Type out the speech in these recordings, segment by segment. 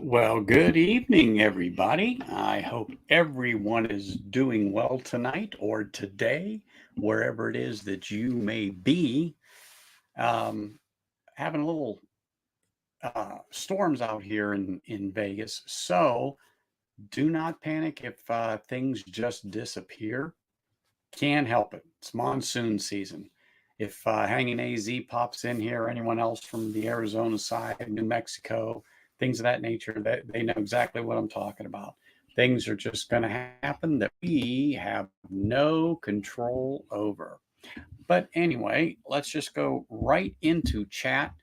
Well, good evening, everybody. I hope everyone is doing well tonight or today, wherever it is that you may be. Um, Having a little storms out here in Vegas, so do not panic if things just disappear. Can't help it. It's monsoon season. If Hanging AZ pops in here, or anyone else from the Arizona side, New Mexico, things of that nature, that they know exactly what I'm talking about. Things are just going to happen that we have no control over. But anyway, let's just go right into chat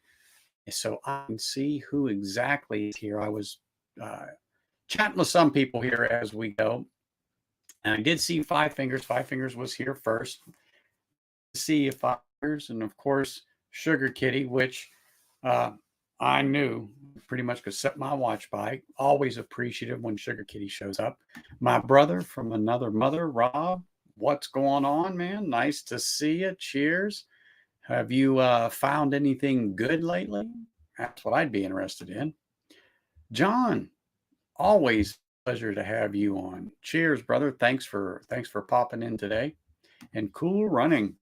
so I can see who exactly is here. I was uh, chatting with some people here as we go, and I did see Five Fingers. Five Fingers was here first. See if fires, and of course Sugar Kitty, which uh, I knew pretty much could set my watch by. Always appreciative when Sugar Kitty shows up. My brother from another mother, Rob. What's going on, man? Nice to see you. Cheers. Have you found anything good lately? That's what I'd be interested in. John, always a pleasure to have you on. Cheers, brother. Thanks for popping in today. And Cool Running.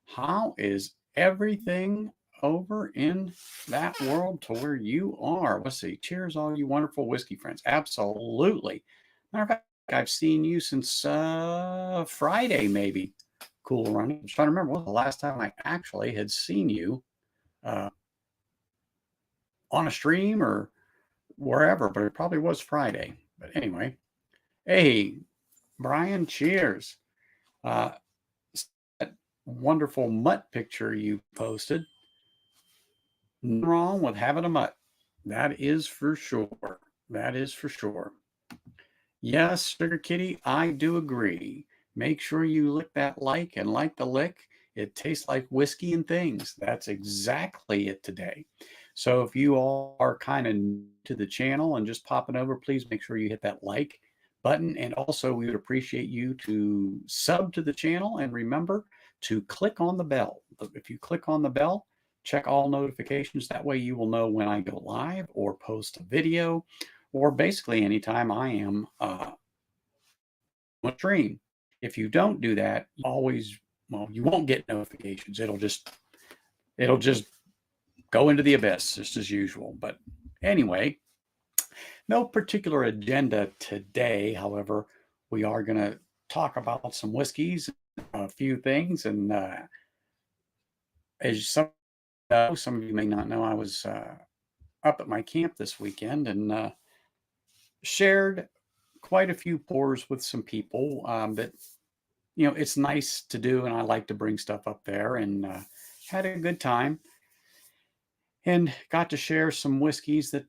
How is everything over in that world to where you are? Let's see. Cheers, all you wonderful whiskey friends. Absolutely. Matter of fact, I've seen you since Friday, maybe. Cool Running. I'm trying to remember what the last time I actually had seen you uh, on a stream or wherever, but it probably was Friday. But anyway, hey, Brian, cheers. Uh, that wonderful mutt picture you posted. Nothing wrong with having a mutt. That is for sure. That is for sure. Yes, Sugar Kitty, I do agree. Make sure you lick that like and like the lick. It tastes like whiskey and things. That's exactly it today. So if you all are kind of new to the channel and just popping over, please make sure you hit that like button. And also, we would appreciate you to sub to the channel and remember to click on the bell. If you click on the bell, check all notifications. That way you will know when I go live or post a video, or basically anytime I am on a stream. If you don't do that, you won't get notifications. It'll just go into the abyss just as usual. But anyway, no particular agenda today. However, we are going to talk about some whiskeys, a few things, and as some of you may not know, I was up at my camp this weekend and shared quite a few pours with some people that it's nice to do, and I like to bring stuff up there, and had a good time and got to share some whiskeys that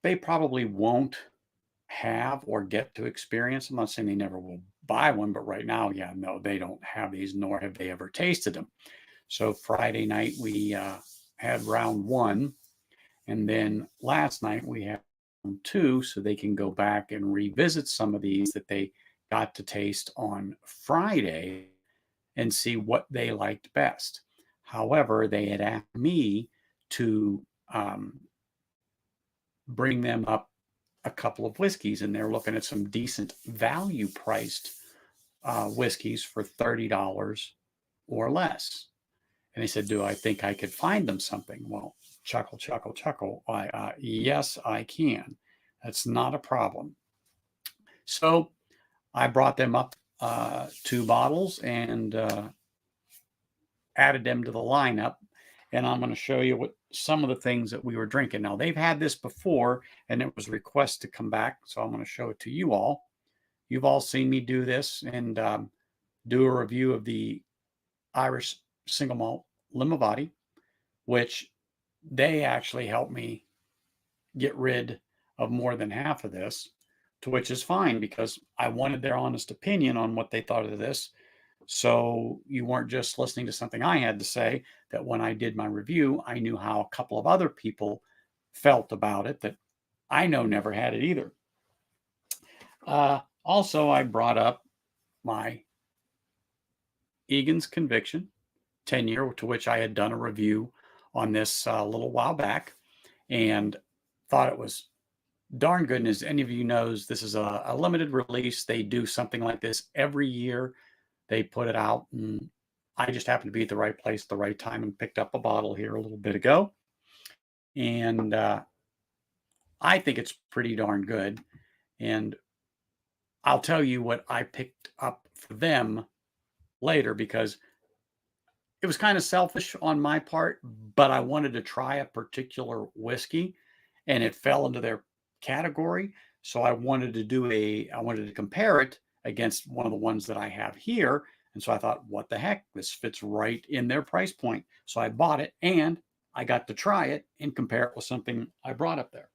they probably won't have or get to experience. I'm not saying they never will buy one, but right now, yeah, no, they don't have these, nor have they ever tasted them. So Friday night we had round one, and then last night we had round two, so they can go back and revisit some of these that they got to taste on Friday and see what they liked best. However, they had asked me to bring them up a couple of whiskeys, and they're looking at some decent value priced whiskeys for $30 or less. And they said, do I think I could find them something? Well, chuckle, chuckle, chuckle. Yes, I can. That's not a problem. So I brought them up 2 bottles and added them to the lineup. And I'm going to show you what some of the things that we were drinking. Now, they've had this before, and it was a request to come back. So I'm going to show it to you all. You've all seen me do this and do a review of the Irish single malt Limavady, which they actually helped me get rid of more than half of this, to which is fine because I wanted their honest opinion on what they thought of this. So you weren't just listening to something I had to say, that when I did my review, I knew how a couple of other people felt about it that I know never had it either. Also, I brought up my Egan's Conviction 10-year, to which I had done a review on this a little while back and thought it was darn good. And as any of you knows, this is a limited release. They do something like this every year. They put it out, and I just happened to be at the right place at the right time and picked up a bottle here a little bit ago. And I think it's pretty darn good. And I'll tell you what I picked up for them later, because it was kind of selfish on my part, but I wanted to try a particular whiskey and it fell into their category. So I wanted to compare it against one of the ones that I have here. And so I thought, what the heck? This fits right in their price point. So I bought it and I got to try it and compare it with something I brought up there.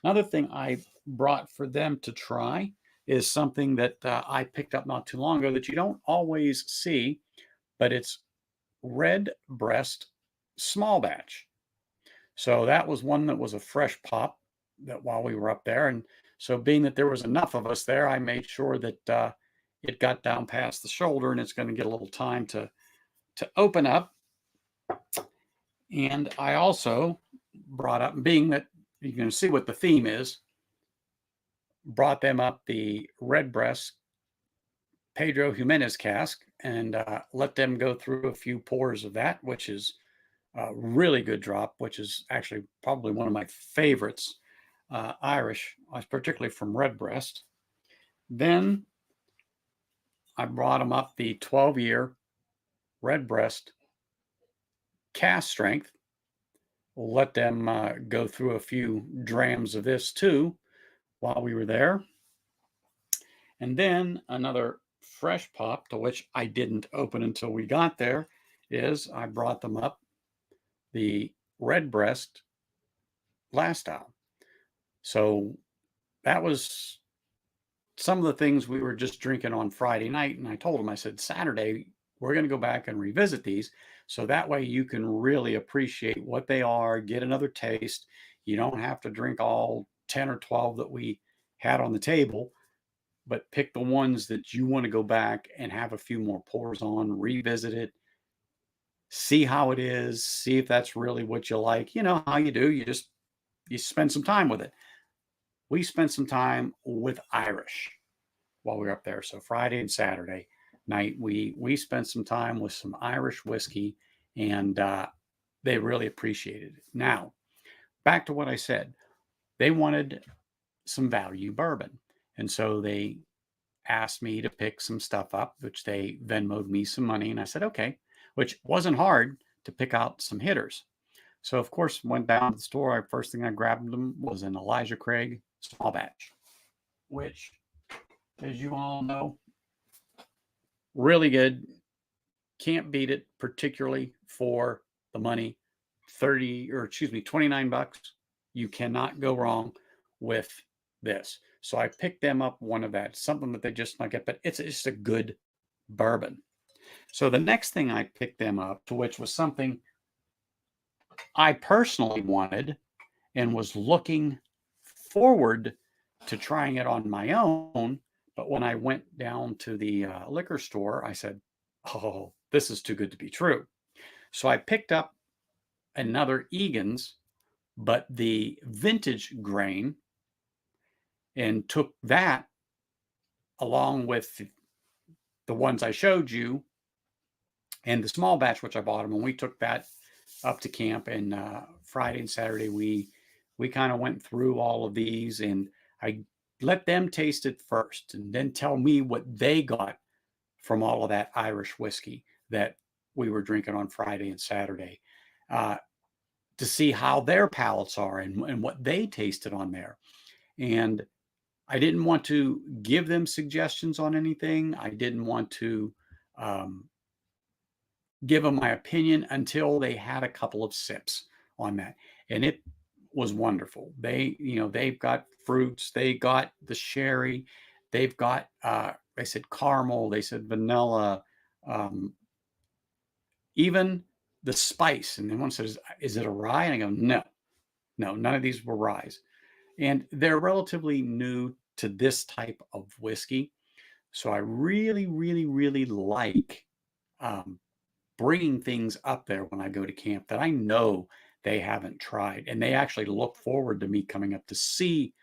Another thing I brought for them to try is something that I picked up not too long ago that you don't always see, but it's red breast small batch. So that was one that was a fresh pop that while we were up there. And so being that there was enough of us there, I made sure that it got down past the shoulder and it's going to get a little time to open up. And I also brought up, being that you can see what the theme is, brought them up the red breast Pedro Jimenez cask and let them go through a few pours of that, which is a really good drop, which is actually probably one of my favorites, Irish, particularly from Redbreast. Then I brought them up the 12-year Redbreast cask strength. We'll let them go through a few drams of this too while we were there. And then another fresh pop, to which I didn't open until we got there, is I brought them up the Redbreast last style. So that was some of the things we were just drinking on Friday night. And I told them, I said, Saturday, we're going to go back and revisit these. So that way you can really appreciate what they are, get another taste. You don't have to drink all 10 or 12 that we had on the table, but pick the ones that you want to go back and have a few more pours on, revisit it, see how it is, see if that's really what you like. You know how you do, you spend some time with it. We spent some time with Irish while we were up there. So Friday and Saturday night, we spent some time with some Irish whiskey, and they really appreciated it. Now, back to what I said. They wanted some value bourbon. And so they asked me to pick some stuff up, which they Venmoed me some money. And I said, okay, which wasn't hard to pick out some hitters. So, of course, went down to the store. First thing I grabbed them was an Elijah Craig small batch, which, as you all know, really good. Can't beat it, particularly for the money. 29 bucks. You cannot go wrong with this. So I picked them up one of that, something that they just not get, but it's just a good bourbon. So the next thing I picked them up, to which was something I personally wanted and was looking forward to trying it on my own. But when I went down to the liquor store, I said, oh, this is too good to be true. So I picked up another Egan's, but the vintage grain, and took that along with the ones I showed you and the small batch, which I bought them. And we took that up to camp. And Friday and Saturday, we kind of went through all of these, and I let them taste it first and then tell me what they got from all of that Irish whiskey that we were drinking on Friday and Saturday, to see how their palates are and what they tasted on there. And I didn't want to give them suggestions on anything. I didn't want to give them my opinion until they had a couple of sips on that. And it was wonderful. They've got fruits, they got the sherry, they've got, they said caramel, they said vanilla, even the spice. And then one says, is it a rye? And I go, no, none of these were ryes. And they're relatively new to this type of whiskey. So I really, really, really like bringing things up there when I go to camp that I know they haven't tried. And they actually look forward to me coming up to see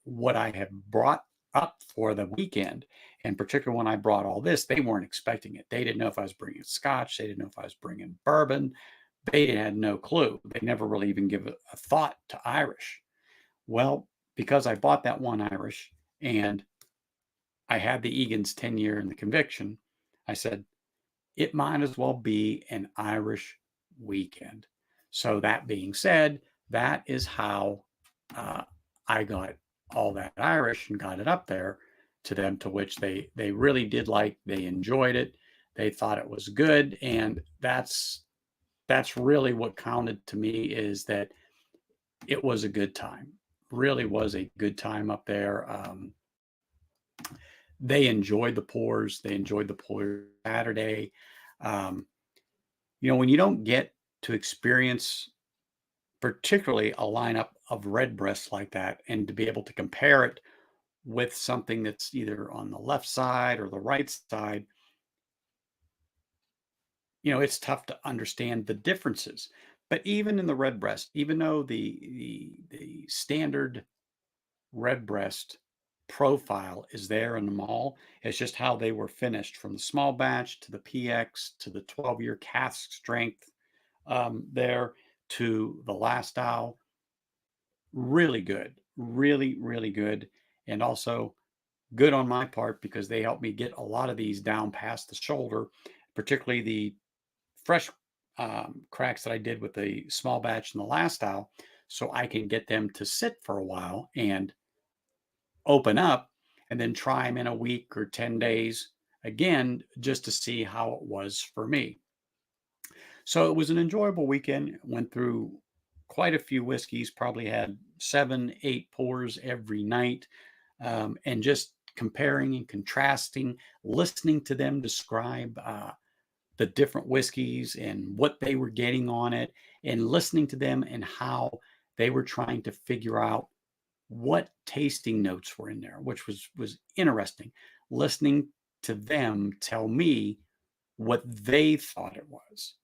what I have brought up for the weekend. And particularly when I brought all this, they weren't expecting it. They didn't know if I was bringing Scotch. They didn't know if I was bringing bourbon. They had no clue. They never really even give a thought to Irish. Well, because I bought that one Irish and I had the Egan's 10-year and the conviction, I said, it might as well be an Irish weekend. So that being said, that is how I got all that Irish and got it up there to them, to which they really did like. They enjoyed it. They thought it was good, and that's really what counted to me, is that it was a good time. Really was a good time up there. They enjoyed the pours. They enjoyed the pour Saturday. Um, when you don't get to experience particularly a lineup of red breasts like that, and to be able to compare it with something that's either on the left side or the right side, it's tough to understand the differences. But even in the red breast, even though the standard red breast profile is there in them all, it's just how they were finished, from the small batch to the PX to the 12-year cask strength there to the last owl. Really good, really, really good. And also good on my part, because they helped me get a lot of these down past the shoulder, particularly the fresh cracks that I did with the small batch and the last owl, so I can get them to sit for a while and open up, and then try them in a week or 10 days again, just to see how it was for me. So it was an enjoyable weekend. Went through quite a few whiskeys, probably had 7, 8 pours every night, and just comparing and contrasting, listening to them describe the different whiskeys and what they were getting on it, and listening to them and how they were trying to figure out what tasting notes were in there, which was interesting. Listening to them tell me what they thought it was,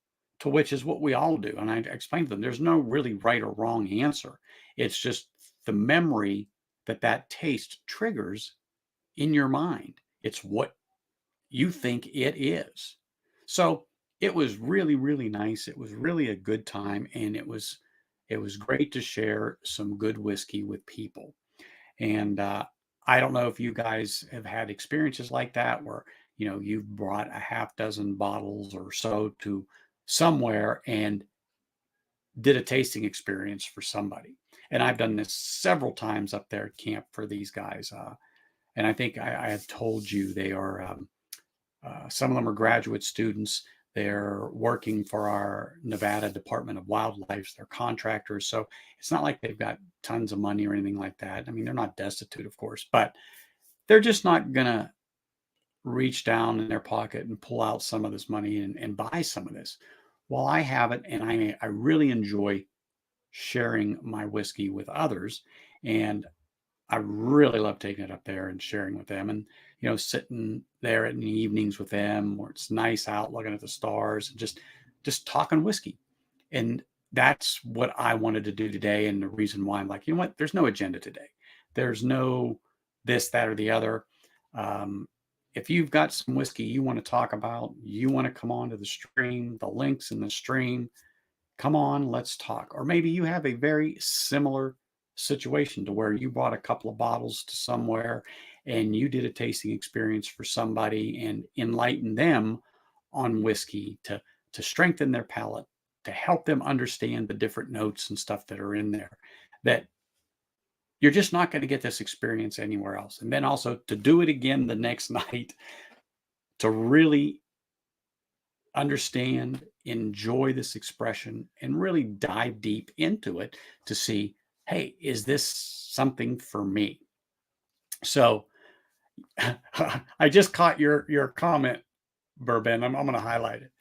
to which is what we all do. And I explained to them, there's no really right or wrong answer. It's just the memory that taste triggers in your mind. It's what you think it is. So it was really, really nice. It was really a good time, and it was great to share some good whiskey with people. And I don't know if you guys have had experiences like that, where you've brought a half dozen bottles or so to somewhere and did a tasting experience for somebody. And I've done this several times up there at camp for these guys. And I think I have told you, they are some of them are graduate students. They're working for our Nevada Department of Wildlife. They're contractors. So it's not like they've got tons of money or anything like that. I mean, they're not destitute, of course, but they're just not going to reach down in their pocket and pull out some of this money and buy some of this. Well, I have it, and I really enjoy sharing my whiskey with others. And I really love taking it up there and sharing with them, and sitting there in the evenings with them, where it's nice out, looking at the stars, and just talking whiskey. And that's what I wanted to do today. And the reason why I'm like, what? There's no agenda today. There's no this, that, or the other. If you've got some whiskey you want to talk about, you want to come onto the stream, the links in the stream, come on, let's talk. Or maybe you have a very similar situation, to where you bought a couple of bottles to somewhere and you did a tasting experience for somebody and enlighten them on whiskey, to strengthen their palate, to help them understand the different notes and stuff that are in there, that you're just not going to get this experience anywhere else. And then also to do it again the next night, to really understand, enjoy this expression, and really dive deep into it to see, hey, is this something for me? So I just caught your comment, Bourbon. I'm going to highlight it.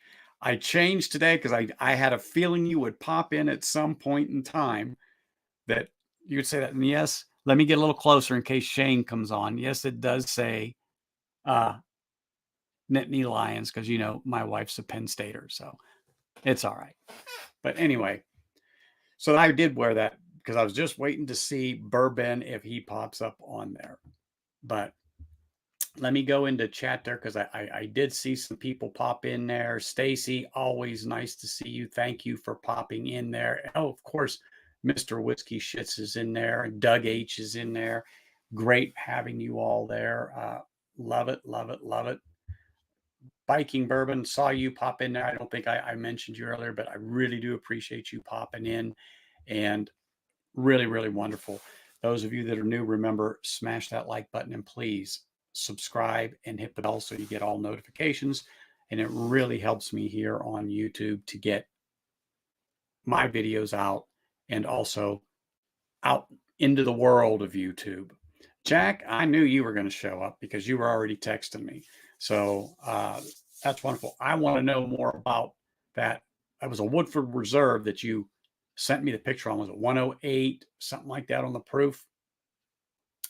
I changed today because I had a feeling you would pop in at some point in time, that you would say that. And yes, let me get a little closer in case Shane comes on. Yes, it does say Nittany Lions, because my wife's a Penn Stater, so it's all right. But anyway, so I did wear that because I was just waiting to see Bourbon if he pops up on there. But let me go into chat there because I did see some people pop in there. Stacy, always nice to see you. Thank you for popping in there. Oh, of course, Mr. Whiskey Shits is in there. Doug H is in there. Great having you all there. Love it, love it, love it. Biking Bourbon, saw you pop in there. I don't think I mentioned you earlier, but I really do appreciate you popping in, and really, really wonderful. Those of you that are new, remember, smash that like button and please subscribe and hit the bell so you get all notifications. And it really helps me here on YouTube to get my videos out and also out into the world of YouTube. Jack, I knew you were going to show up because you were already texting me. So that's wonderful. I want to know more about that. That was a Woodford Reserve that you sent me the picture on. Was it 108, something like that on the proof?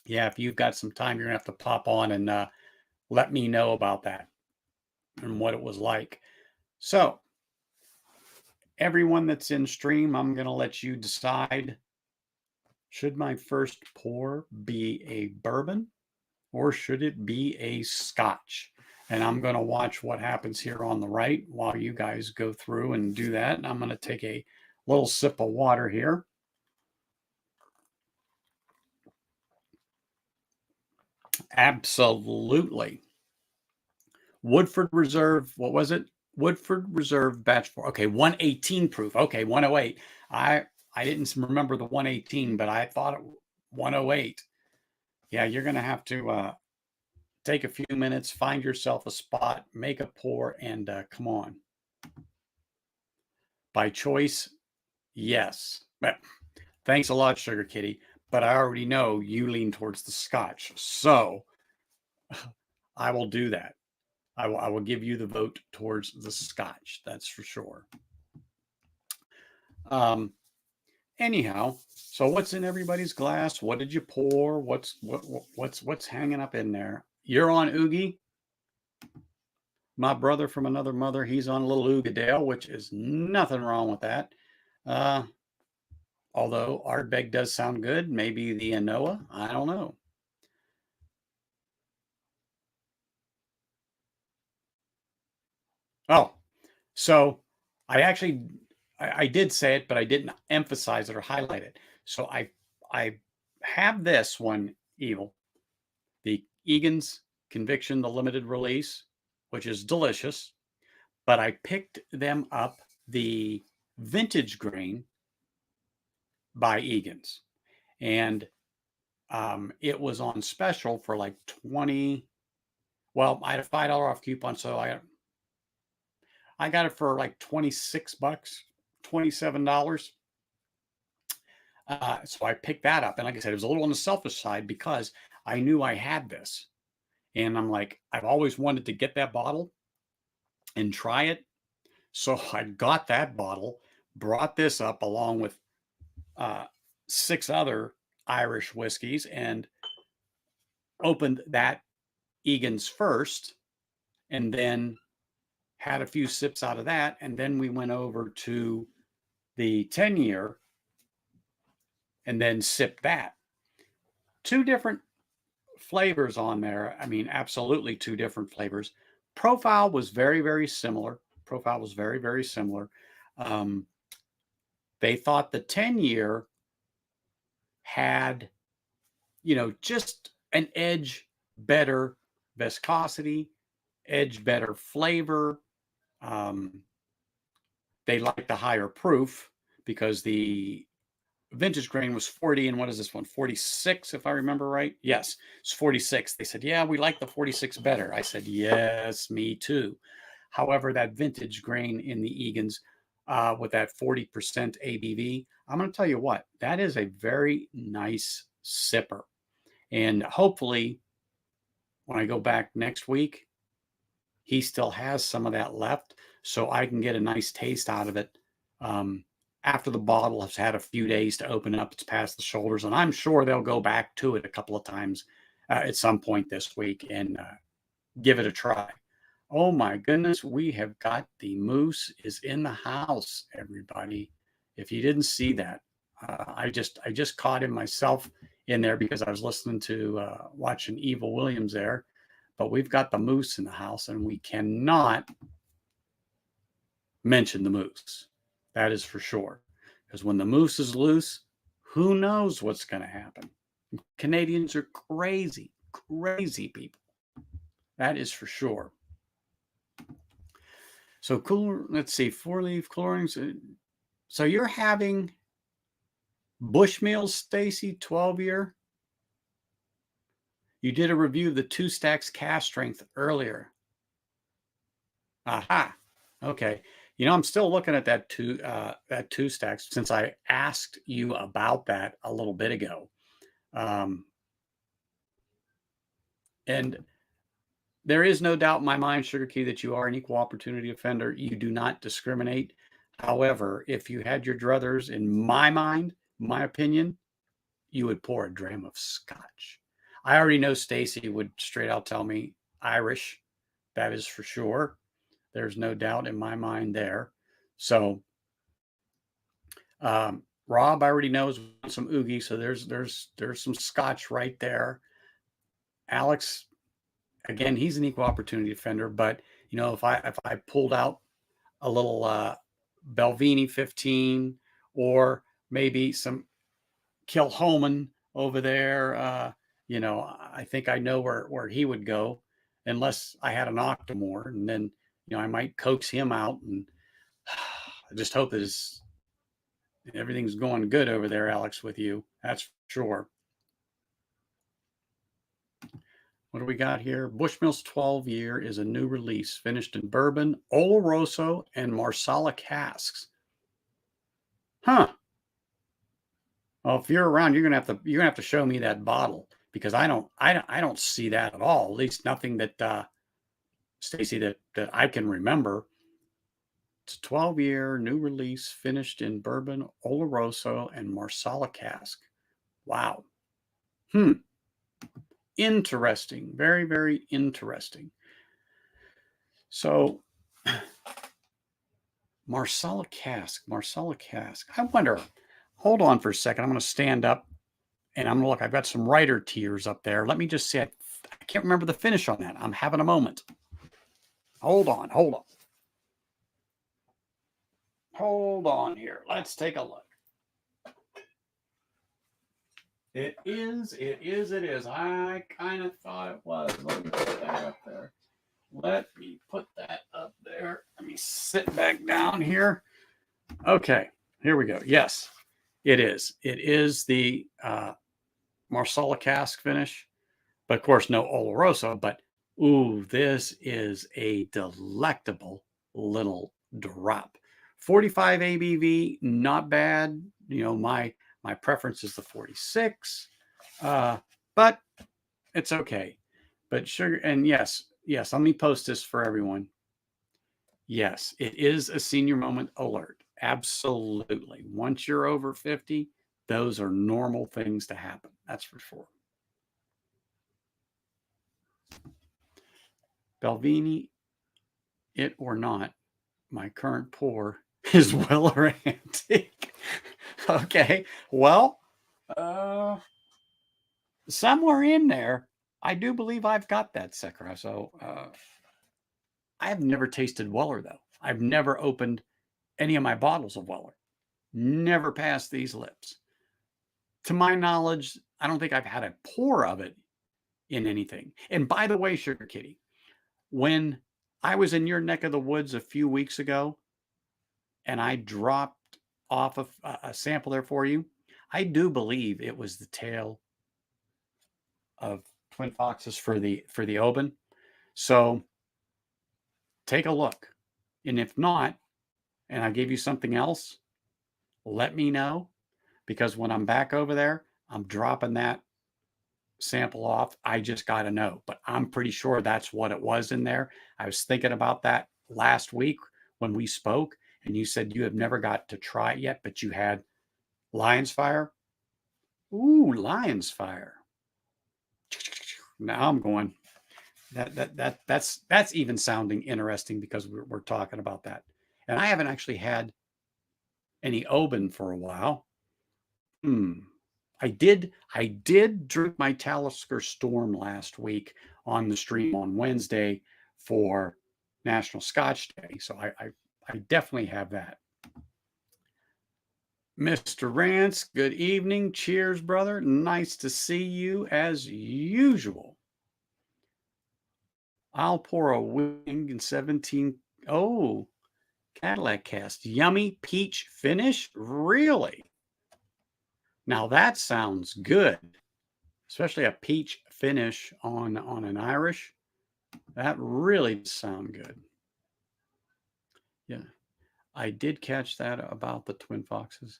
Yeah, if you've got some time, you're going to have to pop on and let me know about that and what it was like. So everyone that's in stream, I'm going to let you decide. Should my first pour be a bourbon or should it be a Scotch? And I'm going to watch what happens here on the right while you guys go through and do that. And I'm going to take a little sip of water here. Absolutely. Woodford Reserve, what was it? Woodford Reserve Batch 4. Okay, 118 proof. Okay, 108. I didn't remember the 118, but I thought it 108. Yeah, you're going to have to take a few minutes, find yourself a spot, make a pour, and come on. By choice, yes. But thanks a lot, Sugar Kitty. But I already know you lean towards the Scotch. So I will do that. I will give you the vote towards the Scotch. That's for sure. Anyhow, so what's in everybody's glass? What did you pour? What's hanging up in there? You're on Oogie. My brother from another mother, he's on a little Oogadale, which is nothing wrong with that. Although Ardbeg does sound good. Maybe the Anoa. I don't know. Oh, so I did say it, but I didn't emphasize it or highlight it. So I have this one, Evil, the Egan's Conviction, the limited release, which is delicious. But I picked them up the vintage grain by Egan's, and it was on special for like 20. Well, I had a $5 off coupon, so I got it for like 26 bucks, $27. So I picked that up. And like I said, it was a little on the selfish side because I knew I had this. And I'm like, I've always wanted to get that bottle and try it. So I got that bottle, brought this up along with 6 other Irish whiskeys, and opened that Egan's first, and then had a few sips out of that. And then we went over to the 10-year and then sipped that. 2 different flavors on there. I mean, absolutely 2 different flavors. Profile was very, very similar. They thought the 10-year had, just an edge better viscosity, edge better flavor. They liked the higher proof because the vintage grain was 40, and what is this one? 46, if I remember right. Yes, it's 46. They said, yeah, we like the 46 better. I said, yes, me too. However, that vintage grain in the Egan's with that 40% ABV, I'm going to tell you what, that is a very nice sipper. And hopefully, when I go back next week, he still has some of that left so I can get a nice taste out of it. After the bottle has had a few days to open up, it's past the shoulders, and I'm sure they'll go back to it a couple of times at some point this week and give it a try. Oh my goodness, we have got the Moose is in the house, everybody. If you didn't see that, I just caught him myself in there because I was listening to watching Evil Williams there. But we've got the moose in the house, and we cannot mention the moose. That is for sure. Because when the moose is loose, who knows what's going to happen? Canadians are crazy, crazy people. That is for sure. So cool. Let's see, 4-leaf chlorines. So you're having Bushmills, Stacy, 12-year. You did a review of the 2 stacks cask strength earlier. Aha. Okay. I'm still looking at that two stacks since I asked you about that a little bit ago. And there is no doubt in my mind, Sugar Key, that you are an equal opportunity offender. You do not discriminate. However, if you had your druthers, in my mind, my opinion, you would pour a dram of Scotch. I already know Stacy would straight out tell me Irish. That is for sure. There's no doubt in my mind there. So, Rob, I already knows some oogie, so there's some Scotch right there. Alex, again, he's an equal opportunity offender, but if I pulled out a little Belvini 15 or maybe some Kilhoman over there, I think I know where he would go, unless I had an Octomore, and then I might coax him out. And I just hope that everything's going good over there, Alex, with you. That's for sure. What do we got here? Bushmills 12-year is a new release, finished in bourbon, Oloroso, and Marsala casks. Huh. Well, if you're around, you're gonna have to show me that bottle, because I don't see that at all. At least nothing that Stacy that I can remember. It's a 12-year new release, finished in bourbon, Oloroso, and Marsala cask. Wow. Interesting. Very, very interesting. So, Marsala cask. I wonder, hold on for a second. I'm going to stand up and I'm going to look. I've got some writer tears up there. Let me just see. I can't remember the finish on that. I'm having a moment. Hold on. Hold on here. Let's take a look. It is. I kind of thought it was. Let me put that up there. Let me sit back down here. Okay, here we go. Yes, it is. It is the Marsala cask finish, but of course no Oloroso. But ooh, this is a delectable little drop. 45 ABV, not bad. My preference is the 46, but it's okay. But sugar, and yes, let me post this for everyone. Yes, it is a senior moment alert. Absolutely. Once you're over 50, those are normal things to happen. That's for sure. Belvini, it or not, my current pour is Weller Antique. Okay, well, somewhere in there, I do believe I've got that Sekra. So I have never tasted Weller, though. I've never opened any of my bottles of Weller. Never passed these lips. To my knowledge, I don't think I've had a pour of it in anything. And by the way, Sugar Kitty, when I was in your neck of the woods a few weeks ago and I dropped off a sample there for you, I do believe it was the tail of Twin Foxes for the Oban. So take a look. And if not, and I gave you something else, let me know, because when I'm back over there, I'm dropping that sample off. I just got to know, but I'm pretty sure that's what it was in there. I was thinking about that last week when we spoke, and you said you have never got to try it yet, but you had Lion's Fire. Ooh, Lion's Fire. Now I'm going. That's even sounding interesting, because we're talking about that. And I haven't actually had any Oban for a while. I did drink my Talisker Storm last week on the stream on Wednesday for National Scotch Day. So I definitely have that. Mr. Rance, good evening. Cheers, brother. Nice to see you as usual. I'll pour a wing in 17. Oh, Cadillac cast. Yummy peach finish? Really? Now that sounds good, especially a peach finish on an Irish. That really does sound good. Yeah, I did catch that about the Twin Foxes.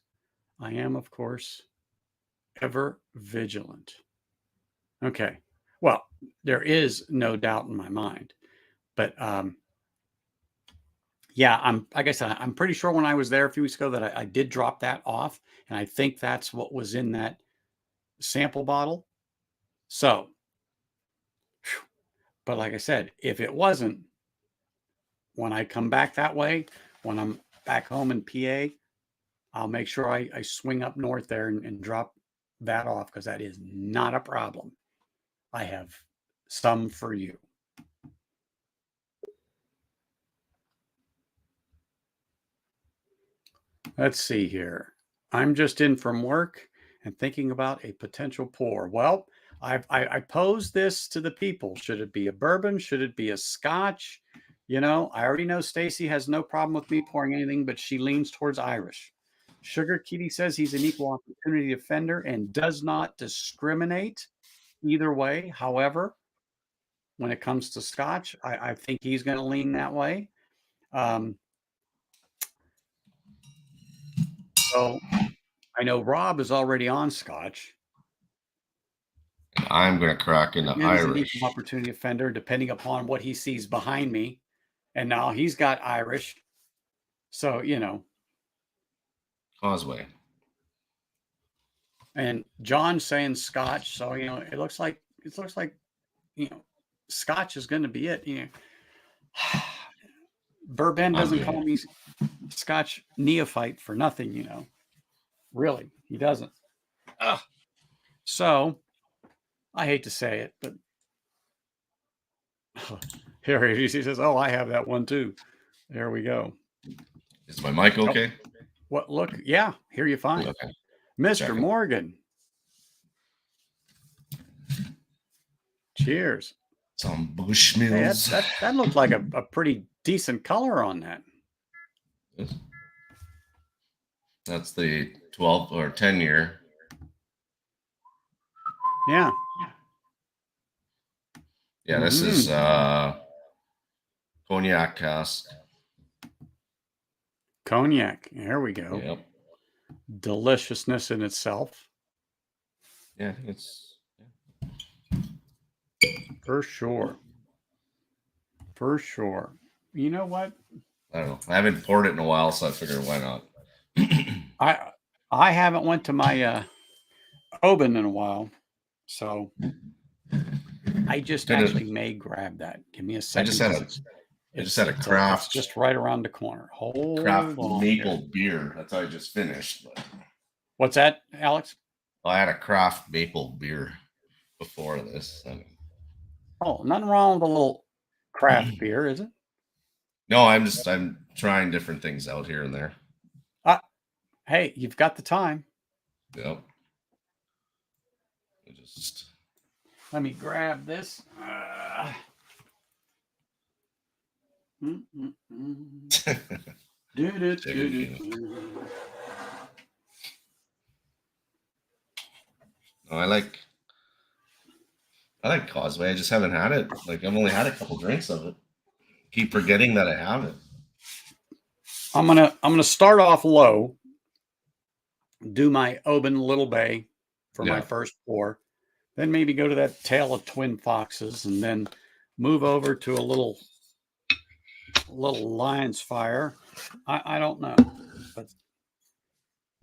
I am, of course, ever vigilant. Okay. Well, there is no doubt in my mind, but yeah, like I said, I'm pretty sure when I was there a few weeks ago that I did drop that off, and I think that's what was in that sample bottle. So, but like I said, if it wasn't, when I come back that way, when I'm back home in PA, I'll make sure I swing up north there and drop that off, because that is not a problem. I have some for you. Let's see here. I'm just in from work and thinking about a potential pour. Well, I posed this to the people. Should it be a bourbon? Should it be a Scotch? You know, I already know Stacy has no problem with me pouring anything, but she leans towards Irish. Sugar Kitty says he's an equal opportunity offender and does not discriminate either way. However, when it comes to Scotch, I think he's going to lean that way. So I know Rob is already on Scotch. I'm going to crack into Irish. He's an equal opportunity offender, depending upon what he sees behind me. And now he's got Irish. So, you know. Causeway. And John's saying Scotch. So, you know, it looks like, you know, Scotch is going to be it. You know, Bourbon doesn't call me Scotch Neophyte for nothing, you know. Really, he doesn't. So, I hate to say it, but here he says, "Oh, I have that one too." There we go. Is my mic okay? What? Look, yeah, hear you fine, okay. Mr. Checking. Morgan. Cheers. Some Bushmills. Hey, that looked like a pretty decent color on that. That's the 12 or 10 year. Yeah. Yeah, this is cognac cask. Cognac. There we go. Yep. Deliciousness in itself. Yeah, it's for sure. For sure. You know what? I don't know. I haven't poured it in a while, so I figured why not. I haven't went to my Oban in a while, so I just actually may grab that. Give me a second. I just had a craft. It's just right around the corner. Hold craft on maple here. beer. That's how I just finished. But... What's that, Alex? Well, I had a craft maple beer before this. Oh, nothing wrong with a little craft beer, is it? No, I'm trying different things out here and there. Hey, you've got the time. Yep. Let me grab this. I like Causeway. I just haven't had it. Like, I've only had a couple drinks of it. Keep forgetting that I have it. I'm gonna start off low. Do my Oban Little Bay for my first pour, then maybe go to that Tale of Twin Foxes, and then move over to a little Lion's Fire. I don't know, but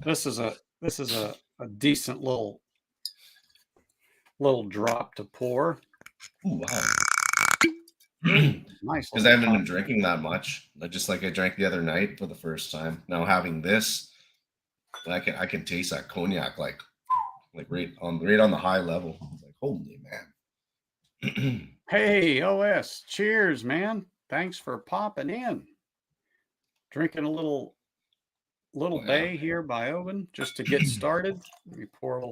this is a decent little drop to pour. Ooh, wow. Nice. Because I haven't been drinking that much. Just like I drank the other night for the first time. Now having this I can taste that cognac like right on the high level. It's like, holy man. Hey, OS, cheers, man. Thanks for popping in. Drinking a little Oh, yeah. bay here by Owen just to get started. Let me pour a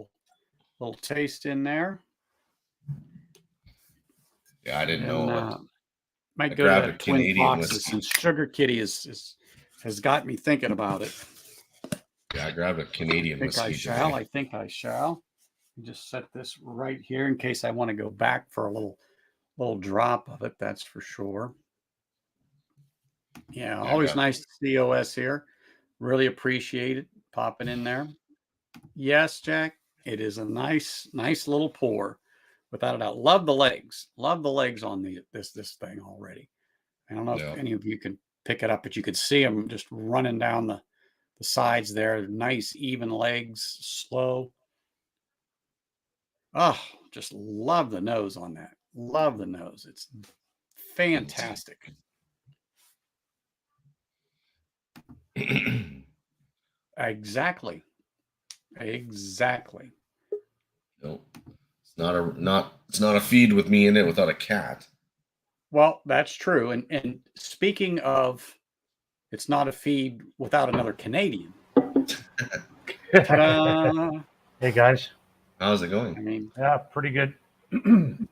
little taste in there. Yeah, I didn't know. Might I go to grabbed a that Twin Canadian Foxes whiskey. since Sugar Kitty has got me thinking about it. Yeah, I grabbed a Canadian whiskey today. I think I shall. Just set this right here in case I want to go back for a little drop of it. That's for sure. Yeah, always nice to see OS here. Really appreciate it popping in there. Yes, Jack, it is a nice little pour, without a doubt. Love the legs. Love the legs on this thing already. I don't know if any of you can pick it up, but you could see them just running down the sides there. Nice, even legs, slow. Oh, just love the nose on that. Love the nose. It's fantastic. Exactly. No, it's not a feed with me in it without a cat. Well, that's true. And speaking of, it's not a feed without another Canadian. Ta-da! Hey guys, how's it going? I mean, yeah, pretty good.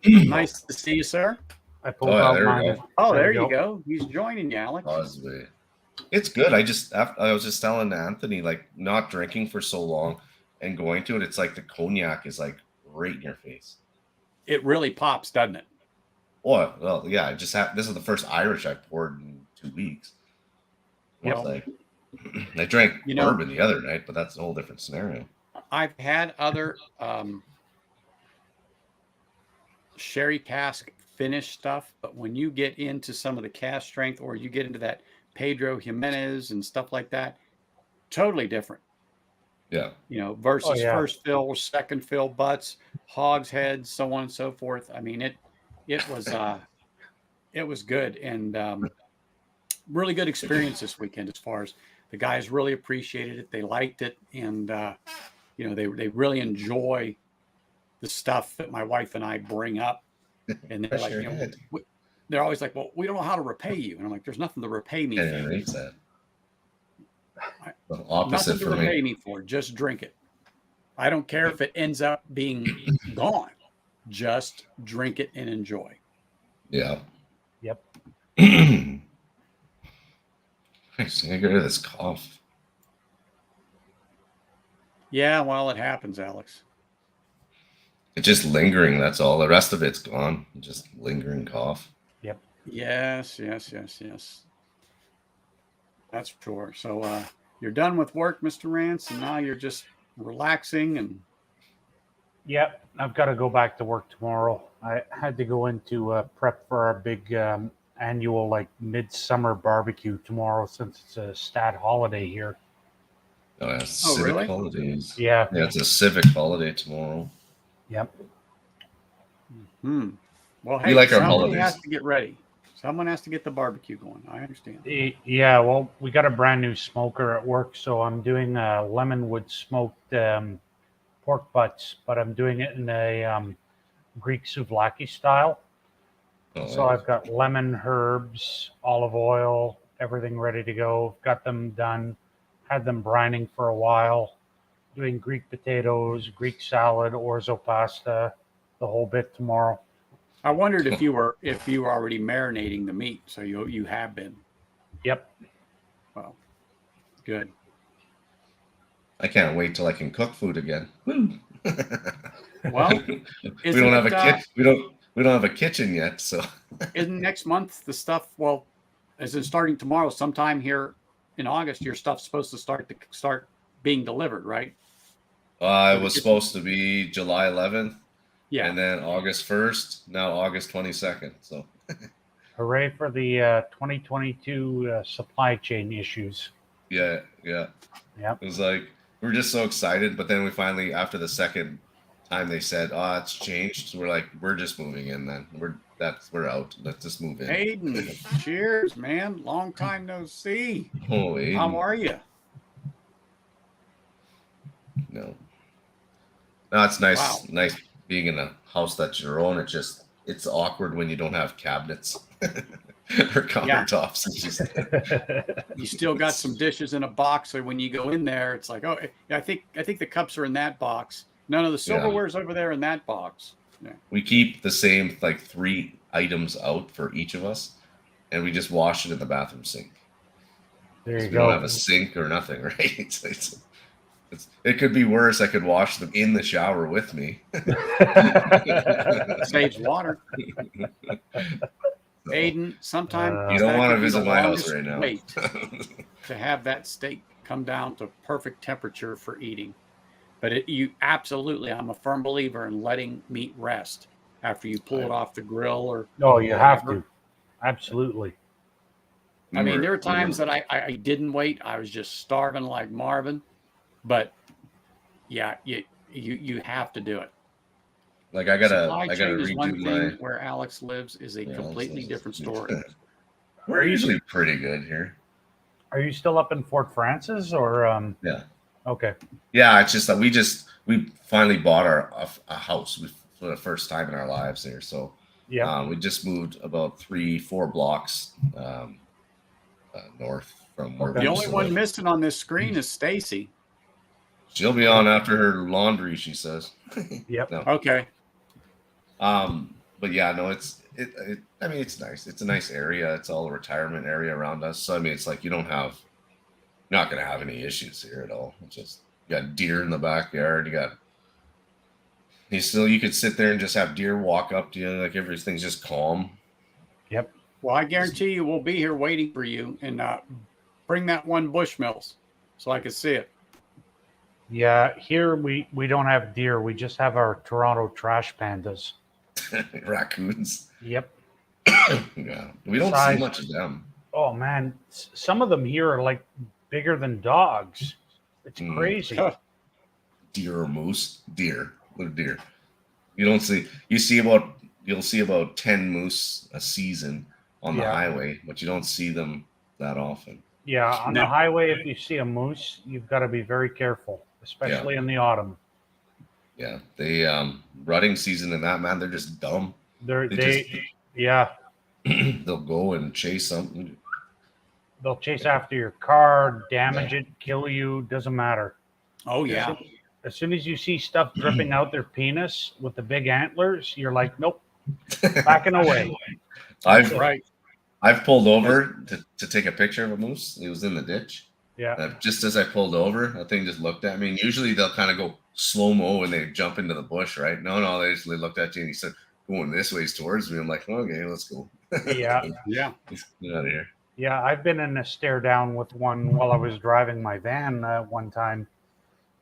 Nice to see you, sir. I pulled out there mine. we go. Oh, there you go. He's joining you, Alex. Possibly. It's good. I was just telling Anthony, like, not drinking for so long and going to it, it's like the cognac is like right in your face. It really pops, doesn't it? Oh, well, yeah. This is the first Irish I poured in 2 weeks. Yep. Like, I drank bourbon the other night, but that's a whole different scenario. I've had other sherry cask finish stuff, but when you get into some of the cask strength, or you get into that Pedro Jimenez and stuff like that, totally different. Yeah. Versus first fill, second fill butts, hogsheads, so on and so forth. I mean, it was good, and really good experience this weekend. As far as the guys really appreciated it, they liked it, and they really enjoy the stuff that my wife and I bring up. And they're like, they're always like, well, we don't know how to repay you. And I'm like, there's nothing to repay me for. Opposite nothing to repay me for. Just drink it. I don't care if it ends up being gone. Just drink it and enjoy. Yeah. Yep. I get rid of this cough. Yeah, well, it happens, Alex. It's just lingering, that's all. The rest of it's gone. Just lingering cough. Yep. Yes. That's sure. So you're done with work, Mr. Rance, and now you're just relaxing and... Yep, I've got to go back to work tomorrow. I had to go into prep for our big annual midsummer barbecue tomorrow, since it's a stat holiday here. Oh, yeah, civic really? holidays. Yeah, it's a civic holiday tomorrow. Yep. Well, hey, like our somebody holidays. has to get ready. Someone has to get the barbecue going. I understand. Yeah, well, we got a brand new smoker at work, so I'm doing lemonwood smoked pork butts, but I'm doing it in a Greek souvlaki style. So I've got lemon, herbs, olive oil, everything ready to go. Got them done. Had them brining for a while. Doing Greek potatoes, Greek salad, orzo pasta, the whole bit tomorrow. I wondered if you were already marinating the meat. So you have been. Yep. Well, good. I can't wait till I can cook food again. Woo. Well, we don't have a kitchen. We don't have a kitchen yet, so. Isn't next month the stuff? Well, as in starting tomorrow, sometime here in August, your stuff's supposed to start being delivered, right? It was supposed to be July 11th. Yeah. And then August 1st. Now August 22nd. So. Hooray for the 2022 supply chain issues. Yeah. Yep. It was like we were just so excited, but then we finally, after the second time, they said, "Oh, it's changed." So we're like, "We're just moving in then. We're out. Let's just move in." Hayden, cheers, man! Long time no see. Oh, Hayden. How are you? No. No, it's nice. Wow. Nice being in a house that's your own. It's awkward when you don't have cabinets or countertops. It's just, You still got some dishes in a box, so when you go in there, it's like, oh, I think the cups are in that box. None of the silverware's over there in that box. Yeah. we keep the same like 3 items out for each of us, and we just wash it in the bathroom sink. There you We go. don't have a sink or nothing, right? It could be worse. I could wash them in the shower with me. Saves water. Aiden, sometimes You don't that want to could be visit the my house longest right now. wait to have that steak come down to perfect temperature for eating. But I'm a firm believer in letting meat rest after you pull it off the grill or. No, you have whatever. to. Absolutely. I mean, there were times that I didn't wait. I was just starving like Marvin. But yeah, you have to do it. Like I Supply gotta chain is one redo thing. my. Where Alex lives is a completely different story. We're usually pretty good here. Are you still up in Fort Francis or? Yeah. Okay. Yeah, it's just that we finally bought a house for the first time in our lives here. So yeah, we just moved about 3-4 blocks north from where The only one missing on this screen is Stacy. She'll be on after her laundry, she says. Yep. No. Okay. But yeah, no, I mean, it's nice. It's a nice area. It's all a retirement area around us. So I mean, it's like you're not gonna have any issues here at all. It's just you got deer in the backyard. You could sit there and just have deer walk up to you, like everything's just calm. Yep. Well, I guarantee you we'll be here waiting for you, and bring that one Bushmills so I can see it. Yeah, here we don't have deer. We just have our Toronto trash pandas. Raccoons. Yep. Yeah, we don't see much of them. Oh man, some of them here are like bigger than dogs. It's crazy. Deer or moose? Deer. What a deer. You'll see about 10 moose a season on the highway, but you don't see them that often. Yeah, on the highway, if you see a moose, you've got to be very careful, especially in the autumn. Yeah, they rutting season and that, man, they're just dumb. They'll go and chase something. They'll chase after your car, damage it, kill you, doesn't matter. Oh yeah. As soon as you see stuff dripping out their penis with the big antlers, you're like, nope, backing away. I've pulled over to take a picture of a moose. He was in the ditch. Yeah. Just as I pulled over, that thing just looked at me. And usually they'll kind of go slow-mo when they jump into the bush, right? No, they just looked at you and he said, going this way towards me. I'm like, okay, let's go. Yeah. Yeah. Get out of here. Yeah, I've been in a stare down with one while I was driving my van one time.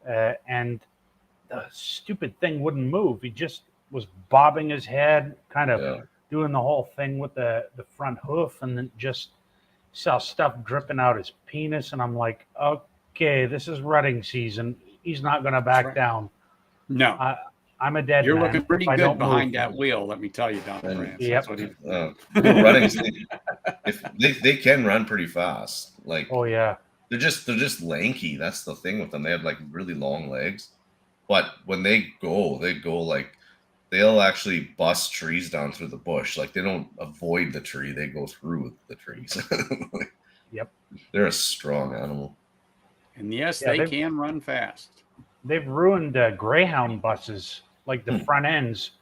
And the stupid thing wouldn't move. He just was bobbing his head, kind of doing the whole thing with the front hoof, and then just saw stuff dripping out his penis. And I'm like, okay, this is rutting season. He's not going to back down. No. I'm a dead You're man looking pretty good behind that wheel, let me tell you, Dr. France. Yep. Running, if they can run pretty fast. Like, oh yeah, they're just lanky. That's the thing with them. They have like really long legs, but when they go like they'll actually bust trees down through the bush. Like they don't avoid the tree; they go through the trees. Yep, they're a strong animal. And yes, they can run fast. They've ruined Greyhound buses, like the front ends,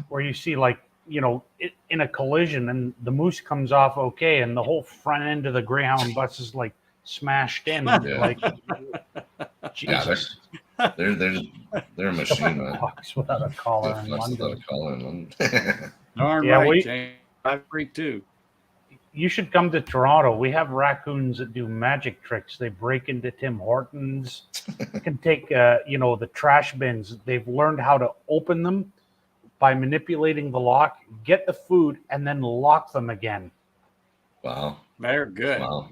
where you see like, in a collision and the moose comes off okay, and the whole front end of the Greyhound bus is like smashed in. Like, Jesus. Yeah, they're a machine, man. Without a collar in London. Darn right, James. I agree too. You should come to Toronto. We have raccoons that do magic tricks. They break into Tim Hortons. You can take, the trash bins. They've learned how to open them by manipulating the lock, get the food, and then lock them again. Wow. They're good. Wow.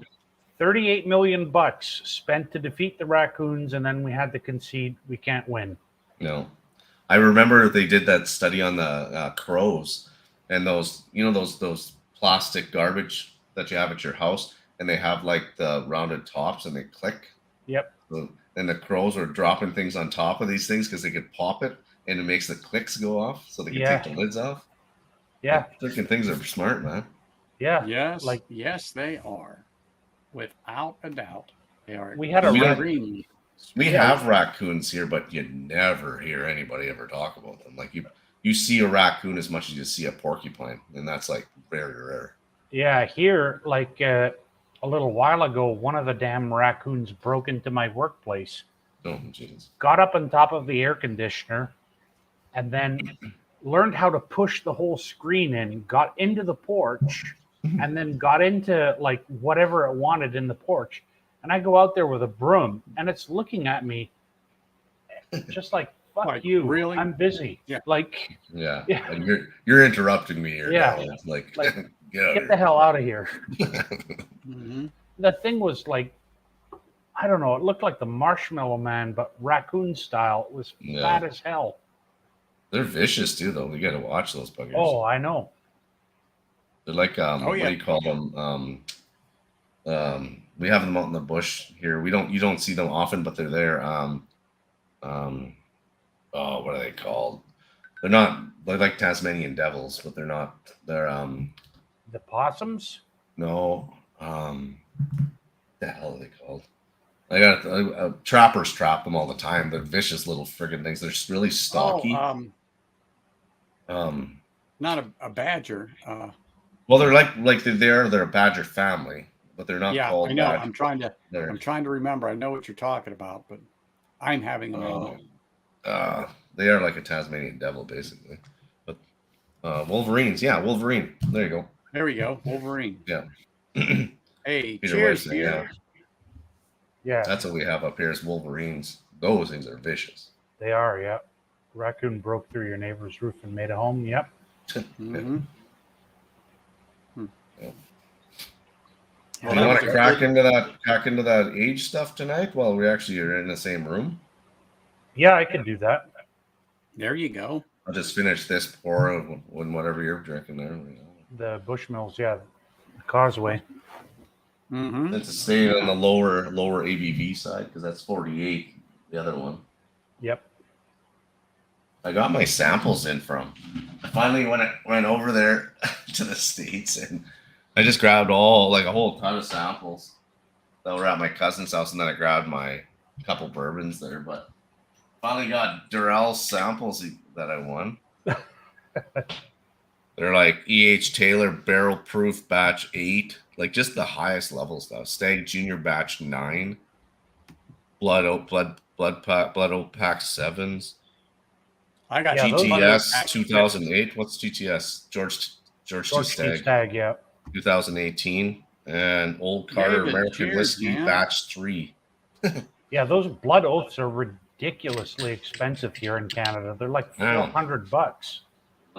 $38 million spent to defeat the raccoons, and then we had to concede we can't win. No. I remember they did that study on the crows and those plastic garbage that you have at your house, and they have like the rounded tops and they click. Yep. So and the crows were dropping things on top of these things because they could pop it, and it makes the clicks go off, so they can take the lids off. Yeah. Freaking things are smart, man. Yeah. Yes, Like yes, they are. Without a doubt, they are. we had a extremely We smart. have raccoons here, but you never hear anybody ever talk about them. Like you see a raccoon as much as you see a porcupine, and that's like very rare. Yeah, here, like a little while ago, one of the damn raccoons broke into my workplace, Oh, jeez. got up on top of the air conditioner, and then learned how to push the whole screen in, got into the porch, and then got into like whatever it wanted in the porch. And I go out there with a broom, and it's looking at me just like, fuck Like, you. really? I'm busy. Yeah. Like, Yeah. Yeah. And you're interrupting me here. Yeah. Now. It's like get the hell out of here. Mm-hmm. The thing was like, I don't know, it looked like the Marshmallow Man, but raccoon style. It was Yeah. fat as hell. They're vicious too, though. You got to watch those buggers. Oh, I know. They're like Oh, yeah. what do you call them? We have them out in the bush here. You don't see them often, but they're there. Oh, what are they called? They're like Tasmanian devils, but they're not. They're The possums? no. The hell are they called? I got trappers trap them all the time. They're vicious little friggin' things. They're really stocky. Not a badger. Well, they're a badger family, but they're not Yeah, called I know. badger. I'm trying to remember. I know what you're talking about, but I'm having a moment. They are like a Tasmanian devil, basically. But Wolverines, yeah, Wolverine. There you go. There we go, Wolverine. Yeah. Hey, Peter cheers, White, yeah. Yeah, That's what we have up here is Wolverines. Those things are vicious. they are, yeah. Raccoon broke through your neighbor's roof and made a home, yep. Mm-hmm. Do you want to crack into that age stuff tonight while we actually are in the same room? Yeah, I could do that. There you go. I'll just finish this pour of whatever you're drinking there. The Bushmills, yeah. The Causeway. Mm-hmm. It's staying on the lower ABV side because that's 48. The other one. Yep. I got my samples in from. I finally went over there to the States and I just grabbed a whole ton of samples that were at my cousin's house, and then I grabbed my couple bourbons there. But finally got Durrell's samples that I won. They're like E.H. Taylor Barrel Proof Batch 8, like just the highest level stuff. Stag Junior Batch 9, Blood Oak Pack 7s. I got GTS 2008. What's GTS? George T. Stag. Stag, yeah. 2018. And Old Carter David, American cheers, Whiskey man. Batch 3. Yeah, those blood oaths are ridiculously expensive here in Canada. They're like $400.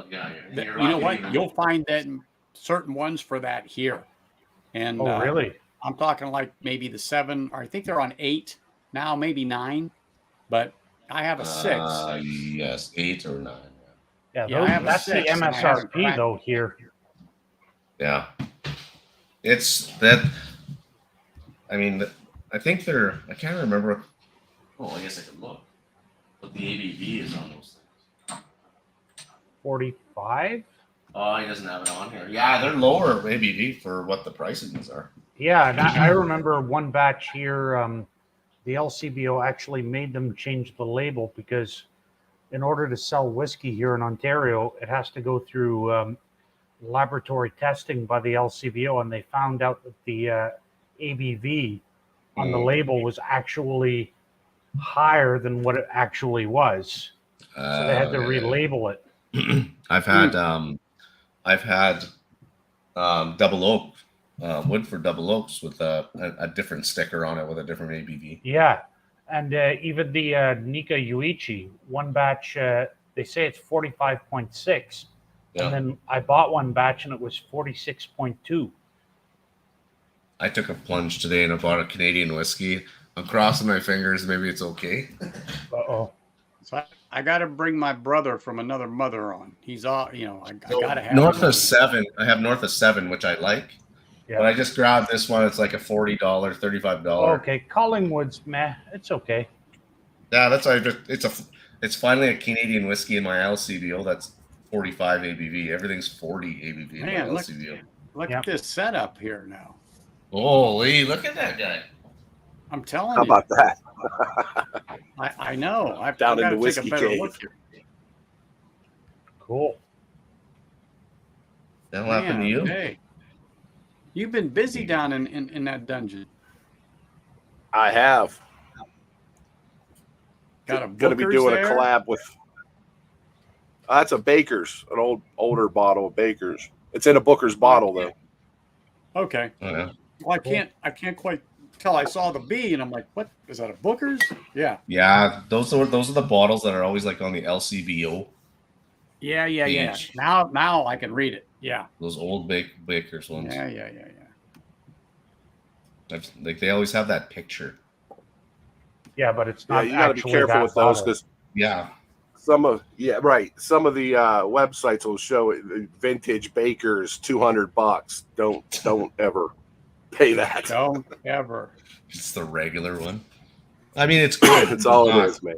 Yeah, You know what? You'll find that certain ones for that here. And Oh, really? I'm talking like maybe the 7, or I think they're on 8 now, maybe 9. But I have a 6. Yes, 8 or 9. Yeah, Yeah, I have a that's the 6 and I haven't MSRP, cracked. though, here. Yeah. It's that. I mean, I think they're. I can't remember. Oh, I guess I could look. What the ABV is on those things. 45? Oh, he doesn't have it on here. Yeah, they're lower ABV for what the pricings are. Yeah, and I remember one batch here, the LCBO actually made them change the label because in order to sell whiskey here in Ontario, it has to go through laboratory testing by the LCBO, and they found out that the ABV on the label was actually higher than what it actually was. So they had to relabel it. I've had double oak, Woodford double oaks with a different sticker on it with a different ABV. Yeah, and even the Nika Yuichi, one batch, they say it's 45.6. Yeah. And then I bought one batch and it was 46.2. I took a plunge today and I bought a Canadian whiskey. I'm crossing my fingers. Maybe it's okay. Uh-oh. So I got to bring my brother from another mother on. He's all, I got to have North him. of 7. I have North of 7, which I like. Yeah. But I just grabbed this one. It's like a $40, $35. Okay, Collingwood's meh. It's okay. Yeah, that's why it's finally a Canadian whiskey in my LCBO. That's 45 ABV. Everything's 40 ABV in Man, my look, LCBO. look Yep. at this setup here now. Holy, look at that guy. I'm telling How you. about that? I know. I've Down got in to the take a whiskey better cave. look here. Cool. That'll happen to Man, you. okay. You've been busy down in that dungeon. I have. Got a Going to be Booker's doing there? a collab with. That's a Baker's, an older bottle of Baker's. It's in a Booker's bottle though. Okay. Oh, yeah. Well, I can't quite tell. I saw the B and I'm like, what is that? A Booker's? Yeah. Yeah, those are the bottles that are always like on the LCBO. Yeah. Page. Now I can read it. Yeah. Those old Baker's ones. Yeah. Like they always have that picture. Yeah, but it's Yeah, not. you got to be actually careful that with those bottle. because Yeah. some of the websites will show it, vintage Baker's $200. Don't ever pay that. Don't ever. It's the regular one. I mean, it's good. That's all It's not, it is, man.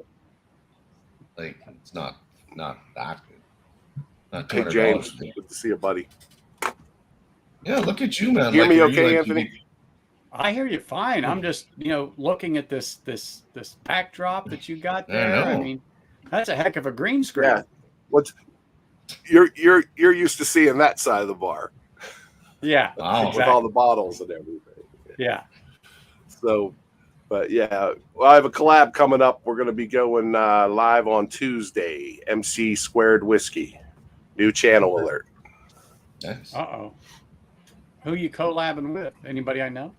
Like, it's not that good. Not Hey $200. James, good to see you, buddy. Yeah, look at you, man. Hear me are okay, you, Anthony? I hear you fine. I'm just, looking at this backdrop that you got there. I know. mean, that's a heck of a green screen. Yeah. What's you're used to seeing that side of the bar Yeah. Wow. with all the bottles and everything. Yeah. So, but yeah, well, I have a collab coming up. We're going to be going live on Tuesday. MC Squared Whiskey, new channel alert. Nice. Uh-oh. Who you collabing with? Anybody I know?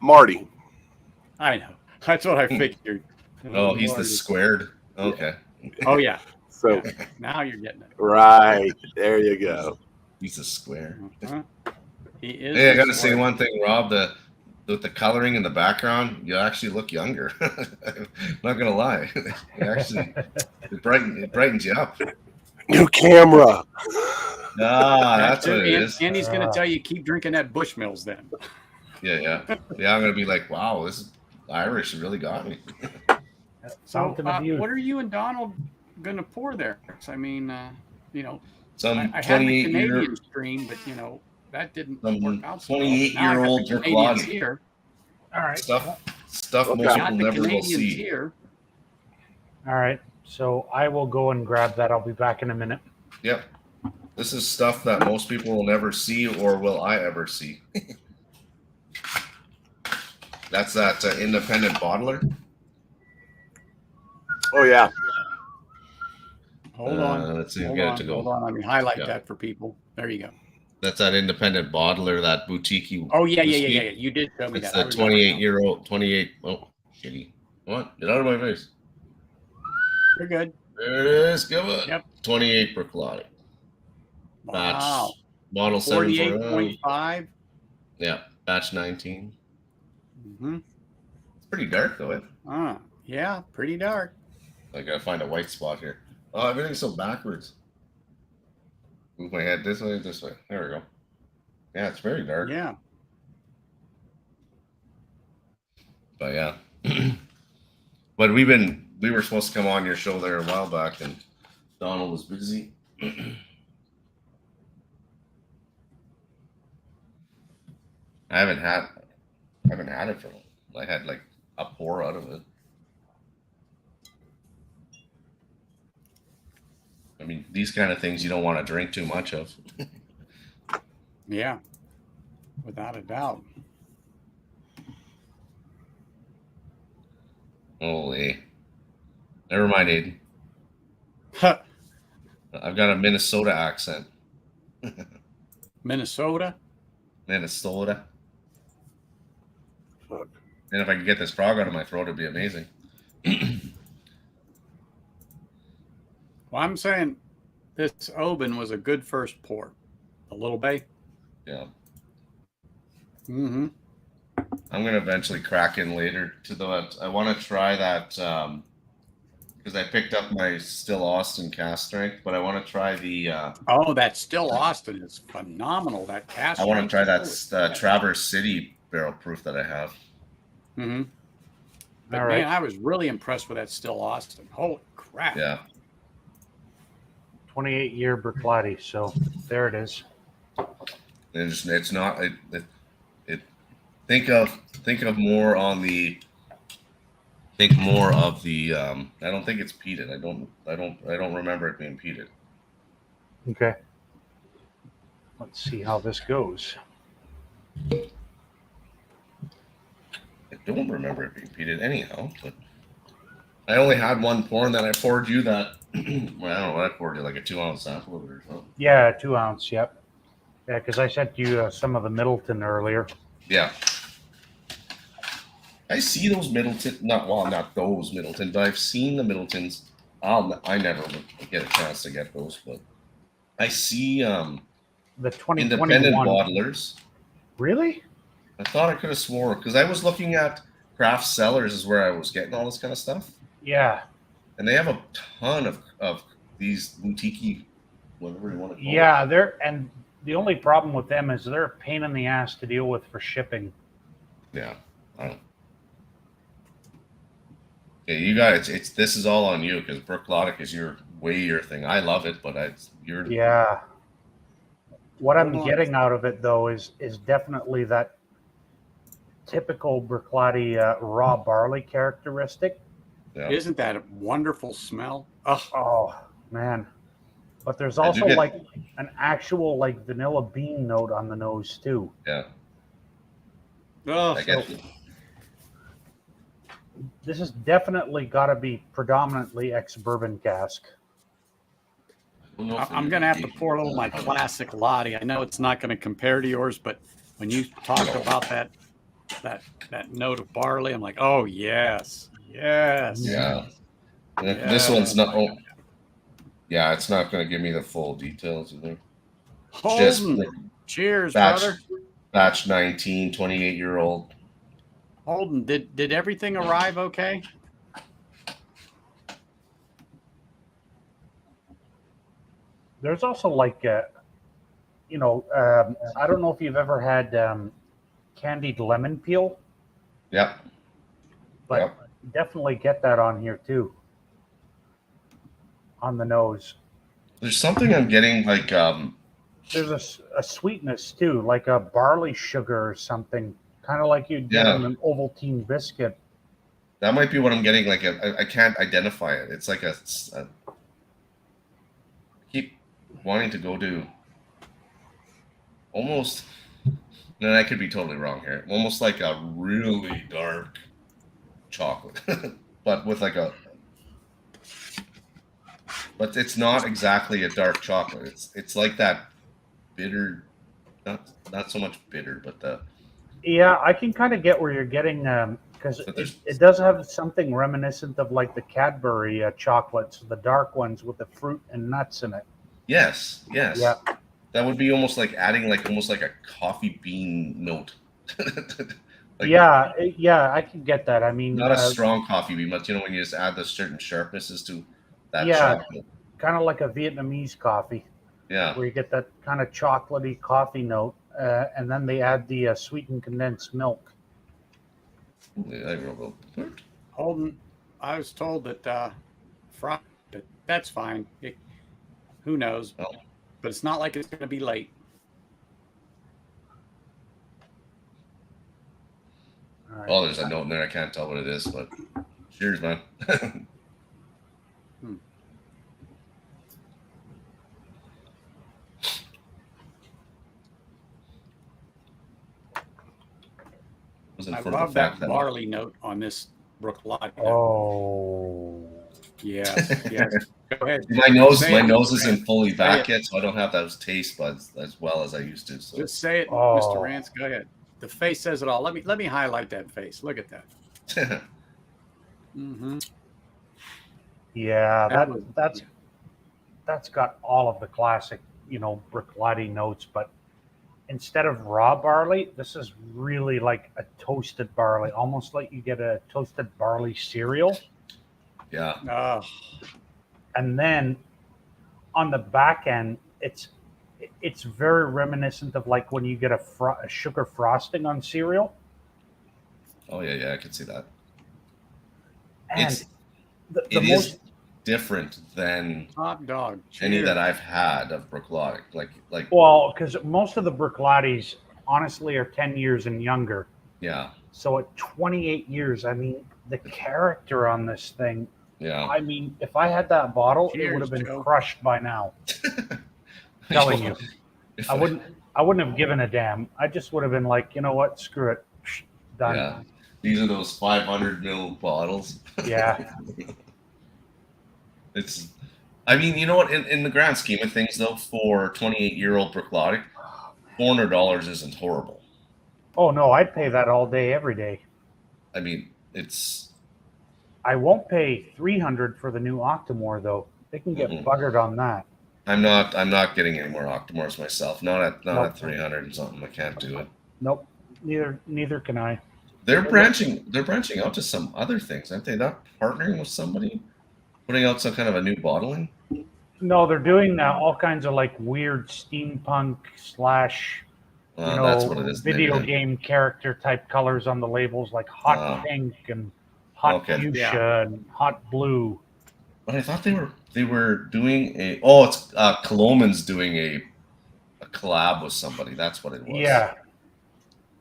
Marty. I know. That's what I figured. Oh, he's the squared. Okay. Oh, yeah. So, Yeah. Now you're getting it. right there you go. He's a square. Uh-huh. He is. Hey, I the got to say square. one thing, Rob. With the coloring in the background, you actually look younger. Not gonna lie, it brightens you up. New camera. That's what it and, is. And he's going to tell you keep drinking that Bushmills then. Yeah. I'm gonna be like, wow, this is Irish. It really got me. So, Fountain of youth. what are you and Donald going to pour there? I mean, Some I had the 28-year Canadian stream, but that didn't Some work out. so well. 28-year-old Now I got the Canadians Draclani. here. All right. stuff Okay. most Got people the never will Canadians see. here. All right. So I will go and grab that. I'll be back in a minute. Yep. This is stuff that most people will never see, or will I ever see. That's that independent bottler. Oh yeah. Hold on. Let's see if we Hold get on. it to go. Hold on. Let me highlight Yeah. that for people. There you go. That's that independent bottler, that boutique. Oh, yeah. You did show me It's that. the 28-year-old. 28. Oh, shitty. What? Get out of my face. You're good. There it is. Give it. Yep. 28 per clotting. Batch. Wow. Bottle 7.5. 48.5. Yeah. Batch 19. Mm-hmm. It's pretty dark though. Yeah, pretty dark. I gotta find a white spot here. Oh, everything's so backwards. Move my head this way, this way. There we go. Yeah, it's very dark. Yeah. But yeah. But we were supposed to come on your show there a while back, and Donald was busy. I haven't had it for long. I had like a pour out of it. I mean, these kind of things you don't want to drink too much of. Yeah. Without a doubt. Holy. Never mind, Aiden. I've got a Minnesota accent. Minnesota. Minnesota. Fuck. And if I could get this frog out of my throat, it'd be amazing. Well, I'm saying this Oban was a good first pour. A little bay. Yeah. Mm-hmm. I'm gonna eventually crack in later to the. I want to try that because I picked up my Still Austin cast strength, but I want to try the. Oh, that Still Austin is phenomenal. That cast I want to strength. try Holy that shit. Traverse City barrel proof that I have. Mm-hmm. But All right. man, I was really impressed with that Still Austin. Holy crap. Yeah. 28-year Bruichladdich. So there it is. It's not it think of more on the think more of the I don't think it's peated. I don't remember it being peated. Okay. Let's see how this goes. I don't remember it being peated anyhow, but I only had one pour, and then I poured you that well, I don't know what I poured you, like a 2-ounce sample of it or something. Yeah, 2 ounce. Yep. Yeah, because I sent you some of the Middleton earlier. Yeah. I see those Middleton, not those Middleton, but I've seen the Middletons. I never get a chance to get those, but I see The independent 2021. bottlers. Really? I thought I could have swore because I was looking at craft cellars is where I was getting all this kind of stuff, Yeah. and they have a ton of these boutique, whatever you want to call it. Yeah, and the only problem with them is they're a pain in the ass to deal with for shipping. Yeah. Okay, you got it. This is all on you because Bruichladdich is your thing. I love it, but you're Yeah. What I'm Hold on. getting out of it though is definitely that typical Bruichladdich raw barley characteristic. Yeah. Isn't that a wonderful smell? Oh, Oh man. But there's I do also get- like an actual like vanilla bean note on the nose too. Yeah. oh I get This has definitely got to be predominantly ex-bourbon cask. I'm going to have to pour a little of my classic Lottie. I know it's not going to compare to yours, but when you talked about that note of barley, I'm like, oh, yes. Yeah. This one's not. Oh, yeah, it's not going to give me the full details either. Just Holden. Cheers, batch, brother. batch 19, 28-year-old. Holden, did everything arrive okay? There's also like, I don't know if you've ever had candied lemon peel, Yep. but Yep. definitely get that on here too. On the nose. There's something I'm getting like There's a sweetness too, like a barley sugar or something, kind of like you'd get Yeah. in an Ovaltine biscuit. that might be what I'm getting. Like I can't identify it. It's like I keep wanting to go to almost. No, I could be totally wrong here. Almost like a really dark chocolate, but with like a. But it's not exactly a dark chocolate. It's like that bitter, not so much bitter, but the. Yeah, I can kind of get where you're getting because But there's- it does have something reminiscent of like the Cadbury chocolates, the dark ones with the fruit and nuts in it. Yes. Yeah. That would be almost like adding almost like a coffee bean note. Like, yeah, I can get that. I mean, not a strong coffee bean, but when you just add the certain sharpnesses to that Yeah. chocolate. kind of like a Vietnamese coffee, Yeah. where you get that kind of chocolatey coffee note, and then they add the sweetened condensed milk. Holden, I was told that Friday, but that's fine. Who knows? Oh. But it's not like it's going to be late. All right. Oh, there's a note in there. I can't tell what it is, but cheers, man. I love that barley note on this Bruichladdich. Oh, Yes. Go ahead. My nose Say it, isn't Rance. fully Say back it. yet, so I don't have those taste buds as well as I used to. So Just say it, Oh. Mr. Rance. Go ahead. The face says it all. Let me highlight that face. Look at that. Mm-hmm. yeah, was- that's got all of the classic, Bruichladdich notes, but instead of raw barley, this is really like a toasted barley, almost like you get a toasted barley cereal. Yeah. Oh, And then on the back end, it's very reminiscent of like when you get a sugar frosting on cereal. Oh yeah, I can see that. And It's the it most is different than hot dog. any that Cheers. I've had of Brooklotic. Like well, because most of the Bruichladdich honestly are 10 years and younger. yeah, So at 28 years, I mean, the character on this thing, yeah. I mean, if I had that bottle, it would Cheers, have been Joe. crushed by now. Telling you. If I wouldn't have given a damn. I just would have been like, you know what, screw it. Done. Yeah. These are those 500 ml bottles. Yeah. It's, I mean, you know what? In the grand scheme of things, though, for 28-year-old Brooklotic, $400 isn't horrible. Oh no, I'd pay that all day, every day. I mean, it's I won't pay 300 for the new Octomore though. They can get buggered on that. I'm not getting any more Octomores myself. Not at Nope. 300 and something. I can't do it. Nope. Neither can I. They're branching out to some other things, aren't they? Not partnering with somebody, putting out some kind of a new bottling. No, they're doing all kinds of like weird steampunk slash That's what it is. video maybe then. game character type colors on the labels, like hot pink and hot fuchsia and hot blue. But I thought they were doing it's Coloman's doing a collab with somebody. That's what it was. Yeah.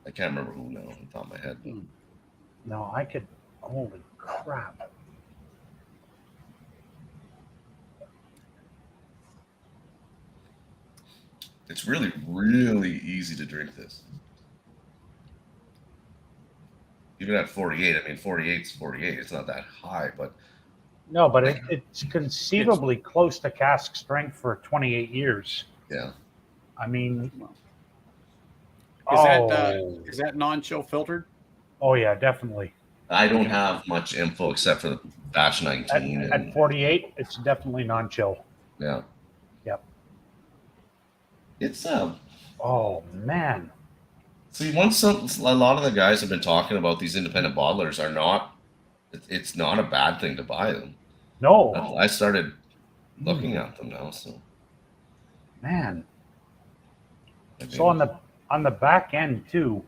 I can't remember who now, on the top of my head. No, I could. Holy crap! It's really, really easy to drink this. Even at 48, I mean, 48's 48. It's not that high, but no, but it's conceivably close to cask strength for 28 years. Yeah. I mean, is that non-chill filtered? Oh yeah, definitely. I don't have much info except for the batch 19. At 48, it's definitely non-chill. Yeah. Yep. It's Oh man. See, once a lot of the guys have been talking about these independent bottlers are not. It's not a bad thing to buy them. No. I started looking at them now. So. Man. So on the back end too,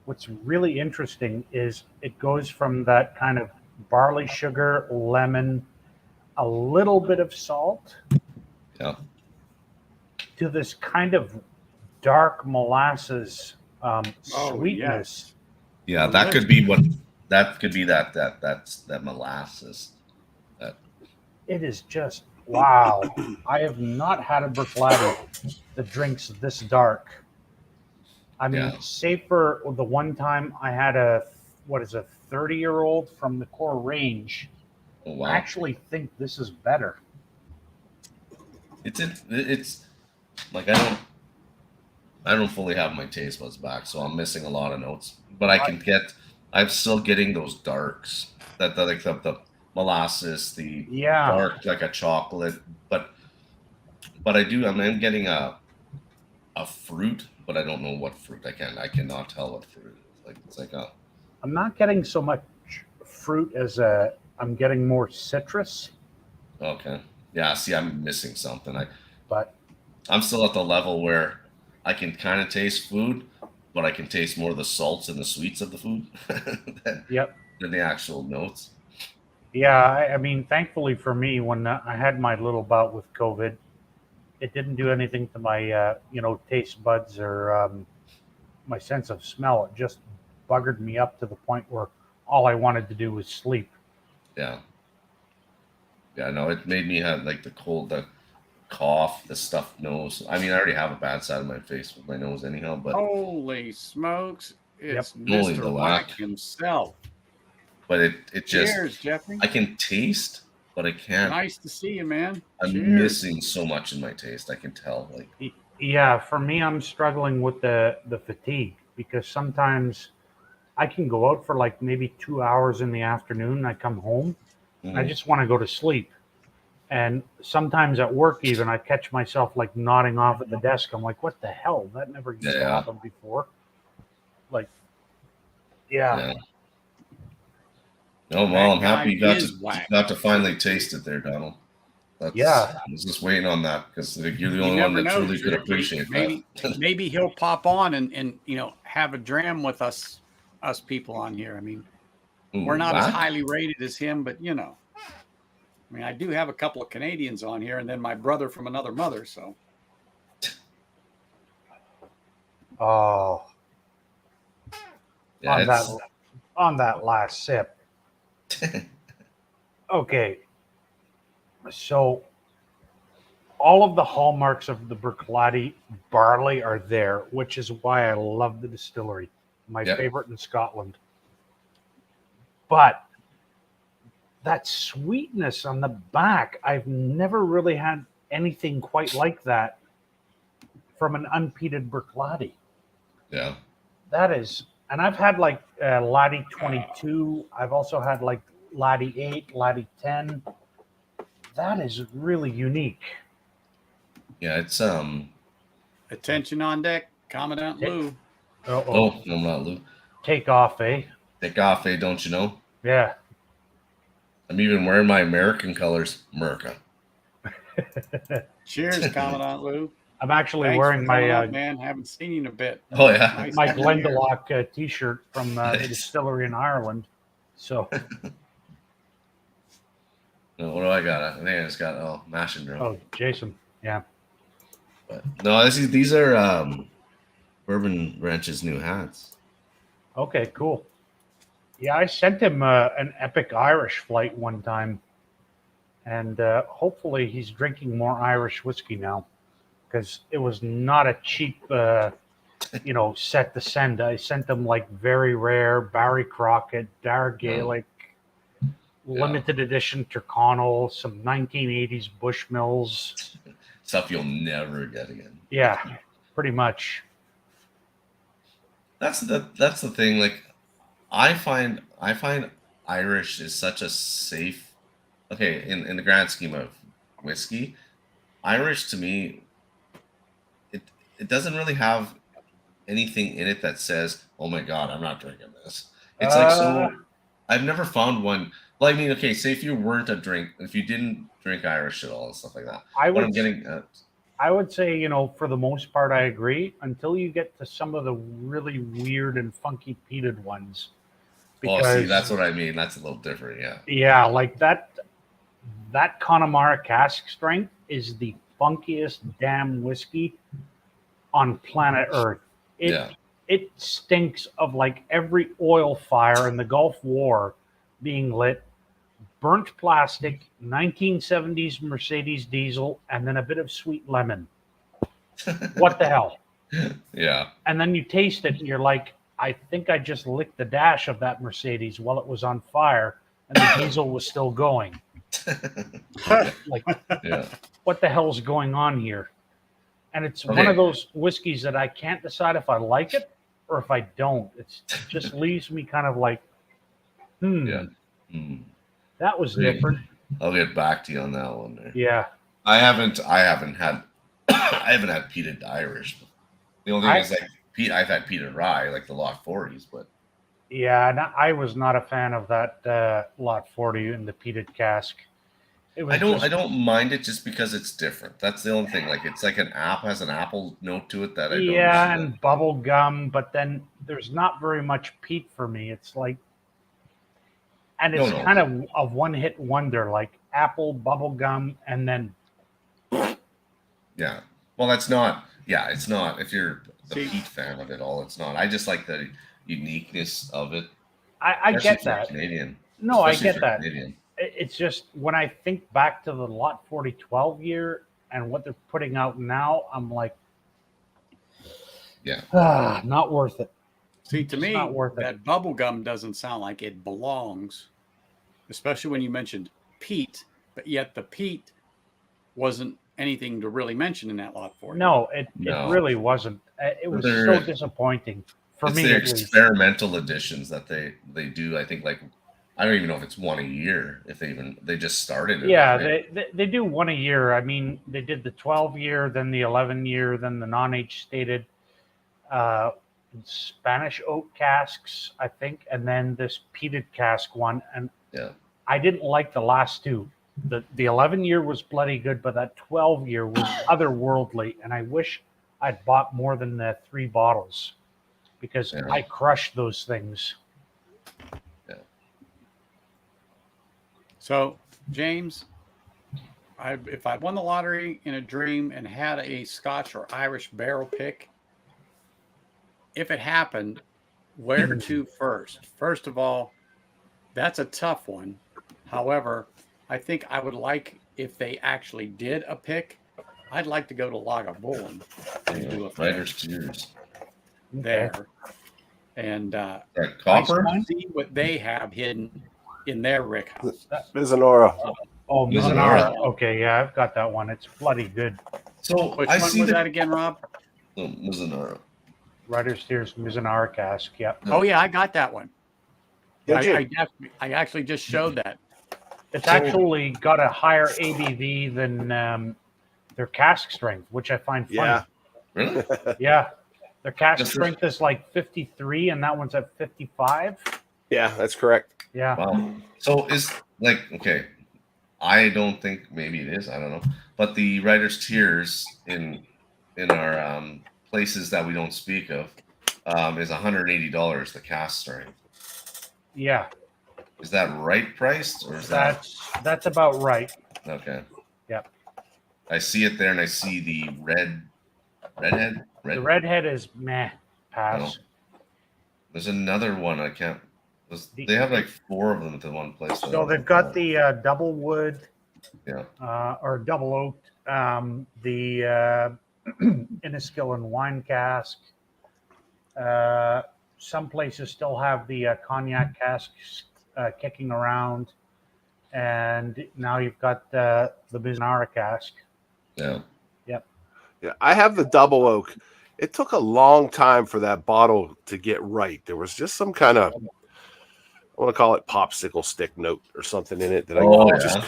what's really interesting is it goes from that kind of barley sugar, lemon, a little bit of salt, yeah, to this kind of dark molasses sweetness. Yeah, that could be that molasses. It is just wow. I have not had a Bruichladdich that drinks this dark. I mean, save for the one time I had a 30-year-old from the core range. Oh, wow. I actually think this is better. It's like I don't fully have my taste buds back, so I'm missing a lot of notes. But I'm still getting those darks. That like the molasses, the dark like a chocolate. But I'm getting a fruit, but I don't know what fruit. I cannot tell what fruit. It's like I'm not getting so much fruit as I'm getting more citrus. Okay. Yeah, see, I'm missing something. But I'm still at the level where I can kind of taste food, but I can taste more of the salts and the sweets of the food than the actual notes. Yeah, I mean, thankfully for me, when I had my little bout with COVID, it didn't do anything to my taste buds or my sense of smell. It just buggered me up to the point where all I wanted to do was sleep. Yeah. Yeah, no, it made me have like the cold, the cough, the stuffed nose. I mean, I already have a bad side of my face with my nose anyhow, but holy smokes, it's Holy Mr. Whack himself. But it just, cheers, Jeffrey. I can taste, but I can't. Nice to see you, man. I'm missing so much in my taste. I can tell. Like, yeah, for me, I'm struggling with the fatigue because sometimes I can go out for like maybe 2 hours in the afternoon. I come home, I just want to go to sleep. And sometimes at work, even I catch myself like nodding off at the desk. I'm like, what the hell? That never used to happen before. Like, yeah. Oh well, I'm That happy you guy got is whack. to finally taste it there, Donald. That's, Yeah. I was just waiting on that because you're the You only one never that know, truly could Tricky. appreciate Maybe that. maybe he'll pop on and have a dram with us people on here. I mean, we're Ooh, not as what? highly rated as him, but I mean, I do have a couple of Canadians on here, and then my brother from another mother. So Oh, Yeah, on that last sip. Okay, so all of the hallmarks of the Bruichladdich barley are there, which is why I love the distillery. My Yep. favorite in Scotland. But that sweetness on the back, I've never really had anything quite like that from an unpeated Bruichladdich. yeah. That is, and I've had like Laddie 22. I've also had like Laddie 8, Laddie 10. That is really unique. Yeah, it's attention on deck, Commandant Lou. oh, no, I'm not Lou. Take off, eh? Take off, eh? Don't you know? Yeah. I'm even wearing my American colors, America. Cheers, Commandant Lou. I'm actually Thanks wearing for coming my up, man. Haven't seen you in a bit. Oh yeah. Nice my having you here. Glendalough T-shirt from the Nice. distillery in Ireland. So, No, what do I got? I think I just got mash and drum. oh, Jason, yeah. But no, these are Bourbon Ranch's new hats. Okay, cool. Yeah, I sent him an Epic Irish flight one time, and hopefully he's drinking more Irish whiskey now, because it was not a cheap, set to send. I sent him like very rare Barry Crockett, Dara Gaelic, limited edition Tyrconnell, some 1980s Bushmills. Stuff you'll never get again. Yeah, pretty much. That's the thing. Like, I find Irish is such a safe. Okay, in the grand scheme of whiskey, Irish to me, it doesn't really have anything in it that says, "Oh my God, I'm not drinking this." It's like so. I've never found one. Well, I mean, okay, say if you didn't drink Irish at all and stuff like that. I What I'm would getting I would say, for the most part, I agree until you get to some of the really weird and funky peated ones. see, that's what I mean. That's a little different, yeah. Yeah, like that Connemara cask strength is the funkiest damn whiskey on planet Earth. It stinks of like every oil fire in the Gulf War being lit, burnt plastic, 1970s Mercedes diesel, and then a bit of sweet lemon. What the hell? Yeah. And then you taste it and you're like, I think I just licked the dash of that Mercedes while it was on fire and the diesel was still going. Like, Yeah. what the hell's going on here? And it's one of those whiskeys that I can't decide if I like it or if I don't. It just leaves me kind of like, Yeah. that was different. I'll get back to you on that one there. Yeah. I haven't had I haven't had peated Irish. The only thing is like I've had peated rye, like the Lot 40s, but yeah, I was not a fan of that Lot 40 in the peated cask. I don't mind it just because it's different. That's the only thing. Like it's like has an apple note to it that I don't. Yeah, and bubble gum, but then there's not very much peat for me. It's like, and it's kind of a one-hit wonder, like apple, bubble gum, and then. Yeah. Well, that's not. Yeah, it's not. If you're the peat fan of it all, it's not. I just like the uniqueness of it. I get that. Canadian. No, I get that. Canadian. It's just when I think back to the Lot 40 12 year and what they're putting out now, I'm like, not worth it. See, to me, not worth that bubble gum doesn't sound like it belongs, especially when you mentioned peat, but yet the peat wasn't anything to really mention in that Lot 40. No, it really wasn't. It was so disappointing for me. It's the experimental editions that they do. I think I don't even know if it's one a year. If they just started it. Yeah, they do one a year. I mean, they did the 12 year, then the 11 year, then the non-age stated Spanish oak casks, I think, and then this peated cask one. And Yeah. I didn't like the last two. The 11-year was bloody good, but that 12-year was otherworldly, and I wish I'd bought more than the 3 bottles because Yeah. I crushed those things. Yeah. So, James, if I won the lottery in a dream and had a Scotch or Irish barrel pick, if it happened, where to first? First of all, that's a tough one. However, I think I would like, if they actually did a pick, I'd like to go to Lagavulin and do a pick Writer's Tears. there and That copper? see what they have hidden in their rick house. Mizunara. Oh, Mizunara. Mizunara. Okay, yeah, I've got that one. It's bloody good. So Which I one see was that again, Rob? Mizunara. Writer's Tears Mizunara cask. Yep. Oh yeah, I got that one. Did you? I actually just showed that. It's actually got a higher ABV than their cask strength, which I find funny. Yeah. Really? Yeah. Their cask That's strength is like 53, and that one's at 55. Yeah, that's correct. Yeah. Wow. So is okay. I don't think, maybe it is. I don't know. But the Writer's Tears in our places that we don't speak of is $180. The cask strength. Yeah. Is that right priced, or is That's about right. okay? Yep. I see it there, and I see the redhead. The redhead is meh. Pass. There's another one I can't. They have like 4 of them at the one place. So they've got the double wood, Yeah. or double oaked, the Inniskillen wine cask. Some places still have the cognac casks kicking around, and now you've got the Mizunara cask. Yeah. Yep. Yeah, I have the double oak. It took a long time for that bottle to get right. There was just some kind of, I want to call it popsicle stick note or something in it that I just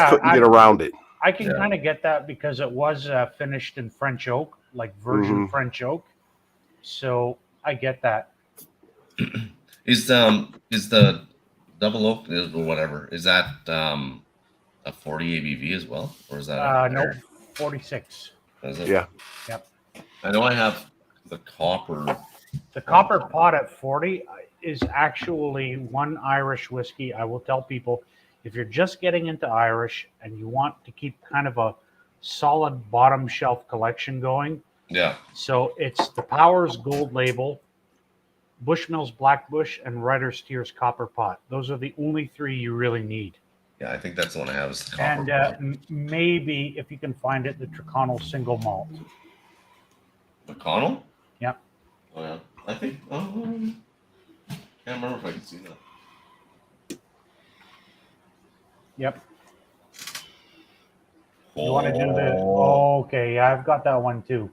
couldn't get around it. I can kind of get that because it was finished in French oak, like virgin French oak. So I get that. Is the double oak or whatever, is that a 40 ABV as well, or is that no, 46? Is it? Yeah. Yep. I know I have the copper. The copper pot at 40 is actually one Irish whiskey. I will tell people, if you're just getting into Irish and you want to keep kind of a solid bottom shelf collection going, Yeah. so it's the Powers Gold Label, Bushmills Black Bush, and Writer's Tears Copper Pot. Those are the only 3 you really need. Yeah, I think that's the one I have is the copper. And maybe, if you can find it, the Tyrconnell Single Malt. McConnell? Yep. Oh yeah. I think can't remember if I can see that. Yep. You want to do the? Oh, okay, yeah, I've got that one too.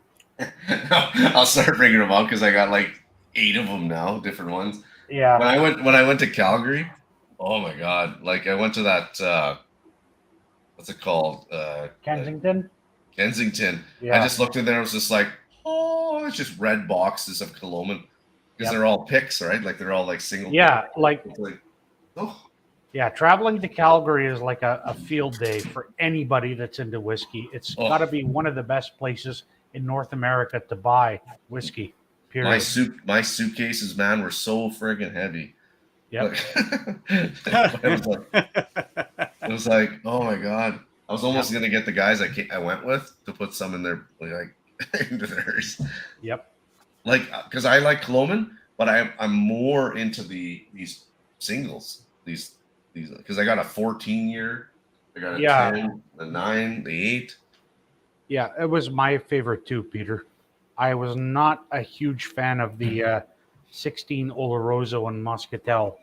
I'll start bringing them out because I got like 8 of them now, different ones. Yeah. When I went to Calgary, oh my god! Like I went to that what's it called? Kensington. Kensington. Yeah. I just looked in there. I was just like, oh, it's just red boxes of Cologne because they're all picks, right? Like they're all like single. Yeah, like oh. Yeah, traveling to Calgary is like a field day for anybody that's into whiskey. It's got to be one of the best places in North America to buy whiskey. Period. My suitcases, man, were so friggin' heavy. Yep. It was like, oh my god! I was almost gonna get the guys I went with to put some in their into theirs. Yep. Like, because I like Cologne, but I'm more into these singles. These because I got a 14-year, I got a 10, the 9, the 8. Yeah, it was my favorite too, Peter. I was not a huge fan of the 16 Oloroso and Moscatel.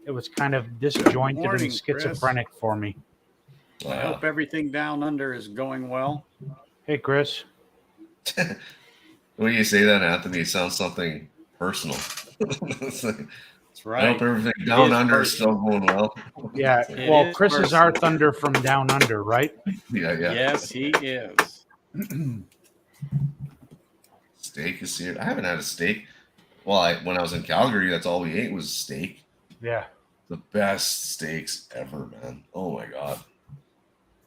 It was kind of disjointed and schizophrenic for me. I hope everything down under is going well. Hey, Chris. When you say that, Anthony, it sounds something personal. That's right. I hope everything down under is still going well. Yeah. Well, Chris is our thunder from down under, right? Yeah. Yes, he is. Steak is seared. I haven't had a steak. Well, when I was in Calgary, that's all we ate was steak. Yeah. the best steaks ever, man. Oh my god.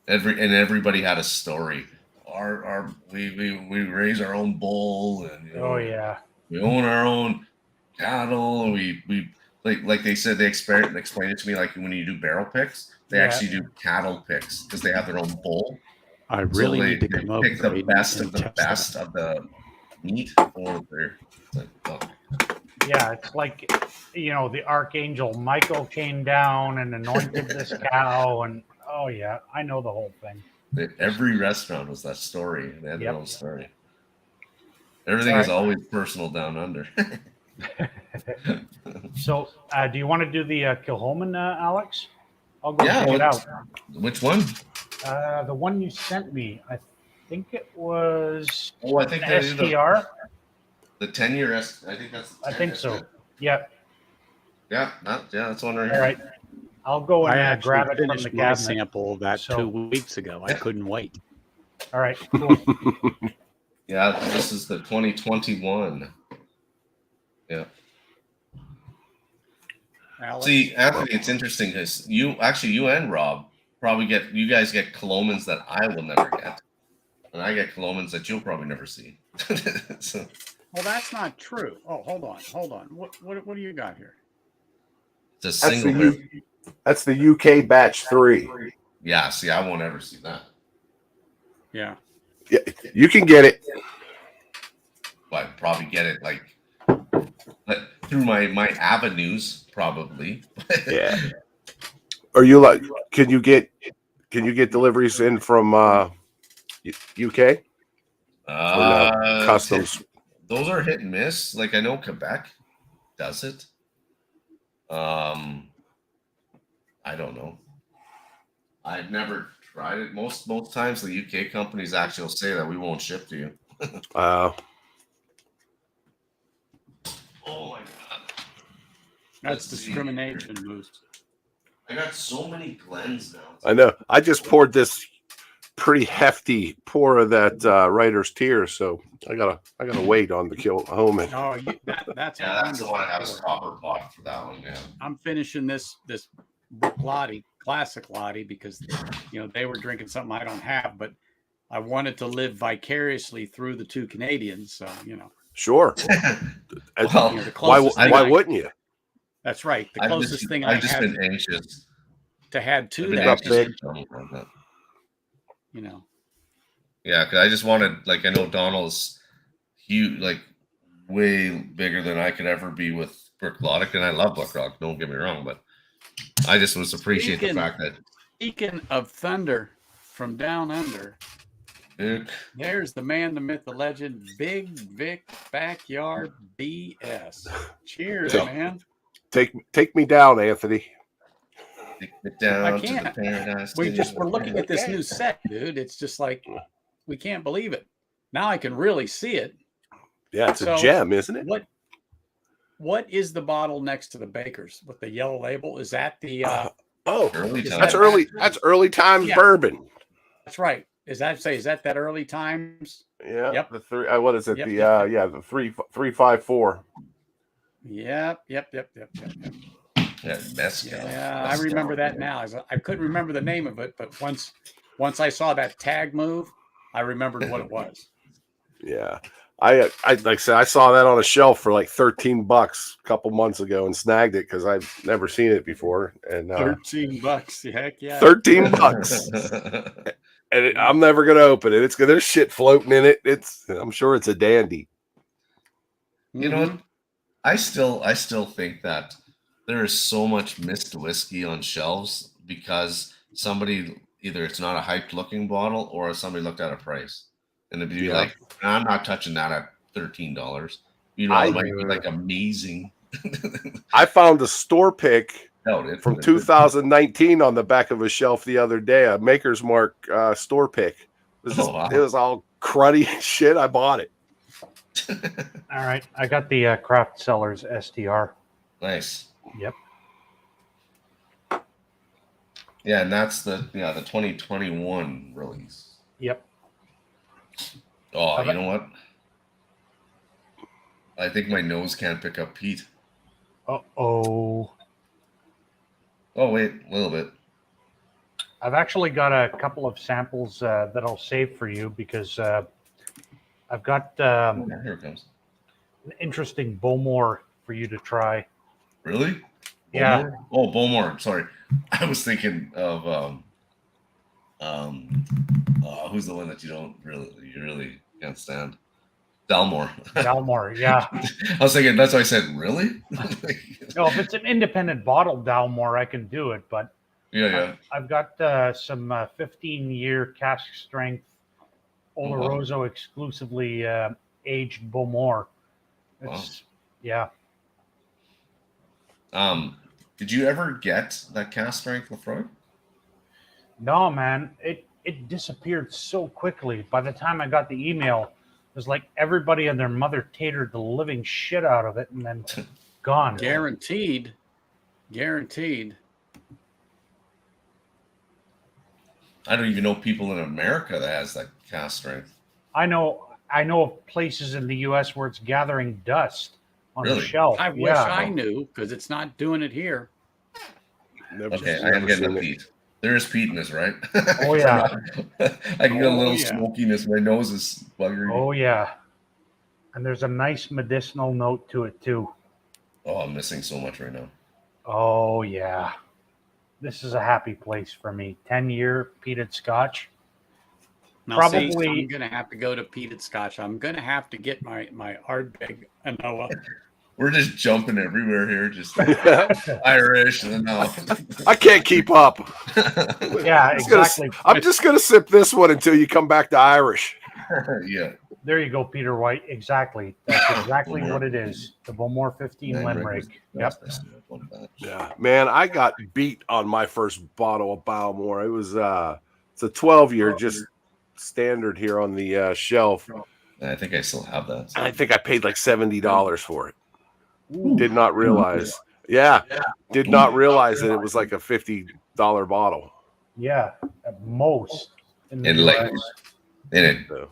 Everybody had a story. We raise our own bull, and Oh yeah. we own our own cattle. We like they said, they explained it to me, like when you do barrel picks, they actually do cattle picks because they have their own bull. I So really they need to come over pick the Aiden, best and of the test best that. of the meat for their. Like, oh. Yeah, it's like, the archangel Michael came down and anointed this cow, and oh yeah, I know the whole thing. Every restaurant was that story. They had their Yep. own story. Everything All is right. always personal down under. So, do you want to do the Kilhoman, Alex? I'll go check Yeah, it out. which one? The one you sent me, I think it was Oh, I think that is STR. the 10-year. I think that's. The 10, I think isn't so. it? Yeah. Yeah, that's one right here. All right. I'll go I and actually grab it from finished the my cabinet. sample of that So- 2 weeks ago. I couldn't wait. All right. Cool. Yeah, this is the 2021. Yeah. Alex? See, Anthony, it's interesting because you and Rob you guys get Colomans that I will never get, and I get Colomans that you'll probably never see. So, Well, that's not true. Oh, hold on. What do you got here? it's a That's single. that's the UK batch 3. Yeah, see, I won't ever see that. Yeah. Yeah, you can get it. But I'd probably get it like through my avenues, probably. Yeah. Are you like? Can you get deliveries in from UK? Customs. Those are hit and miss. Like I know Quebec does it. I don't know. I've never tried it. Most times the UK companies actually will say that we won't ship to you. Oh my god. That's discrimination, Moose. I got so many Glens now. I know. I just poured this pretty hefty pour of that Writer's Tears, so I gotta wait on the Kilhoman. Oh, that's Yeah, that's the one I have a copper pot for that one. Yeah. I'm finishing this Brook Lottie, classic Lottie, because they were drinking something I don't have, but I wanted to live vicariously through the 2 Canadians, so Sure. Well, the closest thing why wouldn't you? That's right. The I've closest thing I've I just had been anxious. to had to I've been that, anxious is, big. Yeah, because I just wanted, like, I know Donald's huge, like, way bigger than I could ever be with Brooklotic, and I love Brooklotic, don't get me wrong, but I just was appreciate the fact that. Speaking of thunder from down under, there's the man, the myth, the legend, Big Vic Backyard BS. Cheers, man. Take me down, Anthony. Take it down I to can't. the paradise. We're looking at this new set, dude. It's just like we can't believe it. Now I can really see it. Yeah, it's a gem, isn't it? What is the bottle next to the Baker's with the yellow label? Is that the early that's times. That's early times bourbon. That's right. Is that early times? Yeah. Yep. The 3. What is it? Yep. The 354. Yep. Yeah, mezcal. Yeah, I remember that now. I couldn't remember the name of it, but once I saw that tag move, I remembered what it was. Yeah. I like I said, I saw that on a shelf for like $13 a couple months ago and snagged it because I've never seen it before. And $13, heck yeah. $13. And I'm never gonna open it. There's shit floating in it. I'm sure it's a dandy. You know what? I still think that there is so much missed whiskey on shelves because somebody, either it's not a hyped looking bottle or somebody looked at a price and it'd be like, I'm not touching that at $13. It might be like amazing. I found a store pick from it. 2019 on the back of a shelf the other day, a Maker's Mark store pick. It was all cruddy shit. I bought it. All right. I got the Craft Cellars STR. Nice. Yep. Yeah, and that's the 2021 release. Yep. Oh, you know what? I think my nose can't pick up Pete. Uh-oh. Oh wait, a little bit. I've actually got a couple of samples that I'll save for you because I've got Here it comes. an interesting Bowmore for you to try. Really? Yeah. Bowmore? Oh, Bowmore. Sorry, I was thinking of who's the one that you really can't stand? Dalmore. Dalmore, yeah. I was thinking that's why I said really. No, if it's an independent bottle Dalmore, I can do it. But Yeah. I've got some 15-year cask strength Oloroso exclusively aged Bowmore. It's yeah. Did you ever get that cast strength Lefroy? No, man, it disappeared so quickly. By the time I got the email, it was like everybody and their mother tatered the living shit out of it and then gone. Guaranteed. I don't even know people in America that has that cast strength. I know of places in the U.S. where it's gathering dust on the Really? shelf. I wish I knew because it's not doing it here. Okay, I am getting a peat. There is peat in this, right? Oh yeah. I can get a little smokiness. My nose is buggering. Oh yeah. And there's a nice medicinal note to it too. Oh, I'm missing so much right now. Oh yeah. This is a happy place for me. 10-year peated Scotch. Now, Probably I'm gonna have to go to peated Scotch. I'm gonna have to get my Ardbeg Anoa. We're just jumping everywhere here, just Irish and no. I can't keep up. Yeah, exactly. I'm just gonna sip this one until you come back to Irish. Yeah. There you go, Peter White. Exactly. That's exactly what it is. The Bowmore 15 Limerick. Yep. Yeah, man, I got beat on my first bottle of Bowmore. It was it's a 12-year, just standard here on the shelf. I think I still have that. I think I paid like $70 for it. Did not realize. Yeah, did not realize that it was like a $50 bottle. Yeah, at most. And it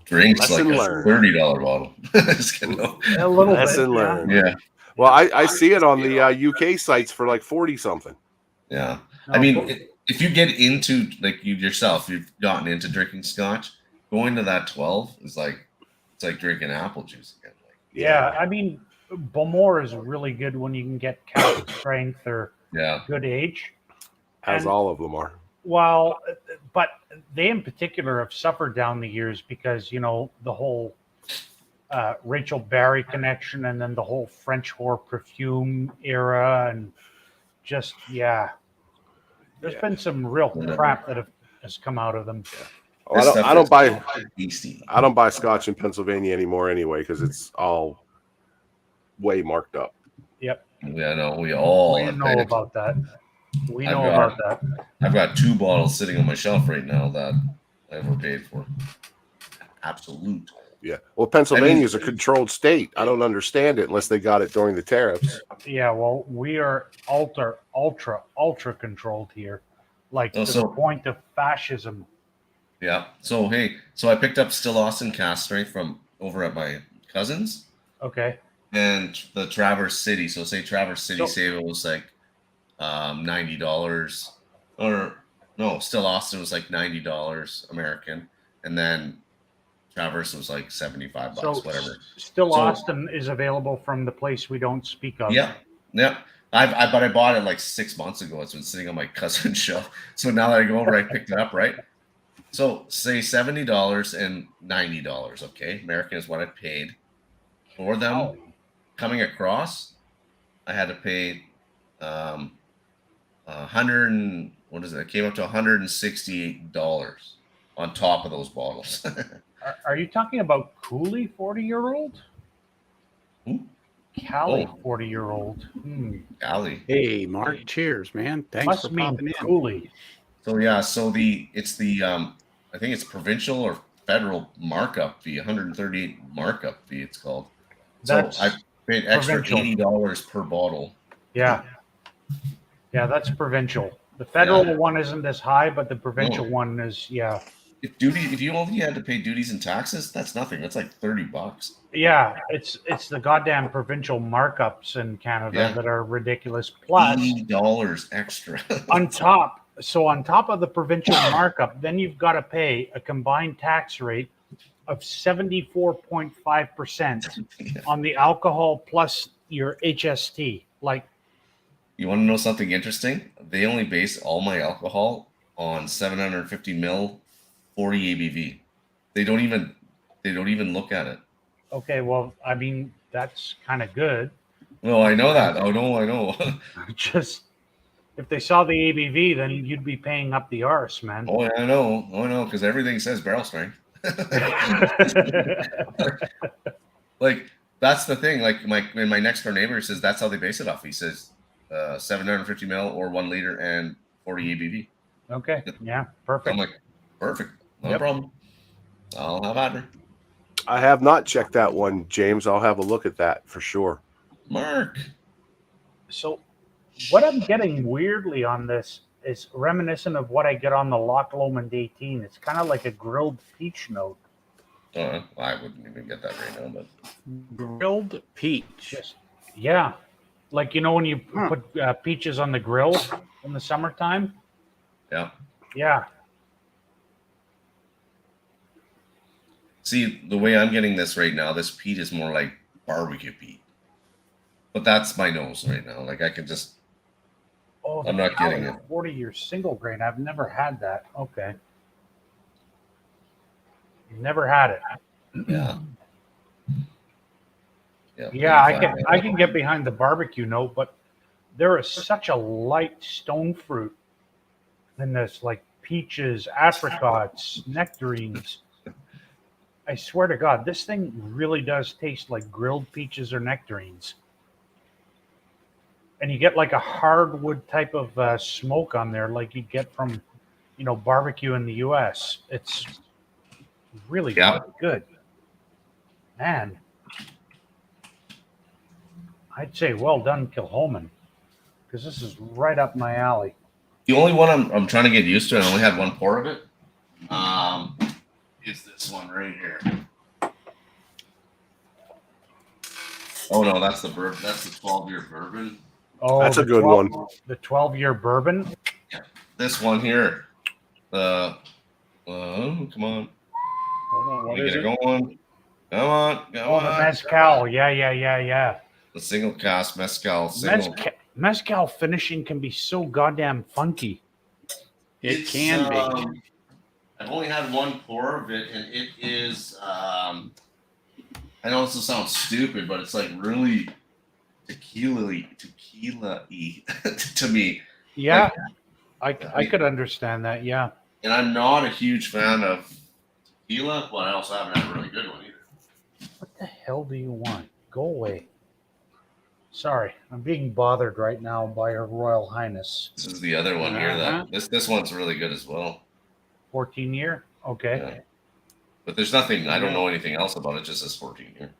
drinks like a $30 bottle. Just kidding. A little lesson bit, learned. Yeah. Well, I see it on the UK sites for like 40 something. Yeah. I mean, if you get into like you yourself, you've gotten into drinking Scotch, going to that 12 is like it's like drinking apple juice again. Like, yeah, I mean, Bowmore is really good when you can get cask strength or good age. As all of them are. Well, but they in particular have suffered down the years because, you know, the whole Rachel Barry connection and then the whole French whore perfume era and just, there's been some real crap that has come out of them. Well, I don't buy Scotch in Pennsylvania anymore anyway because it's all way marked up. Yep. Yeah, no, we all know about that. We know about that. I've got 2 bottles sitting on my shelf right now that I overpaid for. Absolute. Yeah. Well, Pennsylvania is a controlled state. I don't understand it unless they got it during the tariffs. Yeah, well, we are ultra controlled here. Like to the point of fascism. Yeah. So I picked up Still Austin cast strength from over at my cousin's. Okay. And the Traverse City. So say Traverse City, say it was like $90, or no, Still Austin was like $90 American, and then Traverse was like $75, whatever. Still Austin is available from the place we don't speak of. Yeah. I bought it like 6 months ago. It's been sitting on my cousin's shelf. So now that I go over, I picked it up, right? So say $70 and $90. Okay, American is what I paid for them. Coming across, I had to pay it came up to $168 on top of those bottles. Are you talking about Cooley 40-year-old? Cali 40-year-old. Cali. Hey, Mark. Cheers, man. Thanks for popping in. Cooley. So it's the I think it's provincial or federal markup fee, 138 markup fee. It's called. So I paid extra $80 per bottle. Yeah. Yeah, that's provincial. The federal one isn't as high, but the provincial one is, if you only had to pay duties and taxes, that's nothing. That's like $30. Yeah, it's the goddamn provincial markups in Canada Yeah. that are ridiculous. Plus, $80 extra. on top of the provincial markup, then you've got to pay a combined tax rate of 74.5% on the alcohol plus your HST. Like, You want to know something interesting? They only base all my alcohol on 750 mil, 40 ABV. They don't even look at it. okay, well, I mean, that's kind of good. No, I know that. Oh no, I know. Just if they saw the ABV, then you'd be paying up the arse, man. Oh, I know. Oh no, because everything says barrel strength. Like that's the thing. Like my next door neighbor says that's how they base it off. He says 750 mil or 1 liter and 40 ABV. Okay, yeah, perfect. I'm like, perfect, no problem. I'll have at her. I have not checked that one, James. I'll have a look at that for sure. Mark. So, what I'm getting weirdly on this is reminiscent of what I get on the Loch Lomond 18. It's kind of like a grilled peach note. I wouldn't even get that right now, but Grilled peach. Just, yeah. Like, you know, when you put peaches on the grill in the summertime? yeah. Yeah. See, the way I'm getting this right now, this peat is more like barbecue peat. But that's my nose right now. Like I can just. Oh, I'm not getting it. 40-year single grain. I've never had that. Okay. Never had it. Yeah. Yeah, I can get behind the barbecue note, but there is such a light stone fruit in this, like peaches, apricots, nectarines. I swear to God, this thing really does taste like grilled peaches or nectarines. And you get like a hardwood type of smoke on there, like you get from, you know, barbecue in the U.S. It's really good. Man, I'd say well done, Kilhoman, because this is right up my alley. The only one I'm trying to get used to, and I only had one pour of it, is this one right here. Oh no, that's the bourbon. That's the 12-year bourbon. Oh, that's a good one. The 12-year bourbon. Yeah. This one here. Come on. Hold on, what you is get it? it going. Come on. The mezcal. Yeah. The single cast mezcal. Mezcal finishing can be so goddamn funky. It can be. I've only had one pour of it, and it is. I know this will sound stupid, but it's like really tequila-y to me. Yeah, like, I could understand that. Yeah. And I'm not a huge fan of tequila, but I also haven't had a really good one either. What the hell do you want? Go away. Sorry, I'm being bothered right now by Her Royal Highness. This is the other one here. That this one's really good as well. 14-year? Okay. Yeah. But there's nothing, I don't know anything else about it, just this 14 here.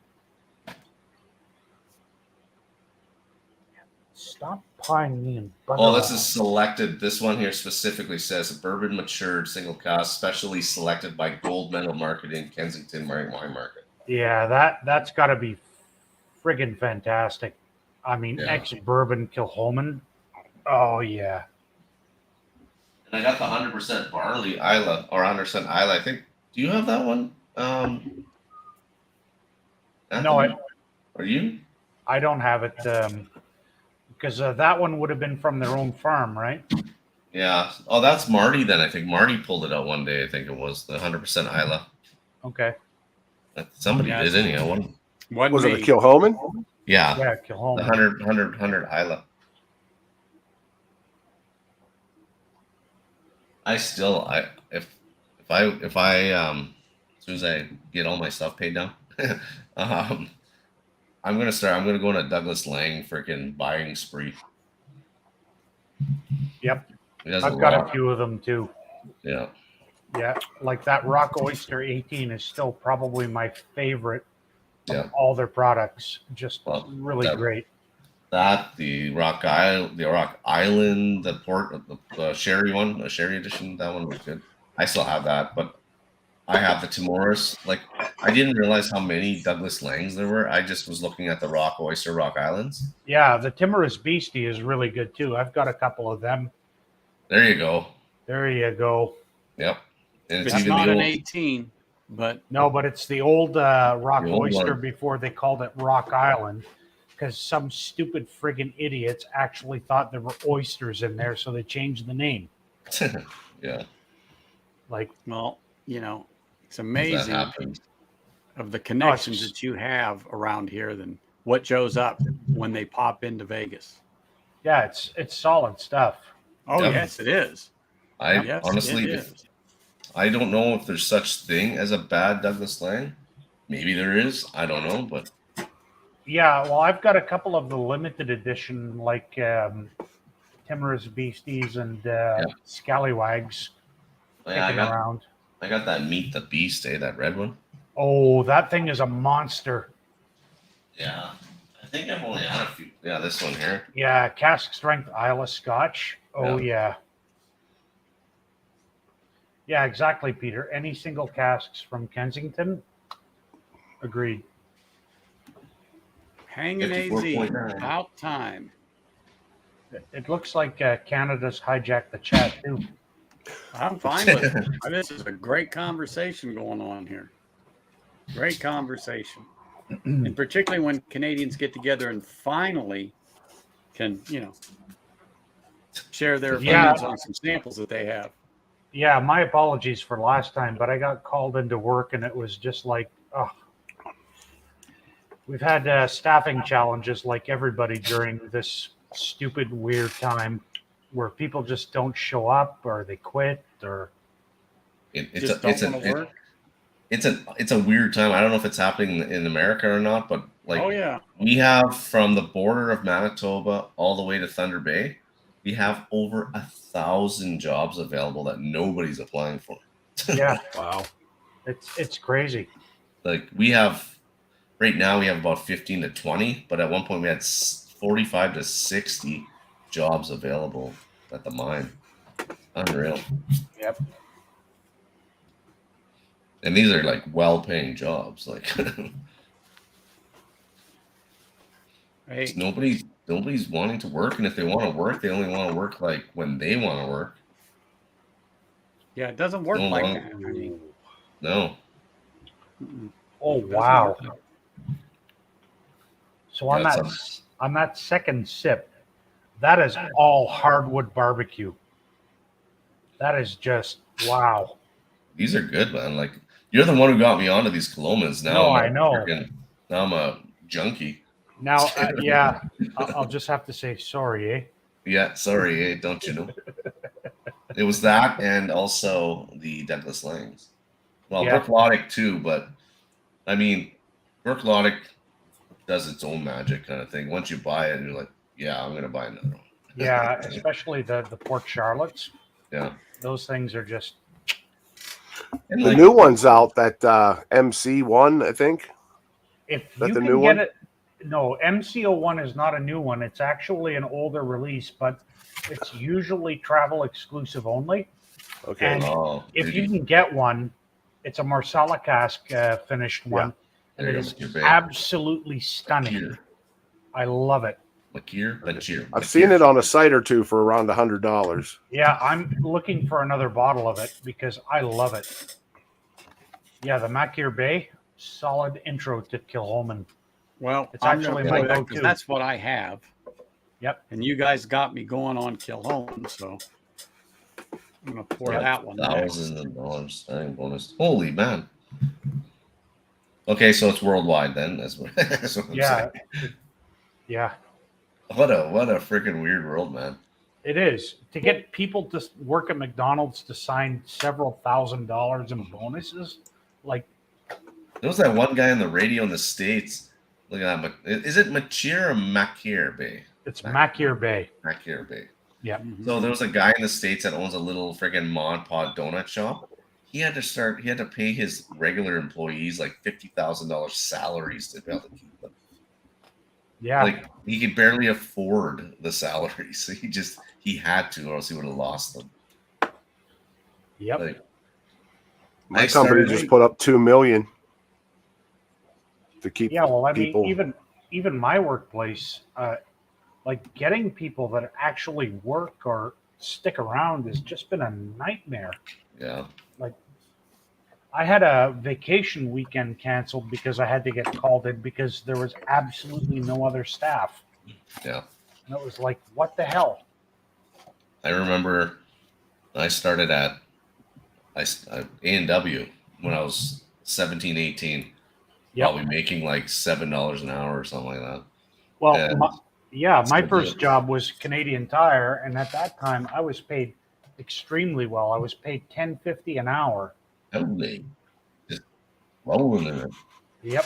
Stop pawing me and butter. Oh, this is selected. This one here specifically says bourbon matured single cast, specially selected by Gold Medal Marketing, Kensington Wine Market. Yeah, that's got to be friggin' fantastic. I mean, ex-bourbon Kilhoman. Oh, yeah. And I got the 100% barley Isla, or 100% Isla. I think. Do you have that one? No, Are you? I don't have it because that one would have been from their own farm, right? Yeah. Oh, that's Marty then. I think Marty pulled it out one day. I think it was the 100% Isla. Okay. Somebody did anyhow. What was it? A Kilhoman? Yeah. Yeah, Kilhoman. The 100 Isla. If I as soon as I get all my stuff paid down, I'm gonna go on a Douglas Lang freaking buying spree. Yep. I've got a few of them too. Yeah. Yeah, like that Rock Oyster 18 is still probably my favorite of all their products. Just really great. The Rock Island, the sherry one, the sherry edition, that one was good. I still have that, but I have the Timoris. Like, I didn't realize how many Douglas Langs there were. I just was looking at the Rock Islands. Yeah, the Timorous Beastie is really good too. I've got a couple of them. There you go. There you go. Yep. And It's not an 18, but no, but it's the old Rock The old Oyster one. before they called it Rock Island, because some stupid friggin' idiots actually thought there were oysters in there, so they changed the name. Yeah. Like, well, you know, it's That amazing happens. of the connections that you have around here than what shows up when they pop into Vegas. yeah, it's solid stuff. Oh, Yep. yes, it is. Yes, Honestly, it if, is. I don't know if there's such thing as a bad Douglas Lang. Maybe there is. I don't know, but Yeah, well, I've got a couple of the limited edition, like Timorous Beasties and Scallywags yeah, kicking around. I got that Meet the Beast, that red one. Oh, that thing is a monster. Yeah. I think I've only had a few. Yeah, this one here. Yeah, cask strength Isla Scotch. Oh, yeah. Yeah, exactly, Peter. Any single casks from Kensington? Agreed. Hanging AZ, 54.9. about time. It looks like Canada's hijacked the chat, too. I'm fine with it. This is a great conversation going on here. Great conversation. And particularly when Canadians get together and finally can, share their opinions on some samples that they have. Yeah, my apologies for last time, but I got called into work and it was just like, oh. We've had staffing challenges like everybody during this stupid, weird time where people just don't show up or they quit or It's a weird time. I don't know if it's happening in America or not, but we have from the border of Manitoba all the way to Thunder Bay, we have over 1,000 jobs available that nobody's applying for. Yeah. Wow. It's crazy. Like right now we have about 15 to 20, but at one point we had 45 to 60 jobs available at the mine. Unreal. Yep. And these are like well-paying jobs. Like Hey, nobody's wanting to work, and if they want to work, they only want to work like when they want to work. yeah, it doesn't work like that. I mean, No. Oh, it doesn't wow. work. So on that second sip, that is all hardwood barbecue. That is just wow. These are good, man. Like, you're the one who got me onto these Colomas. Now I know. Now I'm a junkie. Now, yeah, I'll just have to say sorry, eh? Yeah, sorry, don't you know? It was that, and also the Douglas Langs. Well, Yeah. Brooklotic too, but I mean, Brooklotic does its own magic kind of thing. Once you buy it, you're like, yeah, I'm gonna buy another one. Yeah, especially the Port Charlottes. Yeah. Those things are just And The new one's out, that MC1, I think. if That you the can new get one? it. No, MCO1 is not a new one. It's actually an older release, but it's usually travel exclusive only. Okay. And if you can get one, it's a Marsala cask finished one, and it is absolutely stunning. I love it. I've seen it on a site or two for around $100. Yeah, I'm looking for another bottle of it because I love it. Yeah, the Mackier Bay, solid intro to Kilholman. Well, It's actually my go-to. That's what I have. Yep. And you guys got me going on Kilholman, so I'm gonna pour that one. Thousands of dollars signing bonus. Holy man. Okay, so it's worldwide then. That's what I'm saying. Yeah. What a freaking weird world, man. It is. To get people to work at McDonald's to sign several $1,000s in bonuses, like There was that one guy on the radio in the States. Look at that. Is it Mackier or Mackier Bay? it's Mackier Bay. Mackier Bay. Yeah. So there was a guy in the States that owns a little freaking Mod Pod donut shop. He had to pay his regular employees like $50,000 salaries to be able to keep them. Yeah. Like he could barely afford the salaries. So he had to, or else he would have lost them. Yep. Like, My company just put up $2 million to keep. Yeah, well, I mean, people. even my workplace, like getting people that actually work or stick around has just been a nightmare. Yeah. Like, I had a vacation weekend canceled because I had to get called in because there was absolutely no other staff. Yeah. And it was like, what the hell? I remember I started at A&W when I was 17, 18, Yep. probably making like $7 an hour or something like that. Well, And my first job was Canadian Tire, and at that time I was paid extremely well. I was paid $10.50 an hour. totally just rolling in it. Yep.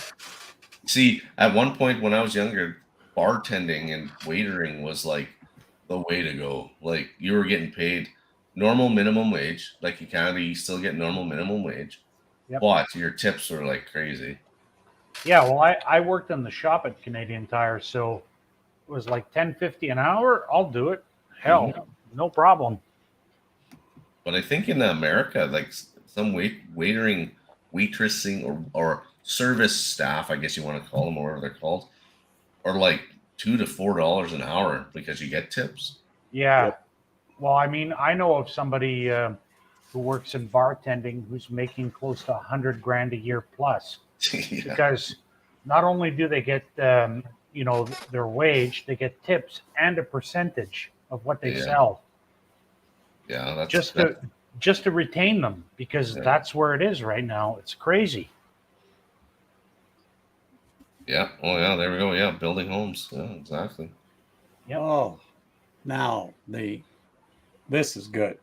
See, at one point when I was younger, bartending and waitering was like the way to go. Like you were getting paid normal minimum wage. Like in Canada, you still get normal minimum wage. Yep. But your tips were like crazy. Yeah, well, I worked in the shop at Canadian Tire, so it was like $10.50 an hour. I'll do it. Hell, no problem. But I think in America, like some waitering, waitressing, or service staff, I guess you want to call them, or whatever they're called, are like $2 to $4 an hour because you get tips. Yeah. Yep. Well, I mean, I know of somebody who works in bartending who's making close to $100,000 a year plus. Yeah. Because not only do they get their wage, they get tips and a percentage of what they sell. Yeah, that's just to retain them, because that's where it is right now. It's crazy. Yeah. Oh yeah, there we go. Yeah, building homes. Yeah, exactly. Yep. Oh, now this is good.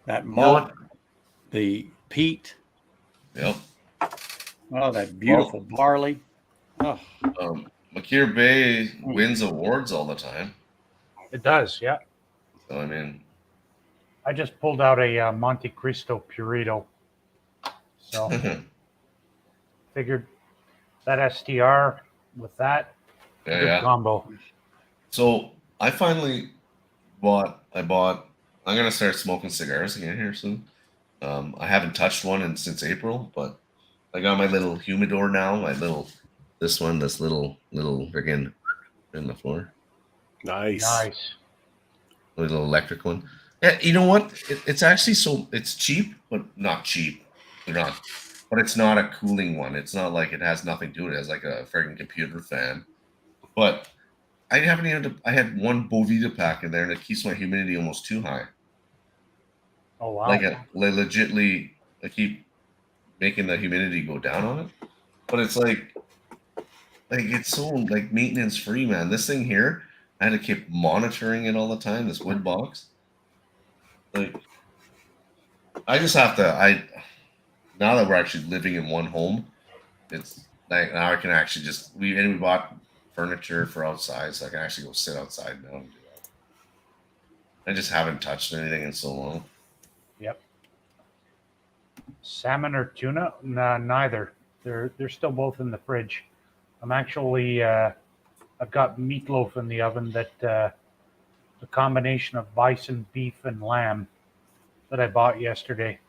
That malt, the peat. Yep. Oh, that beautiful barley. Oh, McKeer Bay wins awards all the time. It does, yeah. So I mean, I just pulled out a Monte Cristo Purito, so figured that STR with that, good combo. So I finally I'm gonna start smoking cigars again here soon. I haven't touched one since April, but I got my little humidor now. This little friggin' in the floor. Nice. A little electric one. Yeah, you know what? It's actually it's cheap, but not cheap. They're not, but it's not a cooling one. It's not like it has nothing to do with it. It has like a friggin' computer fan. But I haven't even. I had one Bovita pack in there, and it keeps my humidity almost too high. Oh wow! Like legitly, I keep making the humidity go down on it, but it's like it's so like maintenance free, man. This thing here, I had to keep monitoring it all the time. This wood box, like, I just have to. Now that we're actually living in one home, it's like now I can actually we bought furniture for outside, so I can actually go sit outside now and do that. I just haven't touched anything in so long. Yep. Salmon or tuna? Nah, neither. They're still both in the fridge. I'm actually I've got meatloaf in the oven that a combination of bison, beef, and lamb that I bought yesterday.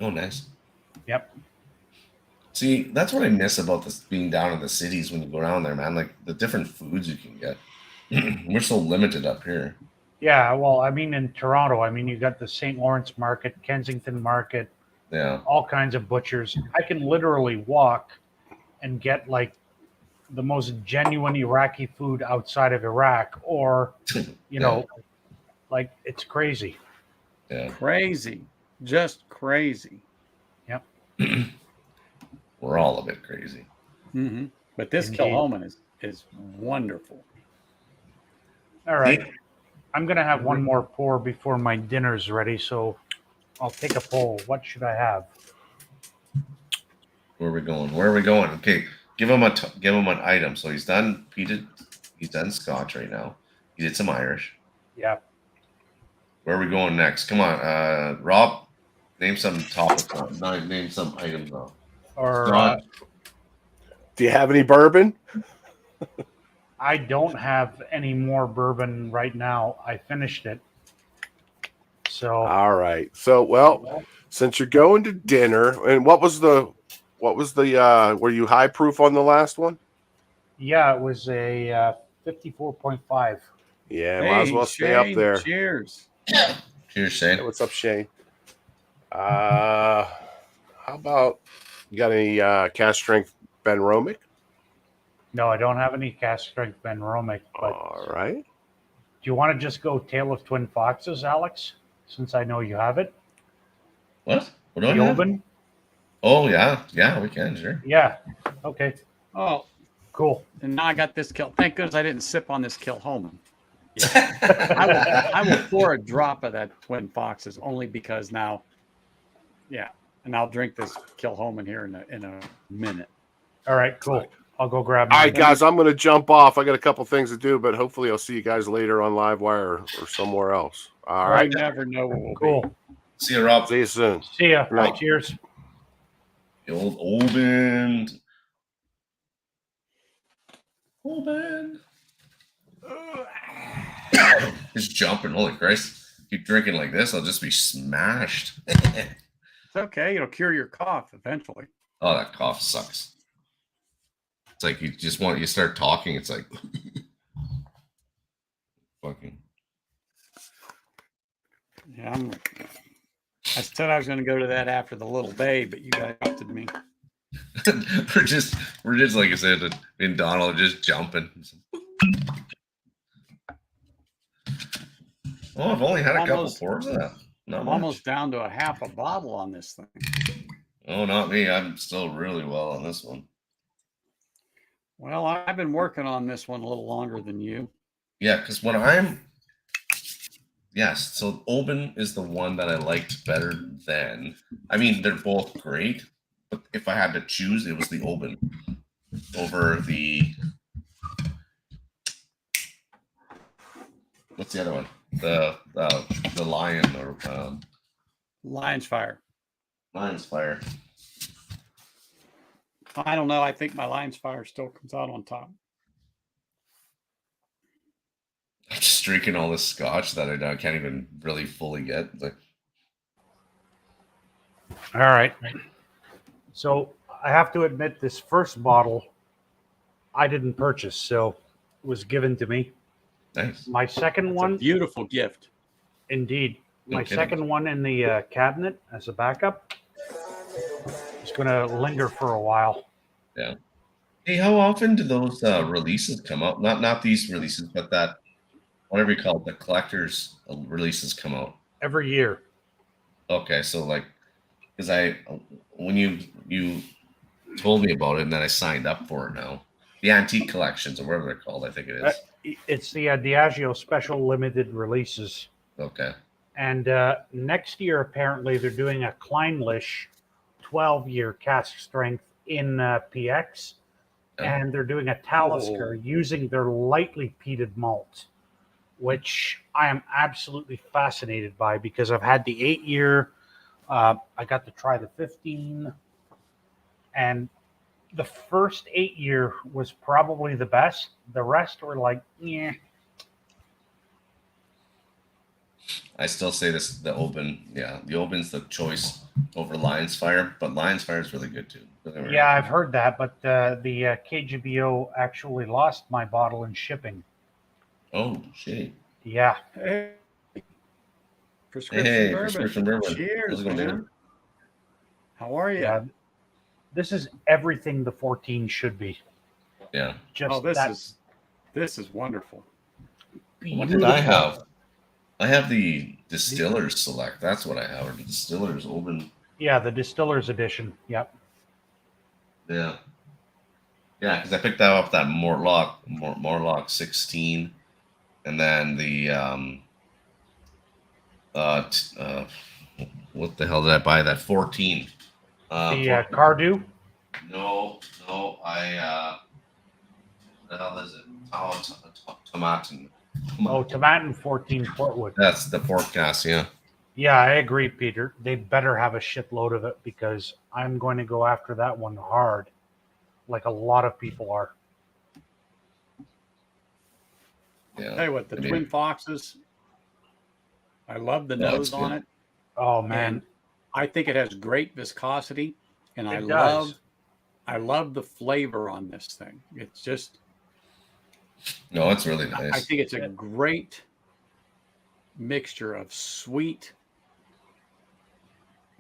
Oh, nice. Yep. See, that's what I miss about this being down in the cities when you go down there, man. Like the different foods you can get. We're so limited up here. Yeah, well, I mean, in Toronto, I mean, you got the St. Lawrence Market, Kensington Market, all kinds of butchers. I can literally walk and get like the most genuine Iraqi food outside of Iraq, or you know, like it's crazy. Yeah, crazy, just crazy. Yep. We're all a bit crazy. Mm-hmm. But this Kilhoman is wonderful. All right. I'm going to have one more pour before my dinner's ready, so I'll take a poll. What should I have? Where are we going? Okay, give him an item. So he's done Scotch right now. He did some Irish. Yeah. Where are we going next? Come on, Rob, name some topics. Name some items off. Or do you have any bourbon? I don't have any more bourbon right now. I finished it. So all right. So since you're going to dinner, and what was the were you high proof on the last one? Yeah, it was a 54.5. Yeah, might as well stay up Shane, there. cheers. Cheers, Shane. Hey, what's up, Shane? How about you got any cast strength Ben Romick? No, I don't have any cast strength Ben Romick, but All right. do you want to just go Tale of Twin Foxes, Alex? Since I know you have it. What? What do I The have? Oban? Oh, yeah, we can, sure. Yeah. Okay. Oh, Cool. and now I got this kill. Thank goodness I didn't sip on this Kilhoman. Yeah. I will pour a drop of that Twin Foxes only because now, yeah, and I'll drink this Kilhoman here in a minute. All right. Cool. I'll go grab. All mine. right, guys, I'm going to jump off. I got a couple things to do, but hopefully I'll see you guys later on Livewire or somewhere else. All right. You never know what will be. Cool. See you, Rob. See you soon. See ya. Right. Cheers. The old Oban. Oban. Just jumping. Holy Christ. Keep drinking like this, I'll just be smashed. It's okay. It'll cure your cough eventually. Oh, that cough sucks. It's like you start talking, it's like fucking. Yeah, I said I was going to go to that after the Little Bay, but you guys interrupted me. we're just like I said, me and Donald just jumping. Oh, I've only had a couple pours of that. I'm almost down to a half a bottle on this thing. Oh, not me. I'm still really well on this one. Well, I've been working on this one a little longer than you. Yeah, because yes, so Oban is the one that I liked better than. I mean, they're both great, but if I had to choose, it was the Oban over the. What's the other one? The Lion or Lion's Fire. Lion's Fire. I don't know. I think my Lion's Fire still comes out on top. I'm just drinking all this Scotch that I can't even really fully get. It's like, All right. So I have to admit, this first bottle I didn't purchase, so it was given to me. nice. My second It's one, a beautiful gift. indeed, No my kidding. second one in the cabinet as a backup is going to linger for a while. Yeah. Hey, how often do those releases come out? Not these releases, but that whatever you call it, the collector's releases come out. Every year. Okay, so like, because when you told me about it, and then I signed up for it now. The antique collections or whatever they're called, I think it is. It's the Diageo special limited releases. Okay. And next year, apparently, they're doing a Kleinlich 12-year cask strength in PX. Yeah. And they're doing a Talisker using their lightly peated malt, which I am absolutely fascinated by because I've had the 8-year. I got to try the 15. And the first 8-year was probably the best. The rest were like, yeah. I still say the Oban, yeah, the Oban's the choice over Lion's Fire, but Lion's Fire is really good too. Yeah, I've heard that, but the KGBO actually lost my bottle in shipping. Oh, shit. Yeah. Hey, prescription bourbon. Prescription bourbon. Cheers, How's it going, man. David? How are you? Yeah. This is everything the 14 should be. Yeah. Just this is wonderful. What did I have? I have the Distiller's Select. That's what I have. Or the Distiller's Oban. Yeah, the Distiller's Edition. Yep. Yeah. Yeah, because I picked that up that Morlock 16, and then the what the hell did I buy? That 14. The Cardew. No, I what the hell is it? Oh, Tomatin. Tomatin 14 Portwood. That's the forecast, yeah. Yeah, I agree, Peter. They better have a shitload of it because I'm going to go after that one hard, like a lot of people are. Yeah. Tell you what, the Twin Foxes, I love the Yeah, nose it's good. on it. Oh man, And I think it has great viscosity, and It does. I love the flavor on this thing. It's just, No, it's really I nice. think it's a great mixture of sweet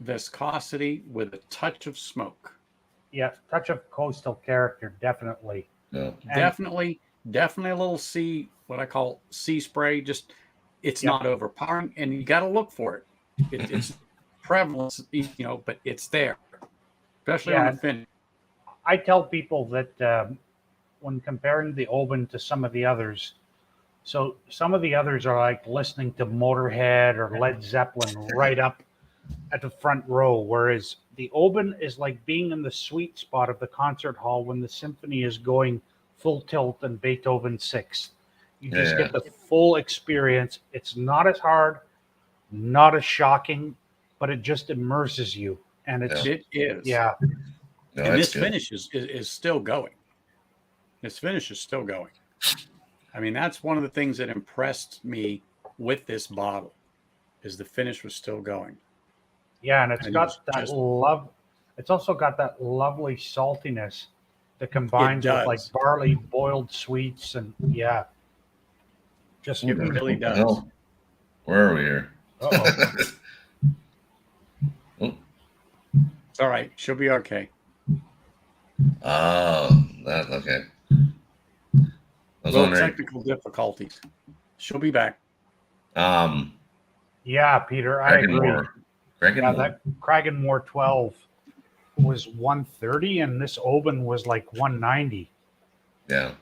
viscosity with a touch of smoke. Yeah, touch of coastal character, definitely. Yeah. Definitely a little what I call sea spray. Just it's Yep. not overpowering, and you got to look for it. It's prevalent, but it's there, especially on Yeah, the finish. I tell people that when comparing the Oban to some of the others, so some of the others are like listening to Motorhead or Led Zeppelin right up at the front row, whereas the Oban is like being in the sweet spot of the concert hall when the symphony is going full tilt and Beethoven sixth. You just get the full experience. It's not as hard, not as shocking, but it just immerses you. And It is. yeah. No, And it's this good. finish is still going. This finish is still going. I mean, that's one of the things that impressed me with this bottle is the finish was still going. Yeah, and it's And got that love. It's also got that lovely saltiness that combines with like does. barley boiled sweets, and yeah, just It really What the does. hell? Where are we here? Uh-oh. Oh, It's all right. She'll be okay. that okay. I was Little wondering. technical difficulties. She'll be back. Yeah, Peter, I agree. Krakenmore. Yeah, that Krakenmore 12 was 130, and this Oban was like 190. Yeah.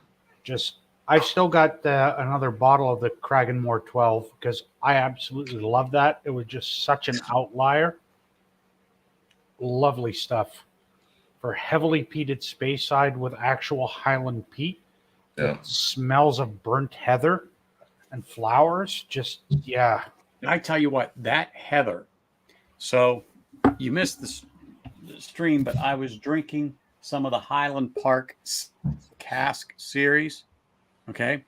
Just, I've still got another bottle of the Krakenmore 12 because I absolutely love that. It was just such an outlier. Lovely stuff for heavily peated Speyside with actual Highland peat. Yeah. It smells of burnt heather and flowers. Just, yeah. And I tell you what, that heather. So you missed the stream, but I was drinking some of the Highland Park cask series. Okay.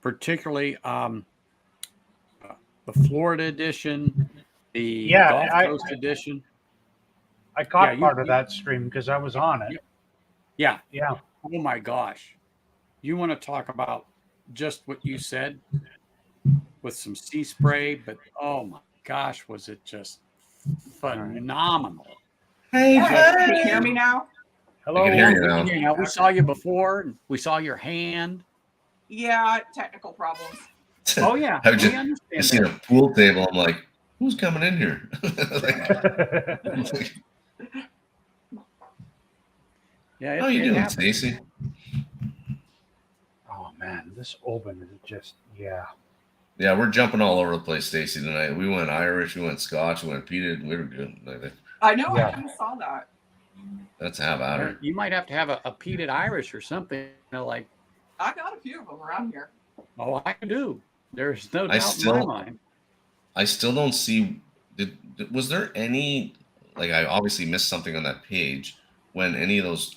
Particularly the Florida edition, the Gulf Coast edition. I caught part of that stream because I was on it. Yeah. Yeah. Oh my gosh. You want to talk about just what you said with some sea spray, but oh my gosh, was it just phenomenal. Hey, can you hear me now? Hello. I can hear you now. We saw you before. We saw your hand. Yeah, technical problems. Oh yeah, I we just understand seen that. a pool table. I'm like, who's coming in here? Yeah, how you doing, Stacy? Oh man, this Oban is just Yeah, we're jumping all over the place, Stacy, tonight. We went Irish, we went Scotch, we went peated. We were good. I know. Yeah. I kind of saw that. Let's have at her. You might have to have a peated Irish or something. Like, I got a few of them around here. oh, I do. There's no doubt in my mind. I still don't see. Was there any? Like, I obviously missed something on that page when any of those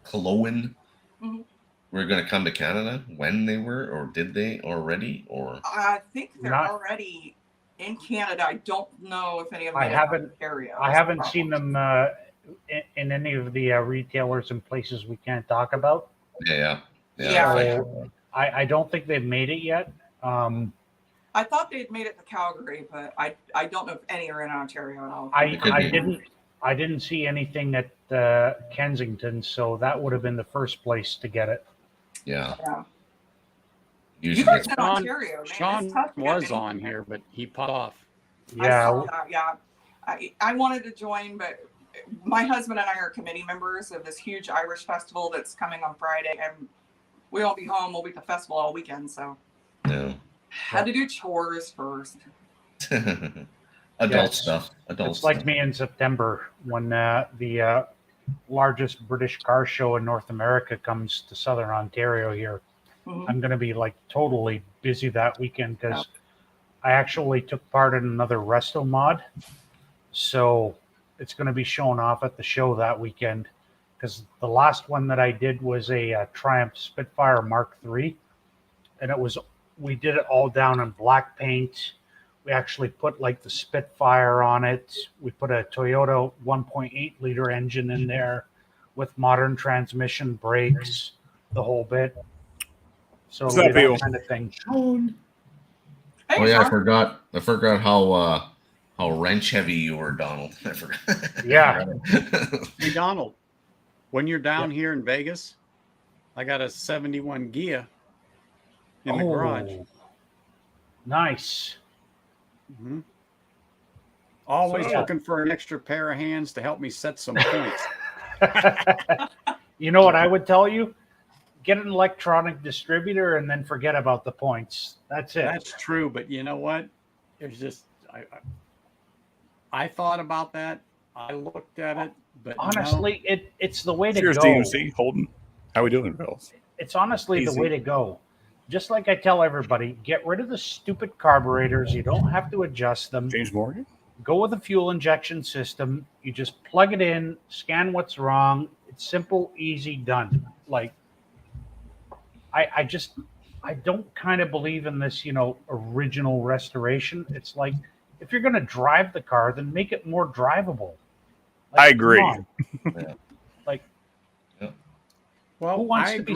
Killowen were going to come to Canada. When they were, or did they already? Or I think they're already in Canada. I don't know if any of them. I haven't seen them in any of the retailers and places we can't talk about. Yeah. So I don't think they've made it yet. I thought they'd made it to Calgary, but I don't know if any are in Ontario at all. I didn't see anything at Kensington, so that would have been the first place to get it. Yeah. You guys in Ontario, man. Sean was on here, but he popped off. Yeah. I wanted to join, but my husband and I are committee members of this huge Irish festival that's coming on Friday, and we won't be home. We'll be at the festival all weekend, so had to do chores first. Adult stuff. It's like me in September when the largest British car show in North America comes to Southern Ontario here. I'm going to be like totally busy that weekend because I actually took part in another resto mod. So it's going to be shown off at the show that weekend because the last one that I did was a Triumph Spitfire Mark III. And we did it all down in black paint We actually put like the Spitfire on it. We put a Toyota 1.8 liter engine in there with modern transmission, brakes, the whole bit. So What's up, that people? kind of thing. Hey, Oh yeah, I Sean. forgot how wrench heavy you were, Donald. I forgot. Yeah. Hey, Donald, when you're down here in Vegas, I got a 71 Gia in the garage. Nice. hmm Always So- looking for an extra pair of hands to help me set some points. You know what I would tell you? Get an electronic distributor and then forget about the points. That's it. That's true, but you know what? There's just I thought about that. I looked at it, but Honestly, it's the way to Cheers, go. DMC. Holden. How we doing, fellas? It's honestly Easy. the way to go. Just like I tell everybody, get rid of the stupid carburetors. You don't have to adjust them. James Morgan. Go with a fuel injection system. You just plug it in, scan what's wrong. It's simple, easy, done. Like, I don't kind of believe in this, original restoration. It's like, if you're going to drive the car, then make it more drivable. Like, I agree. come on. Yeah. Like, well, Who wants I to be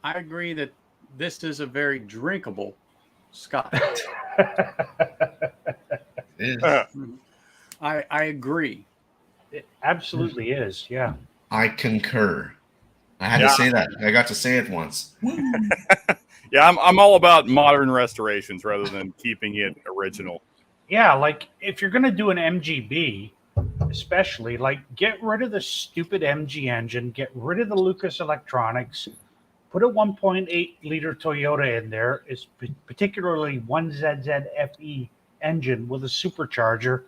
agree that this is a very drinkable Scotch. It is. I agree. it absolutely is. Yeah. I concur. I had Yeah. to say that. I got to say it once. Yeah, I'm all about modern restorations rather than keeping it original. Yeah, like if you're gonna do an MGB, especially, like get rid of the stupid MG engine, get rid of the Lucas Electronics, put a 1.8 liter Toyota in there, is particularly one ZZFE engine with a supercharger.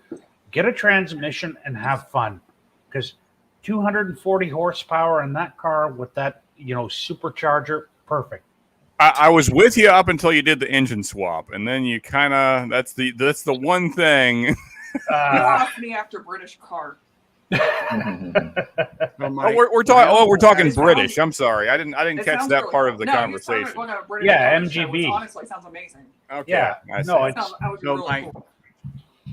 Get a transmission and have fun, because 240 horsepower in that car with that supercharger, perfect. I was with you up until you did the engine swap, and then you kind of that's the one thing. You asked me after British car. We're talking British. I'm sorry, I didn't It catch sounds that really part cool. of the No, you conversation. started looking at British Yeah, cars, so MGB. it honestly sounds amazing. Okay, Yeah, I see. no, That would be So really cool.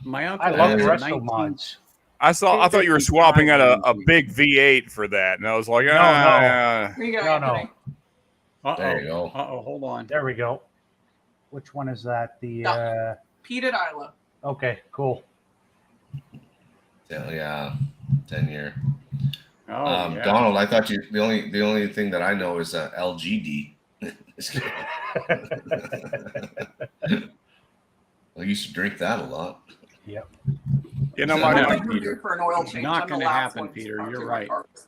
My uncle I love has a resto 19 mods. I thought you were swapping out a big V8 for that, and I was like, No. yeah. Here you go, No, Anthony. There you go. Hold on. There we go. Which one is that? The No. Pete at Isla. okay, cool. Yeah, 10-year. Oh, yeah. Donald, I thought you the only thing that I know is LGD. Just kidding. I used to drink that a lot. Yep. You know, So I my like Peter for an oil change. Not I'm the gonna last happen, one to Peter. start You're doing right. cars.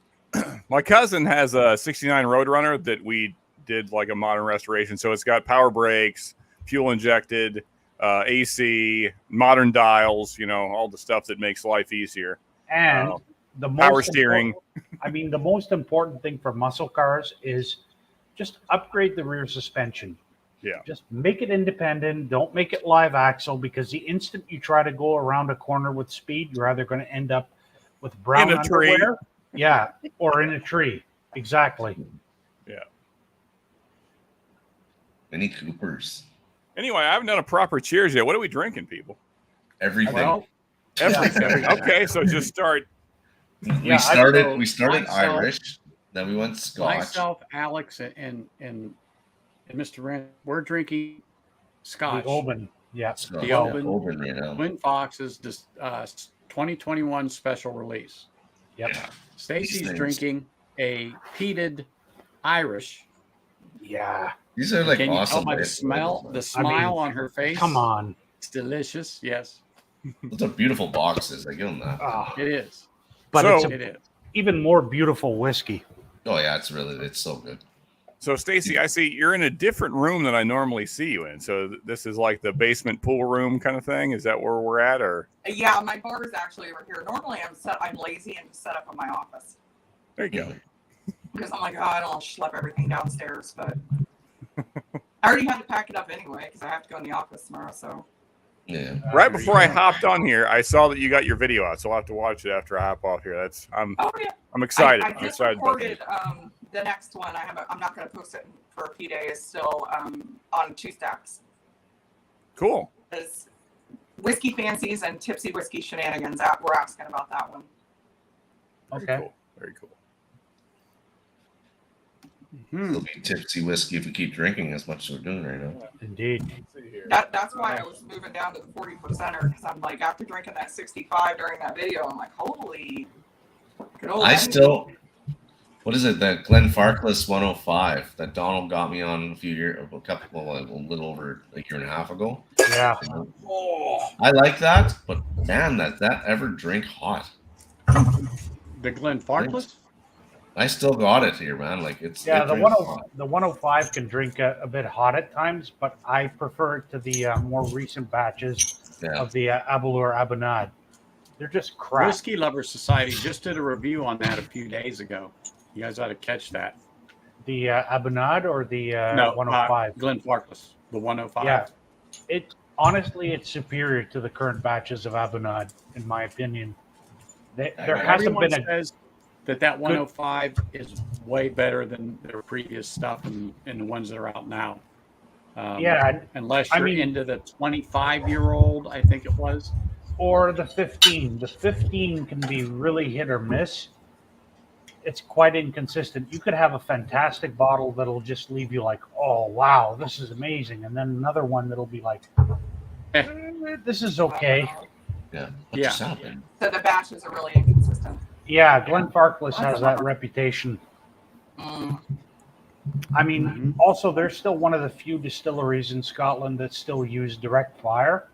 my cousin has a '69 Roadrunner that we did like a modern restoration. So it's got power brakes, fuel injected, AC, modern dials. All the stuff that makes life easier. And the most Power steering. the most important thing for muscle cars is just upgrade the rear suspension. Yeah. Just make it independent. Don't make it live axle, because the instant you try to go around a corner with speed, you're either going to end up with brown In a tree. underwear, yeah, or in a tree. Exactly. Mini Coopers. Anyway, I haven't done a proper cheers yet. What are we drinking, people? Everything. Well, Everything. Okay, so just start. we started myself- Irish, then we went Scotch. myself, Alex, and Mr. Rand, we're drinking Scotch. The Oban. Yeah. Scotch, the yeah, Oban. Oban right now. Twin Fox's 2021 special release. Yep. Stacy's things. drinking a peated Irish. Yeah. These are like Can you awesome. tell by the labels. smell, the smile on her face? Come on. It's delicious. Yes, Those are beautiful boxes. I give them that. Oh, it is. but So- it's It is. even more beautiful whiskey. Oh yeah, it's so good. So, Stacy, I see you're in a different room than I normally see you in. So, this is like the basement pool room kind of thing. Is that where we're at, or? Yeah, my bar is actually over here. Normally, I'm lazy and just set up in my office There you go. because I'm like, oh, I don't want to schlep everything downstairs. But I already had to pack it up anyway because I have to go in the office tomorrow. So Yeah. Right before I hopped on here, I saw that you got your video out, so I'll have to watch it after I hop off here. I'm oh yeah, excited. I I'm just excited about recorded that. the next one. I'm not going to post it for a few days. Still on 2 stacks. Cool. Whiskey Fancies and Tipsy Whiskey Shenanigans were asking about that one. Very Okay. cool. Very cool. It'll be tipsy whiskey if we keep drinking as much as we're doing right now. Indeed. Let's see here. That's why I was moving down to the 40%er, because I'm like, after drinking that 65 during that video, I'm like, holy. Good old I Henry. still, what is it? That Glenfarclas 105 that Donald got me on a little over a year and a half ago. Yeah. Oh, I like that, but man, that ever drink hot. The Glenfarclas? I still got it here, man. Like it The drinks hot. 105 can drink a bit hot at times, but I prefer it to the more recent batches of the Abelur Abunad. They're just crap. Whiskey Lovers Society just did a review on that a few days ago. You guys ought to catch that. The Abunad or the No, 105? Glenfarclas, the 105. Yeah. Honestly, it's superior to the current batches of Abunad, in my opinion. There hasn't Everyone been a says that 105 is way better than their previous stuff and the ones that are out now. Unless you're into the 25-year-old, I think it was. Or the 15. The 15 can be really hit or miss. It's quite inconsistent. You could have a fantastic bottle that'll just leave you like, oh, wow, this is amazing. And then another one that'll be like, this is okay. Yeah. Yeah. So the batches are really inconsistent. Yeah, Glenfarclas has that reputation. I mean, also, they're still one of the few distilleries in Scotland that still use direct fire.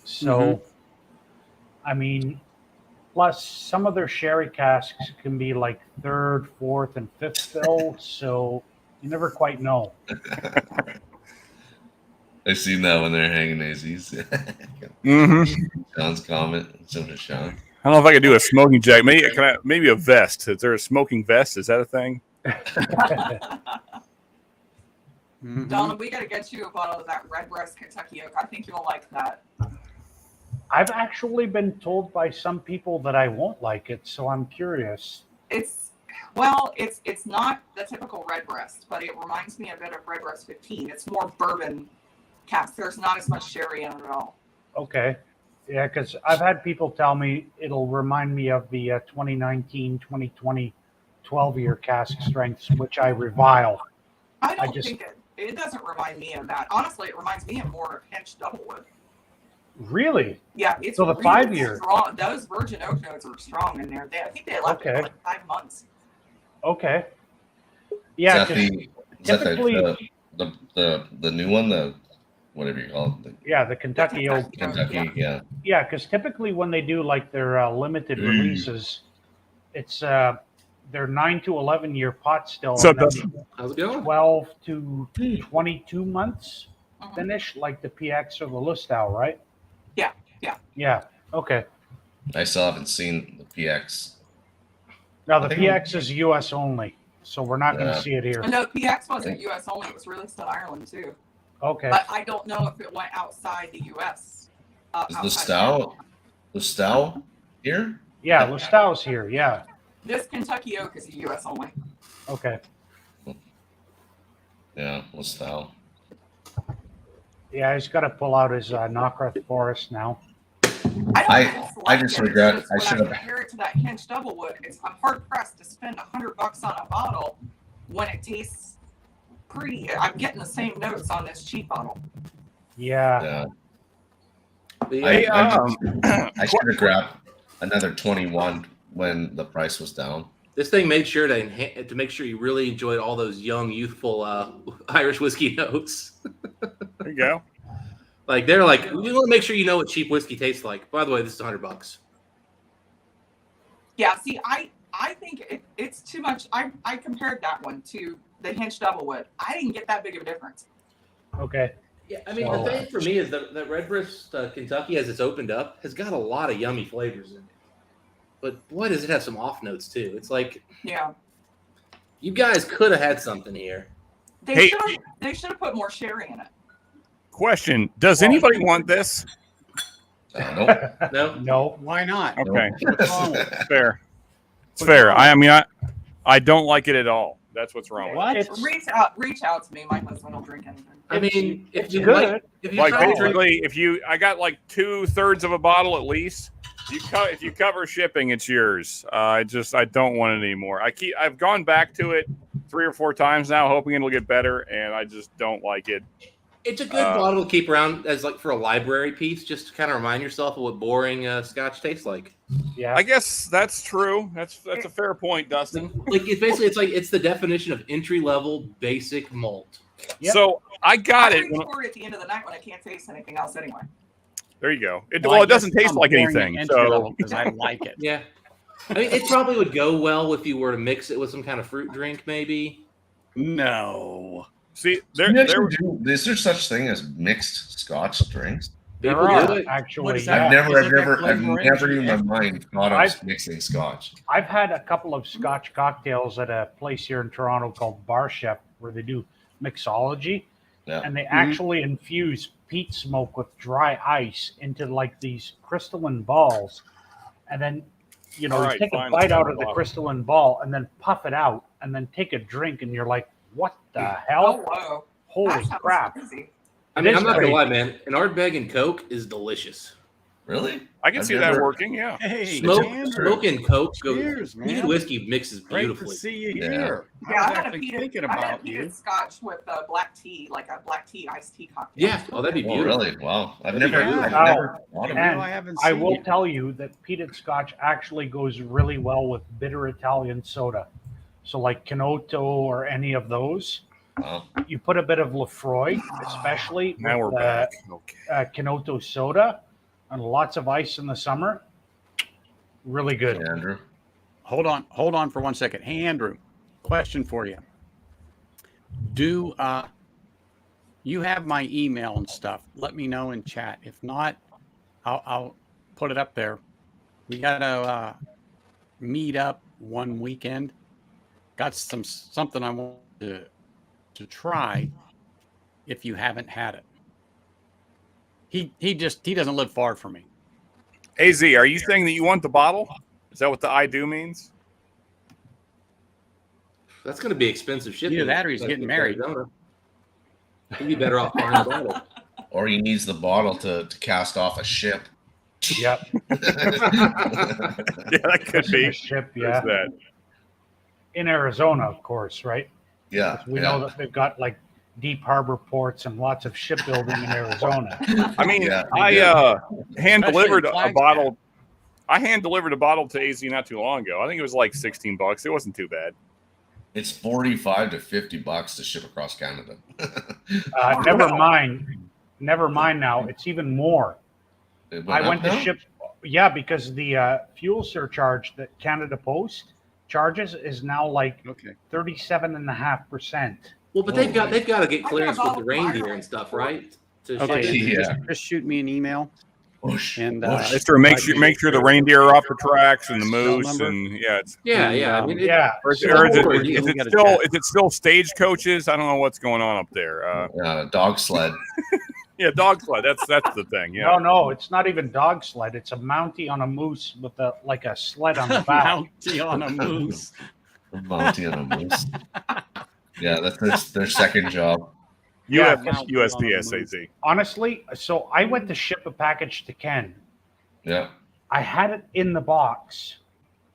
So, I mean, plus some of their sherry casks can be like 3rd, 4th, and 5th fill. So you never quite know. I've seen that when they're hanging AZs. Sean's comment. So does Sean. I don't know if I could do a smoking jacket. Maybe a vest. Is there a smoking vest? Is that a thing? Donald, we got to get you a bottle of that Redbreast Kentucky Oak. I think you'll like that. I've actually been told by some people that I won't like it, so I'm curious. It's not the typical Redbreast, but it reminds me a bit of Redbreast 15. It's more bourbon cask. There's not as much sherry in it at all. Okay. Yeah, because I've had people tell me it'll remind me of the 2019, 2020 12-year cask strengths, which I revile. I don't think it doesn't remind me of that. Honestly, it reminds me of more of Hench Doublewood. Really? Yeah, it's so the really 5 year. Strong. Those virgin oak notes are strong in there. I think they left it for like 5 months. Okay. Yeah, is that the new one, the whatever you call it? The Kentucky Oak. Kentucky, yeah. Yeah, because typically when they do like their limited releases, it's they're 9 to 11 year pot still. So how's it going? 12 to 22 months finish, like the PX or the Lustau, right? Yeah. Okay. I still haven't seen the PX. Now the PX is U.S. only, so we're not going to see it here. No, PX wasn't U.S. only. It was released in Ireland too. Okay. But I don't know if it went outside the U.S. Is Lustau here? Yeah, Lustau's here. Yeah. This Kentucky Oak is a U.S. only. Okay. Yeah, Lustau. Yeah, he's got to pull out his Knockruth Forest now. I just regret I should have compared it to that Hench Doublewood. I'm hard pressed to spend $100 on a bottle when it tastes pretty. I'm getting the same notes on this cheap bottle. Yeah. I should have grabbed another 21 when the price was down. This thing made sure to make sure you really enjoyed all those young, youthful Irish whiskey notes. There you go. Like they're like, we want to make sure you know what cheap whiskey tastes like. By the way, this is $100. Yeah, see, I think it's too much. I compared that one to the Hench Doublewood. I didn't get that big of a difference. Okay. Yeah, I mean, the thing for me is that Redbreast Kentucky, as it's opened up, has got a lot of yummy flavors in it. But boy, does it have some off notes too. It's like, you guys could have had something here. They should have put more sherry in it. Question: does anybody want this? Nope. No. Why not? Okay. Fair. It's fair. I mean, I don't like it at all. That's what's wrong with What? it. Reach out to me. My husband will drink anything. I mean, if you good. if you Like try to drink, basically, I got like 2/3 of a bottle at least. If you cover shipping, it's yours. I don't want it anymore. I've gone back to it 3 or 4 times now, hoping it'll get better, and I just don't like it. it's a good bottle to keep around as like for a library piece, just to kind of remind yourself of what boring Scotch tastes like. Yeah, I guess that's true. That's a fair point, Dustin. Like it's the definition of entry level basic malt. Yep. So I got it. reach for it at the end of the night when I can't taste anything else anyway. There you go. It I doesn't guess taste I'm like pouring anything. it So entry-level 'cause I like it. Yeah, I mean it probably would go well if you were to mix it with some kind of fruit drink, maybe. No. see, Is there such thing as mixed Scotch drinks? there People are do it. actually. What is Yeah. that? I've Is it that never flavor in my mind thought of mixing Scotch. I've had a couple of Scotch cocktails at a place here in Toronto called Bar Chef where they do mixology, Yeah. and they actually infuse peat smoke with dry ice into like these crystalline balls, and then you All right, take a fine, bite let's out have of a the bottle. crystalline ball and then puff it out and then take a drink, and you're like, what the Oh, hell? whoa. Holy That sounds crap! crazy. I It mean, is I'm not gonna crazy. lie, man. An Ardbeg and Coke is delicious. Really? I can I've see that never- working. Yeah. Hey, Smoke Andrew. and Coke go. Cheers, man. Peated whiskey mixes Great beautifully. to see you Yeah. here. Yeah, I I was had a actually peated, thinking I had a about peated you. Scotch with black tea, like a black tea iced tea cocktail. Yeah, oh, that'd be Oh, beautiful. really? Wow. I've Yeah. never Oh, thought of and it. I haven't I seen will you. tell you that peated Scotch actually goes really well with bitter Italian soda. So like Canotto or any of those, Wow. you put a bit of Lefroy, especially Now we're with back. Okay. Canotto soda and lots of ice in the summer. Really good. Hey, Andrew. Hold on for 1 second. Hey, Andrew, question for you. Do you have my email and stuff? Let me know in chat. If not, I'll put it up there. We gotta meet up one weekend. Got something I want to try. If you haven't had it, he doesn't live far from me. AZ, are you saying that you want the bottle? Is that what the I do means? That's going to be expensive shipping. Either that or he's getting married. He'd be better off buying a bottle. Or he needs the bottle to cast off a ship. Yep. Yeah, that could be. A ship, There's yeah. that. In Arizona, of course, right? Yeah. We yeah. know that they've got like deep harbor ports and lots of shipbuilding in Arizona. I mean, Yeah, I hand Especially delivered in a Flagstaff. bottle. I hand delivered a bottle to AZ not too long ago. I think it was like $16. It wasn't too bad. It's $45 to $50 to ship across Canada. Never mind now. It's even more. It I went up to now? ship, yeah, because the fuel surcharge that Canada Post charges is now like Okay. Well, 37.5%. but they've got to get I clearance got a with the bottle of reindeer wine. and stuff, right? To Okay. ship it. Yeah. Just shoot me an email. Whoosh, And, whoosh. It's to make sure the reindeer are off the tracks and the Cell moose number? and yeah. It's, Yeah, And, yeah. I mean, Yeah. or is, it's or is, a it, whole is, ordeal. it still is it still stagecoaches? I don't know what's going on up there. Dog sled. Yeah, dog sled. That's the thing. Yeah. No, it's not even dog sled. It's a Mountie on a moose with a sled on the back. Mountie on a moose. Mountie on a moose. Yeah, that's their second job. Yeah, USPS. Honestly, so I went to ship a package to Ken. Yeah. I had it in the box.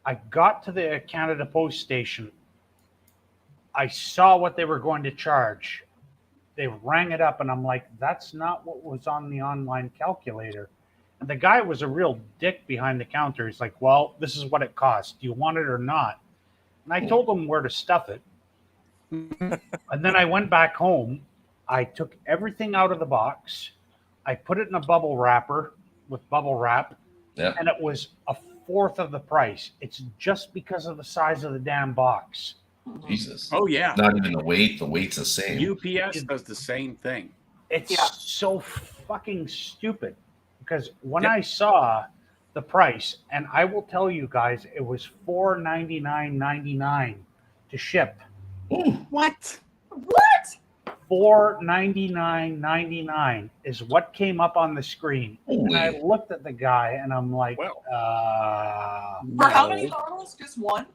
I got to the Canada Post station. I saw what they were going to charge. They rang it up, and I'm like, that's not what was on the online calculator. And the guy was a real dick behind the counter. He's like, well, this is what it costs. Do you want it or not? And I told him where to stuff it. And then I went back home. I took everything out of the box. I put it in a bubble wrapper with bubble wrap. Yeah. And it was a fourth of the price. It's just because of the size of the damn box. Jesus. Oh yeah. Not even the weight. The weight's the same. UPS does the same thing. It's Yeah. so fucking stupid because when Yep. I saw the price, and I will tell you guys, it was $499.99 to ship. Ooh, What? What? $499.99 is what came up on the screen. And I holy. looked at the guy and I'm like, Well. For how No. many bottles? Just one?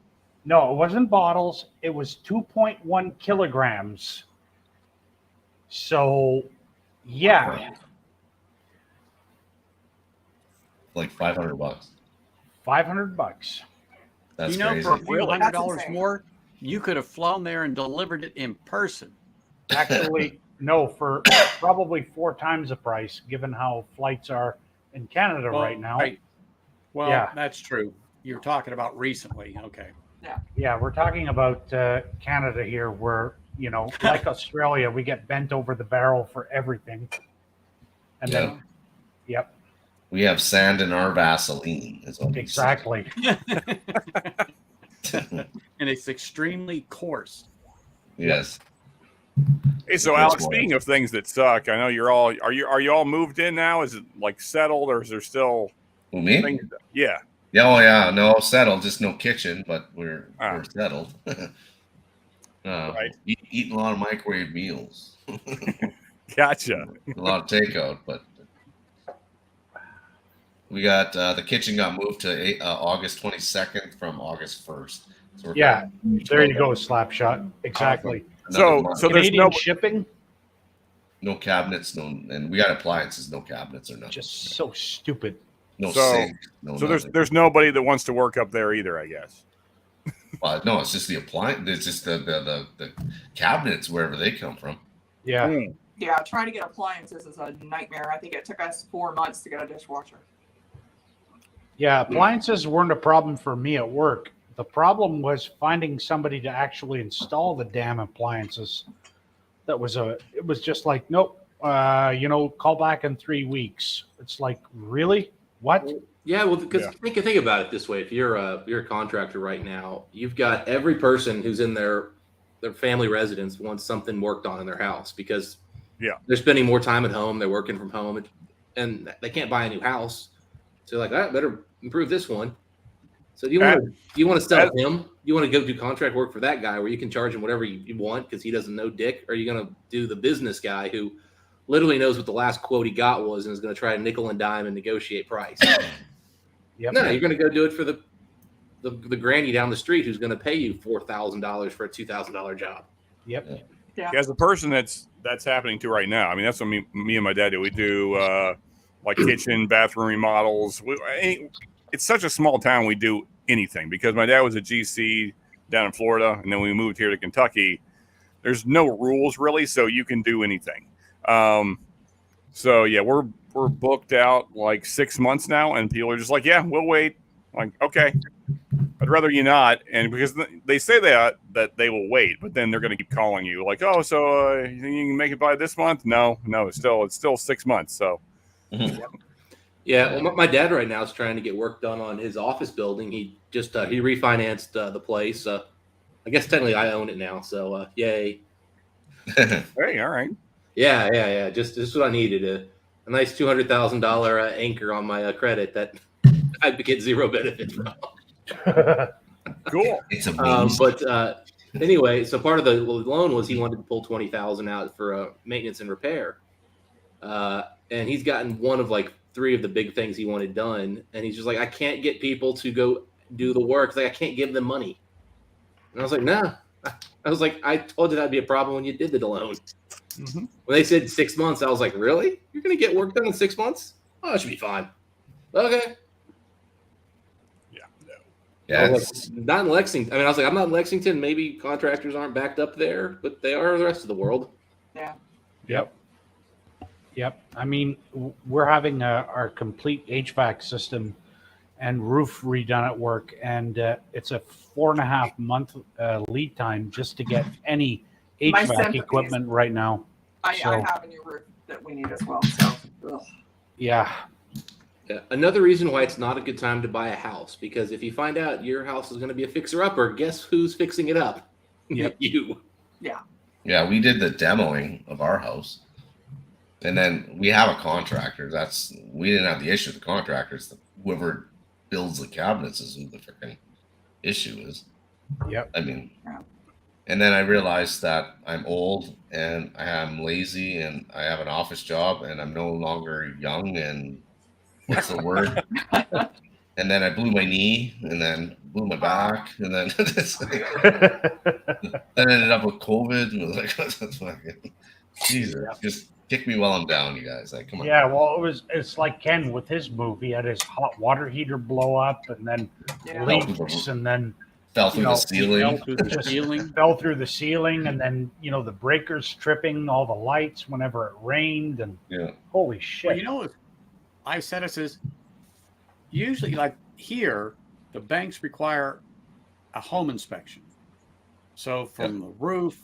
No, it wasn't bottles. It was 2.1 kilograms. So, yeah, Like $500. $500. That's You know, crazy. for a few Really? $100 That's insane. more, you could have flown there and delivered it in person. Actually, no, for probably 4 times the price, given how flights are in Canada right now. Right. Well, Yeah. that's true. You're talking about recently. Okay. Yeah, we're talking about Canada here, where, you know, like Australia, we get bent over the barrel for everything. And then, yep, We have sand in our Vaseline. Is what we say. exactly. And it's extremely coarse. Yes. Hey, so That's Alex, why. speaking of things that suck, I know you're all are you all moved in now? Is it like settled, or is there still Who, me? things? Yeah. Yeah, oh yeah, no, settled. Just no kitchen, but we're settled. Right. Eating a lot of microwave meals. Gotcha. A lot of takeout, but we got the kitchen got moved to August 22nd from August 1st. So we're Yeah, kind of- there you go, Slapshot. Exactly. Another month. So there's Canadian no shipping, no cabinets, and we got appliances, no cabinets or nothing. just so stupid. No So- sink, no so nothing. there's nobody that wants to work up there either, I guess. No, it's just the appliance. It's just the cabinets wherever they come from. Yeah. Yeah, trying to get appliances is a nightmare. I think it took us 4 months to get a dishwasher. Yeah, appliances weren't a problem for me at work. The problem was finding somebody to actually install the damn appliances. It was just like, nope, call back in 3 weeks. It's like, really? What? Yeah, well, because think about it this way: if you're a contractor right now, you've got every person who's in their family residence wants something worked on in their house because they're spending more time at home, they're working from home, and they can't buy a new house. So they're like, better improve this one. So do you want to sell him? You want to go do contract work for that guy where you can charge him whatever you want because he doesn't know dick? Or are you going to do the business guy who literally knows what the last quote he got was and is going to try to nickel and dime and negotiate price? Yep. No, you're going to go do it for the granny down the street who's going to pay you $4,000 for a $2,000 job. Yep. Yeah. As a person that's happening to right now. I mean, that's what me and my dad do. We do like kitchen, bathroom remodels. It's such a small town. We do anything because my dad was a GC down in Florida, and then we moved here to Kentucky. There's no rules really, so you can do anything. So yeah, we're booked out like 6 months now, and people are just like, yeah, we'll wait. Like, okay, I'd rather you not. And because they say that they will wait, but then they're going to keep calling you like, oh, so you think you can make it by this month? No, it's still 6 months. So yeah, well, my dad right now is trying to get work done on his office building. He just he refinanced the place. I guess technically I own it now, so yay. hey, all right. Yeah. Just this is what I needed, a nice $200,000 anchor on my credit that I get zero benefit from. Cool. It's amazing. But anyway, so part of the loan was he wanted to pull $20,000 out for maintenance and repair, and he's gotten one of like 3 of the big things he wanted done, and he's just like, I can't get people to go do the work. Like I can't give them money, and I was like, nah. I was like, I told you that'd be a problem when you did the loan. Mm-hmm. When they said 6 months, I was like, really? You're gonna get work done in 6 months? Oh, that should be fine. Okay. Yeah, Like, not in Lexington. I mean, I was like, I'm not in Lexington. Maybe contractors aren't backed up there, but they are the rest of the world. Yeah. Yep. I mean, we're having our complete HVAC system and roof redone at work, and it's a 4.5 month lead time just to get any My HVAC sympathies. equipment right now. I So- have a new roof that we need as well. So, ugh. Yeah. Yeah. Another reason why it's not a good time to buy a house, because if you find out your house is going to be a fixer-upper, guess who's fixing it up? Yep. You. Yeah, we did the demoing of our house, and then we have a contractor. We didn't have the issue with the contractors. Whoever builds the cabinets is who the freaking issue is. Yep. I mean, Yeah. and then I realized that I'm old and I am lazy and I have an office job and I'm no longer young and what's the word? and then I blew my knee, and then blew my back, and then then ended up with COVID, and I was like, that's fucking Jesus, just kick me while I'm down, you guys. Like, come on. Yeah, well, it's like Ken with his move. He had his hot water heater blow up, and then leaks, and then fell through the ceiling. Fell through the ceiling, and then the breakers stripping all the lights whenever it rained, and holy shit! Well, I said it is usually like here, the banks require a home inspection. So from the roof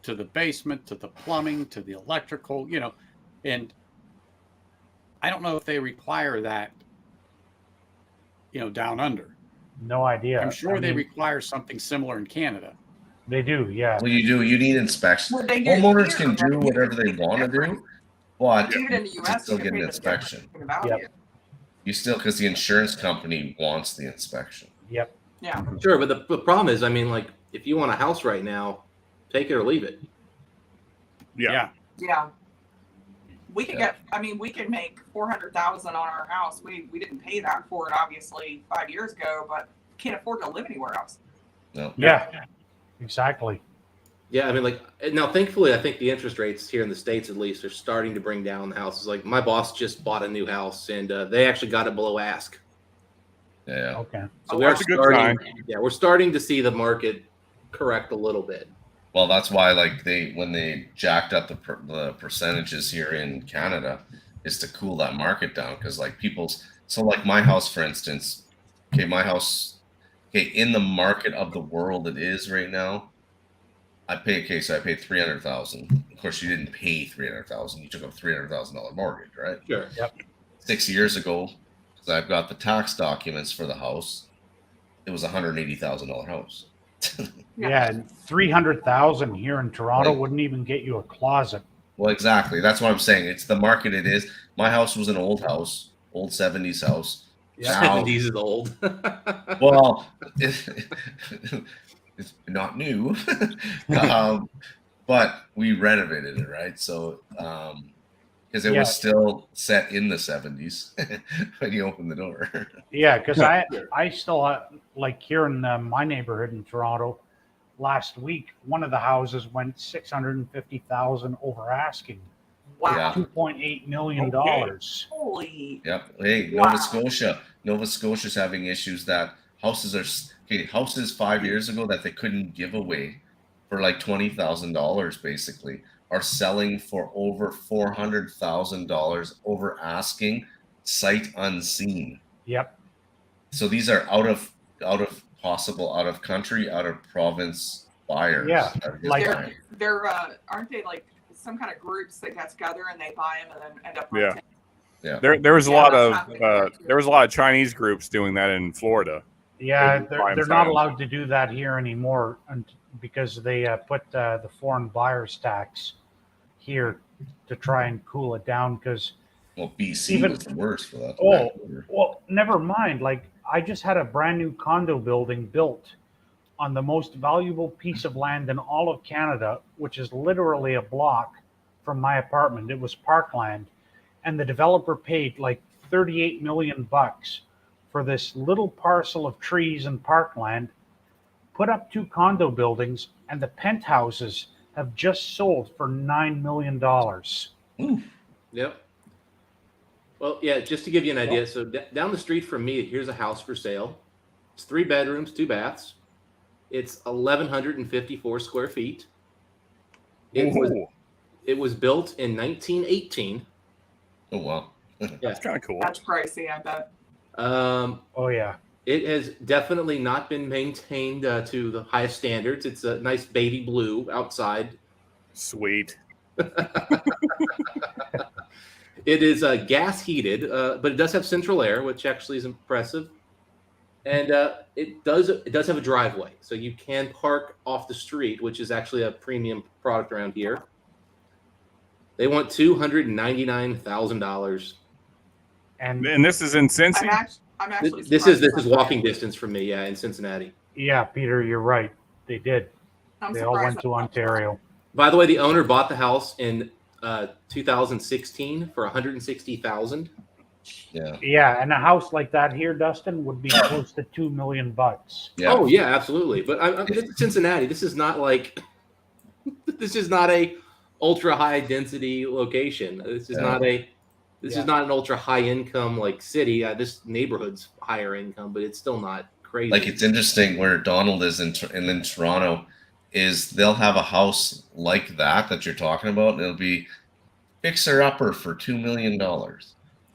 to the basement to the plumbing to the electrical, and I don't know if they require that, down under. No idea. I'm sure they require something similar in Canada. They do, yeah. Well, you do. You need inspection. Well, homeowners can do whatever they want to do, but even in the you US, still get an inspection. Yep. You still, because the insurance company wants the inspection. Yep. Yeah. Sure, but the problem is, I mean, like, if you want a house right now, take it or leave it. Yeah. We could we could make $400,000 on our house. We didn't pay that for it, obviously, 5 years ago, but can't afford to live anywhere else. No. Yeah. Exactly. Yeah, I mean, like, now, thankfully, I think the interest rates here in the States, at least, are starting to bring down the houses. Like, my boss just bought a new house, and they actually got it below ask. Yeah. Okay. So we are that's a good sign. we're starting to see the market correct a little bit. Well, that's why, like, when they jacked up the percentages here in Canada, is to cool that market down, because like like my house, for instance, in the market of the world it is right now, I paid $300,000. Of course, you didn't pay $300,000. You took a $300,000 mortgage, right? Sure. Yep. 6 years ago, because I've got the tax documents for the house, it was a $180,000 house. Yeah, and 300,000 here in Toronto wouldn't even get you a closet. Well, exactly. That's what I'm saying. It's the market it is. My house was an old house, old 70s house. Yeah, 70s is old. Well, it's not new, but we renovated it, right? So, because it was still set in the 70s when you opened the door. Yeah, because I still like here in my neighborhood in Toronto. Last week, one of the houses went $650,000 over asking. Wow. $2.8 million. Holy. Yep. Hey, Nova Scotia's having issues that houses 5 years ago that they couldn't give away for like $20,000 basically are selling for over $400,000 over asking, sight unseen. Yep. So these are out of country, out of province buyers. Yeah, like they're aren't they like some kind of groups that get together and they buy them and then end up renting? Yeah. There was a lot of Chinese groups doing that in Florida. Yeah, they're not allowed to do that here anymore because they put the foreign buyers tax here to try and cool it down. Because BC was the worst for that. Well, never mind. Like, I just had a brand new condo building built on the most valuable piece of land in all of Canada, which is literally a block from my apartment. It was parkland, and the developer paid like $38 million for this little parcel of trees and parkland, put up 2 condo buildings, and the penthouses have just sold for $9 million. Yep. Well, yeah, just to give you an idea, so down the street from me, here's a house for sale. It's 3 bedrooms, 2 baths. It's 1,154 square feet. It was built in 1918. Oh, wow. That's kind of cool. That's pricey, I bet. Oh, yeah. It has definitely not been maintained to the highest standards. It's a nice baby blue outside. Sweet. It is gas heated, but it does have central air, which actually is impressive. And it does have a driveway, so you can park off the street, which is actually a premium product around here. They want $299,000. And this is in Cincy. I'm actually this is walking distance from me, in Cincinnati. Yeah, Peter, you're right. They did. They all went to Ontario. By the way, the owner bought the house in 2016 for $160,000. Yeah. Yeah, and a house like that here, Dustin, would be close to $2 million. Yeah. Oh yeah, absolutely. But this is Cincinnati. This is not like this is not a ultra high density location. This is not a this is not an ultra high income like city. This neighborhood's higher income, but it's still not crazy. Like it's interesting where Donald is in Toronto. Is they'll have a house like that you're talking about, and it'll be fixer upper for $2 million.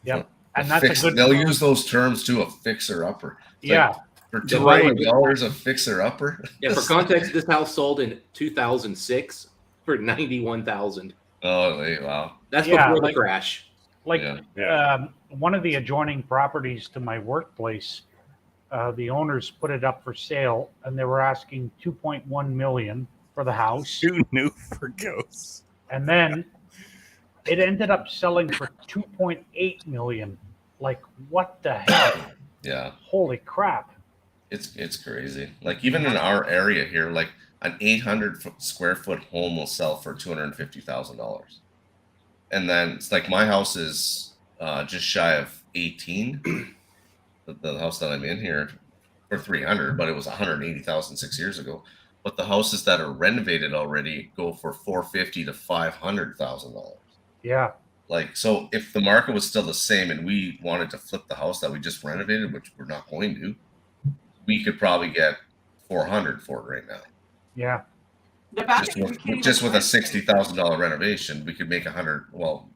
Yeah, and that's a good. They'll use those terms too. A fixer upper. Yeah. For $2 million, a fixer upper. Yeah, for context, this house sold in 2006 for $91,000. Oh, wow! That's before the crash. Like one of the adjoining properties to my workplace, the owners put it up for sale, and they were asking $2.1 million for the house. Who knew for ghosts? And then it ended up selling for $2.8 million. Like, what the hell? Yeah. Holy crap! It's crazy. Like even in our area here, like an 800 square foot home will sell for $250,000, and then it's like my house is just shy of 18. The house that I'm in here for 300, but it was 180,000 6 years ago. But the houses that are renovated already go for $450,000 to $500,000. Yeah. Like, so if the market was still the same and we wanted to flip the house that we just renovated, which we're not going to, we could probably get 400 for it right now. Yeah. Just with a $60,000 renovation, we could make 100. Well,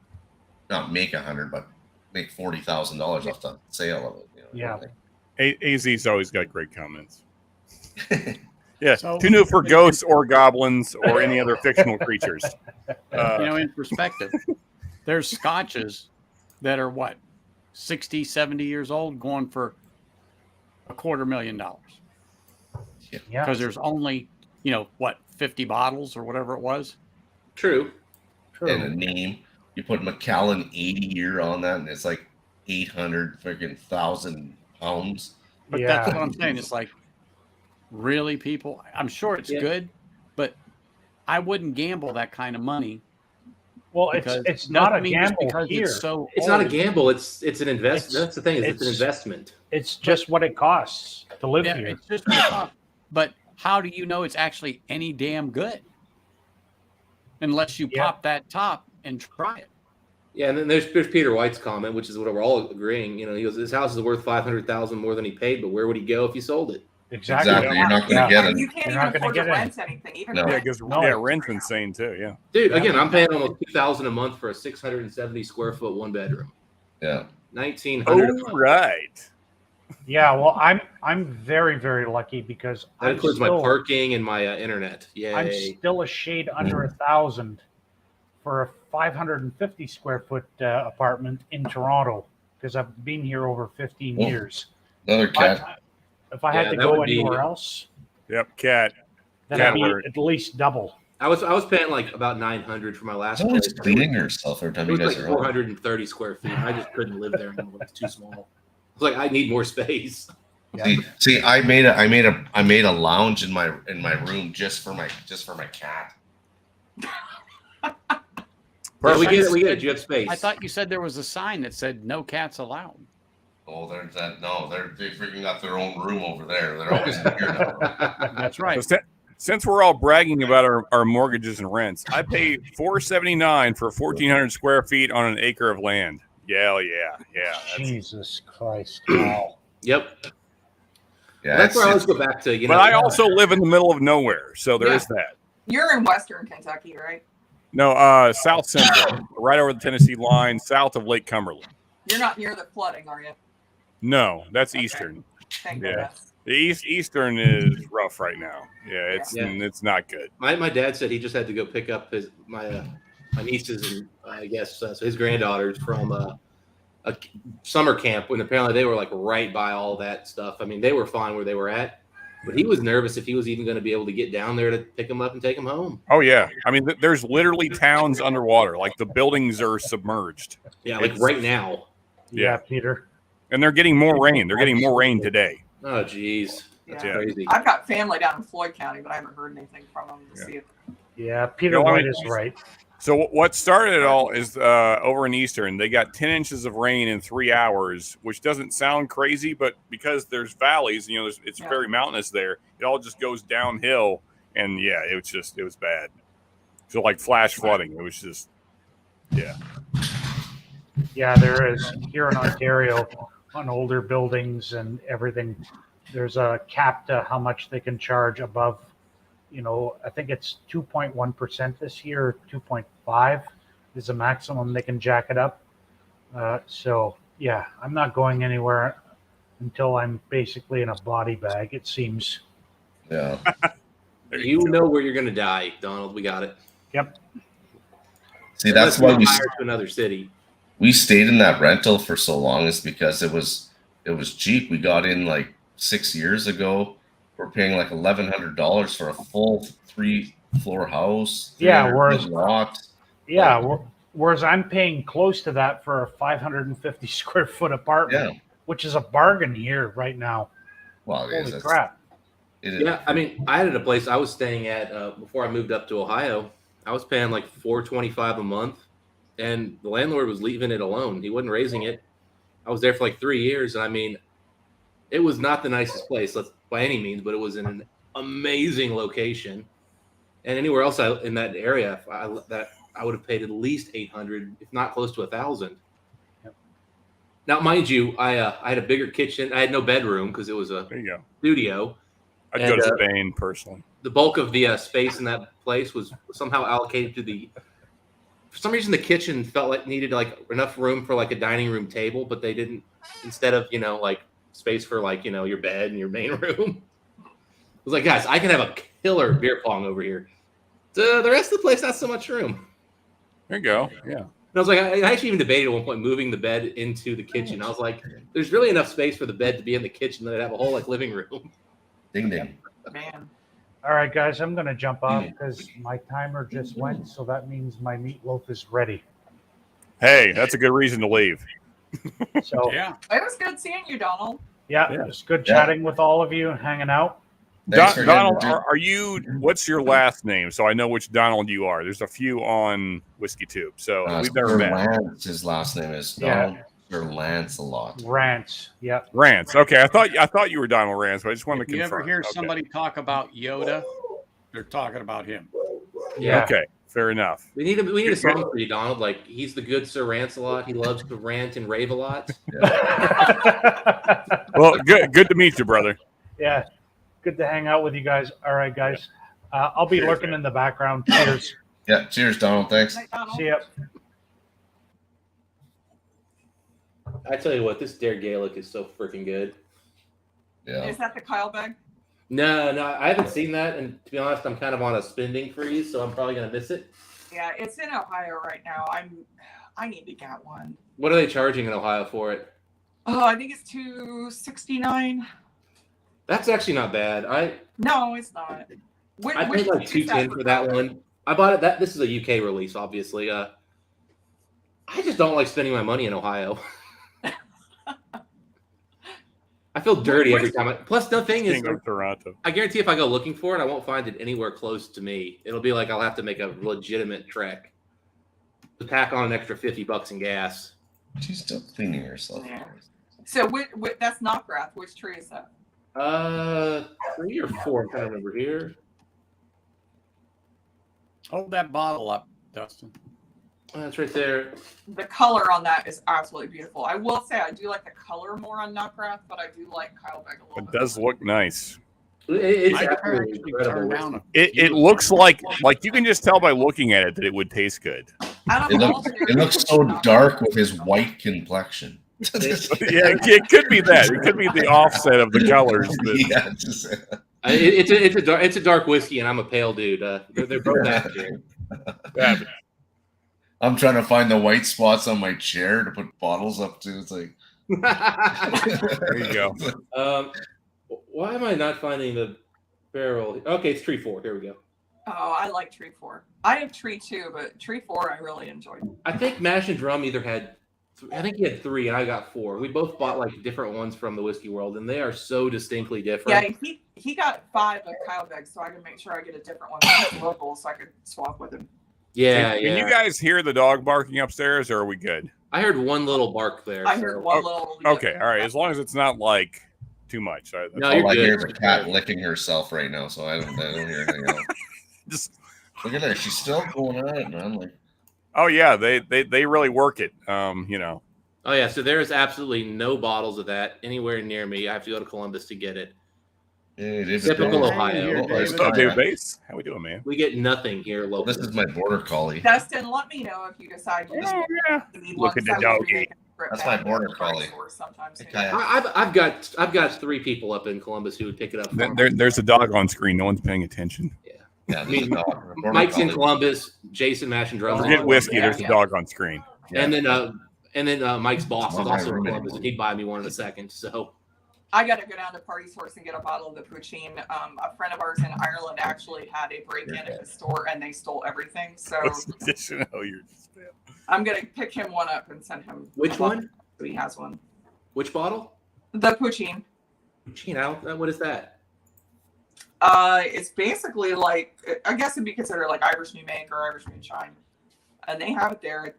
not make 100, but make $40,000 off the sale of it. You know, AZ's always got great comments. Yeah, So, too new for ghosts or goblins or any other fictional creatures. in perspective, there's scotches that are what, 60, 70 years old, going for $250,000. Yeah. Because there's only, 50 bottles or whatever it was. True. And a name. You put Macallan 80 year on that, and it's like 800 freaking thousand pounds. But that's what I'm saying. It's like, really, people? I'm sure it's good, but I wouldn't gamble that kind of money. Well, it's not a gamble here. It's not a gamble. It's an investment. That's the thing. It's an investment. It's just what it costs to live here. It's just what it costs. But how do you know it's actually any damn good? Unless you pop that top and try it. Yeah, and then there's Peter White's comment, which is what we're all agreeing. He goes, "This house is worth $500,000 more than he paid, but where would he go if he sold it?" Exactly. You're not going to get it. You can't even afford to rent anything. Even because rent's insane too. Yeah. Dude, again, I'm paying almost $2,000 a month for a 670 square foot one bedroom. Yeah. 1,900. Oh, right. Yeah, well, I'm very, very lucky because that includes my parking and my internet. Yay! I'm still a shade under 1,000 for a 550 square foot apartment in Toronto because I've been here over 15 years. Another cat. If I had to go anywhere else, cat. then I'd be at least double. I was paying like about $900 for my last place. It's cleaning yourself every time it you was guys like are 430 square feet. I just couldn't live there anymore. It's too small. It's like I need more space. Yeah. See, I made a lounge in my room just for my cat. Yeah, we get it. You have space. I thought you said there was a sign that said no cats allowed. Oh, there's that. No, they freaking got their own room over there. They're always here now. That's right. So since we're all bragging about our mortgages and rents, I pay $479 for 1,400 square feet on an acre of land. Yeah. Jesus Christ! Wow. Yep. Yeah, that's where I always go back to. But I also live in the middle of nowhere, so there is that. You're in Western Kentucky, right? No, South Central, right over the Tennessee line, south of Lake Cumberland. You're not near the flooding, are you? No, that's Eastern. Thank goodness. The Eastern is rough right now. Yeah, it's not good. My dad said he just had to go pick up my nieces and I guess so his granddaughters from a summer camp when apparently they were like right by all that stuff. I mean, they were fine where they were at, but he was nervous if he was even going to be able to get down there to pick them up and take them home. Oh yeah, I mean, there's literally towns underwater, like the buildings are submerged. Yeah, like right now. Yeah, Peter. And they're getting more rain. They're getting more rain today. Oh, geez. That's crazy. I've got family down in Floyd County, but I haven't heard anything from them to see it. Yeah, Peter White is right. So what started it all is over in Eastern, they got 10 inches of rain in 3 hours, which doesn't sound crazy, but because there's valleys, it's very mountainous there. It all just goes downhill, and it was bad. So like flash flooding, it was just, yeah. Yeah, there is here in Ontario on older buildings and everything. There's a cap to how much they can charge above. I think it's 2.1% this year, 2.5 is the maximum they can jack it up. So yeah, I'm not going anywhere until I'm basically in a body bag, it seems. Yeah. You know where you're going to die, Donald. We got it. Yep. See, that's why we hired to another city. We stayed in that rental for so long is because it was cheap. We got in like 6 years ago. We're paying like $1,100 for a full 3-floor house. Yeah, whereas I'm paying close to that for a 550 square foot apartment, which is a bargain here right now. Well, holy crap! Yeah, I mean, I had a place I was staying at before I moved up to Ohio. I was paying like $425 a month, and the landlord was leaving it alone. He wasn't raising it. I was there for like 3 years, and I mean, it was not the nicest place by any means, but it was in an amazing location. And anywhere else in that area, I would have paid at least $800, if not close to $1,000. Yep. Now, mind you, I had a bigger kitchen. I had no bedroom because it was a studio. I'd go to Spain personally. The bulk of the space in that place was somehow allocated to for some reason, the kitchen felt like needed like enough room for like a dining room table, but they didn't. Instead of like space for like your bed and your main room. I was like, guys, I can have a killer beer pong over here. The rest of the place, not so much room. There you go. Yeah. And I was like, I actually even debated at one point moving the bed into the kitchen. I was like, there's really enough space for the bed to be in the kitchen that I'd have a whole like living room. Ding ding. Man. All right, guys, I'm going to jump off because my timer just went, so that means my meatloaf is ready. Hey, that's a good reason to leave. So yeah, it was good seeing you, Donald. Yeah, it was good chatting with all of you and hanging out. Donald, are you? What's your last name? So I know which Donald you are. There's a few on Whiskey Tube, so we've never met. Lance, his last name is Donald Sir Lancelot. Rance, yeah. Rance. Okay, I thought you were Donald Rance, but I just wanted to confirm. You ever hear somebody talk about Yoda? They're talking about him. Yeah. Okay. Fair enough. We need a song for you, Donald. Like, he's the good Sir Lancelot. He loves to rant and rave a lot. Yeah. Well, good to meet you, brother. Yeah, good to hang out with you guys. All right, guys. I'll be lurking in the background. Cheers. Yeah, cheers, Donald. Thanks. Night, Donald. See ya. I tell you what, this Dare Gaelic is so freaking good. Yeah. Is that the Kyle bag? No, I haven't seen that, and to be honest, I'm kind of on a spending freeze, so I'm probably gonna miss it. Yeah, it's in Ohio right now. I need to get one. What are they charging in Ohio for it? Oh, I think it's $269. That's actually not bad. No, it's not. I paid like $210 for that one. I bought it. This is a UK release, obviously. I just don't like spending my money in Ohio. I feel dirty every time. Plus, the thing is, Toronto. I guarantee if I go looking for it, I won't find it anywhere close to me. It'll be like I'll have to make a legitimate trek to pack on an extra $50 in gas. She's still cleaning herself. Yeah. So that's Knockrath. Which tree is that? 3 or 4. I'm trying to remember here. Hold that bottle up, Dustin. That's right there. The color on that is absolutely beautiful. I will say I do like the color more on Knockrath, but I do like Kyle Beck a little bit. It does look nice. It's actually turn down. It looks like you can just tell by looking at it that it would taste good. It looks so dark with his white complexion. Yeah, it could be that. It could be the offset of the colors. But... Yeah, it's a dark whiskey, and I'm a pale dude. They're both accurate. I'm trying to find the white spots on my chair to put bottles up to. It's like there you go. Why am I not finding the barrel? Okay, it's Tree 4. Here we go. Oh, I like Tree 4. I have Tree 2, but Tree 4 I really enjoyed. I think Mash and Drum either had, I think he had 3 and I got 4. We both bought like different ones from the Whiskey World, and they are so distinctly different. Yeah, he got 5 of Kyle Beck, so I can make sure I get a different one. He's local, so I could swap with him. Yeah, Can you guys hear the dog barking upstairs, or are we good? I heard one little bark there. I heard one little. Okay, all right. As long as it's not like too much. No, All you're I good. hear is a cat licking herself right now, so I don't hear anything else. Just Look at her. She's still going at it, man. Like, oh yeah, they really work it. You know. Oh yeah, so there is absolutely no bottles of that anywhere near me. I have to go to Columbus to get it. hey, David, Typical David. Ohio. David. So, David Bates, how we doing, man? We get nothing here Well, locally. this is my border collie. Dustin, let me know if you decide you just Oh, yeah. need Look one, at the so I will be doggy. making a trip That's back my border to the party collie. store sometime soon. Okay. I've got 3 people up in Columbus who would pick it up. For me. There's a dog on screen. No one's paying attention. Yeah, I this is mean, a dog. A border Mike's in collie. Columbus. Jason Maschendrum. Forget whiskey. There's Yeah. a dog on screen. And then Mike's boss is Well, also my in roommate. Columbus, and he'd buy me one in a second. So I got to go down to Party Source and get a bottle of the poutine. A friend of ours in Ireland actually had a break-in at the store, and they stole everything. So Oh, you're just I'm gonna pick him one up and send him. which a bottle one? so he has one. Which bottle? The poutine. You know, what is that? It's basically like, I guess it'd be considered like Irish New Make or Irish Moonshine, and they have it there.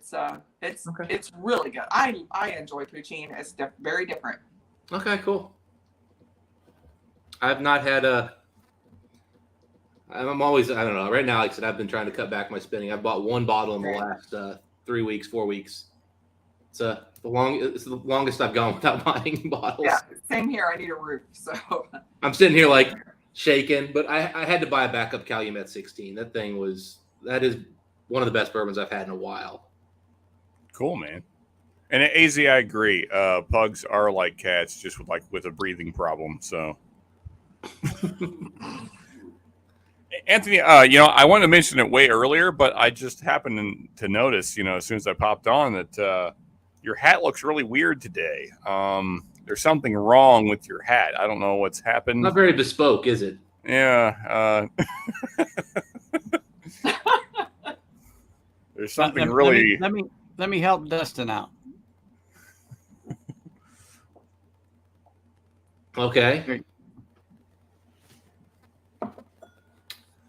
It's really good. I enjoy poutine. It's very different. Okay, cool. I've not had I'm always, I don't know. Right now, like I said, I've been trying to cut back my spending. I've bought 1 bottle in the last 3 weeks, 4 weeks. It's the longest I've gone without buying bottles. Yeah, same here. I need a roof, so I'm sitting here like shaking, but I had to buy a backup Calumet 16. That is one of the best bourbons I've had in a while. cool, man. And at AZ, I agree. Pugs are like cats, just with a breathing problem. So, Anthony, I wanted to mention it way earlier, but I just happened to notice, as soon as I popped on, that your hat looks really weird today. There's something wrong with your hat. I don't know what's happened. Not very bespoke, is it? Yeah. There's something really. Let me help Dustin out. Okay.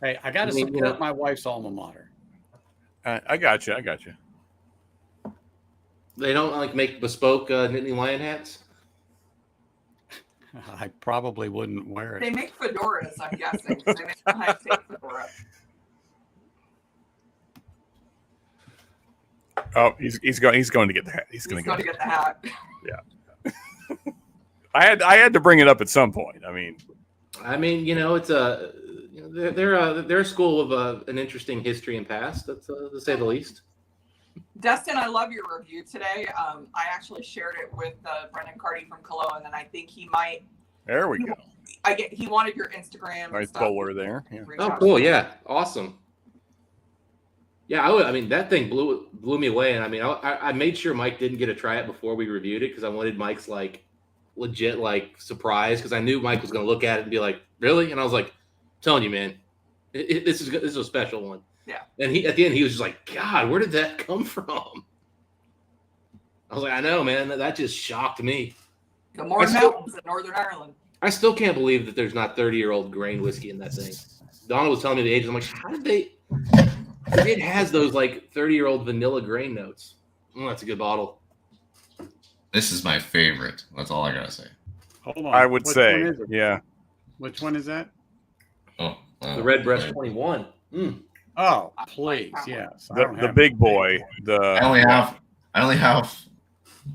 Hey, I got to support my wife's alma mater. I got you. They don't make bespoke Nittany Lion hats? I probably wouldn't wear they it. make fedoras. I'm guessing. They make a high-tech fedora. Oh, he's going to get the hat. He's going to get the hat. Yeah. I had to bring it up at some point. It's they're a school of an interesting history and past, to say the least. Dustin, I love your review today. I actually shared it with Brendan Carty from Cologne, and I think he might. There we go. He wanted your Instagram. Nice bowler there. Yeah. Oh, cool! Yeah, awesome. Yeah, that thing blew me away, and I made sure Mike didn't get to try it before we reviewed it because I wanted Mike's legit surprise because I knew Mike was going to look at it and be like, "Really?" And I was like, I'm "Telling you, man, this is a special one." Yeah. And at the end he was just like, "God, where did that come from?" I was like, "I know, man. That just shocked me." The Mourne Mountains in Northern Ireland. I still can't believe that there's not 30-year-old grain whiskey in that thing. Donna was telling me the ages. I'm like, how did they? It has those 30-year-old vanilla grain notes. Oh, that's a good bottle. This is my favorite. That's all I gotta say. Hold on. I would Which say, one is it? yeah. Which one is that? Oh, The Redbreast 21. Oh, please, yes. The big boy. I only have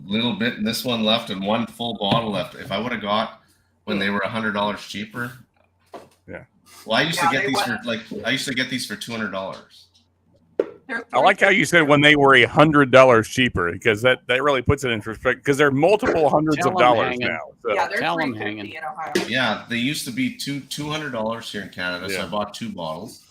little bit in this one left and 1 full bottle left. If I would have got when they were $100 cheaper. Yeah. Well, I used to get these for $200. I like how you said when they were $100 cheaper because that really puts it in perspective because they're multiple hundreds of dollars now. So. Yeah, they're $350 in Ohio. Yeah, they used to be $200 here in Canada, so I bought 2 bottles,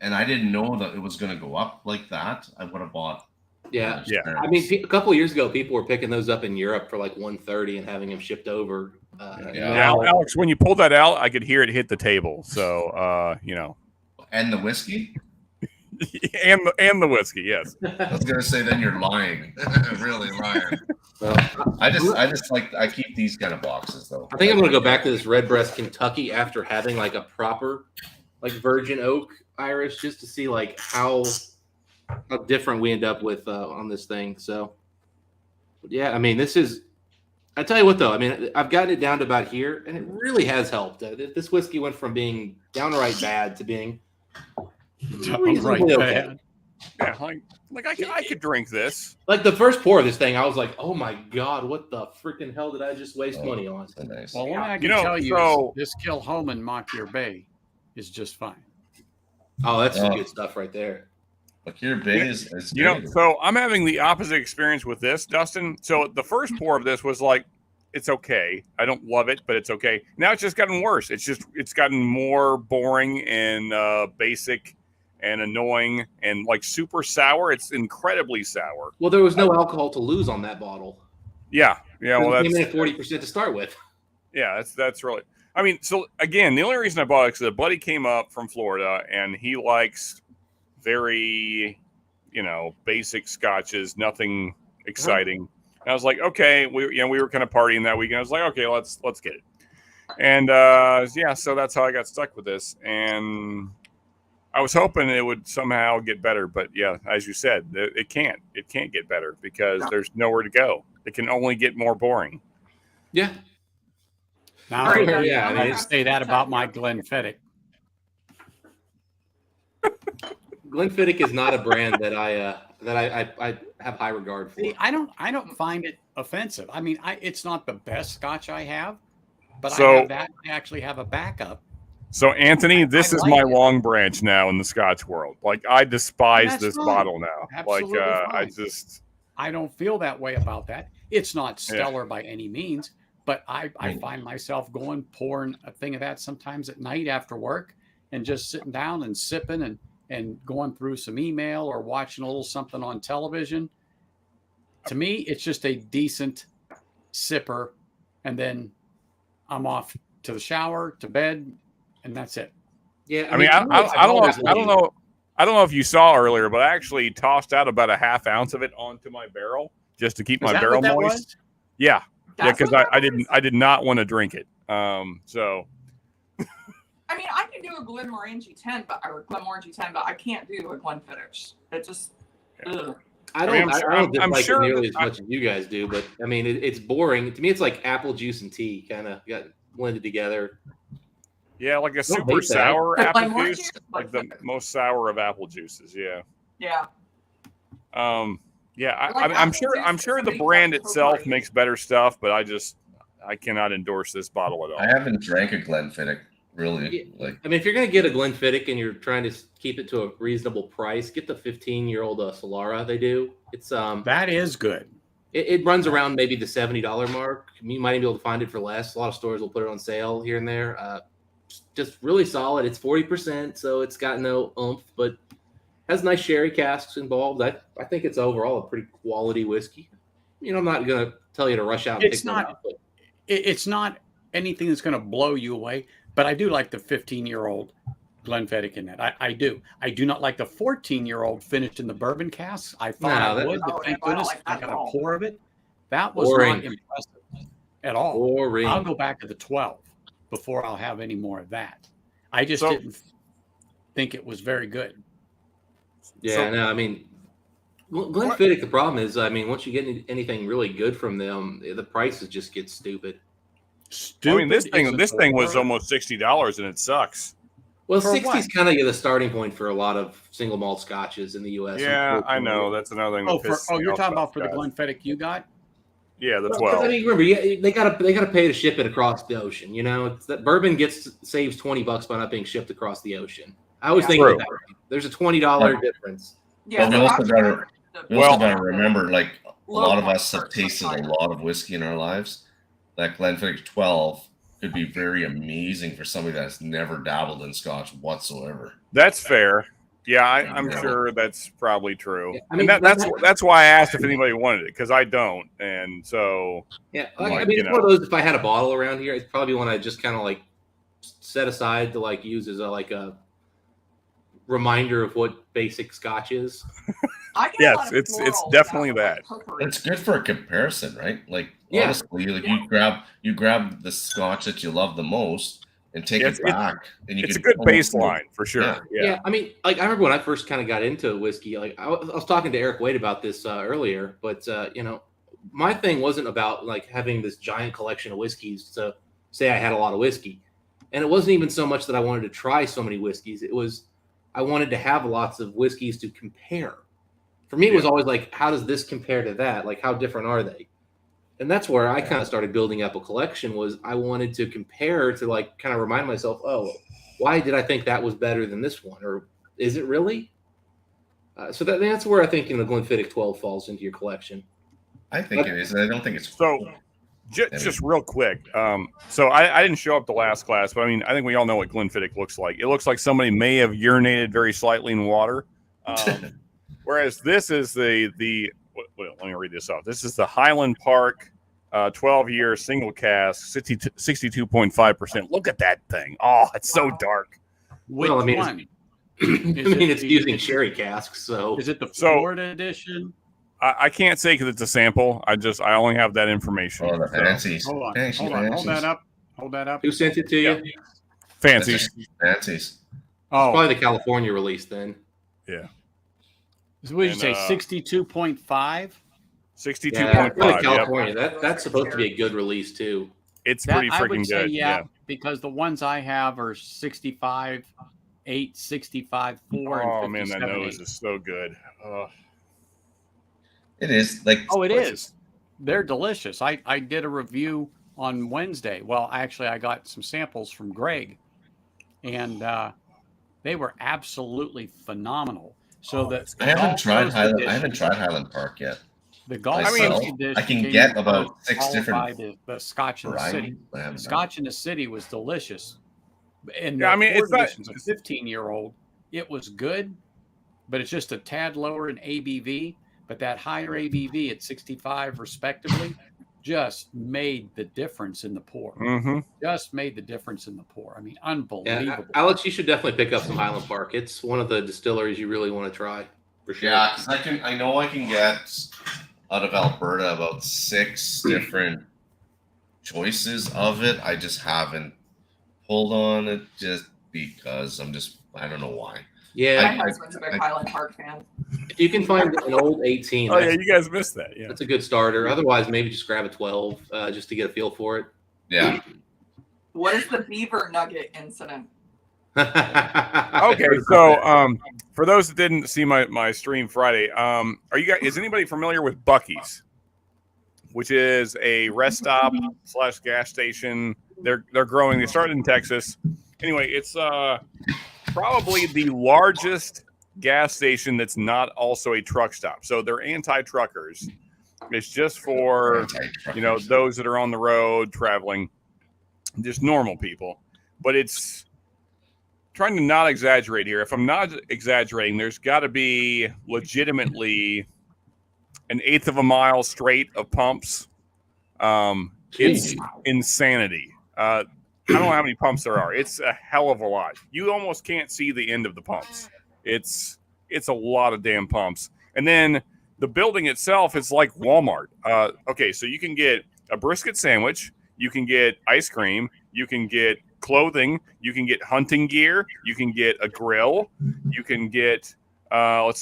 and I didn't know that it was going to go up like that. I would have bought. Yeah. A couple of years ago, people were picking those up in Europe for $130 and having them shipped over. Now, Alex, when you pulled that out, I could hear it hit the table. So, And the whiskey. and the whiskey, yes. I was gonna say then you're lying, really lying. Well, I keep these kind of boxes though. I think I'm gonna go back to this Redbreast Kentucky after having a proper virgin oak Irish just to see how how different we end up with on this thing. So, yeah, I mean, this is. I tell you what, though, I mean, I've gotten it down to about here, and it really has helped. This whiskey went from being downright bad to being reasonably okay. Yeah, like I could drink this. Like the first pour of this thing, I was like, "Oh my god, what the freaking hell did I just waste money on?" Nice. Well, one thing I can tell you is this Kilchoman Makir Bay is just fine. Oh, that's some good stuff right there. Makir Bay is good. So I'm having the opposite experience with this, Dustin. So the first pour of this was like, it's okay. I don't love it, but it's okay. Now it's just gotten worse. It's gotten more boring and basic and annoying and like super sour. It's incredibly sour. Well, there was no alcohol to lose on that bottle. Yeah. Well, that's came in at 40% to start with. Yeah, that's really. I mean, so again, the only reason I bought it is because a buddy came up from Florida and he likes very, basic scotches, nothing exciting. And I was like, okay, we were kind of partying that weekend. I was like, okay, let's get it. And so that's how I got stuck with this. And I was hoping it would somehow get better, but yeah, as you said, it can't. It can't get better because there's nowhere to go. It can only get more boring. Yeah. Now, I didn't say that about my Glenfiddich. Glenfiddich is not a brand that I have high regard for. See, I don't find it offensive. I mean, it's not the best Scotch I have, but I have that. I actually have a backup. So Anthony, this is my long branch now in the Scotch world. Like I despise this bottle now. Absolutely like I don't feel that way about that. It's not stellar by any means, but I find myself pouring a thing of that sometimes at night after work and just sitting down and sipping and going through some email or watching a little something on television. To me, it's just a decent sipper, and then I'm off to the shower, to bed, and that's it. Yeah, I mean, I don't know if you saw earlier, but I actually tossed out about a half ounce of it onto my barrel just to keep my barrel moist. Yeah, because I did not want to drink it. So. I mean, I can do a Glenmorangie 10, but I can't do a Glenfiddich. It just. Ugh. I don't dislike it nearly as much as you guys do, but I mean, it's boring. To me, it's like apple juice and tea kind of got blended together. Yeah, like a super sour apple juice, like the most sour of apple juices. Yeah. Yeah. Yeah, I'm sure the brand itself makes better stuff, but I cannot endorse this bottle at all. I haven't drank a Glenfiddich. Really? I mean, if you're going to get a Glenfiddich and you're trying to keep it to a reasonable price, get the 15-year-old Solara. They do. It's that is good. It runs around maybe the $70 mark. You might be able to find it for less. A lot of stores will put it on sale here and there. Just really solid. It's 40%, so it's got no oomph, but has nice sherry casks involved. I think it's overall a pretty quality whiskey. I'm not going to tell you to rush out and pick one out. But it's not anything that's going to blow you away. But I do like the 15-year-old Glenfiddich in that. I do. I do not like the 14-year-old finished in the bourbon casks. I thought I would, but thank goodness I got a pour of it. That was not impressive at all. Boring. I'll go back to the 12 before I'll have any more of that. I just didn't think it was very good. Yeah, no, I mean, Glenfiddich, the problem is, I mean, once you get anything really good from them, the prices just get stupid. I mean, this thing was almost $60 and it sucks. Well, 60 is kind of the starting point for a lot of single malt scotches in the U.S. Yeah, I know. That's another thing. You're talking about for the Glenfiddich you got? Yeah, the 12. I mean, remember, they got to pay to ship it across the ocean. It's that bourbon saves $20 by not being shipped across the ocean. I always think of that. There's a $20 difference. Yeah, we also got to remember, like a lot of us have tasted a lot of whiskey in our lives. That Glenfiddich 12 could be very amazing for somebody that's never dabbled in Scotch whatsoever. That's fair. Yeah, I'm sure that's probably true. Yeah, I mean, that's why I asked if anybody wanted it, because I don't, and so yeah. I mean, it's one of those. If I had a bottle around here, it's probably one I just kind of like set aside to like use as a reminder of what basic Scotch is. Yes, it's definitely that. It's good for a comparison, right? Like honestly, like you grab the Scotch that you love the most, and take it back. And it's a good baseline for sure. Yeah. I mean, like I remember when I first kind of got into whiskey, like I was talking to Eric Wade about this earlier, but you know, my thing wasn't about like having this giant collection of whiskeys to say I had a lot of whiskey. And it wasn't even so much that I wanted to try so many whiskeys. It was, I wanted to have lots of whiskeys to compare. For me, it was always like, how does this compare to that? Like, how different are they? And that's where I kind of started building up a collection. Was I wanted to compare to like kind of remind myself, oh, why did I think that was better than this one, or is it really? So that's where I think the Glenfiddich 12 falls into your collection. I think it is. I don't think it's so. Just real quick. So I didn't show up the last class, but I mean, I think we all know what Glenfiddich looks like. It looks like somebody may have urinated very slightly in water. Whereas this is let me read this off. This is the Highland Park 12-year single cask, 62.5%. Look at that thing. Oh, it's so dark. Well, I mean, it's using sherry casks. So is it the Florida edition? I can't say because it's a sample. I only have that information. Oh, the fancies. Hold on. Hold that up. Who sent it to you? Fancies. Fancies. Oh, it's probably the California release then. Yeah. So what did you say? 62.5. 62.5. California. That's supposed to be a good release too. It's pretty freaking good. Yeah, because the ones I have are 65.8, 65.4. Oh man, that nose is so good. It is like it is. They're delicious. I did a review on Wednesday. Well, actually, I got some samples from Greg, and they were absolutely phenomenal. So I haven't tried Highland Park yet. The Gulf Coast edition, I can get about 6 different. The Scotch in the City. Scotch in the City was delicious. And it's not a 15-year-old. It was good, but it's just a tad lower in ABV. But that higher ABV at 65, respectively, just made the difference in the pour. Mm-hmm. Just made the difference in the pour. I mean, unbelievable. Yeah, Alex, you should definitely pick up some Highland Park. It's one of the distilleries you really want to try, for sure. Yeah, because I know I can get out of Alberta about 6 different choices of it. I just haven't pulled on it just because I don't know why. Yeah, my husband's a big Highland Park fan. If you can find an old 18. Oh, yeah, you guys missed that. Yeah, that's a good starter. Otherwise, maybe just grab a 12 just to get a feel for it. Yeah. What is the beaver nugget incident? Okay, so for those that didn't see my stream Friday, is anybody familiar with Buc-ee's, which is a rest stop / gas station? They're growing. They started in Texas. Anyway, it's probably the largest gas station that's not also a truck stop. So they're anti-truckers. It's just for those that are on the road traveling, just normal people. But it's trying to not exaggerate here. If I'm not exaggerating, there's got to be legitimately 1/8 of a mile straight of pumps. It's insanity. I don't know how many pumps there are. It's a hell of a lot. You almost can't see the end of the pumps. It's a lot of damn pumps. And then the building itself is like Walmart. Okay, so you can get a brisket sandwich, you can get ice cream, you can get clothing, you can get hunting gear, you can get a grill, you can get all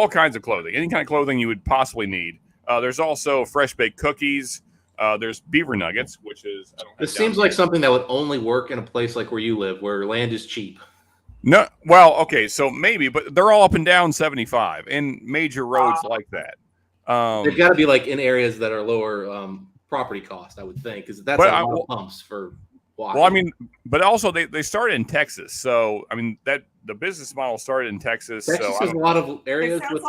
kinds of clothing, any kind of clothing you would possibly need. There's also fresh baked cookies. There's beaver nuggets, which is this seems like something that would only work in a place like where you live, where land is cheap. No, well, okay, so maybe, but they're all up and down 75 and major roads like that. They've got to be like in areas that are lower property cost, I would think, because that's a lot of pumps for. Well, I mean, but also they started in Texas, so I mean that the business model started in Texas. Texas has a lot of areas with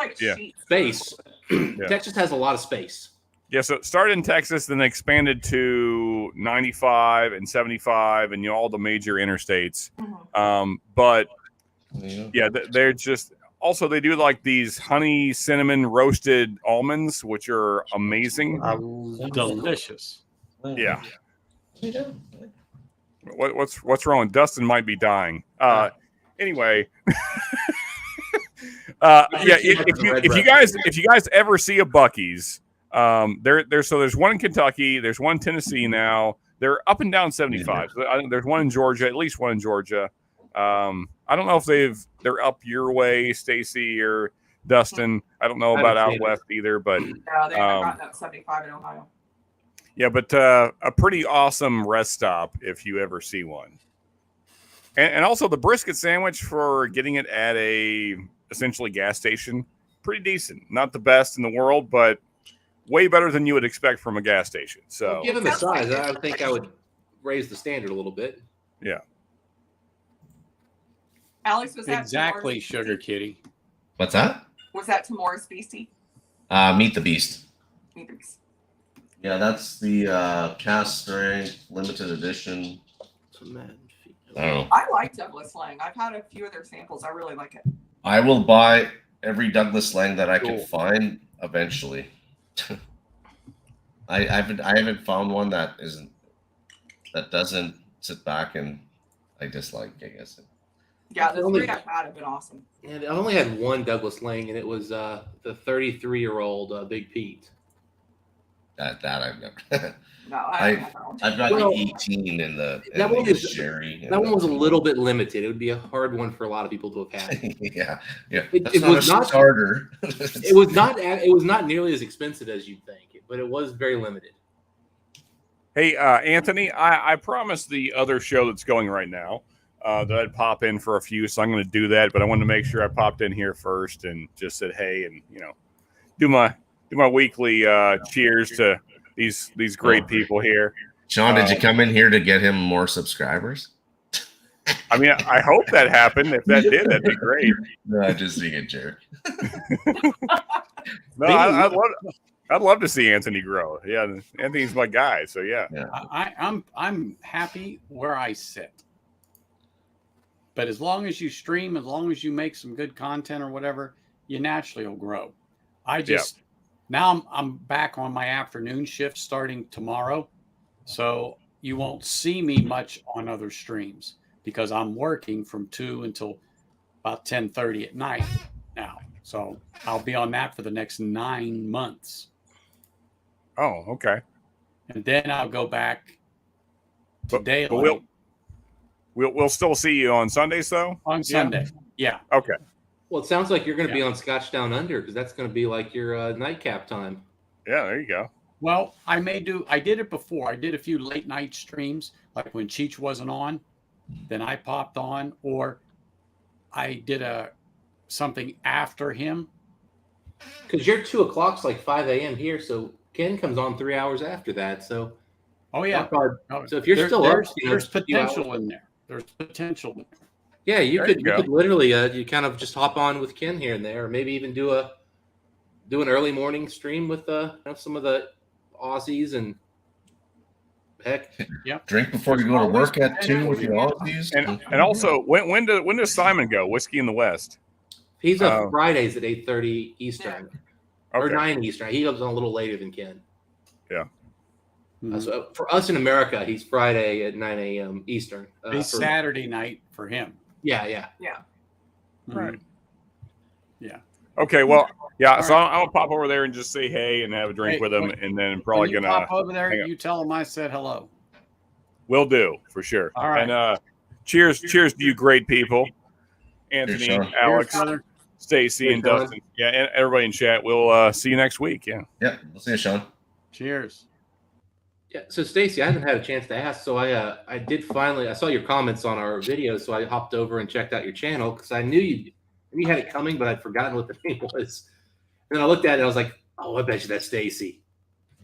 space. Yeah. Texas has a lot of space. Yeah, so it started in Texas, then they expanded to 95 and 75 and all the major interstates. But yeah, they're just also they do like these honey cinnamon roasted almonds, which are amazing, delicious. Yeah. What's wrong? Dustin might be dying. Anyway. If you guys ever see a Buc-ee's, there's one in Kentucky, there's one in Tennessee now. they're up and down 75. I think there's one in Georgia, at least one in Georgia. I don't know if they're up your way, Stacy or Dustin. I don't know about out west either, but yeah, they haven't gotten up 75 in Ohio. Yeah, but a pretty awesome rest stop if you ever see one. And also the brisket sandwich for getting it at a essentially gas station, pretty decent. Not the best in the world, but way better than you would expect from a gas station. So, well, given the size, I would think I would raise the standard a little bit. Yeah. Alex, was that exactly Sugar Kitty? What's that? Was that Tomorrow's Beastie? Meet the Beast. Meet the Beast. Yeah, that's the cast strength limited edition. I don't know. I like Douglas Lang. I've had a few of their samples. I really like it. I will buy every Douglas Lang that I can find eventually. I haven't found one that doesn't sit back and I dislike, I guess. Yeah, the three I've had have been awesome. And I've only had one Douglas Lang, and it was the 33-year-old Big Pete. That I've never. No, I've got the 18 in the sherry. That one was a little bit limited. It would be a hard one for a lot of people to have had. yeah. It was not starter. It was not nearly as expensive as you'd think, but it was very limited. Hey, Anthony, I promised the other show that's going right now that I'd pop in for a few, so I'm going to do that. But I wanted to make sure I popped in here first and just said hey, and do my weekly cheers to these great people here. Sean, did you come in here to get him more subscribers? I mean, I hope that happened. If that did, that'd be great. No, just being a jerk. No, I'd love to see Anthony grow. Yeah, Anthony's my guy. So yeah. I'm happy where I sit. But as long as you stream, as long as you make some good content or whatever, you naturally will grow. Now I'm back on my afternoon shift starting tomorrow. So you won't see me much on other streams because I'm working from 2 until about 10:30 at night now. So I'll be on that for the next 9 months. Oh, okay. And then I'll go back to daylight. But we'll still see you on Sundays though? On Sunday. Yeah. Okay. Well, it sounds like you're going to be on Scotch Down Under because that's going to be like your nightcap time. Yeah, there you go. Well, I did it before. I did a few late night streams, like when Cheech wasn't on, then I popped on, or I did something after him. Because your 2 o'clock's like 5 a.m. here, so Ken comes on 3 hours after that. So, oh yeah. So if you're still up, there's potential in there. There's potential in there. Yeah, you could literally you kind of just hop on with Ken here and there, or maybe even do an early morning stream with some of the Aussies and heck, drink before you go to work at 2 with your Aussies. And also, when does Simon go? Whiskey in the West. He's up Fridays at 8:30 Eastern or 9 Eastern. He goes on a little later than Ken. Yeah. So for us in America, he's Friday at 9 a.m. Eastern. It's Saturday night for him. Yeah. Right. Yeah. Okay. Well, yeah. So I'm gonna pop over there and just say hey and have a drink with him, and then probably gonna pop over there. You tell him I said hello. Will do for sure. All right. And cheers to you, great people, Anthony, Alex, Stacy, and Dustin. Yeah, and everybody in chat. We'll see you next week. Yeah. Yeah. We'll see you, Sean. Cheers. Yeah, so Stacy, I haven't had a chance to ask, so I did finally. I saw your comments on our video, so I hopped over and checked out your channel because I knew you had it coming, but I'd forgotten what the name was. And then I looked at it, and I was like, "Oh, I bet you that's Stacy."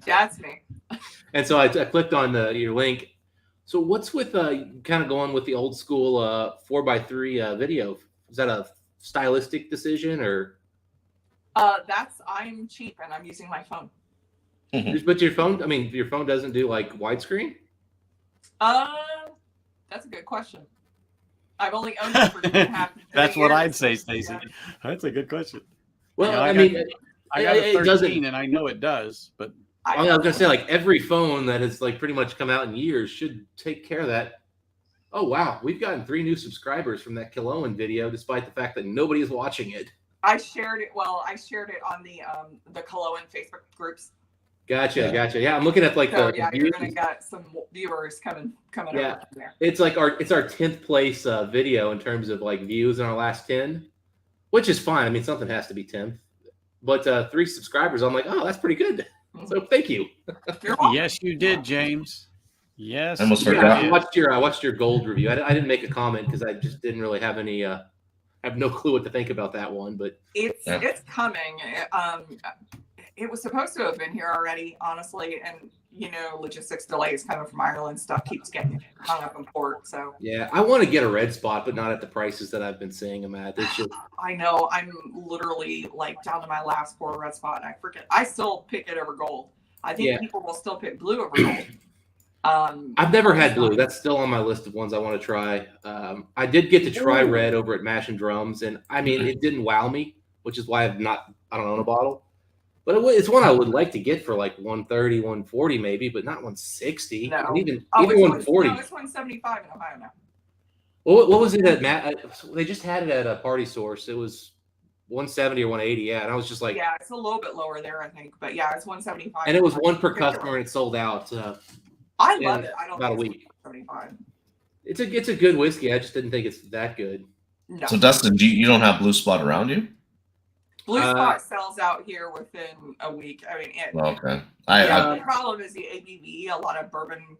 That's me. And so I clicked on your link. So what's with kind of going with the old school 4x3 video? Is that a stylistic decision or? I'm cheap and I'm using my phone. But your phone doesn't do like widescreen? That's a good question. I've only owned it for 2.5 That's what I'd say, Stacy. That's a good question. Well, I got a 13 and I know it does, but I was gonna say like every phone that has like pretty much come out in years should take care of that. Oh wow, we've gotten 3 new subscribers from that Killoan video, despite the fact that nobody is watching it. I shared it. Well, I shared it on the Killoan Facebook groups. Gotcha. Yeah, I'm looking at like So the yeah, views. you're gonna get some viewers coming Yeah. over from there. It's like our 10th place video in terms of like views in our last 10, which is fine. I mean, something has to be 10th. But 3 subscribers, I'm like, oh, that's pretty good. So thank you. Yes, you did, James. Yes. I almost you forgot. did. I watched your gold review. I didn't make a comment because I just didn't really have any. I have no clue what to think about that one, but It's coming. It was supposed to have been here already, honestly, and logistics delays coming from Ireland, stuff keeps getting hung up in port. So yeah, I want to get a red spot, but not at the prices that I've been seeing them at. It's just, I know I'm literally like down to my last 4 red spot, and I still pick it over gold. I think people will still pick blue over gold. I've never had blue. That's still on my list of ones I want to try. I did get to try red over at Mash and Drums, and I mean, it didn't wow me, which is why I don't own a bottle. But it's one I would like to get for like 130, 140 maybe, but not 160. No. Even 140. It's 175 in Ohio now. What was it at Matt? They just had it at a Party Source. It was 170 or 180. Yeah, and I was just like, yeah, it's a little bit lower there, I think, but yeah, it's 175. And it was one per customer, and it sold out. I love it. I don't about a think week. 75. It's a good whiskey. I just didn't think it's that good. No. So Dustin, you don't have Blue Spot around you? Blue Spot sells out here within a week. I mean, Okay. The problem is the ABV. A lot of bourbon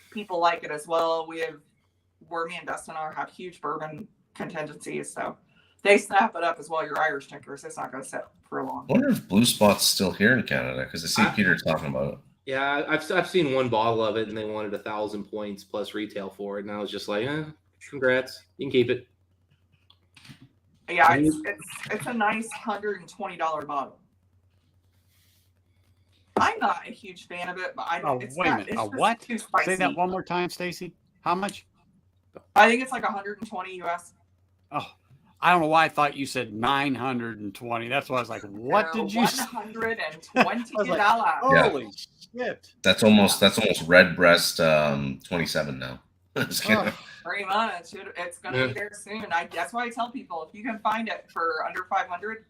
people like it as well. Where me and Dustin have huge bourbon contingencies, so they snap it up as well. Your Irish drinkers, it's not going to sit for long. I wonder if Blue Spot's still here in Canada, because I see Peter talking about it. Yeah, I've seen one bottle of it, and they wanted 1,000 points plus retail for it, and I was just like, congrats, you can keep it. Yeah, it's a nice $120 bottle. I'm not a huge fan of it, but I don't. Wait a minute. What? Too spicy. Say that one more time, Stacy. How much? I think it's like 120 US. Oh, I don't know why I thought you said 920. That's why I was like, what did you say? $120. Holy shit. That's almost Redbreast 27 now. Pretty much. It's going to be there soon. That's why I tell people, if you can find it for under 500,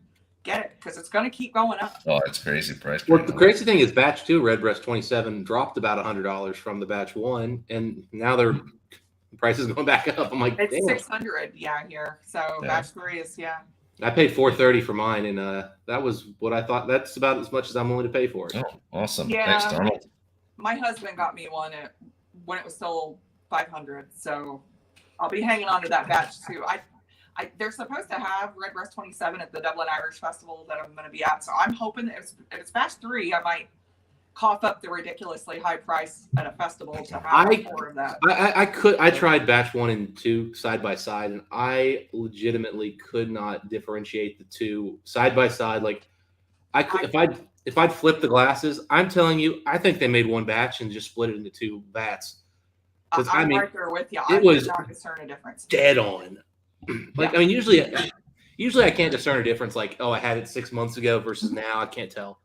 get it, because it's going to keep going up. Oh, it's crazy price. Well, the crazy thing is batch 2 Redbreast 27 dropped about $100 from the batch 1, and now the price is going back up. I'm like, it's damn. 600 here. So batch 3 is I paid $430 for mine, and that was what I thought. That's about as much as I'm willing to pay for it. Oh, awesome. Yeah, Thanks, Donald. My husband got me one when it was still 500, so I'll be hanging on to that batch too. They're supposed to have Redbreast 27 at the Dublin Irish Festival that I'm going to be at, so I'm hoping that if it's batch 3, I might cough up the ridiculously high price at a festival to have more of that. I tried batch 1 and 2 side by side, and I legitimately could not differentiate the two side by side. Like if I'd flip the glasses, I'm telling you, I think they made one batch and just split it into 2 vats. I'm right there with you. It was not discern a difference. Dead on. I mean, usually I can't discern a difference. Like, I had it 6 months ago versus now. I can't tell.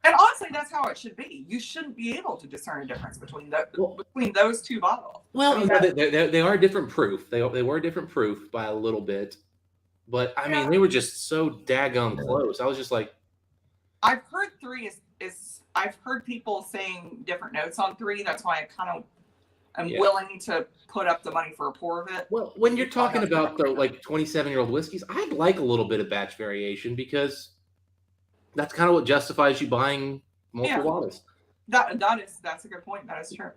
And honestly, that's how it should be. You shouldn't be able to discern a difference between those 2 bottles. Well, I mean, they are different proof. They were different proof by a little bit, but I mean, they were just so daggum close. I was just like, I've heard 3 is I've heard people saying different notes on 3. That's why I kind of am willing to put up the money for a pour of it. Well, when you're talking about the 27-year-old whiskeys, I'd like a little bit of batch variation, because that's kind of what justifies you buying multiple bottles. That's a good point. That is true.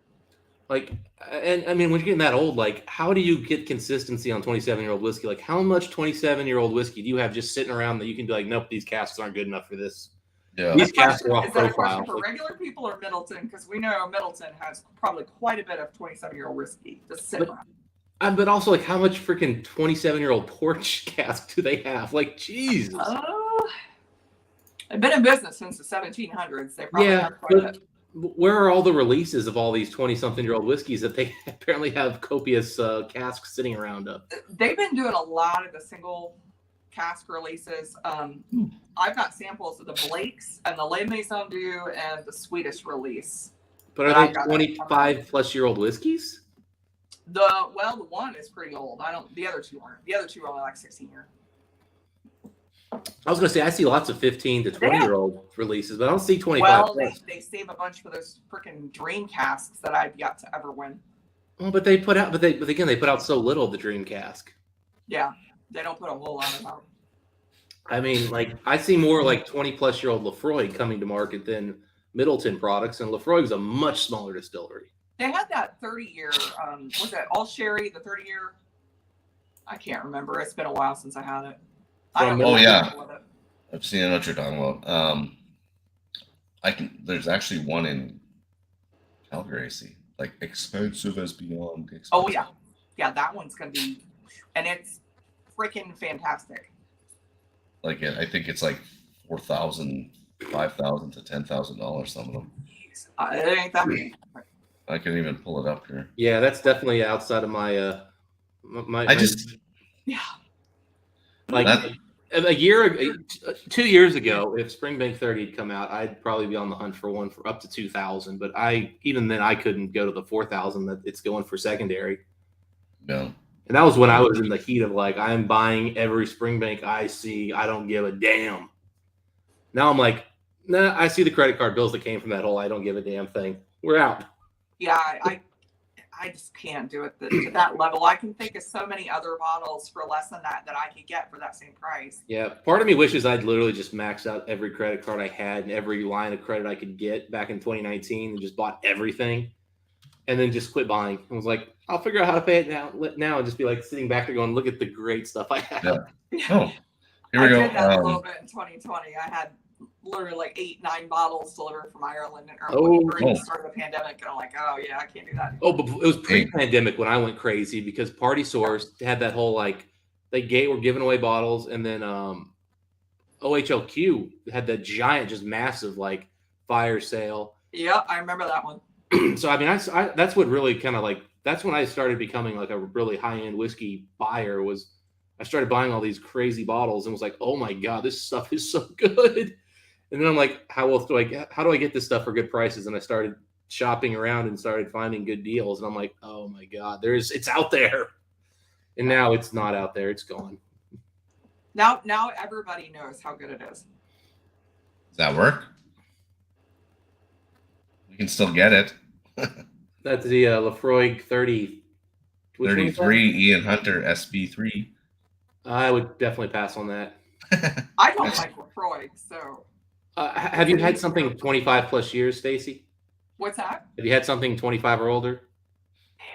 Like, and I mean, when you're getting that old, like, how do you get consistency on 27-year-old whiskey? Like, how much 27-year-old whiskey do you have just sitting around that you can be like, nope, these casks aren't good enough for this? Yeah. These casks are off Is that a profile. question for regular people or Middleton? Because we know Middleton has probably quite a bit of 27-year-old whiskey just sitting around. But also, like, how much freaking 27-year-old porch cask do they have? Like, Jesus. They've been in business since the 1700s. They probably have quite a bit. Where are all the releases of all these 20-something-year-old whiskeys that they apparently have copious casks sitting around up? They've been doing a lot of the single cask releases. I've got samples of the Blakes and the Le Maison Du and the Swedish release. But are they 25-plus-year-old whiskeys? The one is pretty old. The other 2 aren't. The other 2 are only like 16 years. I was going to say, I see lots of 15 to 20-year-old releases, but I don't see 25. Well, they save a bunch for those freaking dream casks that I've yet to ever win. Well, but they put out, but again, they put out so little of the dream cask. Yeah, they don't put a whole lot of out. I mean, like, I see more like 20-plus-year-old Lefroy coming to market than Middleton products, and Lefroy is a much smaller distillery. They had that 30-year, was that all sherry, the 30-year? I can't remember. It's been a while since I had it. Yeah. I've seen what you're talking about. There's actually one in Calgary, I see. Like, expensive as beyond expensive. Oh, yeah. Yeah, that one's going to be, and it's freaking fantastic. Like, I think it's like $4,000, $5,000 to $10,000, some of them. It ain't that big. I can even pull it up here. Yeah, that's definitely outside of my yeah. Like a year, 2 years ago, if Springbank 30 had come out, I'd probably be on the hunt for one for up to 2,000. But even then I couldn't go to the 4,000 that it's going for secondary. No. And that was when I was in the heat of like, I'm buying every Springbank I see. I don't give a damn. Now I'm like, nah, I see the credit card bills that came from that whole I don't give a damn thing. We're out. Yeah, I just can't do it to that level. I can think of so many other bottles for less than that I could get for that same price. Yeah, part of me wishes I'd literally just maxed out every credit card I had and every line of credit I could get back in 2019 and just bought everything and then just quit buying. I was like, I'll figure out how to pay it now and just be like sitting back there going, look at the great stuff I have. Yeah. Oh, here we go. I did that a little bit in 2020. I had literally like 8-9 bottles delivered from Ireland during the start of the pandemic, and I'm like, oh yeah, I can't do that. Oh, but it was pre-pandemic when I went crazy because Party Source had that whole like were giving away bottles, and then OHLQ had that giant, just massive like fire sale. Yeah, I remember that one. So I mean, I that's what really kind of like that's when I started becoming like a really high-end whiskey buyer. Was I started buying all these crazy bottles and was like, oh my god, this stuff is so good. And then I'm like, how do I get this stuff for good prices? And I started shopping around and started finding good deals. And I'm like, oh my God, it's out there. And now it's not out there. It's gone. Now everybody knows how good it is. Does that work? We can still get it. That's the Lefroy 30. 33 Ian Hunter SB3. I would definitely pass on that. I don't like Lefroy, so. Have you had something 25 plus years, Stacy? What's that? Have you had something 25 or older?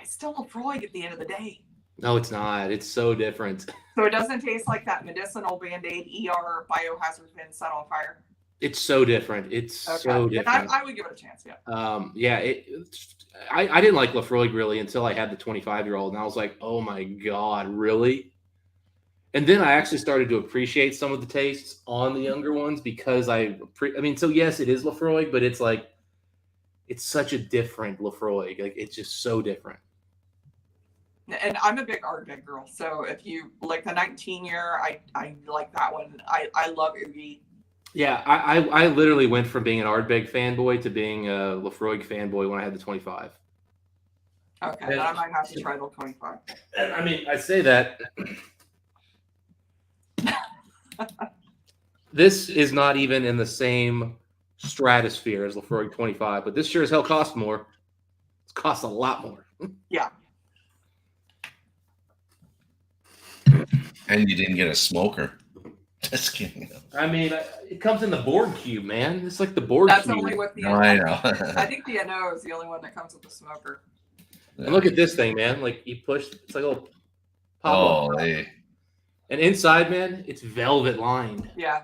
It's still Lefroy at the end of the day. No, it's not. It's so different. So it doesn't taste like that medicinal Band-Aid ER biohazard bin set on fire? It's so different. It's so different. I would give it a chance, yeah. I didn't like Lefroy really until I had the 25-year-old, and I was like, oh my God, really? And then I actually started to appreciate some of the tastes on the younger ones because so yes, it is Lefroy, but it's like, it's such a different Lefroy. Like, it's just so different. And I'm a big Ardbeg girl. So if you like the 19-year, I like that one. I love Oogie. Yeah, I literally went from being an Ardbeg fanboy to being a Lefroy fanboy when I had the 25. Okay, then I might have to try the 25. And I mean, I say that. This is not even in the same stratosphere as Lefroy 25, but this sure as hell costs more. It costs a lot more. Yeah. And you didn't get a smoker. Just kidding. I mean, it comes in the board cube, man. It's like the board That's cube. only with the I know. I think the NO is the only one that comes with the smoker. And look at this thing, man. Like, you push, it's like a little pop-up. Oh, hey. And inside, man, it's velvet lined. Yeah.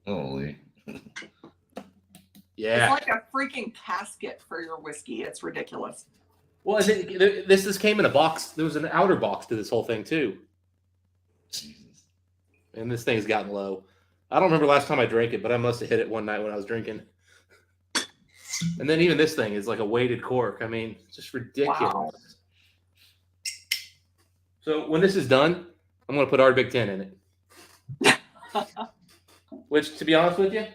Holy. Yeah. It's like a freaking casket for your whiskey. It's ridiculous. Well, I think this came in a box. There was an outer box to this whole thing, too. Jesus. And this thing's gotten low. I don't remember last time I drank it, but I must have hit it one night when I was drinking. And then even this thing is like a weighted cork. I mean, it's just ridiculous. Wow. So when this is done, I'm going to put Ardbeg 10 in it. Which, to be honest with you,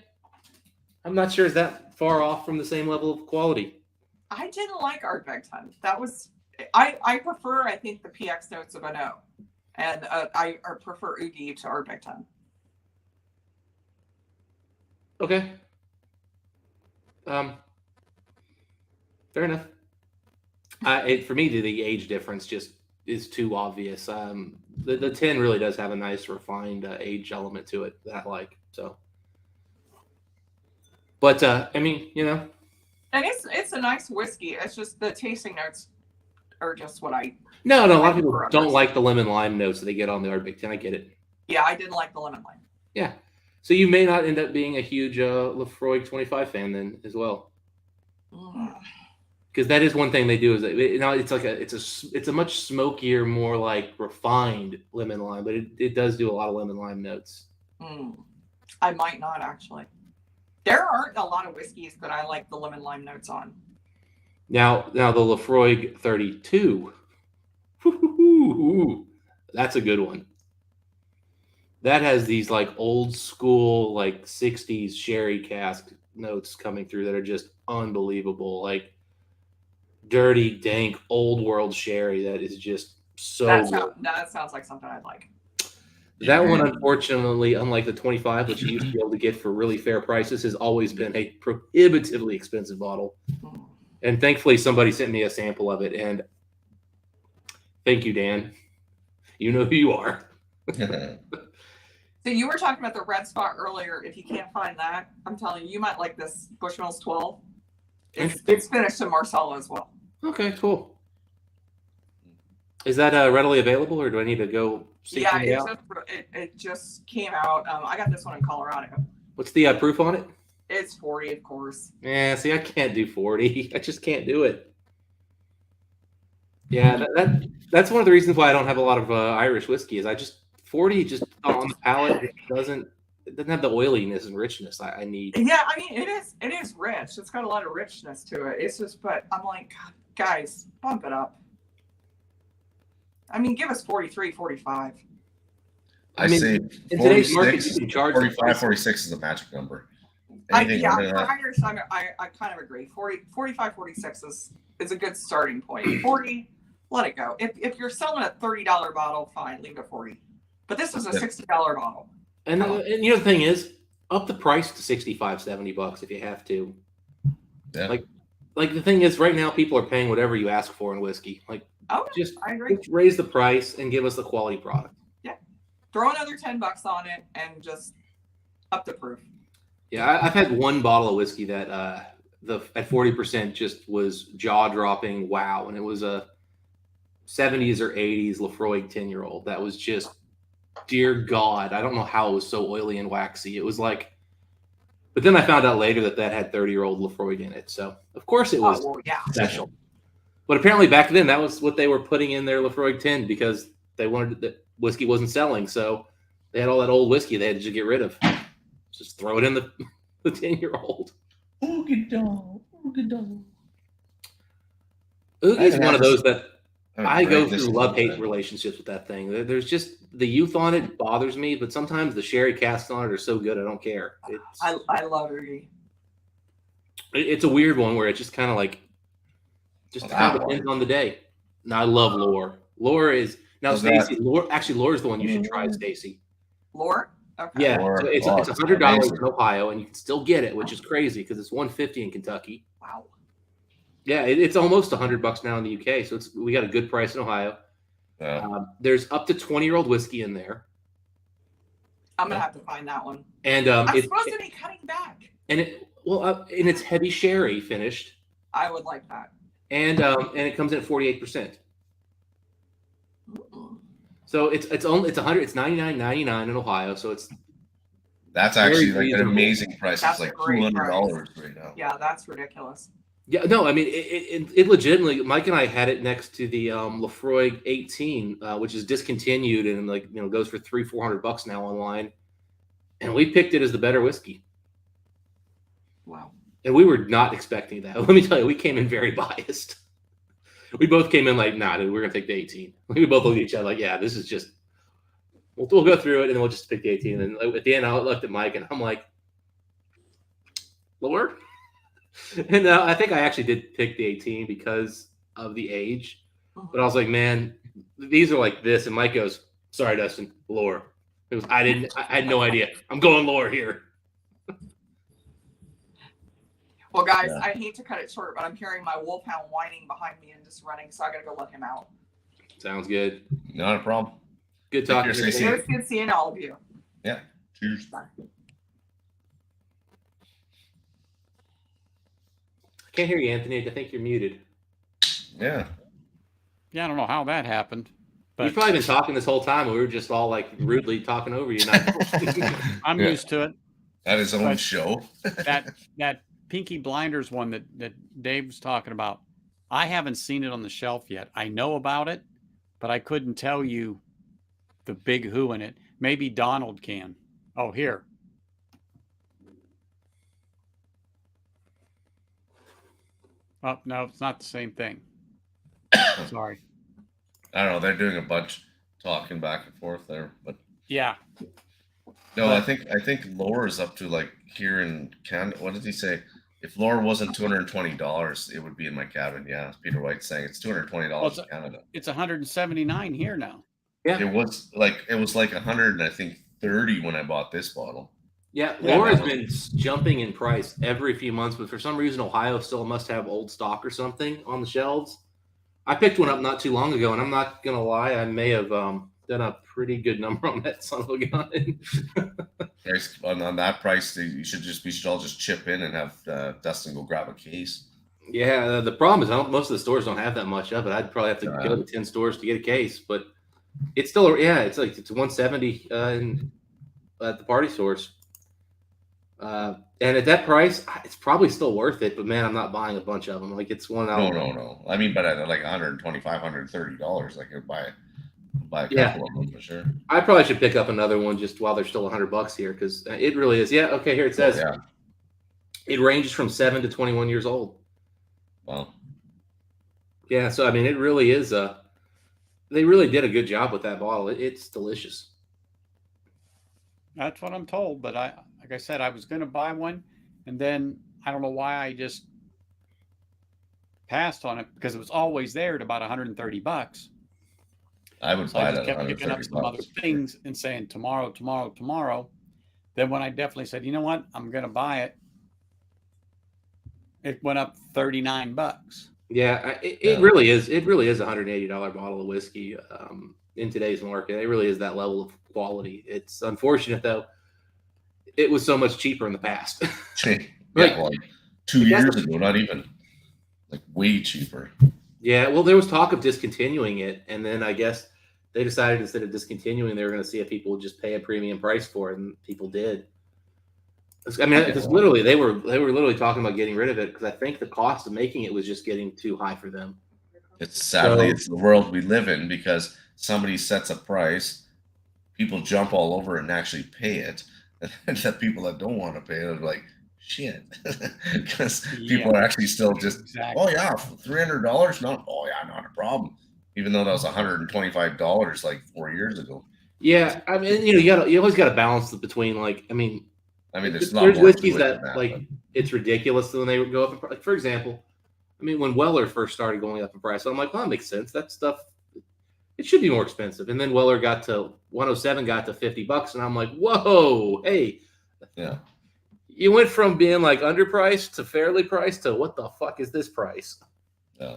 I'm not sure is that far off from the same level of quality. I didn't like Ardbeg 10. That was I prefer, I think, the PX notes of NO. And I prefer Oogie to Ardbeg 10. Okay. Fair enough. For me, the age difference just is too obvious. The 10 really does have a nice refined age element to it that I like. So, but I mean, and it's a nice whiskey. It's just the tasting notes are just what I. No, a lot of people don't like the lemon lime notes that they get on the Ardbeg 10. I get it. Yeah, I didn't like the lemon lime. Yeah, so you may not end up being a huge Lefroy 25 fan then as well. Because that is one thing they do is it's a much smokier, more like refined lemon lime, but it does do a lot of lemon lime notes. I might not actually. There aren't a lot of whiskeys that I like the lemon lime notes on. Now the Lefroy 32, that's a good one. That has these like old school like 60s sherry cask notes coming through that are just unbelievable. Like dirty, dank, old world sherry that is just so good. That sounds like something I'd like. That one, unfortunately, unlike the 25, which you used to be able to get for really fair prices, has always been a prohibitively expensive bottle. And thankfully, somebody sent me a sample of it. And thank you, Dan. You know who you are. So you were talking about the red spot earlier. If you can't find that, I'm telling you, you might like this Bushmills 12. It's finished in Marsala as well. Okay, cool. Is that readily available, or do I need to go seek it out? It just came out. I got this one in Colorado. What's the proof on it? It's 40, of course. Yeah, see, I can't do 40. I just can't do it. Yeah, that's one of the reasons why I don't have a lot of Irish whiskey. Is 40 just on the palate, it doesn't have the oiliness and richness I need. Yeah, I mean it is rich. It's got a lot of richness to it. It's just, but I'm like, God, guys, bump it up. I mean, give us 43, 45. I say in today's market, you can charge 45, 46 is a magic number. For Irish, I kind of agree. 45, 46 is a good starting point. 40, let it go. If you're selling a $30 bottle, fine, leave it at 40. But this is a $60 bottle. And the thing is, up the price to $65, $70 if you have to. Yeah. Like the thing is, right now people are paying whatever you ask for in whiskey. Like, I agree. Just raise the price and give us the quality product. Yeah, throw another $10 on it and just up the proof. Yeah, I've had one bottle of whiskey that at 40% just was jaw dropping. Wow, and it was a 70s or 80s Lefroy 10-year-old that was just. Dear God, I don't know how it was so oily and waxy. It was like, but then I found out later that had 30-year-old Lefroy in it. So of course it was special. But apparently back then that was what they were putting in their Lefroy 10 because they wanted that whiskey wasn't selling. So they had all that old whiskey they had to just get rid of. Just throw it in the 10-year-old. Oogie dog. Oogie's one of those that I go through love-hate relationships with that thing. There's just the youth on it bothers me, but sometimes the sherry casks on it are so good I don't care. I love Oogie. It's a weird one where it's just kind of like kind of depends on the day. Now I love Lore. Lore is now Stacy. Lore is the one you should try, Stacy. Lore? Okay. Yeah, so it's $100 in Ohio, and you can still get it, which is crazy because it's $150 in Kentucky. Wow. Yeah, it's almost $100 now in the UK, so we got a good price in Ohio. There's up to 20-year-old whiskey in there. I'm gonna have to find that one. And I'm supposed to be cutting back. And it's heavy sherry finished. I would like that. And it comes in at 48%. So it's $99.99 in Ohio. So that's actually like an amazing price. That's it's like $200 right now. Yeah, that's ridiculous. Yeah, no, I mean it legitimately. Mike and I had it next to the Lefroy 18, which is discontinued and goes for $300-400 now online, and we picked it as the better whiskey. Wow! And we were not expecting that. Let me tell you, we came in very biased. We both came in like, nah, dude, we're gonna take the 18. We both looked at each other like, yeah, this is just. We'll go through it and then we'll just pick the 18. And at the end, I looked at Mike and I'm like, lower. And I think I actually did pick the 18 because of the age. But I was like, man, these are like this. And Mike goes, sorry, Dustin, lower. I had no idea. I'm going lower here. Well, guys, I hate to cut it short, but I'm hearing my wolfhound whining behind me and just running, so I gotta go let him out. Sounds good. Not a problem. Good talking to you. It was good seeing all of you. Yeah. Cheers. Bye. Can't hear you, Anthony. I think you're muted. Yeah. Yeah, I don't know how that happened. But You've probably been talking this whole time, and we were just all like rudely talking over you. I'm used to it. That is own show. that Pinky Blinders one that Dave was talking about, I haven't seen it on the shelf yet. I know about it, but I couldn't tell you the big who in it. Maybe Donald can. Oh, here. Oh, no, it's not the same thing. Sorry. I don't know. They're doing a bunch talking back and forth there, but yeah. No, I think lower is up to like here in Canada. What did he say? If lower wasn't $220, it would be in my cabin. Yeah, Peter White's saying it's $220 in Canada. It's $179 here now. Yeah, it was like 100 and I think 30 when I bought this bottle. Yeah, Laura's been jumping in price every few months, but for some reason Ohio still must have old stock or something on the shelves. I picked one up not too long ago, and I'm not gonna lie, I may have done a pretty good number on that son of a gun. on that price, we should all just chip in and have Dustin go grab a case. Yeah, the problem is most of the stores don't have that much of it. I'd probably have to go to 10 stores to get a case, but it's still it's like it's $170 at the party stores. And at that price, it's probably still worth it, but man, I'm not buying a bunch of them. Like it's one out. No. I mean, but at like $125, $130, I could buy a couple of them for sure. I probably should pick up another one just while they're still $100 here, because it really is. Yeah, okay, here it says it ranges from 7 to 21 years old. Wow. Yeah, so I mean, it really is. They really did a good job with that bottle. It's delicious. That's what I'm told, but like I said, I was going to buy one, and then I don't know why I just passed on it because it was always there at about $130. I would buy it at kept picking up some other things and saying tomorrow. Then when I definitely said, you know what, I'm going to buy it, it went up $39. Yeah, it really is. It really is a $180 bottle of whiskey in today's market. It really is that level of quality. It's unfortunate though. It was so much cheaper in the past. Like 2 years ago, not even like way cheaper. Yeah, well, there was talk of discontinuing it, and then I guess they decided instead of discontinuing, they were going to see if people would just pay a premium price for it, and people did. I mean, because literally they were literally talking about getting rid of it because I think the cost of making it was just getting too high for them. It's it's the world we live in because somebody sets a price, people jump all over it and actually pay it. And the people that don't want to pay it are like, shit. Because people are actually still just, oh yeah, $300? Not a problem. Even though that was $125 like 4 years ago. Yeah, I mean, you always got to balance between there's whiskeys that like it's ridiculous when they would go up in price. Like, for example, I mean, when Weller first started going up in price, I'm like, well, that makes sense. That stuff, it should be more expensive. And then Weller got to 107, got to $50, and I'm like, whoa, hey, yeah, you went from being like underpriced to fairly priced to what the fuck is this price? Yeah.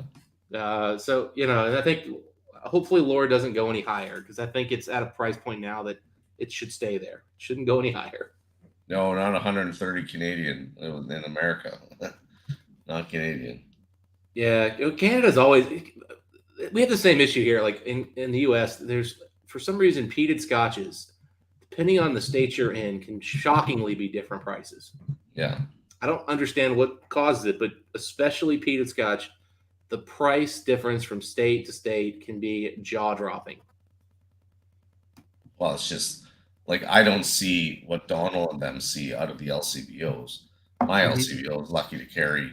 So and I think hopefully Laura doesn't go any higher because I think it's at a price point now that it should stay there. It shouldn't go any higher. No, not 130 Canadian in America. Not Canadian. Yeah, Canada's always. We have the same issue here. Like in the U.S., there's for some reason peated scotches, depending on the state you're in, can shockingly be different prices. Yeah, I don't understand what causes it, but especially peated scotch, the price difference from state to state can be jaw dropping. Well, it's just. Like, I don't see what Donald and them see out of the LCBOs. My LCBO is lucky to carry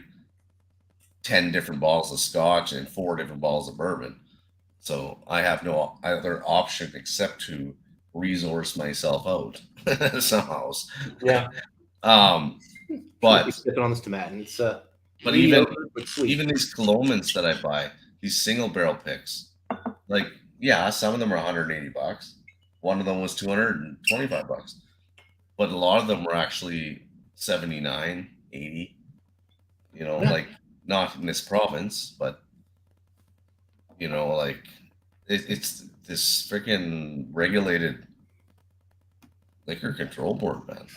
10 different bottles of Scotch and 4 different bottles of bourbon. So I have no other option except to resource myself out somehow. Yeah. But stepping on this tomato. It's but even these Colomans that I buy, these single barrel picks, like, yeah, some of them are $180. One of them was $225, but a lot of them were actually $79, $80. You know, like not in this province, but you know, like it's this freaking regulated liquor control board, man.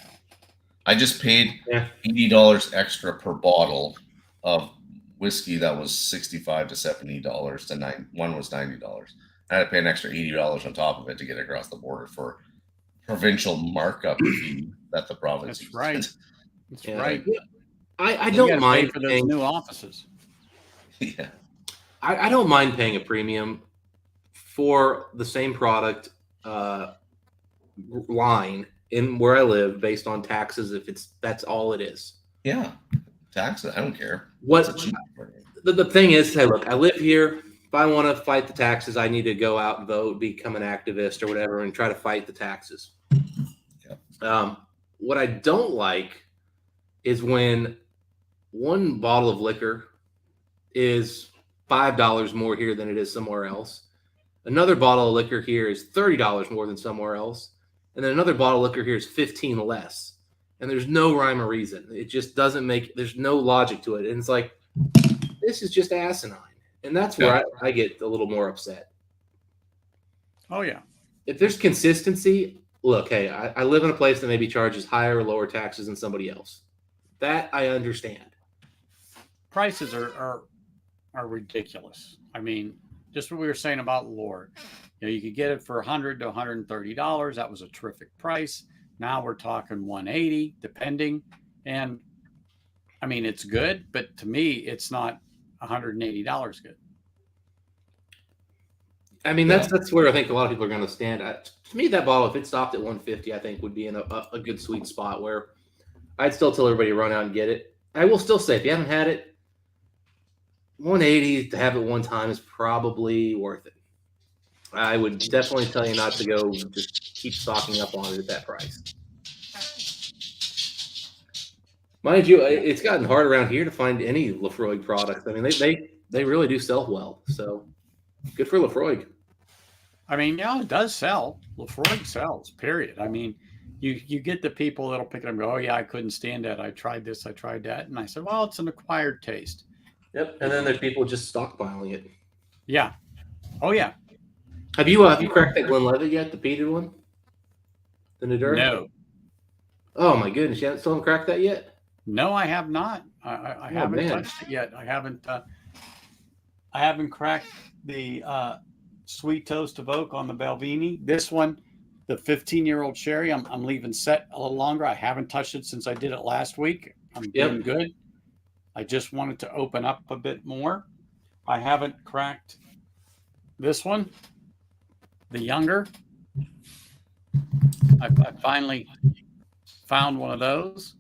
I just paid $80 extra per bottle of whiskey that was $65 to $70 to one was $90. I had to pay an extra $80 on top of it to get across the border for provincial markup fee that the province. That's right. That's right. I don't mind for those new offices. Yeah. I don't mind paying a premium for the same product line in where I live based on taxes if that's all it is. Yeah. Taxes, I don't care. The thing is, hey, look, I live here. If I want to fight the taxes, I need to go out and vote, become an activist or whatever, and try to fight the taxes. Yeah. What I don't like is when one bottle of liquor is $5 more here than it is somewhere else. Another bottle of liquor here is $30 more than somewhere else. And then another bottle of liquor here is $15 less. And there's no rhyme or reason. It just doesn't there's no logic to it. And it's like, this is just asinine. And that's where I get a little more upset. Oh, yeah. If there's consistency, look, hey, I live in a place that maybe charges higher or lower taxes than somebody else. That I understand. Prices are ridiculous. I mean, just what we were saying about Lord. You know, you could get it for $100 to $130. That was a terrific price. Now we're talking $180, depending. And I mean, it's good, but to me, it's not $180 good. I mean, that's where I think a lot of people are going to stand at. To me, that bottle, if it stopped at $150, I think would be in a good sweet spot where I'd still tell everybody to run out and get it. I will still say, if you haven't had it, $180 to have it one time is probably worth it. I would definitely tell you not to go just keep stocking up on it at that price. Mind you, it's gotten hard around here to find any Lafroig products. I mean, they really do sell well. So good for Lafroig. I mean, yeah, it does sell. Lafroig sells, period. I mean, you get the people that'll pick it up and go, oh, yeah, I couldn't stand that. I tried this, I tried that. And I said, well, it's an acquired taste. Yep. And then there's people just stockpiling it. Yeah. Oh, yeah. Have you cracked that Glenlivet yet, the peated one? The Nadura? No. Oh, my goodness. You still haven't cracked that yet? No, I have not. I haven't touched it yet. I haven't cracked the Sweet Toast of Oak on the Balvenie. This one, the 15-year-old sherry, I'm leaving set a little longer. I haven't touched it since I did it last week. I'm doing good. I just wanted to open up a bit more. I haven't cracked this one, the younger. I finally found one of those.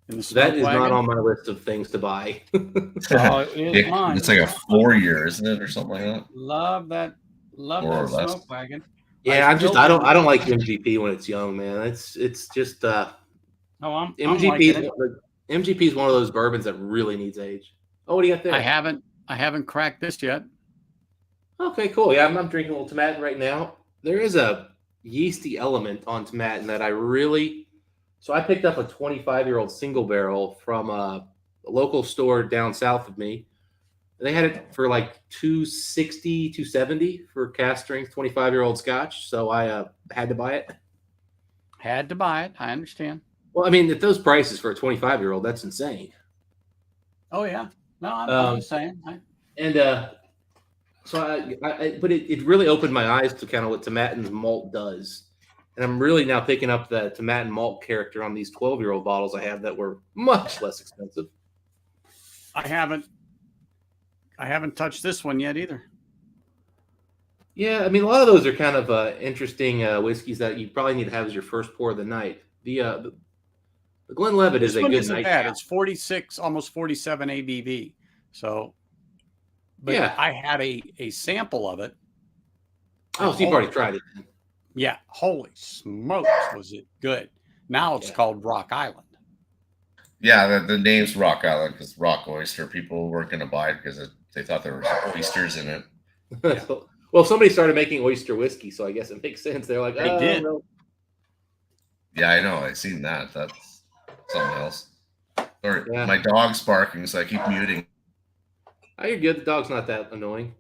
That is not on my list of things to buy. Oh, it is mine. It's like a 4-year, isn't it, or something like that? Love that smoke wagon. Yeah, I don't like MGP when it's young, man. It's just MGP is one of those bourbons that really needs age. Oh, what do you got there? I haven't cracked this yet. Okay, cool. Yeah, I'm drinking a little tomatin right now. There is a yeasty element on tomatin that I really. So I picked up a 25-year-old single barrel from a local store down south of me. They had it for like $260, $270 for cast strength 25-year-old Scotch. So I had to buy it. Had to buy it. I understand. Well, I mean, at those prices for a 25-year-old, that's insane. Oh yeah. No, I'm just saying. But it really opened my eyes to kind of what tomatin's malt does. And I'm really now picking up the tomatin malt character on these 12-year-old bottles I have that were much less expensive. I haven't touched this one yet either. Yeah, I mean, a lot of those are kind of interesting whiskeys that you probably need to have as your first pour of the night. The Glenlivet is a good night. Bad. It's 46, almost 47 ABV. So, but yeah, I had a sample of it. Oh, so you've already tried it. Yeah, holy smokes, was it good. Now it's called Rock Island. Yeah, the name's Rock Island because Rock Oyster. People weren't going to buy it because they thought there were oysters in it. Yeah. Well, somebody started making oyster whiskey, so I guess it makes sense. They're like, they did. No. Yeah, I know. I've seen that. That's something else. Or Yeah. my dog's barking, so I keep muting. Oh, you're good. The dog's not that annoying.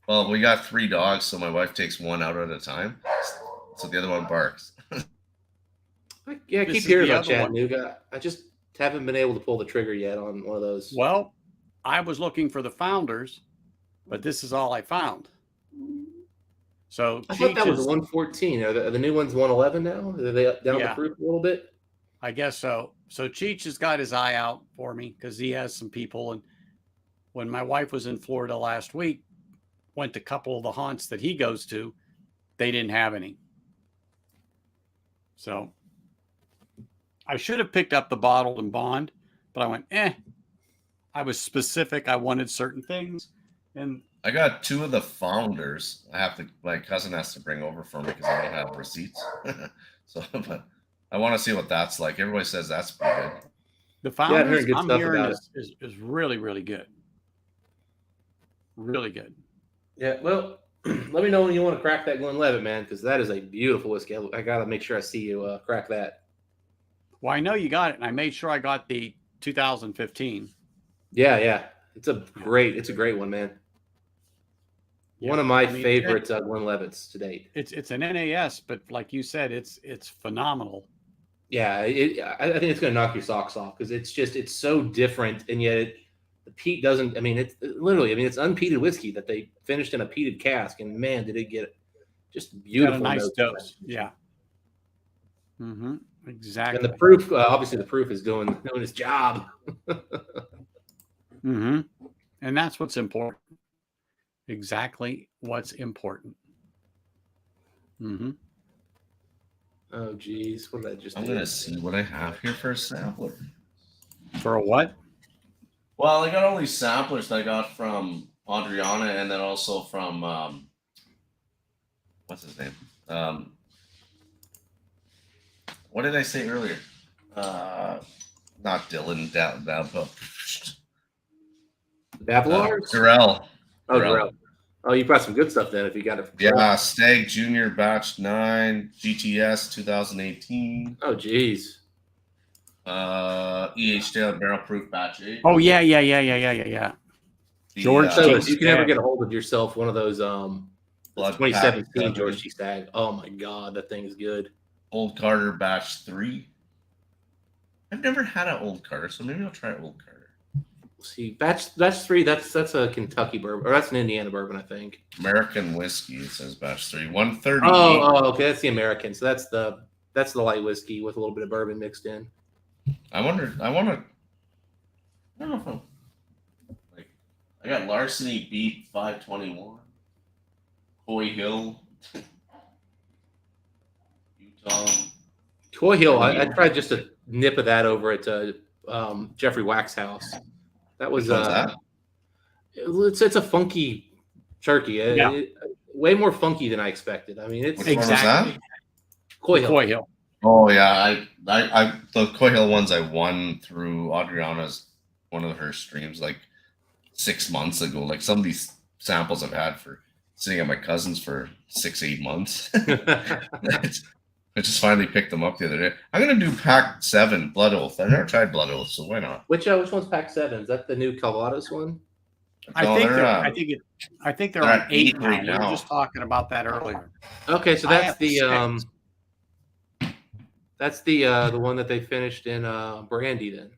Well, we got 3 dogs, so my wife takes one out at a time. So the other one barks. Yeah, I keep hearing about Chattanooga. I just haven't been able to pull the trigger yet on one of those. Well, I was looking for the founders, but this is all I found. So I thought that was 114. Are the new ones 111 now? Are they down the proof a little bit? I guess so. So Cheech has got his eye out for me because he has some people. And when my wife was in Florida last week, went to a couple of the haunts that he goes to, they didn't have any. So I should have picked up the bottled and bond, but I went, I was specific. I wanted certain things. And I got 2 of the founders. My cousin has to bring over for me because I don't have receipts. So, but I want to see what that's like. Everybody says that's pretty good. The founders I'm hearing is really, really good. Really good. Yeah, well, let me know when you want to crack that Glenlivet, man, because that is a beautiful whiskey. I got to make sure I see you crack that. Well, I know you got it, and I made sure I got the 2015. Yeah. It's a great one, man. Yeah, one of my favorite Glenlivets to date. It's an NAS, but like you said, it's phenomenal. Yeah, I think it's going to knock your socks off because it's so different, and yet the peat doesn't. I mean, it's unpeated whiskey that they finished in a peated cask, and man, did it get just beautiful. Got a nice dose. Yeah. Mm-hmm. Exactly. And the proof, obviously, the proof is doing its job. Mm-hmm. And that's what's important. Exactly what's important. Mm-hmm. Oh, geez. What did I just do? I'm going to see what I have here for a sampler. For a what? Well, I got all these samplers that I got from Adriana and then also from, what's his name? What did I say earlier? Not Dylan, Durrell. Durrell. Oh, you brought some good stuff then if you got it. Yeah, Stag Junior Batch 9, GTS 2018. Oh, geez. EH Tail Barrel Proof Batch 8. Oh, yeah. George if you can ever get a hold of yourself one of those 2017 George T. Stag. Oh, my God, that thing is good. Old Carter Batch 3. I've never had an Old Carter, so maybe I'll try Old Carter. See, batch 3. That's a Kentucky bourbon, or that's an Indiana bourbon, I think. American whiskey. It says batch 3, 130. Oh, okay, that's the American. So that's the light whiskey with a little bit of bourbon mixed in. I don't know if I got Larceny Beat 521, Coy Hill, Utah. Coy Hill. I tried just a nip of that over at Jeffrey Wack's house. That was it's a funky turkey. Way more funky than I expected. I mean, it's exactly Coy Hill. Oh yeah, I the Coy Hill ones I won through Adriana's one of her streams like 6 months ago. Like some of these samples I've had for sitting at my cousin's for 6-8 months. I just finally picked them up the other day. I'm gonna do Pack 7 Blood Oath. I've never tried Blood Oath, so why not? Which one's Pack 7? Is that the new Calvados one? I think they're on 8 right now. We were just talking about that earlier. Okay, so that's the one that they finished in Brandy then.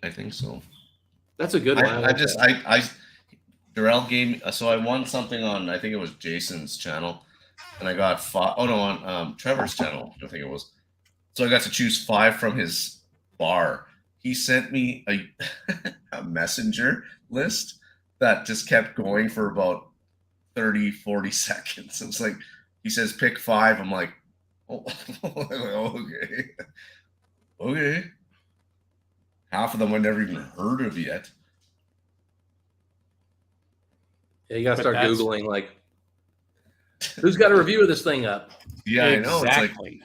I think so. That's a good one. Darrell gave me, so I won something on, I think it was Jason's channel, and I got 5. Oh no, on Trevor's channel, I think it was. So I got to choose 5 from his bar. He sent me a messenger list that just kept going for about 30, 40 seconds. It's like, he says, pick 5. I'm like, oh, okay. Half of them I never even heard of yet. Yeah, you gotta start Googling like, who's got a review of this thing up? Yeah, exactly. I know. It's like,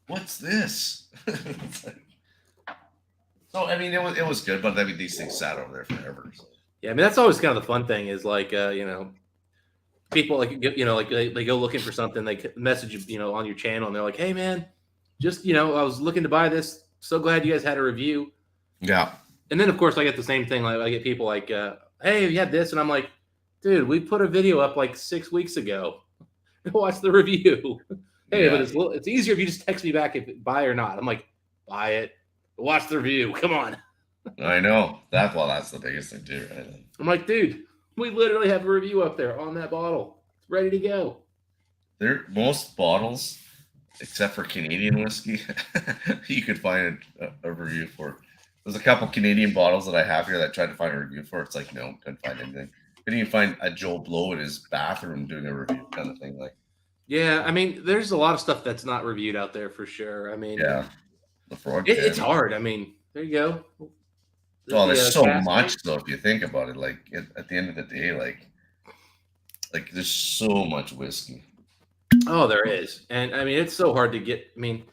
what's this? So I mean, it was good, but I mean, these things sat over there forever. So. Yeah, I mean, that's always kind of the fun thing is like, people like they go looking for something, they message you, on your channel, and they're like, hey man, just I was looking to buy this. So glad you guys had a review. Yeah. And then of course I get the same thing. Like I get people like, "Hey, have you had this?" And I'm like, "Dude, we put a video up like 6 weeks ago. Watch the review." Hey, Yeah. but it's easier if you just text me back if buy or not. I'm like, buy it. Watch the review. Come on. I know. That's the biggest thing too, right? I'm like, dude, we literally have a review up there on that bottle. It's ready to go. Most bottles, except for Canadian whiskey, you could find a review for. There's a couple Canadian bottles that I have here that I tried to find a review for. It's like, no, couldn't find anything. Couldn't even find a Joe Blow in his bathroom doing a review kind of thing. Like, yeah, I mean, there's a lot of stuff that's not reviewed out there for sure. I mean, yeah, the frog. It's hard. I mean, there you go. Well, there's so much though if you think about it. Like at the end of the day, like there's so much whiskey. Oh, there is, and I mean it's so hard to get. I mean,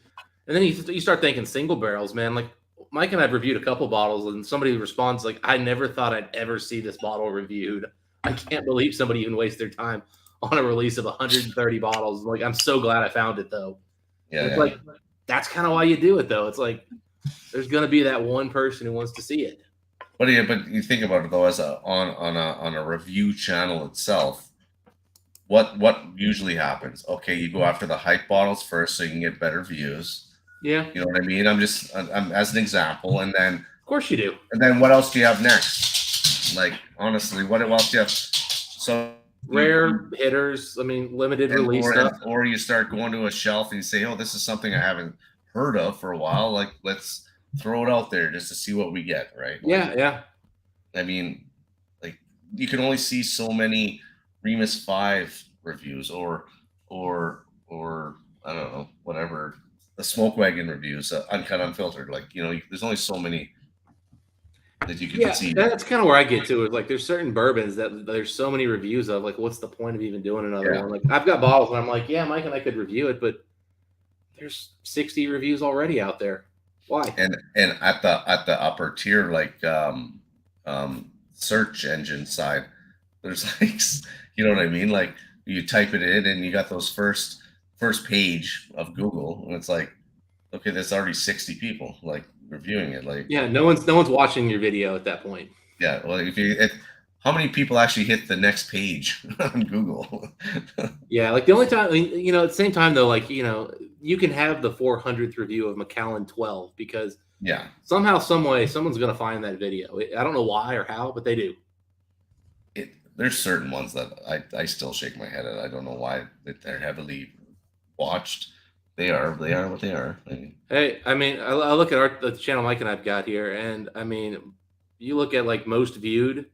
and then you start thinking single barrels, man. Like Mike and I've reviewed a couple bottles, and somebody responds like, "I never thought I'd ever see this bottle reviewed. I can't believe somebody even wastes their time on a release of 130 bottles." Like, I'm so glad I found it though. Yeah, it's like that's kind of why you do it though. It's like there's gonna be that one person who wants to see it. But yeah, but you think about it though, as on a review channel itself, what usually happens? Okay, you go after the hype bottles first, so you can get better views. Yeah, you know what I mean. I'm as an example, and then of course you do. And then what else do you have next? Like honestly, what else do you have? So rare hitters. I mean, limited release stuff. Or you start going to a shelf and you say, "Oh, this is something I haven't heard of for a while. Like, let's throw it out there just to see what we get." Right? Yeah. I mean, like you can only see so many Remus 5 reviews or I don't know, whatever, the Smoke Wagon reviews, uncut, unfiltered. Like, you know, there's only so many that you can see. That's kind of where I get to it. Like, there's certain bourbons that there's so many reviews of. Like, what's the point of even doing another one? Like, I've got bottles and I'm like, yeah, Mike and I could review it, but there's 60 reviews already out there. Why? And at the upper tier, like search engine side, there's like, you know what I mean? Like you type it in and you got those first page of Google, and it's like, okay, there's already 60 people like reviewing it. Like, yeah, no one's watching your video at that point. Yeah, well, how many people actually hit the next page on Google? Yeah, like the only time, you know, at the same time though, like, you know, you can have the 400th review of Macallan 12 because somehow, some way, someone's going to find that video. I don't know why or how, but they do. There's certain ones that I still shake my head at. I don't know why they're heavily watched. They are what they are. Hey, I mean, I look at the channel Mike and I've got here, and I mean, you look at like most viewed.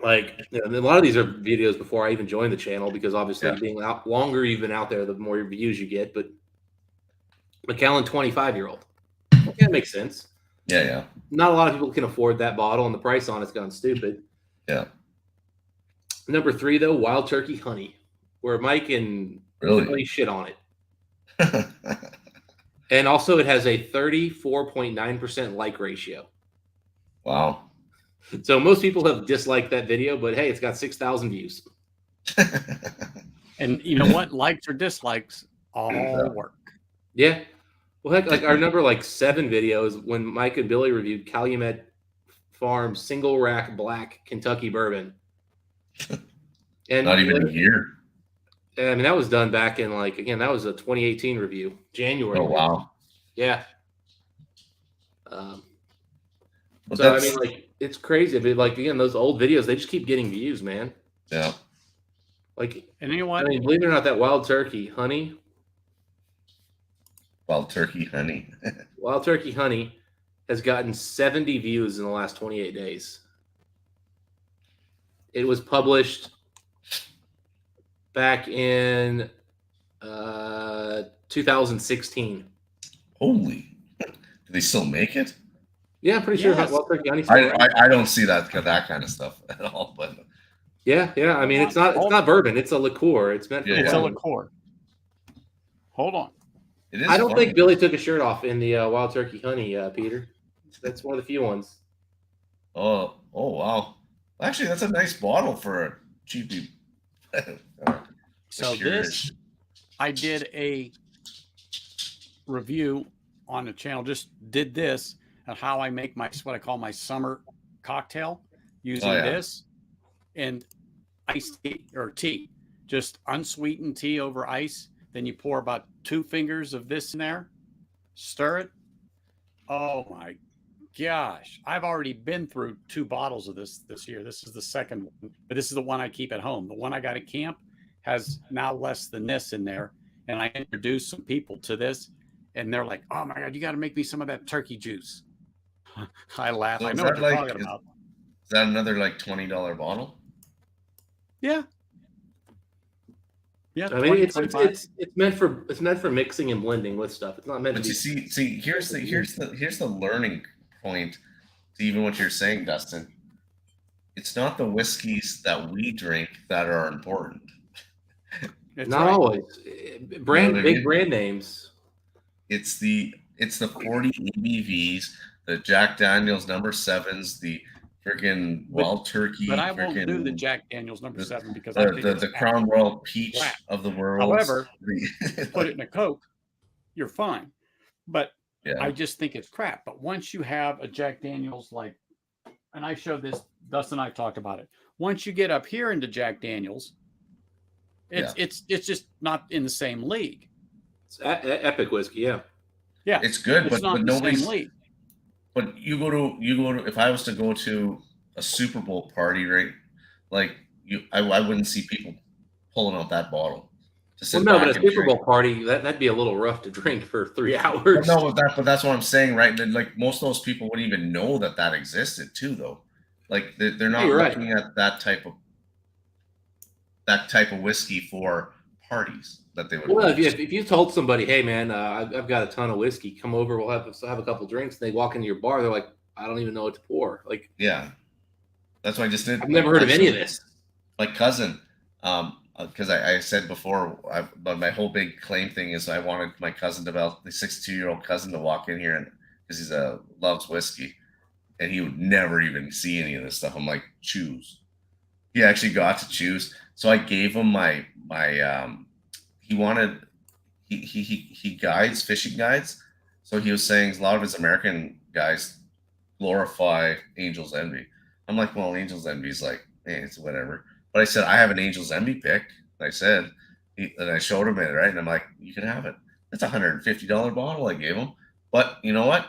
Like, you know, a lot of these are videos before I even joined the channel because obviously being out longer you've been out there, the more views you get. But Macallan 25-year-old, that makes sense. Yeah. Not a lot of people can afford that bottle, and the price on it's gone stupid. Yeah. Number 3 though, Wild Turkey Honey, where Mike and really shit on it. And also, it has a 34.9% like ratio. Wow. So most people have disliked that video, but hey, it's got 6,000 views. And you know what? Likes or dislikes all work. Yeah. Well, heck, like our number 7 videos when Mike and Billy reviewed Calumet Farm single rack black Kentucky bourbon. And not even a year. I mean, that was done back in that was a 2018 review, January. Oh, wow. Yeah. So I mean, it's crazy. But again, those old videos, they just keep getting views, man. Yeah. And you know what? I mean, believe it or not, that Wild Turkey Honey. Wild Turkey Honey. Wild Turkey Honey has gotten 70 views in the last 28 days. It was published back in 2016. Holy. Do they still make it? Yeah, I'm pretty sure. Wild Turkey Honey. I don't see that kind of stuff at all. But yeah. I mean, it's not bourbon. It's a liqueur. It's meant for a liqueur. Hold on. I don't think Billy took his shirt off in the Wild Turkey Honey, Peter. That's one of the few ones. Oh wow! Actually, that's a nice bottle for a cheapy. So this, I did a review on the channel just did this and how I make what I call my summer cocktail using this and iced tea or tea, just unsweetened tea over ice. Then you pour about 2 fingers of this in there, stir it. Oh my gosh. I've already been through 2 bottles of this year. This is the second one, but this is the one I keep at home. The one I got at camp has now less than this in there. And I introduced some people to this and they're like, oh my God, you got to make me some of that turkey juice. I laugh. So I know what you're talking about. Is that another like $20 bottle? Yeah. Yeah. I mean, it's meant for mixing and blending with stuff. It's not meant to be. See, here's the learning point to even what you're saying, Dustin. It's not the whiskeys that we drink that are important. Not always. Big brand names. It's the 40 ABVs, the Jack Daniels number 7s, the freaking Wild Turkey. But I won't do the Jack Daniels number 7 because the Crown Royal Peach of the world. However, put it in a Coke, you're fine. But I just think it's crap. But once you have a Jack Daniels, like, and I showed this, Dustin and I talked about it. Once you get up here into Jack Daniels, it's just not in the same league. It's epic whiskey, yeah. It's good, but nobody's. But you go to if I was to go to a Super Bowl party, right? Like I wouldn't see people pulling out that bottle. Well, no, but a Super Bowl party that'd be a little rough to drink for 3 hours. But that's what I'm saying, right? Like most of those people wouldn't even know that existed too, though. Like they're not looking at that type of whiskey for parties that they would. Well, if you told somebody, hey man, I've got a ton of whiskey, come over, we'll have a couple drinks. And they walk into your bar, they're like, I don't even know what to pour. Like, that's what I just did. I've never heard of any of this. My cousin, because I said before, but my whole big claim thing is I wanted my cousin the 62-year-old cousin to walk in here and because he loves whiskey, and he would never even see any of this stuff. I'm like, choose. He actually got to choose, so I gave him my he guides fishing guides, so he was saying a lot of his American guys glorify Angel's Envy. I'm like, well, Angel's Envy is like, it's whatever. But I said, I have an Angel's Envy pick. I said, and I showed him it, right? And I'm like, you can have it. That's $150 bottle I gave him. But you know what?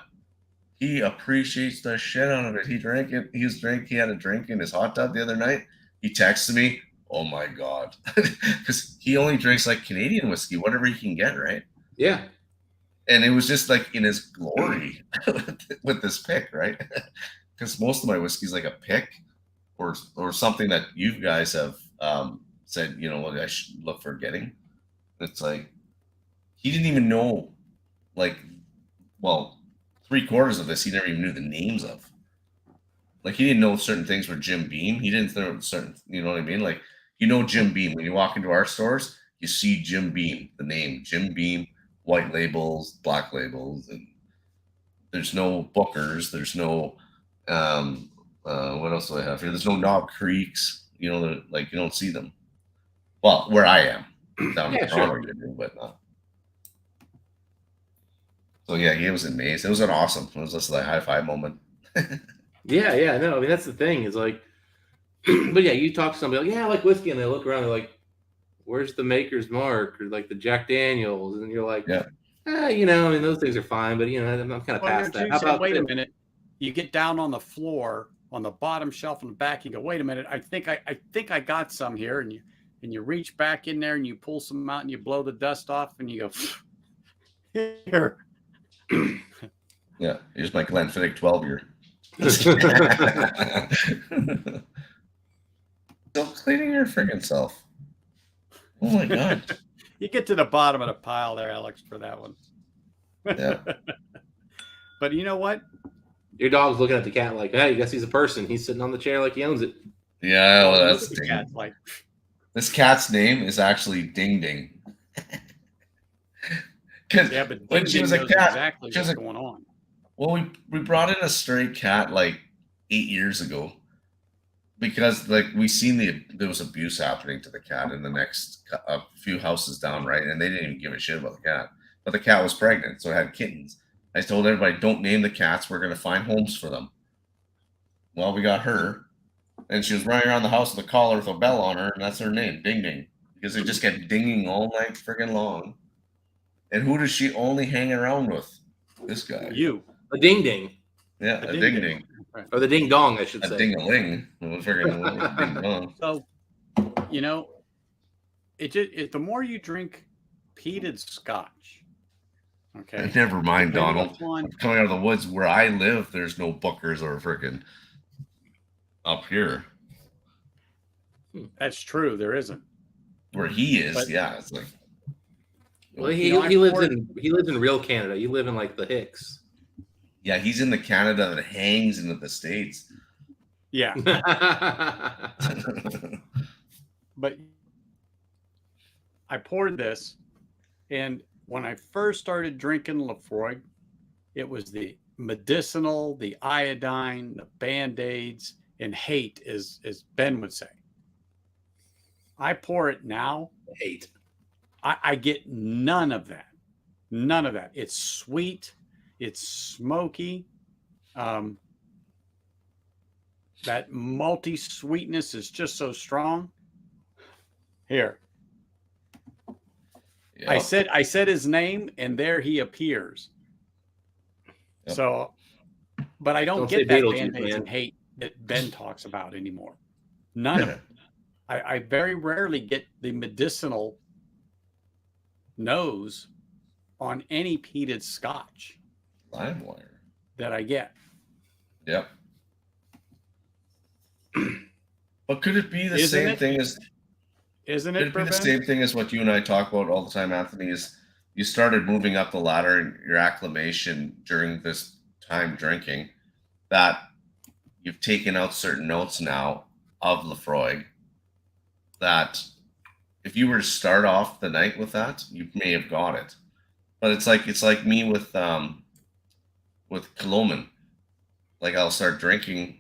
He appreciates the shit out of it. He drank it. He had a drink in his hot tub the other night. He texted me, oh my God. Because he only drinks like Canadian whiskey, whatever he can get, right? Yeah. And it was just like in his glory with this pick, right? Because most of my whiskey is like a pick or something that you guys have said, you know what, I should look for getting. It's like he didn't even know, like, well, 3/4 of this he never even knew the names of. Like he didn't know certain things were Jim Beam. He didn't know certain, you know what I mean? Like, you know, Jim Beam. When you walk into our stores, you see Jim Beam, the name Jim Beam, white labels, black labels, and there's no Bookers. There's no, what else do I have here? There's no Knob Creeks. You know, like you don't see them. Well, where I am, down in Toronto, you do, but not. So yeah, he was amazing. It was awesome. It was just like a high five moment. Yeah, no, I mean that's the thing is like, but yeah, you talk to somebody like, yeah, I like whiskey, and they look around, they're like, where's the maker's mark or like the Jack Daniels, and you're like, you know, I mean those things are fine, but you know, I'm kind of past that. How about wait a minute? You get down on the floor on the bottom shelf in the back, you go, wait a minute, I think I got some here, and you reach back in there and you pull some out and you blow the dust off and you go, here. Yeah, here's my Glenfiddich 12-year. Still cleaning your freaking self. Oh my God. You get to the bottom of the pile there, Alex, for that one. Yeah. But you know what? Your dog's looking at the cat like, hey, I guess he's a person. He's sitting on the chair like he owns it. Yeah, well, that's the cat, like. This cat's name is actually Ding Ding. Yeah, but when she was a cat, exactly what's going on. Well, we brought in a stray cat like 8 years ago because like we seen there was abuse happening to the cat in the next few houses down, right? And they didn't even give a shit about the cat, but the cat was pregnant, so it had kittens. I told everybody, don't name the cats. We're going to find homes for them. Well, we got her, and she was running around the house with a collar with a bell on her, and that's her name, Ding Ding, because it just kept dinging all night friggin' long. And who does she only hang around with? This guy. You. A ding ding. Yeah, a ding ding. Or the ding dong, I should say. A ding-a-ling. Friggin' ding dong. So, you know, the more you drink peated Scotch, okay. Never mind, Donald. upon- Coming out of the woods where I live, there's no bookers or friggin' up here. That's true. There isn't. Where he is, But- yeah. It's like, Well, You know, he lives poured- in real Canada. You live in like the Hicks. yeah, he's in the Canada that hangs into the States. Yeah. But I poured this, and when I first started drinking Lefroy, it was the medicinal, the iodine, the Band-Aids, and hate, as Ben would say. I pour it now. Hate. I get none of that. None of that. It's sweet. It's smoky. That malty sweetness is just so strong. Here. Yeah. I said his name, and there he appears. Yep. So, but I don't Don't say get that Beetlejuice, Band-Aids man. and hate that Ben talks about anymore. None of it. I very rarely get the medicinal nose on any peated Scotch LimeWire. that I get. Yep. But could it be the Isn't same it? thing as Isn't could it, it be the Ben? same thing as what you and I talk about all the time, Anthony? Is you started moving up the ladder in your acclimation during this time drinking, that you've taken out certain notes now of Lefroy that if you were to start off the night with that, you may have got it. But it's like me with Coloman. Like I'll start drinking,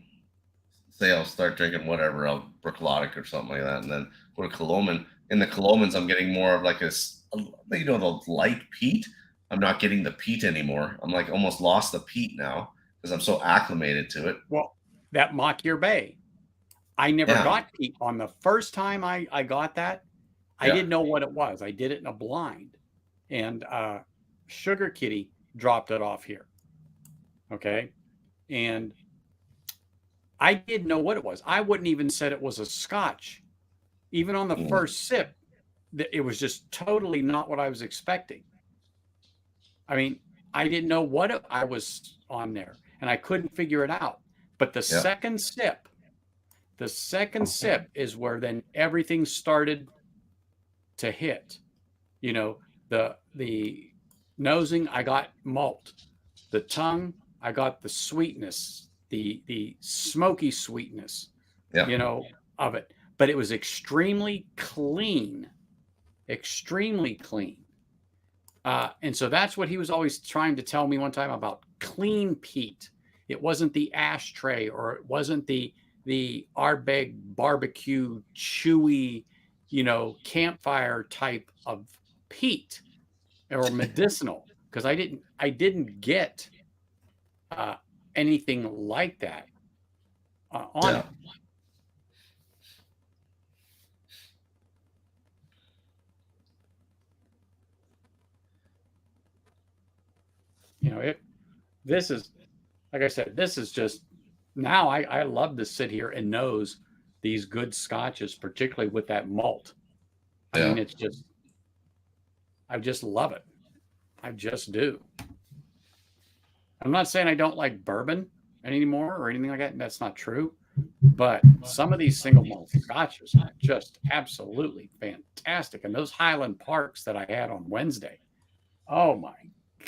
say I'll start drinking whatever, Brooklotic or something like that, and then go to Coloman. In the Colomans, I'm getting more of like the light peat. I'm not getting the peat anymore. I'm like almost lost the peat now because I'm so acclimated to it. Well, that Mockyear Bay. I never Yeah. got peat on the first time I got that. I Yeah. didn't know what it was. I did it in a blind, and Sugar Kitty dropped it off here. Okay, and I didn't know what it was. I wouldn't even said it was a Scotch. Even on the first sip, it was just totally not what I was expecting. I mean, I didn't know what I was on there, and I couldn't figure it out. But the second sip is where then everything started to hit. You know, the nosing, I got malt. The tongue, I got the sweetness, the smoky sweetness, you know, of it. But it was extremely clean. And so that's what he was always trying to tell me one time about clean peat. It wasn't the ashtray, or it wasn't the Ardbeg barbecue chewy, you know, campfire type of peat or medicinal, because I didn't get anything like that on it. You know, this is, like I said, this is just, now I love to sit here and nose these good scotches, particularly with that malt. I mean, it's just, I just love it. I just do. I'm not saying I don't like bourbon anymore or anything like that. That's not true. But some of these single malt scotches are just absolutely fantastic. And those Highland Parks that I had on Wednesday, oh my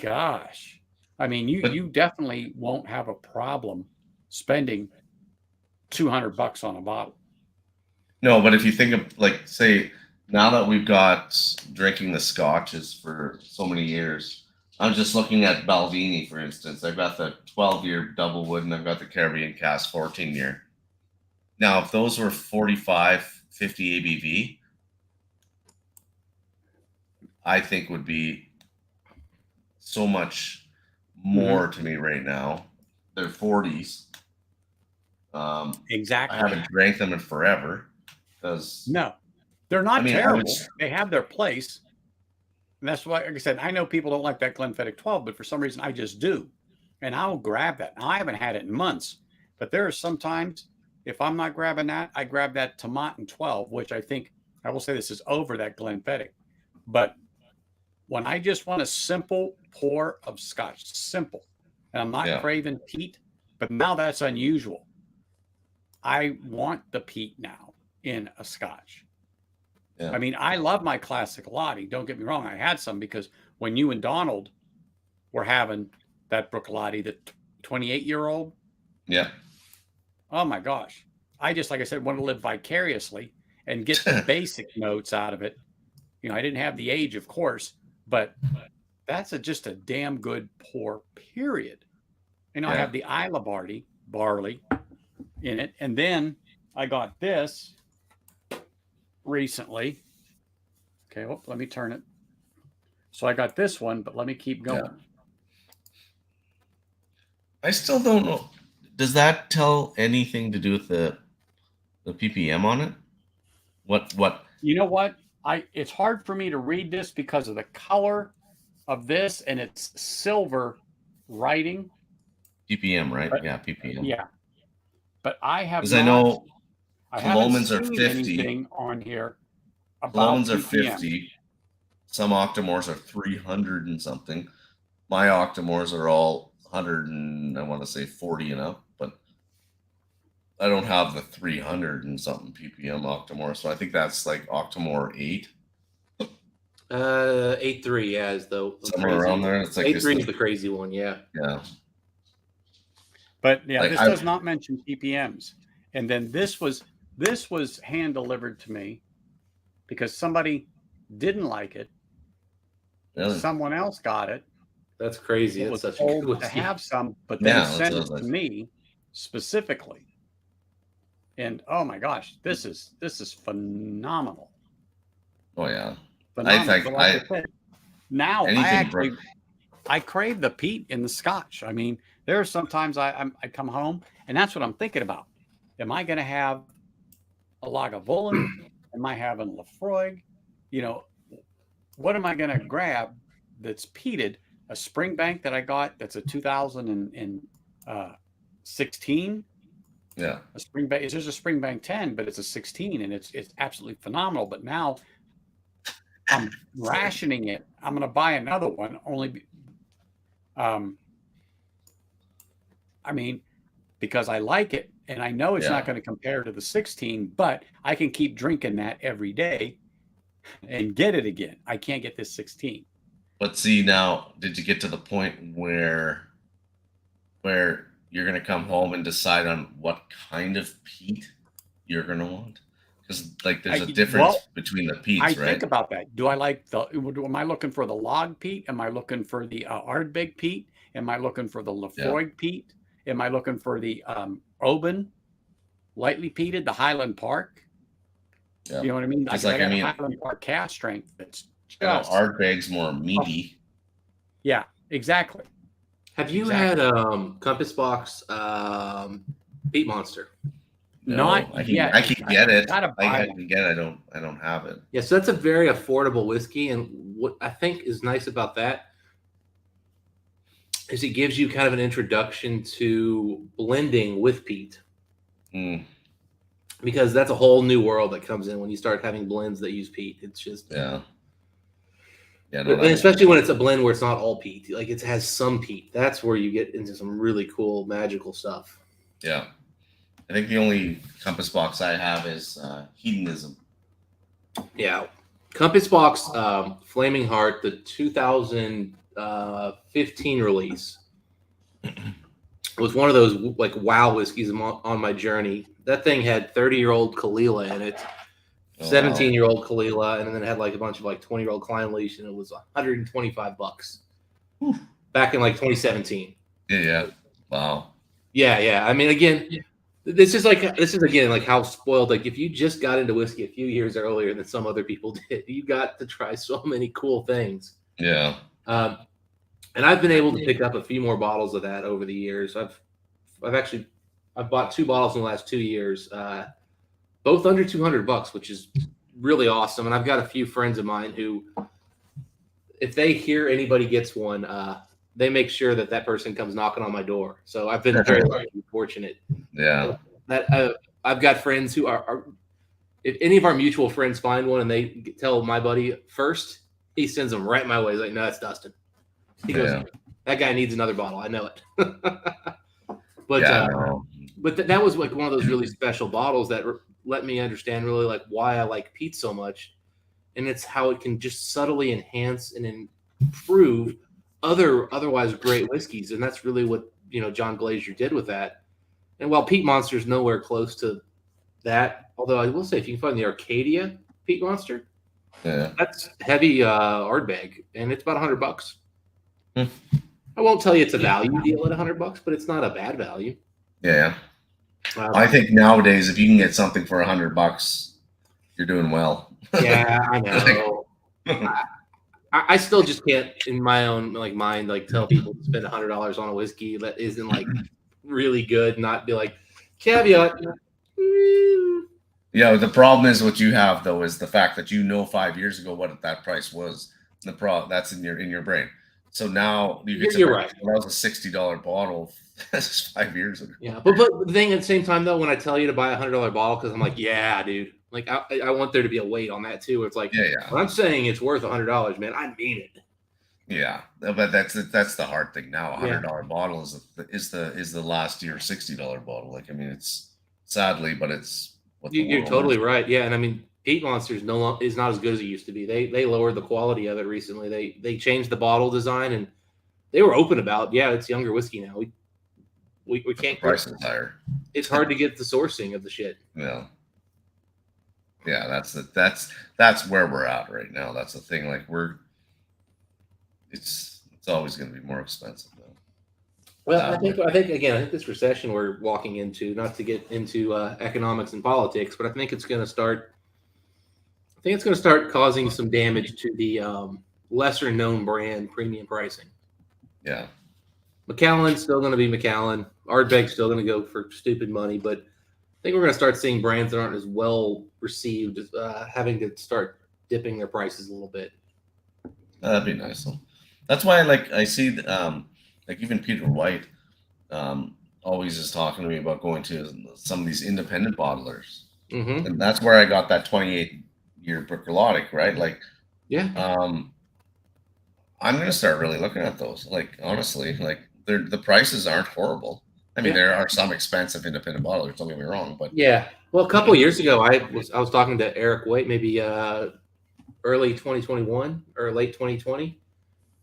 gosh. I mean, you definitely won't have a problem spending $200 on a bottle. No, but if you think of, like, say, now that we've got drinking the scotches for so many years, I'm just looking at Balvenie, for instance. I've got the 12-year double wood, and I've got the Caribbean Cask 14-year. Now, if those were 45, 50 ABV, I think would be so much more to me right now. They're 40s. Exactly. I haven't drank them in forever because no, they're not I mean, terrible. They have their place. And that's why, like I said, I know people don't like that Glenfiddich 12, but for some reason I just do. And I'll grab that. Now, I haven't had it in months, but there are sometimes if I'm not grabbing that, I grab that Tomatin 12, which I think, I will say this is over that Glenfiddich. But when I just want a simple pour of Scotch, simple, and I'm not craving peat, but now that's unusual. I want the peat now in a Scotch. Yeah. I mean, I love my classic Lottie. Don't get me wrong. I had some because when you and Donald were having that Brook Lottie, the 28-year-old. Yeah. Oh my gosh. I just, like I said, want to live vicariously and get the basic notes out of it. You know, I didn't have the age, of course, but that's just a damn good pour, period. You know, I have the Isla barley in it. And then I got this recently. Okay, well, let me turn it. So I got this one, but let me keep going. Yeah. I still don't know. Does that tell anything to do with the ppm on it? What? You know what? It's hard for me to read this because of the color of this and it's silver writing. ppm, right? But, yeah, ppm. Yeah. But I have because I know Colomans are 50 on here. Colomans are 50. Some Octomores are 300 and something. My Octomores are all 100 and I want to say 40 and up, but I don't have the 300 and something ppm Octomore, so I think that's like Octomore 8. 8.3, yeah, is the somewhere around there. It's like 8.3 is the crazy one, yeah. Yeah. But yeah, like, this does not mention ppms. And then this was hand delivered to me because somebody didn't like it. Really? Someone else got it. That's crazy. It was such a good to have some, but then sent it to me specifically. And oh my gosh, this is phenomenal. Oh yeah. Phenomenal. I crave the peat in the Scotch. I mean, there are sometimes I come home and that's what I'm thinking about. Am I going to have a Lagavulin? Am I having Lafroig? You know, what am I going to grab that's peated? A Springbank that I got that's a 2016. Yeah. A Springbank. It's just a Springbank 10, but it's a 16 and it's absolutely phenomenal. But now I'm rationing it. I'm going to buy another one only. I mean, because I like it and I know it's not going to compare to the 16, but I can keep drinking that every day and get it again. I can't get this 16. But see, now, did you get to the point where you're going to come home and decide on what kind of peat you're going to want? Because like there's a difference between the peats, right? I think about that. Do I like am I looking for the log peat? Am I looking for the Ardbeg peat? Am I looking for the Lafroig peat? Am I looking for the Oban lightly peated, the Highland Park? Yeah. You know what I mean? Highland Park cast strength. That's just Ardbeg's more meaty. Yeah, exactly. Have you had Compass Box Peat Monster? No, I can get it. I can get it. I don't have it. Yeah, so that's a very affordable whiskey, and what I think is nice about that is it gives you kind of an introduction to blending with peat. Because that's a whole new world that comes in when you start having blends that use peat. It's just especially when it's a blend where it's not all peat, like it has some peat. That's where you get into some really cool magical stuff. Yeah, I think the only Compass Box I have is Hedonism. Yeah, Compass Box Flaming Heart, the 2015 release, was one of those like wow whiskeys on my journey. That thing had 30-year-old Kalila in it, 17-year-old Kalila, and then it had like a bunch of like 20-year-old Klein Leash, and it was $125 back in like 2017. Yeah. Wow. Yeah. I mean, again, this is again like how spoiled. Like if you just got into whiskey a few years earlier than some other people did, you got to try so many cool things. Yeah. And I've been able to pick up a few more bottles of that over the years. I've bought 2 bottles in the last 2 years, both under $200, which is really awesome. And I've got a few friends of mine who, if they hear anybody gets one, they make sure that person comes knocking on my door. So I've been very fortunate. Yeah. That I've got friends who are, if any of our mutual friends find one and they tell my buddy first, he sends them right my way. He's like, no, that's Dustin. He goes, that guy needs another bottle. I know it. But that was like one of those really special bottles that let me understand really like why I like peat so much. And it's how it can just subtly enhance and improve otherwise great whiskeys. And that's really what, John Glazier did with that. And while Peat Monster's nowhere close to that, although I will say if you can find the Arcadia Peat Monster, that's heavy Ardbeg, and it's about $100. I won't tell you it's a value deal at $100, but it's not a bad value. Yeah. I think nowadays, if you can get something for $100, you're doing well. Yeah, I know. I still just can't, in my own mind, tell people to spend $100 on a whiskey that isn't really good. Not be like caveat. Yeah, the problem is what you have though is the fact that 5 years ago what that price was. That's in your brain. So now you get you're right. That was a $60 bottle. That's 5 years ago. Yeah, but the thing at the same time though, when I tell you to buy a $100 bottle, because I'm like, yeah, dude. I want there to be a weight on that too. It's like, when I'm saying it's worth $100, man, I mean it. Yeah, but that's the hard thing now. $100 bottle is the last year $60 bottle. It's sadly, but it's. You're totally right. Yeah, and I mean, Peat Monster is not as good as it used to be. They lowered the quality of it recently. They changed the bottle design, and they were open about, it's younger whiskey now. We can't. The price is higher. It's hard to get the sourcing of the shit. Yeah. Yeah, that's where we're at right now. That's the thing. It's always going to be more expensive though. Well, I think this recession we're walking into, not to get into economics and politics, but I think it's going to start. I think it's going to start causing some damage to the lesser known brand premium pricing. Yeah. Macallan's still going to be Macallan. Ardbeg's still going to go for stupid money, but I think we're going to start seeing brands that aren't as well received having to start dipping their prices a little bit. That'd be nice. That's why I see even Peter White always is talking to me about going to some of these independent bottlers. Mm-hmm. And that's where I got that 28-year Berkolotic, right? I'm going to start really looking at those. Honestly, the prices aren't horrible. I mean, there are some expensive independent bottlers. Don't get me wrong, but well, a couple of years ago, I was talking to Eric Waite, maybe early 2021 or late 2020,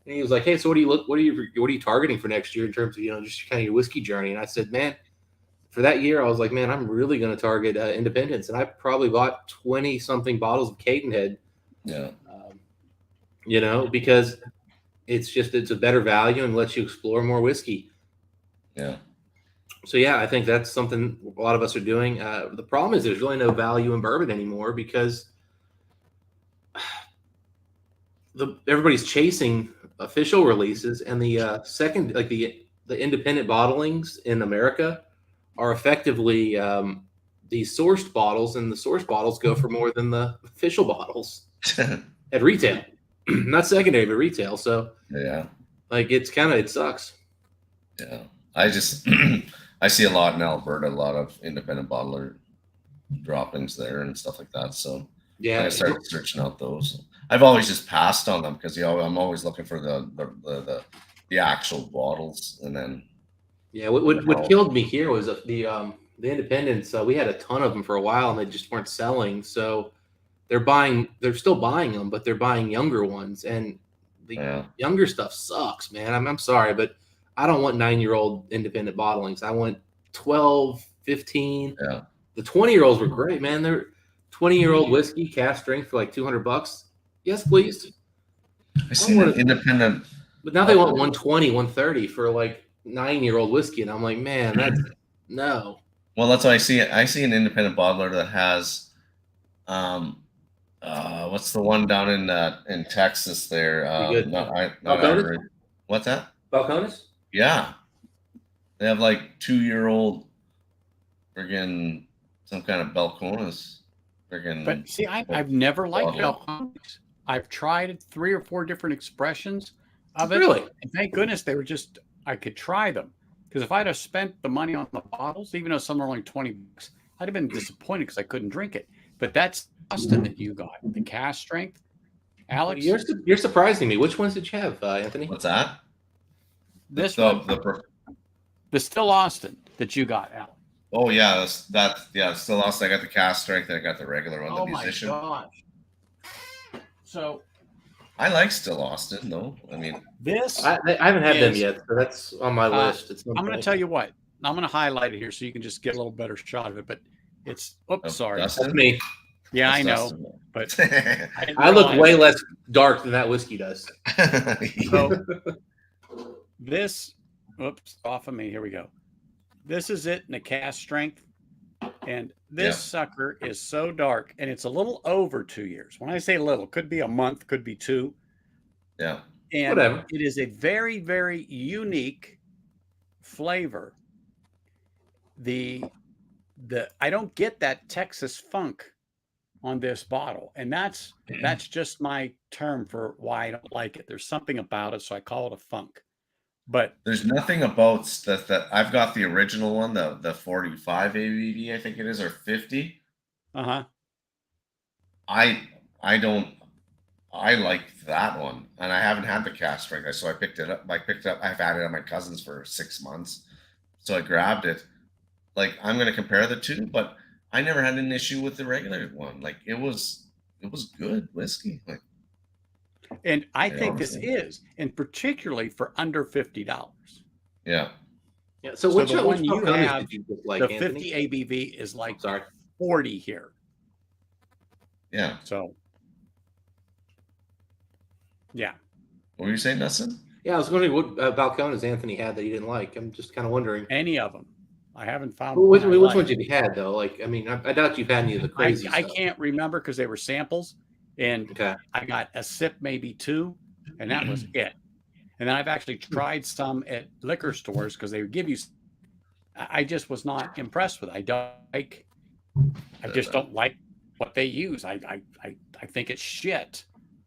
and he was like, "Hey, so what are you targeting for next year in terms of just kind of your whiskey journey?" And I said, "Man, for that year, I was like, man, I'm really going to target independents, and I probably bought 20 something bottles of Cadenhead, because it's a better value and lets you explore more whiskey." Yeah. So I think that's something a lot of us are doing. The problem is there's really no value in bourbon anymore because everybody's chasing official releases, and the second, the independent bottlings in America are effectively these sourced bottles, and the sourced bottles go for more than the official bottles at retail, not secondary, but retail. So it sucks. Yeah, I see a lot in Alberta, a lot of independent bottler droppings there and stuff like that. So I started searching out those. I've always just passed on them because I'm always looking for the actual bottles, and then what killed me here was the independents. We had a ton of them for a while, and they just weren't selling. So they're still buying them, but they're buying younger ones, and the younger stuff sucks, man. I'm sorry, but I don't want 9-year-old independent bottlings. I want 12, 15. Yeah. The 20-year-olds were great, man. They're 20-year-old whiskey, cask strength for $200. Yes, please. I see an independent. But now they want 120, 130 for 9-year-old whiskey. And I'm like, man, that's no. Well, that's what I see. I see an independent bottler that has, what's the one down in Texas there? What's that? Balcones? Yeah. They have like 2-year-old friggin' some kind of Balcones. Friggin' But see, I've never liked bottle. Balcones. I've tried 3 or 4 different expressions of it. Really? And thank goodness they were just, I could try them. Because if I'd have spent the money on the bottles, even though some are only $20, I'd have been disappointed because I couldn't drink it. But that's Austin that you got, the cast strength. Alex? You're surprising me. Which ones did you have, Anthony? What's that? This one, the Still Austin that you got, Alex. Oh yeah, that's Still Austin. I got the cast strength and I got the regular one, the musician. Oh my gosh. So I like Still Austin though. I mean, this I haven't had them yet, so that's on my list. I'm going to tell you what. I'm going to highlight it here so you can just get a little better shot of it. But it's sorry, Dustin? That's me. Yeah, That's I know, Dustin. but I look way less dark than that whiskey does. So this, oops, off of me. Here we go. This is it in a cast strength, and this sucker is so dark, and it's a little over 2 years. When I say little, could be a month, could be 2. Yeah. And Whatever. it is a very, very unique flavor. I don't get that Texas funk on this bottle, and that's just my term for why I don't like it. There's something about it, so I call it a funk. But there's nothing about that. I've got the original one, the 45 ABV, I think it is, or 50. Uh-huh. I like that one, and I haven't had the cast strength, so I picked it up. I've had it at my cousin's for 6 months, so I grabbed it. Like, I'm going to compare the two, but I never had an issue with the regular one. Like, it was good whiskey. Like, and I think this is, and particularly for under $50. Yeah. Yeah. So which one you Balcones have, did you like, the Anthony? 50 ABV is like Sorry. 40 here. Yeah. So, yeah. What were you saying, Dustin? Yeah, I was wondering what Balcones Anthony had that he didn't like. I'm just kind of wondering. Any of them. I haven't found Which one I like. ones have you had, though? Like, I mean, I doubt you've had any of the crazy I stuff. can't remember because they were samples, and Okay. I got a sip, maybe 2, and that was it. And then I've actually tried some at liquor stores because they would give you. I just was not impressed with it. I just don't like what they use. I think it's shit.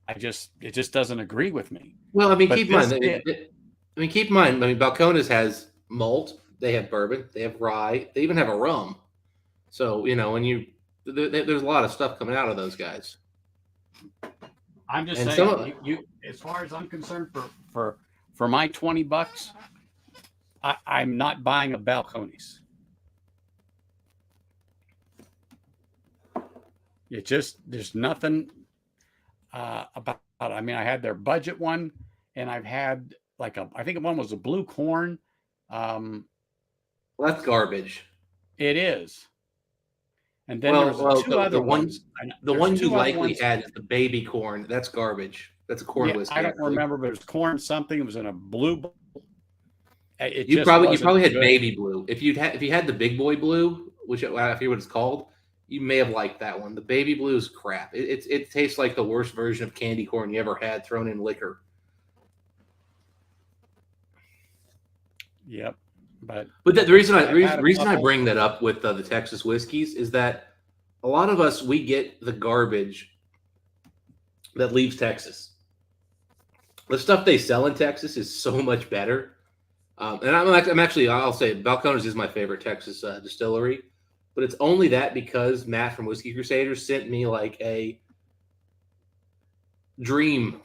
It just doesn't agree with me. Well, I mean, But keep in mind. this Keep in mind. I mean, Balcones has malt. They have bourbon. They have rye. They even have a rum. So when there's a lot of stuff coming out of those guys. I'm just And saying, you as far as I'm concerned, for my $20, I'm not buying a Balcones. It just, there's nothing about it. I mean, I had their budget one, and I've had I think one was a blue corn. Well, that's garbage. It is. And then there's two other ones. The one you likely had is the baby corn. That's garbage. That's a corn whiskey. I don't remember, but it was corn something. It was in a blue bowl. You probably had baby blue. If you had the big boy blue, which I forget what it's called, you may have liked that one. The baby blue is crap. It tastes like the worst version of candy corn you ever had thrown in liquor. Yep. But the reason I bring that up with the Texas whiskeys is that a lot of us, we get the garbage that leaves Texas. The stuff they sell in Texas is so much better. And I'm actually, I'll say Balcones is my favorite Texas distillery, but it's only that because Matt from Whiskey Crusaders sent me like a dream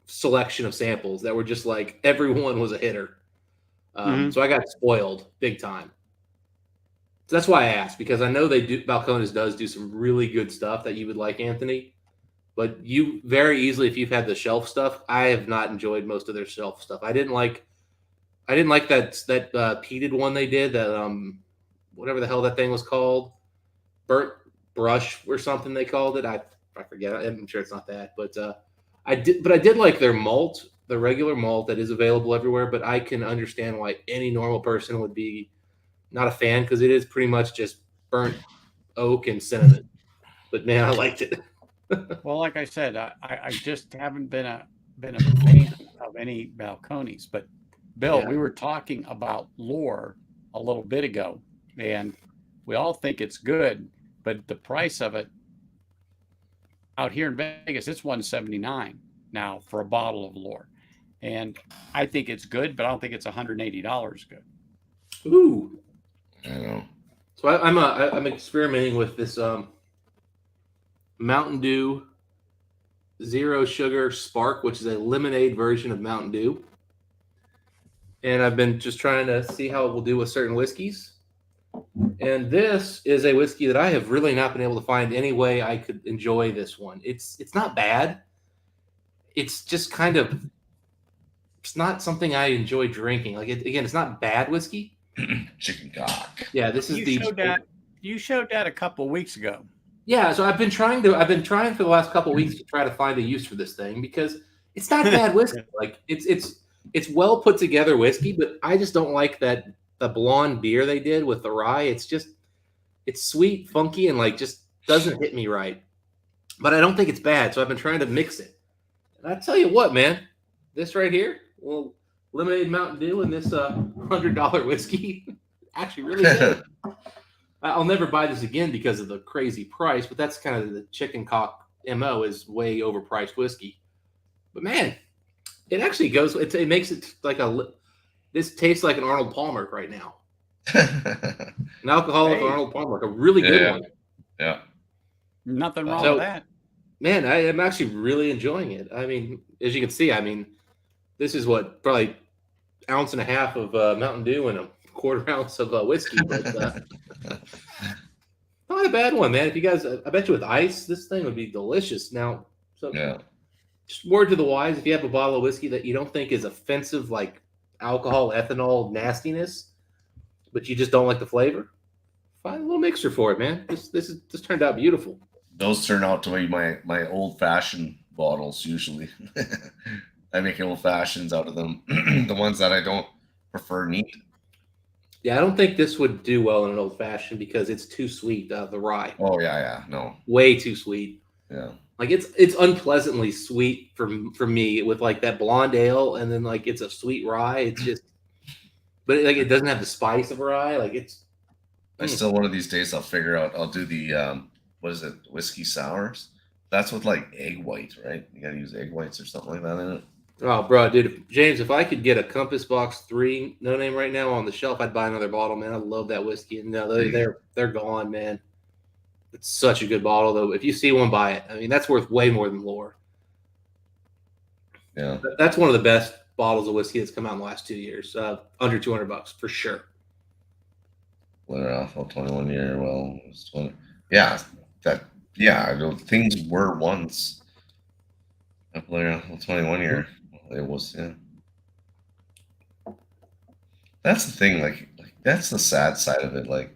selection of samples that were just like everyone was a hitter. So I got spoiled big time. So that's why I asked, because I know Balcones does do some really good stuff that you would like, Anthony. But you very easily, if you've had the shelf stuff, I have not enjoyed most of their shelf stuff. I didn't like that peated one they did, that whatever the hell that thing was called, burnt brush or something they called it. I forget. I'm sure it's not that, but I did like their malt. The regular malt that is available everywhere, but I can understand why any normal person would be not a fan, because it is pretty much just burnt oak and cinnamon. But man, I liked it. Well, like I said, I just haven't been a fan of any Balcones. But Bill, Yeah. we were talking about lore a little bit ago, and we all think it's good, but the price of it out here in Vegas, it's $179 now for a bottle of lore. And I think it's good, but I don't think it's $180 good. Ooh. I know. So I'm experimenting with this Mountain Dew Zero Sugar Spark, which is a lemonade version of Mountain Dew. And I've been just trying to see how it will do with certain whiskeys. And this is a whiskey that I have really not been able to find any way I could enjoy this one. It's not bad. It's just kind of, it's not something I enjoy drinking. Like, again, it's not bad whiskey. Chicken cock. Yeah, this is You showed that a couple of weeks ago. Yeah, so I've been trying for the last couple of weeks to try to find a use for this thing because it's not bad whiskey. Like it's well put together whiskey, but I just don't like the blonde beer they did with the rye. It's sweet, funky, and like just doesn't hit me right. But I don't think it's bad, so I've been trying to mix it. And I tell you what, man, this right here, well, lemonade Mountain Dew and this $100 whiskey, actually really good. I'll never buy this again because of the crazy price, but that's kind of the chicken cock MO is way overpriced whiskey. But man, it actually goes. It makes it like this tastes like an Arnold Palmer right now. An alcoholic Arnold Palmer, a really good one. Yeah. Nothing wrong with that. Man, I am actually really enjoying it. I mean, as you can see, this is probably ounce and a half of Mountain Dew and a quarter ounce of whiskey. But, not a bad one, man. If you guys, I bet you with ice, this thing would be delicious. Now, so yeah. Just word to the wise: if you have a bottle of whiskey that you don't think is offensive, like alcohol, ethanol, nastiness, but you just don't like the flavor, find a little mixer for it, man. This turned out beautiful. Those turn out to be my old fashioned bottles usually. I make old fashions out of them. The ones that I don't prefer neat. Yeah, I don't think this would do well in an old fashioned because it's too sweet. The rye. Oh yeah, no. Way too sweet. Yeah. Like it's unpleasantly sweet for me with like that blonde ale, and then like it's a sweet rye. It's just, but like it doesn't have the spice of rye. Like it's. I still one of these days I'll figure out. I'll do the what is it? Whiskey sours. That's with like egg white, right? You gotta use egg whites or something like that in it. Oh, bro, dude, James, if I could get a Compass Box 3 no name right now on the shelf, I'd buy another bottle, man. I love that whiskey, and no, they're gone, man. It's such a good bottle, though. If you see one, buy it. I mean, that's worth way more than lore. Yeah, that's one of the best bottles of whiskey that's come out in the last 2 years. Under $200 for sure. Blair Alpha 21 year. Well, it was 20. Yeah, things were once. Blair Alpha 21 year. It was, yeah. That's the thing, like that's the sad side of it. Like,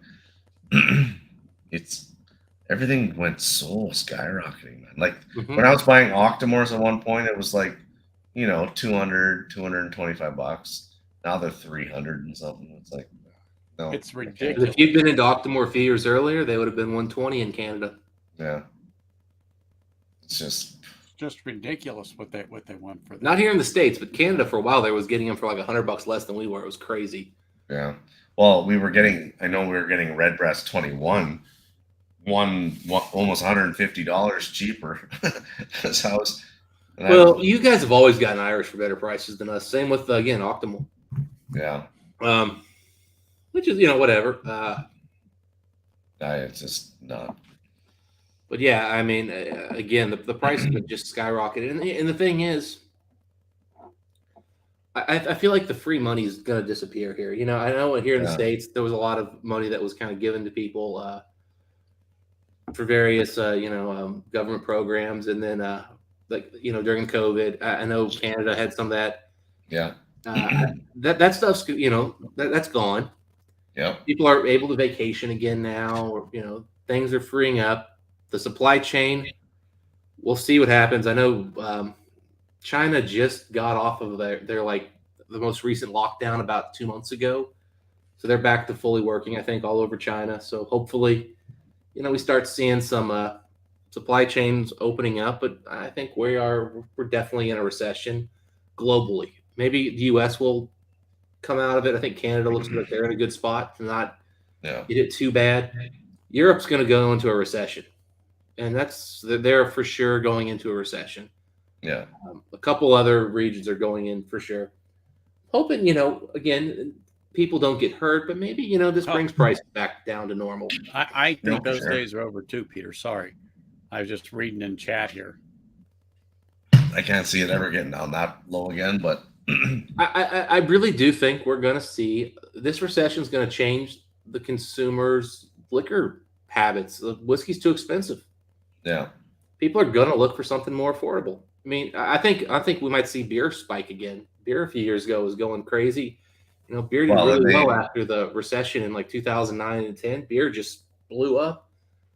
it's everything went so skyrocketing, man. Like when I was buying Octomores at one point, it was like, $225. Now they're 300 and something. It's like, no, it's ridiculous. If you'd been into Octomore a few years earlier, they would have been 120 in Canada. Yeah, it's just ridiculous what they want for that. Not here in the States, but Canada for a while there was getting them for like $100 less than we were. It was crazy. Yeah. Well, we were getting Redbreast 21, almost $150 cheaper. You guys have always gotten Irish for better prices than us. Same with again Octomore. Yeah. Which is whatever. It's just not. But yeah, I mean, again, the price have just skyrocketed, and the thing is, I feel like the free money is going to disappear here. I know here in the States there was a lot of money that was kind of given to people for various government programs, and then during COVID, I know Canada had some of that. Yeah. That stuff's that's gone. Yeah. People are able to vacation again now, or things are freeing up. The supply chain, we'll see what happens. I know China just got off of their like the most recent lockdown about 2 months ago, so they're back to fully working. I think all over China. So hopefully, we start seeing some supply chains opening up. But I think we're definitely in a recession globally. Maybe the U.S. will come out of it. I think Canada looks like they're in a good spot to not get it too bad. Europe's going to go into a recession, and they're for sure going into a recession. Yeah. A couple other regions are going in for sure. Hoping, again, people don't get hurt, but maybe, this brings prices back down to normal. I think those days are over too, Peter. Sorry. I was just reading in chat here. I can't see it ever getting down that low again, but I really do think we're going to see this recession is going to change the consumers' liquor habits. Whiskey's too expensive. Yeah. People are going to look for something more affordable. I mean, I think we might see beer spike again. Beer a few years ago was going crazy. Beer did really well after the recession in like 2009 and 10. Beer just blew up.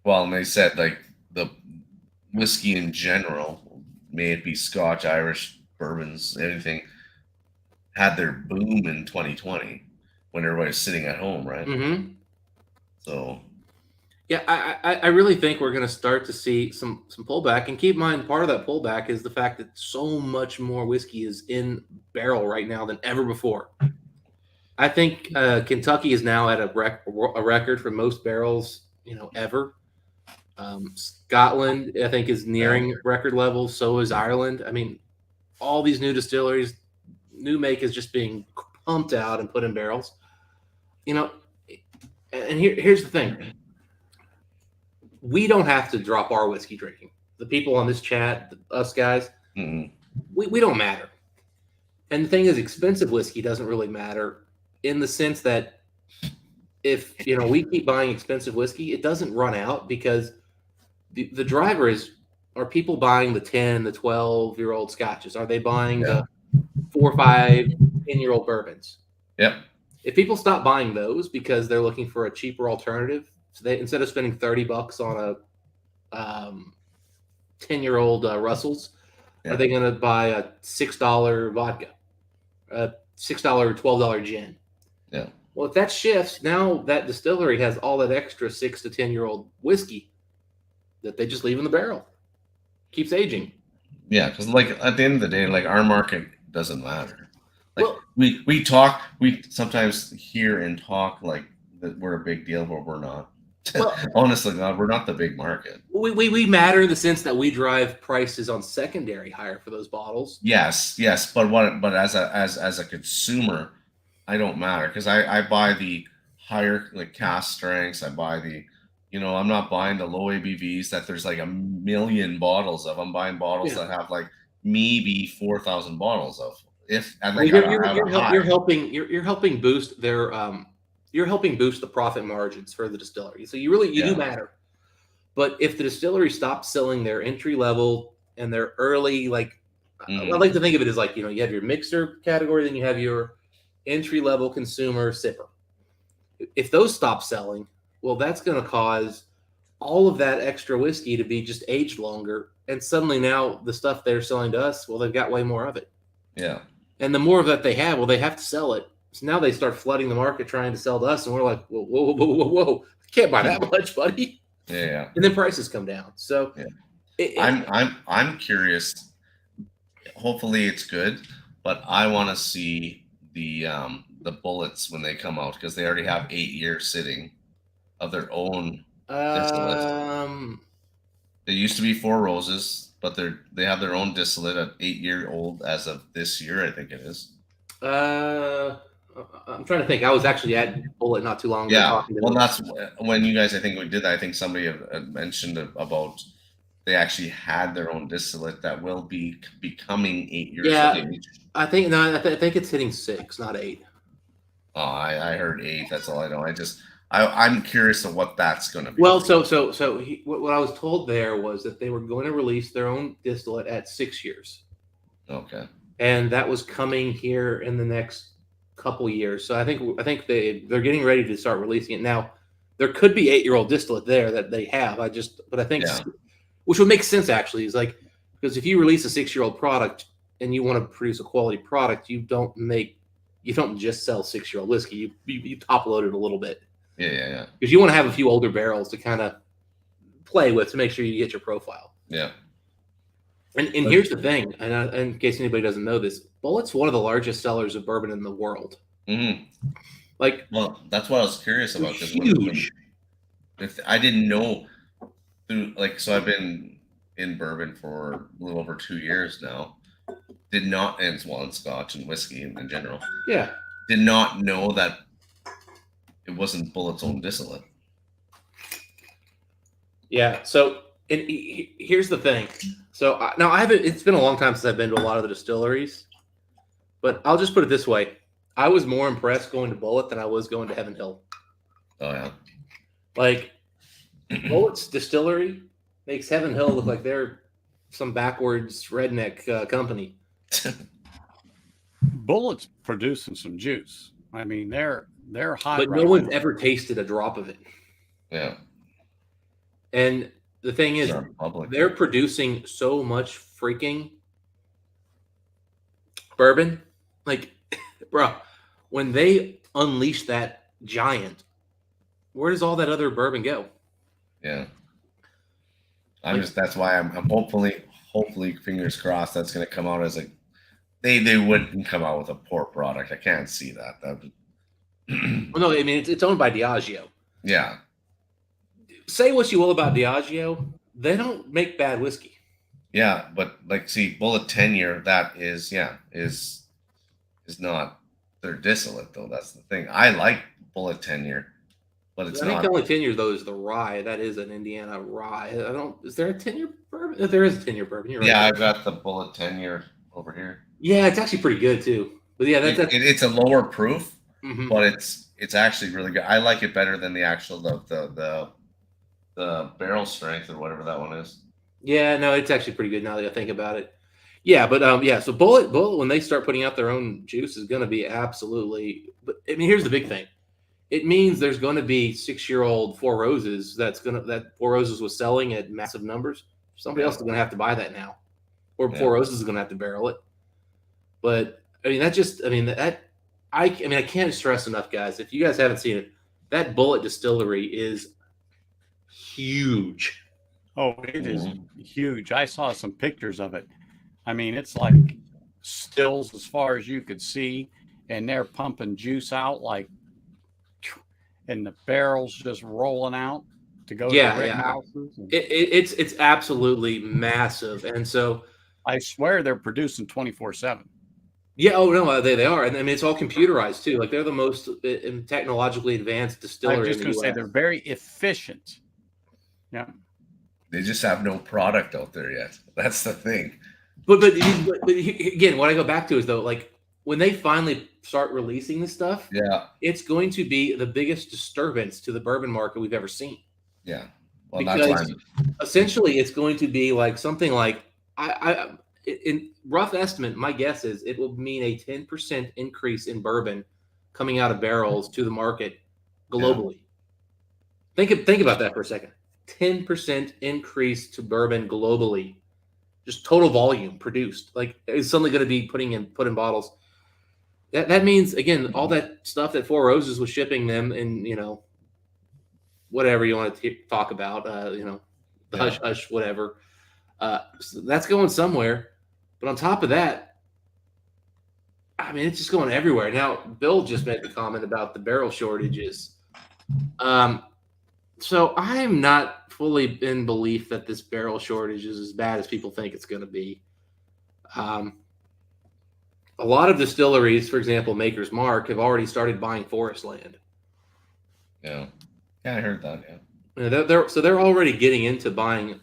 Well, and they said like the whiskey in general, may it be Scotch, Irish, bourbons, anything, had their boom in 2020 when everybody was sitting at home, right? Mm-hmm. So, yeah, I really think we're going to start to see some pullback. And keep in mind, part of that pullback is the fact that so much more whiskey is in barrel right now than ever before. I think Kentucky is now at a record for most barrels, ever. Scotland, I think, is nearing record levels. So is Ireland. I mean, all these new distilleries, new make is just being pumped out and put in barrels. And here's the thing. We don't have to drop our whiskey drinking. The people on this chat, us guys, we don't matter. And the thing is, expensive whiskey doesn't really matter in the sense that if, we keep buying expensive whiskey, it doesn't run out because the driver are people buying the 10, the 12-year-old scotches? Are they buying the 4, 5, 10-year-old bourbons? Yep. If people stop buying those because they're looking for a cheaper alternative, so they, instead of spending $30 on a 10-year-old Russell's, are they going to buy a $6 vodka, a $6 or $12 gin? Yeah. Well, if that shifts, now that distillery has all that extra 6 to 10-year-old whiskey that they just leave in the barrel. Keeps aging. Yeah, because like at the end of the day, like our market doesn't matter. Like we sometimes hear and talk like that we're a big deal, but we're not. Well, honestly, God, we're not the big market. We matter in the sense that we drive prices on secondary higher for those bottles. Yes, but as a consumer, I don't matter because I buy the higher like cask strengths. I buy the, I'm not buying the low ABVs that there's like a million bottles of. I'm buying bottles that have like maybe 4,000 bottles of. You're helping boost their you're helping boost the profit margins for the distillery. So you do matter. But if the distillery stops selling their entry level and their early, I like to think of it as like, you have your mixer category, then you have your entry level consumer sipper. If those stop selling, well, that's going to cause all of that extra whiskey to be just aged longer. And suddenly now the stuff they're selling to us, well, they've got way more of it. Yeah. And the more of that they have, well, they have to sell it. So now they start flooding the market trying to sell to us, and we're like, whoa. Can't buy that much, buddy. Yeah. And then prices come down. So I'm curious. Hopefully it's good, but I want to see the bullets when they come out because they already have 8 years sitting of their own distillate. They used to be Four Roses, but they have their own distillate at 8-year-old as of this year, I think it is. I'm trying to think. I was actually at Bullet not too long ago. Yeah, well, that's when you guys, I think we did that. I think somebody had mentioned about they actually had their own distillate that will be becoming 8 years old. I think I think it's hitting 6, not 8. Oh, I heard 8. That's all I know. I'm curious of what that's going to be. Well, what I was told there was that they were going to release their own distillate at 6 years. Okay. And that was coming here in the next couple years. So I think they're getting ready to start releasing it now. There could be 8-year-old distillate there that they have. But I think which would make sense actually is like because if you release a 6-year-old product and you want to produce a quality product, you don't just sell 6-year-old whiskey. You top load it a little bit. Yeah. Because you want to have a few older barrels to kind of play with to make sure you get your profile. Yeah. And here's the thing, and in case anybody doesn't know this, Bullet's one of the largest sellers of bourbon in the world. Mm-hmm. Like, well, that's what I was curious about. Huge. If I didn't know, so I've been in bourbon for a little over 2 years now. Did not, and Scotch and whiskey in general. Yeah. Did not know that it wasn't Bullet's own distillate. Yeah. So, here's the thing. So now I haven't. It's been a long time since I've been to a lot of the distilleries, but I'll just put it this way: I was more impressed going to Bullet than I was going to Heaven Hill. Oh yeah. Like Bullet's distillery makes Heaven Hill look like they're some backwards redneck company. Bullet's producing some juice. I mean, they're hot. But no one's ever tasted a drop of it. Yeah. And the thing is, they're producing so much freaking bourbon. Like, bro, when they unleash that giant, where does all that other bourbon go? Yeah. That's why I'm hopefully, fingers crossed, that's going to come out as they wouldn't come out with a poor product. I can't see that. Well, no, I mean, it's owned by Diageo. Yeah. Say what you will about Diageo, they don't make bad whiskey. Yeah, but Bullet 10-year, that is not their distillate though. That's the thing. I like Bullet 10-year, but it's not. I think the only 10 years though is the rye. That is an Indiana rye. Is there a 10-year bourbon? There is a 10-year bourbon. You're right. Yeah, I've got the Bullet 10-year over here. Yeah, it's actually pretty good too. But yeah, it's a lower proof, but it's actually really good. I like it better than the actual the barrel strength or whatever that one is. Yeah, no, it's actually pretty good now that I think about it. Yeah, but yeah, so Bullet when they start putting out their own juice is going to be absolutely. But I mean, here's the big thing. It means there's going to be 6-year-old Four Roses that Four Roses was selling at massive numbers. Somebody else is going to have to buy that now, or Four Roses is going to have to barrel it. But I mean, I can't stress enough, guys. If you guys haven't seen it, that Bullet distillery is huge. Oh, it is huge. I saw some pictures of it. I mean, it's like stills as far as you could see, and they're pumping juice out and the barrels just rolling out to go to the houses. It's absolutely massive, and so I swear they're producing 24/7. Yeah, oh no, they are, and I mean it's all computerized too. Like they're the most technologically advanced distillery. I'm just going to say they're very efficient. Yeah, they just have no product out there yet. That's the thing. But again, what I go back to is though, like when they finally start releasing this stuff, it's going to be the biggest disturbance to the bourbon market we've ever seen. Yeah, well, because essentially it's going to be like something like in rough estimate, my guess is it will mean a 10% increase in bourbon coming out of barrels to the market globally. Yeah. Think about that for a second. 10% increase to bourbon globally, just total volume produced. Like it's suddenly going to be put in bottles. That means again all that stuff that Four Roses was shipping them, and whatever you want to talk about, the hush hush whatever. So that's going somewhere. But on top of that, I mean, it's just going everywhere. Now, Bill just made the comment about the barrel shortages. So I'm not fully in belief that this barrel shortage is as bad as people think it's going to be. A lot of distilleries, for example, Maker's Mark, have already started buying forest land. Yeah, I heard that. Yeah, they're already getting into buying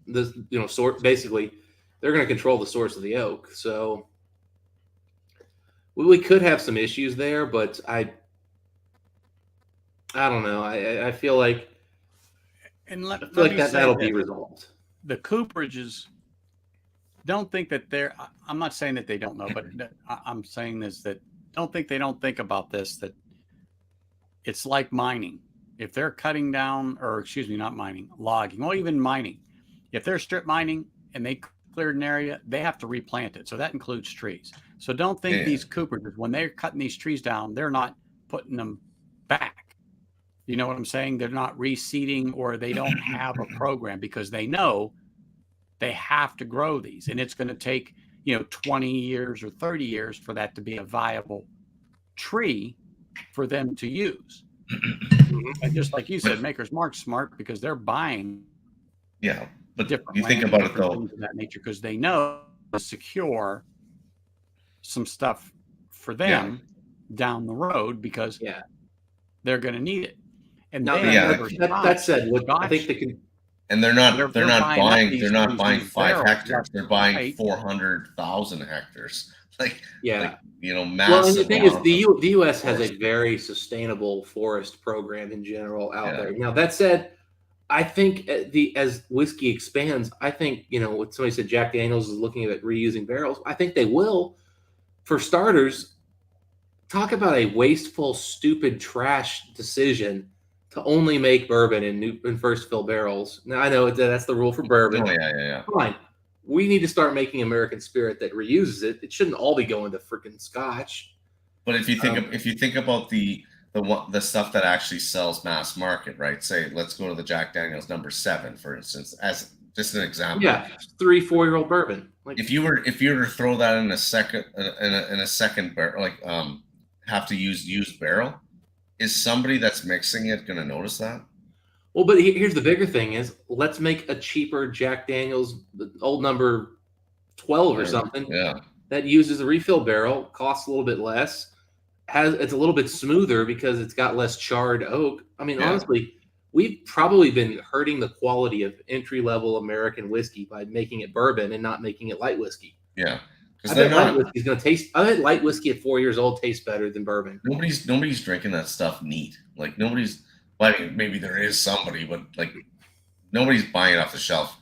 this. Basically, they're going to control the source of the oak. So we could have some issues there, but I don't know. I feel like that'll be resolved. The cooperages don't think that I'm not saying that they don't know, but I'm saying that they don't think about this, that it's like mining. If they're cutting down, not mining, logging, or even mining, if they're strip mining and they cleared an area, they have to replant it. So that includes trees. So don't think these cooperages, when they're cutting these trees down, they're not putting them back. You know what I'm saying? They're not reseeding, or they don't have a program, because they know They have to grow these, and it's going to take 20 years or 30 years for that to be a viable tree for them to use. And just like you said, Maker's Mark's smart because they're buying. Yeah, but different you think about it though, things of that nature, because they know to secure some stuff for them down the road, because they're going to need it. And that said, I think they can. And they're not buying 5 hectares. They're buying 400,000 hectares. Massive. Well, and the thing is, the U.S. has a very sustainable forest program in general out there. Now, that said, I think as whiskey expands, I think, what somebody said, Jack Daniels is looking at reusing barrels. I think they will. For starters, talk about a wasteful, stupid, trash decision to only make bourbon in first fill barrels. Now, I know that's the rule for bourbon. Fine. We need to start making American Spirit that reuses it. It shouldn't all be going to freaking Scotch. But if you think about the stuff that actually sells mass market, right? Say, let's go to the Jack Daniel's number 7, for instance, as just an example. Yeah, 3-4-year-old bourbon. If you were to throw that in a second barrel, have to use used barrel, is somebody that's mixing it going to notice that? Well, but here's the bigger thing: is let's make a cheaper Jack Daniel's, the old number 12 or something. Yeah. That uses a refill barrel, costs a little bit less. It's a little bit smoother because it's got less charred oak. I mean, honestly, we've probably been hurting the quality of entry-level American whiskey by making it bourbon and not making it light whiskey. Yeah. I bet light whiskey's going to taste. I bet light whiskey at 4 years old tastes better than bourbon. Nobody's drinking that stuff neat. Nobody's. Well, I mean, maybe there is somebody, but nobody's buying it off the shelf.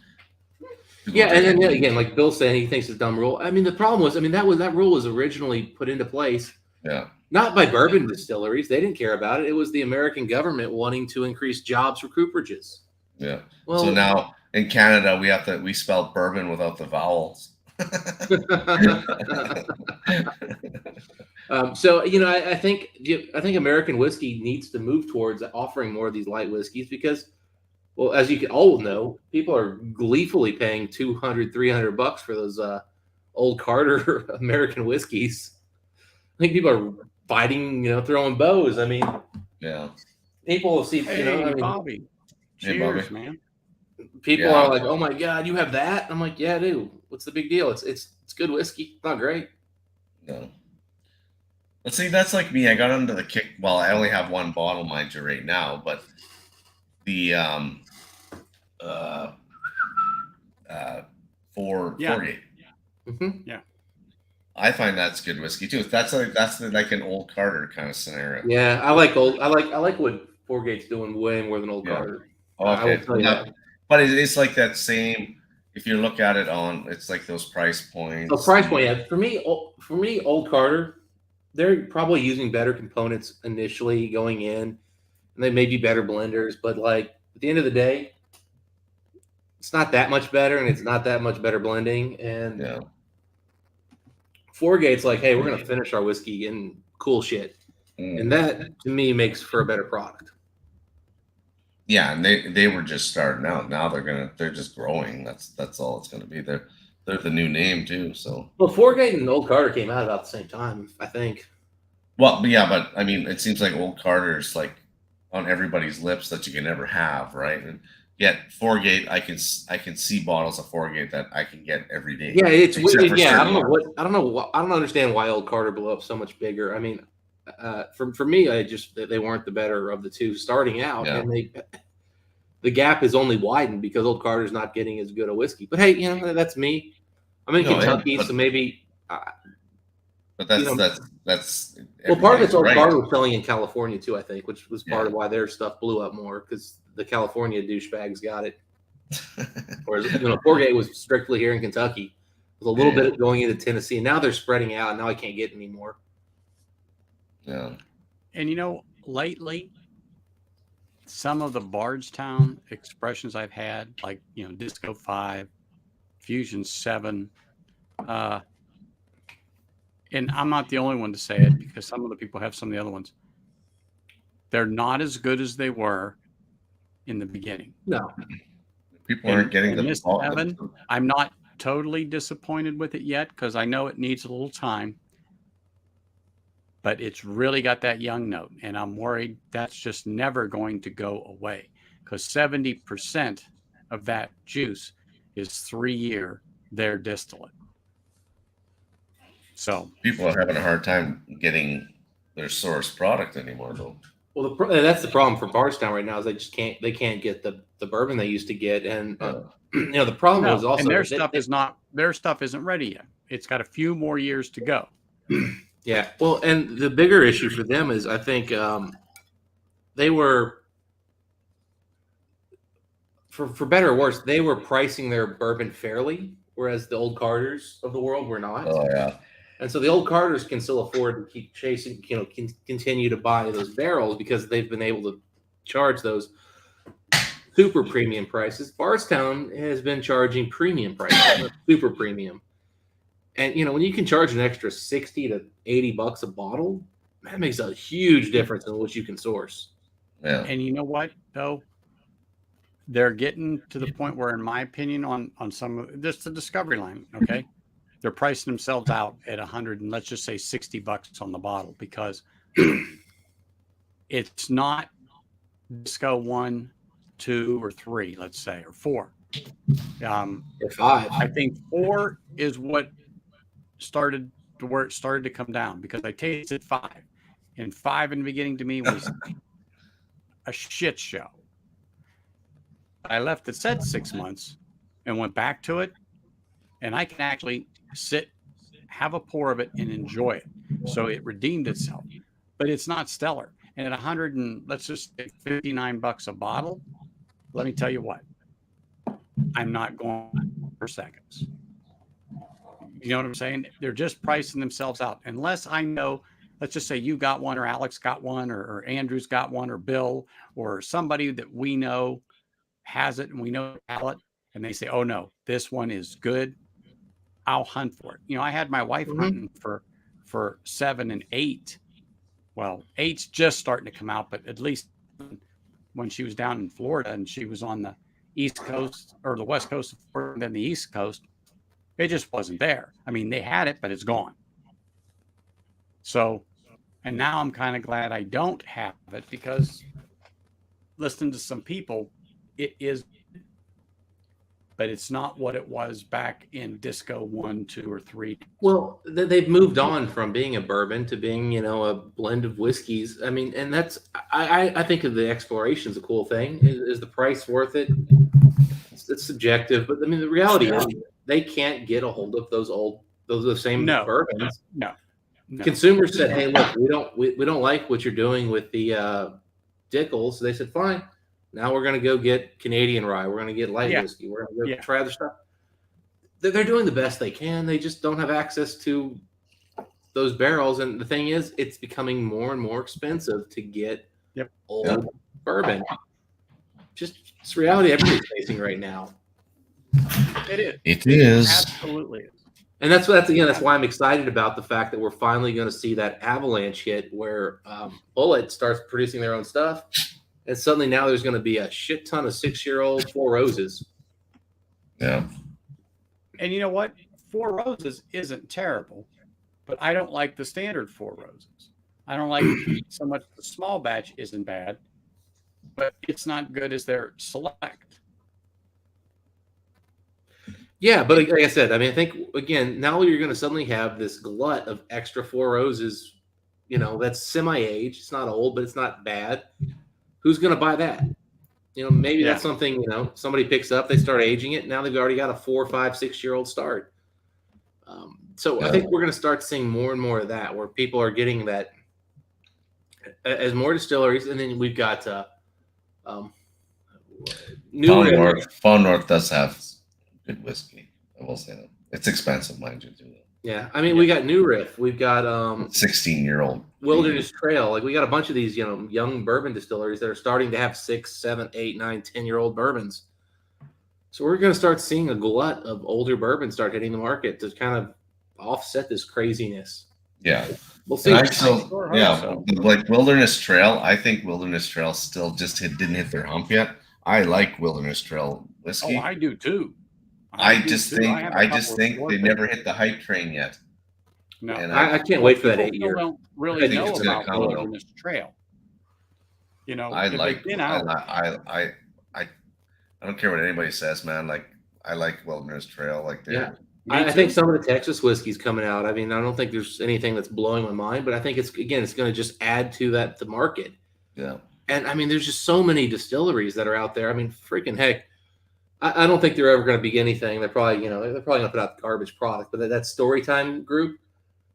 Yeah, and then again, like Bill said, he thinks it's a dumb rule. I mean, the problem was, that rule was originally put into place. Yeah. Not by bourbon distilleries. They didn't care about it. It was the American government wanting to increase jobs for cooperages. Yeah. Well, so now in Canada, we spell bourbon without the vowels. I think American whiskey needs to move towards offering more of these light whiskeys because, well, as you can all know, people are gleefully paying $200-$300 for those old Carter American whiskeys. I think people are fighting, throwing bows. I mean, people will see. Bobby, cheers, man. People are like, "Oh my God, you have that?" I'm like, "Yeah, I do. What's the big deal? It's good whiskey. Not great." No. Let's see. That's like me. I got under the kick. Well, I only have one bottle, mind you, right now. But the Forgate. Yeah. I find that's good whiskey too. That's like an old Carter kind of scenario. Yeah, I like what Forgate's doing way more than old Carter. Okay. I will tell you that. But it's like that same. If you look at it it's like those price points. So price point, yeah. For me, old Carter, they're probably using better components initially going in, and they may be better blenders. But at the end of the day, it's not that much better, and it's not that much better blending. And Forgate's like, hey, we're gonna finish our whiskey in cool shit, and that to me makes for a better product. Yeah, and they were just starting out. Now they're just growing. That's all it's gonna be. They're the new name too. So Forgate and Old Carter came out about the same time, I think. Well, yeah, but I mean, it seems like Old Carter's like on everybody's lips that you can never have, right? And yet Forgate, I can see bottles of Forgate that I can get every day. Yeah, it's weird. Yeah, I don't understand why Old Carter blew up so much bigger. I mean, for me, they weren't the better of the two starting out, and the gap is only widened because Old Carter's not getting as good a whiskey. But hey, that's me. I'm in Kentucky, so maybe. But that's well, part of it's Old Carter was selling in California too, I think, which was part of why their stuff blew up more because the California douchebags got it. Whereas Forgate was strictly here in Kentucky, with a little bit going into Tennessee, and now they're spreading out. And now I can't get any more. Yeah, and lately, some of the Bardstown expressions I've had, like Disco 5, Fusion 7, and I'm not the only one to say it because some of the people have some of the other ones. They're not as good as they were in the beginning. No. People aren't getting the Miss Evan, I'm not totally disappointed with it yet because I know it needs a little time. But it's really got that young note, and I'm worried that's just never going to go away because 70% of that juice is 3-year their distillate. So people are having a hard time getting their source product anymore, though. Well, that's the problem for Bardstown right now is they can't get the bourbon they used to get, and the problem is also and their stuff isn't ready yet. It's got a few more years to go. Yeah, well, and the bigger issue for them is I think they were, for better or worse, they were pricing their bourbon fairly, whereas the old Carters of the world were not. Oh yeah. And so the old Carters can still afford to keep chasing, continue to buy those barrels because they've been able to charge those super premium prices. Bardstown has been charging premium prices, not super premium. And when you can charge an extra $60 to $80 a bottle, that makes a huge difference in what you can source. Yeah. And you know what, though? They're getting to the point where, in my opinion, on some of this, the Discovery line, okay, they're pricing themselves out at 100 and let's just say $60 on the bottle because it's not Disco 1, 2, or 3, let's say, or 4. Or 5. I think 4 is what started to where it started to come down because I tasted 5, and 5 in the beginning to me was a shit show. I left it set 6 months and went back to it, and I can actually sit, have a pour of it, and enjoy it. So it redeemed itself, but it's not stellar. And at 100 and let's just say $59 a bottle, let me tell you what, I'm not going for seconds. You know what I'm saying? They're just pricing themselves out. Unless I know, let's just say you got one or Alex got one or Andrew's got one or Bill or somebody that we know has it and we know the palate and they say, oh no, this one is good. I'll hunt for it. I had my wife hunting for 7 and 8. Well, 8's just starting to come out, but at least when she was down in Florida and she was on the East Coast or the West Coast of Florida and then the East Coast, it just wasn't there. I mean, they had it, but it's gone. So, and now I'm kind of glad I don't have it because listening to some people, it is, but it's not what it was back in Disco 1, 2, or 3. Well, they've moved on from being a bourbon to being, a blend of whiskeys. I mean, and that's, I think of the exploration is a cool thing. Is the price worth it? It's subjective, but I mean, the reality is they can't get a hold of those same bourbons. No. Consumers said, "Hey, look, we don't like what you're doing with the Dickel." So they said, "Fine, now we're going to go get Canadian rye. We're going to get light whiskey. We're going to go try other stuff." They're doing the best they can. They just don't have access to those barrels. And the thing is, it's becoming more and more expensive to get old bourbon. Just it's reality everybody's facing right now. It is. It is. Absolutely is. And that's why I'm excited about the fact that we're finally going to see that avalanche hit where Bullet starts producing their own stuff. And suddenly now there's going to be a shit ton of 6-year-old Four Roses. Yeah. And you know what? Four Roses isn't terrible, but I don't like the standard Four Roses. I don't like so much the small batch isn't bad, but it's not good as their select. Yeah, but like I said, I mean, I think, again, now you're going to suddenly have this glut of extra Four Roses, that's semi-age. It's not old, but it's not bad. Who's going to buy that? Maybe that's something, somebody picks up, they start aging it. Now they've already got a 4, 5, 6-year-old start. I think we're going to start seeing more and more of that where people are getting that as more distilleries. And then we've got Far North does have good whiskey. I will say that. It's expensive, mind you, too. Yeah, I mean, we got New Riff. We've got 16-year-old Wilderness Trail. Like we got a bunch of these, young bourbon distilleries that are starting to have 6, 7, 8, 9, 10-year-old bourbons. So we're going to start seeing a glut of older bourbon start hitting the market to kind of offset this craziness. Yeah, we'll see. Like Wilderness Trail, I think Wilderness Trail still just didn't hit their hump yet. I like Wilderness Trail whiskey. Oh, I do too. I just think they never never hit the hype train yet. No, And I can't wait for that people 8 year. don't really think know it's gonna about come, though. Wilderness Trail. You know, I if like it'd been out, I don't care what anybody says, man. Like I like Wilderness Trail. Like Yeah. Me I too. think some of the Texas whiskey's coming out. I mean, I don't think there's anything that's blowing my mind, but I think it's going to just add to the market. Yeah. And I mean, there's just so many distilleries that are out there. I mean, freaking heck, I don't think they're ever going to be anything. They're probably going to put out the garbage product. But that Storytime group,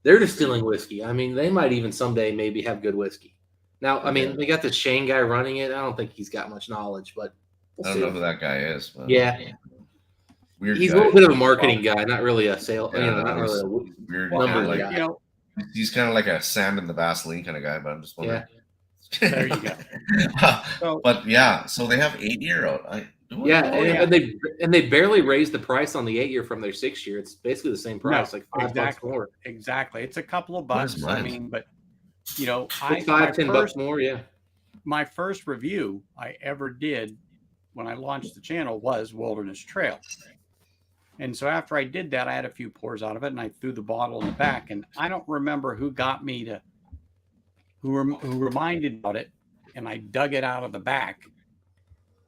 they're distilling whiskey. I mean, they might even someday maybe have good whiskey. Now, I mean, they got this Shane guy running it. I don't think he's got much knowledge, but I don't know who that guy is. But yeah. Weird He's guy. a little bit of a marketing guy, not really a sale. Yeah, not really a weird number guy. guy. You know, He's kind of like a Sam in the Vaseline kind of guy, but I'm just wondering. Yeah. there you go. But yeah, so they have 8 year out. And they barely raised the price on the 8 year from their 6 year. It's basically the same price, like $5 more. Exactly. It's a couple of bucks. I mean, but you know, $10 more. Yeah. My first review I ever did when I launched the channel was Wilderness Trail. And so after I did that, I had a few pours out of it and I threw the bottle in the back. And I don't remember who got me to, who reminded about it. And I dug it out of the back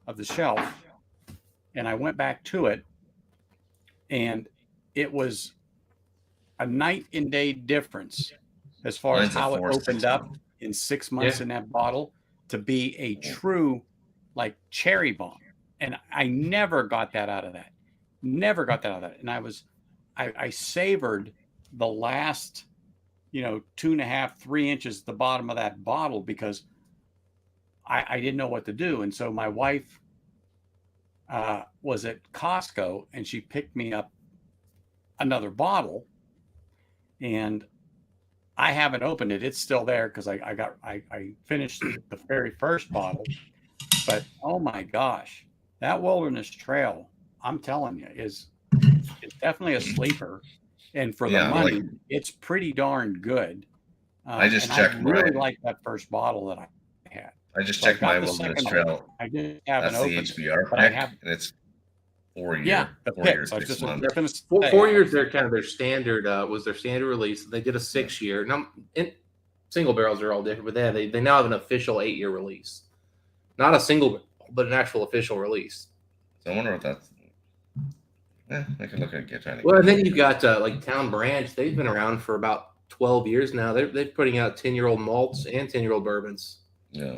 of the shelf and I went back to it. And it was a night and day difference as far as how it opened up in 6 months in that bottle to be a true like cherry bomb. And I never got that out of that. Never got that out of that. And I savored the last, 2.5, 3 inches at the bottom of that bottle because I didn't know what to do. And so my wife was at Costco and she picked me up another bottle and I haven't opened it. It's still there because I finished the very first bottle, but oh my gosh, that Wilderness Trail, I'm telling you, it's definitely a sleeper, and for the money, it's pretty darn good. I just checked. I really like that first bottle that I had. I just checked my Wilderness Trail. I didn't have That's an open, the HBR but pick, I have. And it's 4 years. Yeah, the 4 picks. years, 6 months. 4 years. They're kind of their standard. Was their standard release. They did a 6 year. Now, single barrels are all different, but they now have an official 8 year release. Not a single, but an actual official release. So I wonder what that's. I can look at it. Well, and then you've got like Town Branch. They've been around for about 12 years now. They're putting out 10-year-old malts and 10-year-old bourbons. Yeah.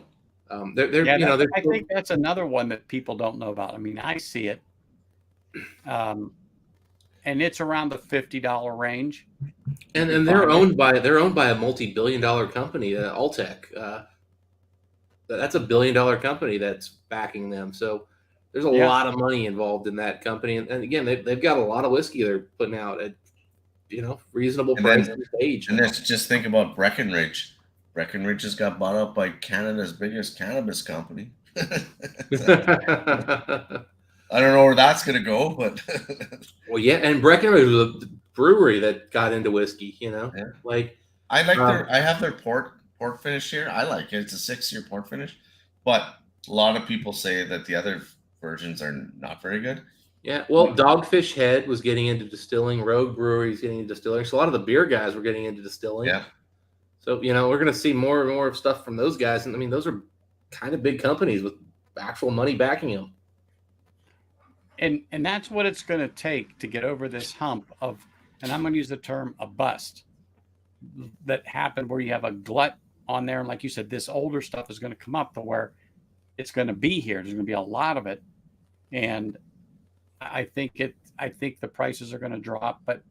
I think that's another one that people don't know about. I mean, I see it, and it's around the $50 range. And they're owned by a multi-billion-dollar company, Alltech. That's $1 billion company that's backing them. So there's a lot of money involved in that company. And again, they've got a lot of whiskey they're putting out at reasonable price and stage. And let's just think about Breckenridge. Breckenridge just got bought up by Canada's biggest cannabis company. I don't know where that's going to go, but well, yeah. And Breckenridge was a brewery that got into whiskey. Like I have their port finish here. I like it. It's a 6-year port finish, but a lot of people say that the other versions are not very good. Yeah, well, Dogfish Head was getting into distilling. Rogue Brewery is getting into distilling. So a lot of the beer guys were getting into distilling. Yeah. So, we're going to see more and more of stuff from those guys. And I mean, those are kind of big companies with actual money backing them. And that's what it's going to take to get over this hump of, and I'm going to use the term a bust that happened where you have a glut on there. And like you said, this older stuff is going to come up to where it's going to be here. There's going to be a lot of it. And I think the prices are going to drop, but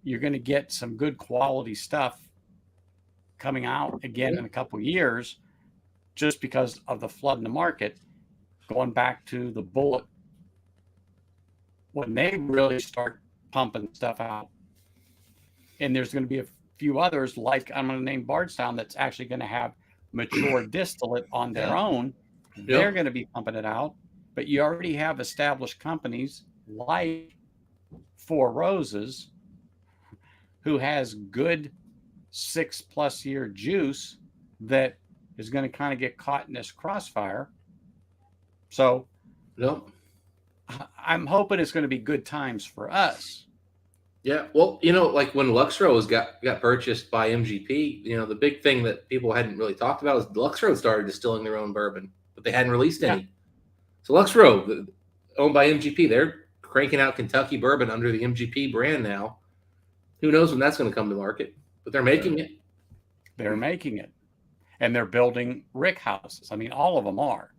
you're going to get some good quality stuff coming out again in a couple of years just because of the flood in the market. Going back to the Bullet, when they really start pumping stuff out, and there's going to be a few others, like I'm going to name Bardstown, that's actually going to have mature distillate on their own. They're going to be pumping it out. But you already have established companies like Four Roses, who has good 6+ year juice that is going to kind of get caught in this crossfire. So Nope. I'm hoping it's going to be good times for us. Yeah, well, like when Lux Rose got purchased by MGP, the big thing that people hadn't really talked about is Lux Rose started distilling their own bourbon, but they hadn't released any. So Lux Rose, owned by MGP, they're cranking out Kentucky bourbon under the MGP brand now. Who knows when that's going to come to market? But they're making it. They're making it, and they're building rick houses. I mean, all of them are,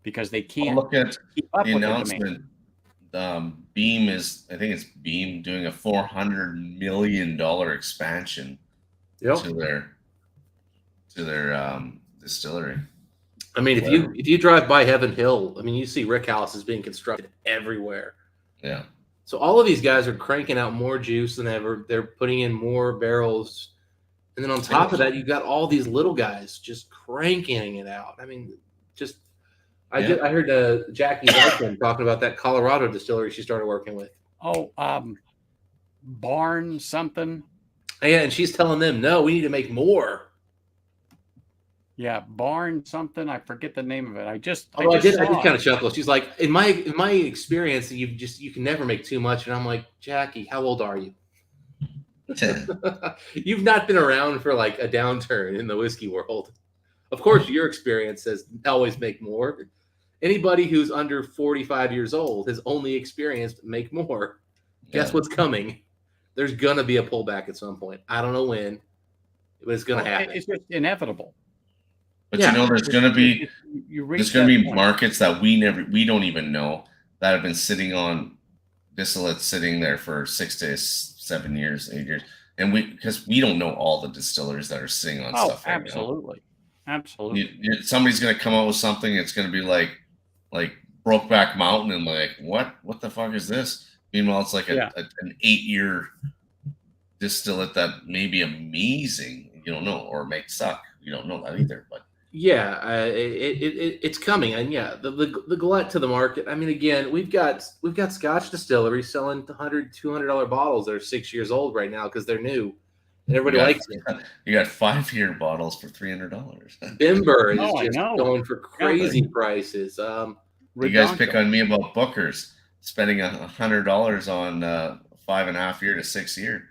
because they can't look at keep up the with announcement. the demand. Beam I think it's Beam doing a $400 million expansion to their distillery. I mean, if you drive by Heaven Hill, I mean, you see rick houses being constructed everywhere. Yeah. So all of these guys are cranking out more juice than ever. They're putting in more barrels. And then on top of that, you've got all these little guys just cranking it out. I mean, I heard Jackie Whiteman talking about that Colorado distillery she started working with. Oh, Barn something. Yeah, and she's telling them, no, we need to make more. Yeah, Barn something. I forget the name of it. I did kind of chuckle. She's like, in my experience, you can never make too much. And I'm like, Jackie, how old are you? 10. You've not been around for like a downturn in the whiskey world. Of course, your experience says always make more. Anybody who's under 45 years old has only experienced make more. Guess what's coming? There's going to be a pullback at some point. I don't know when, but it's going to happen. It's just inevitable. But there's going to be markets that we don't even know that have been sitting on distillate sitting there for 6 to 7 years, 8 years, and because we don't know all the distillers that are sitting on stuff. Right absolutely, now. Absolutely. Somebody's going to come out with something. It's going to be like Brokeback Mountain, and like what the fuck is this? Meanwhile, it's like an 8-year distillate that may be amazing. You don't know, or may suck. You don't know that either, but. Yeah, it's coming, and the glut to the market. I mean, again, we've got Scotch distilleries selling $100-$200 bottles that are 6 years old right now because they're new, and everybody likes it. You got 5-year bottles for $300. Bimber is just going for crazy prices. You guys pick on me about Booker's spending $100 on 5.5 year to 6 year.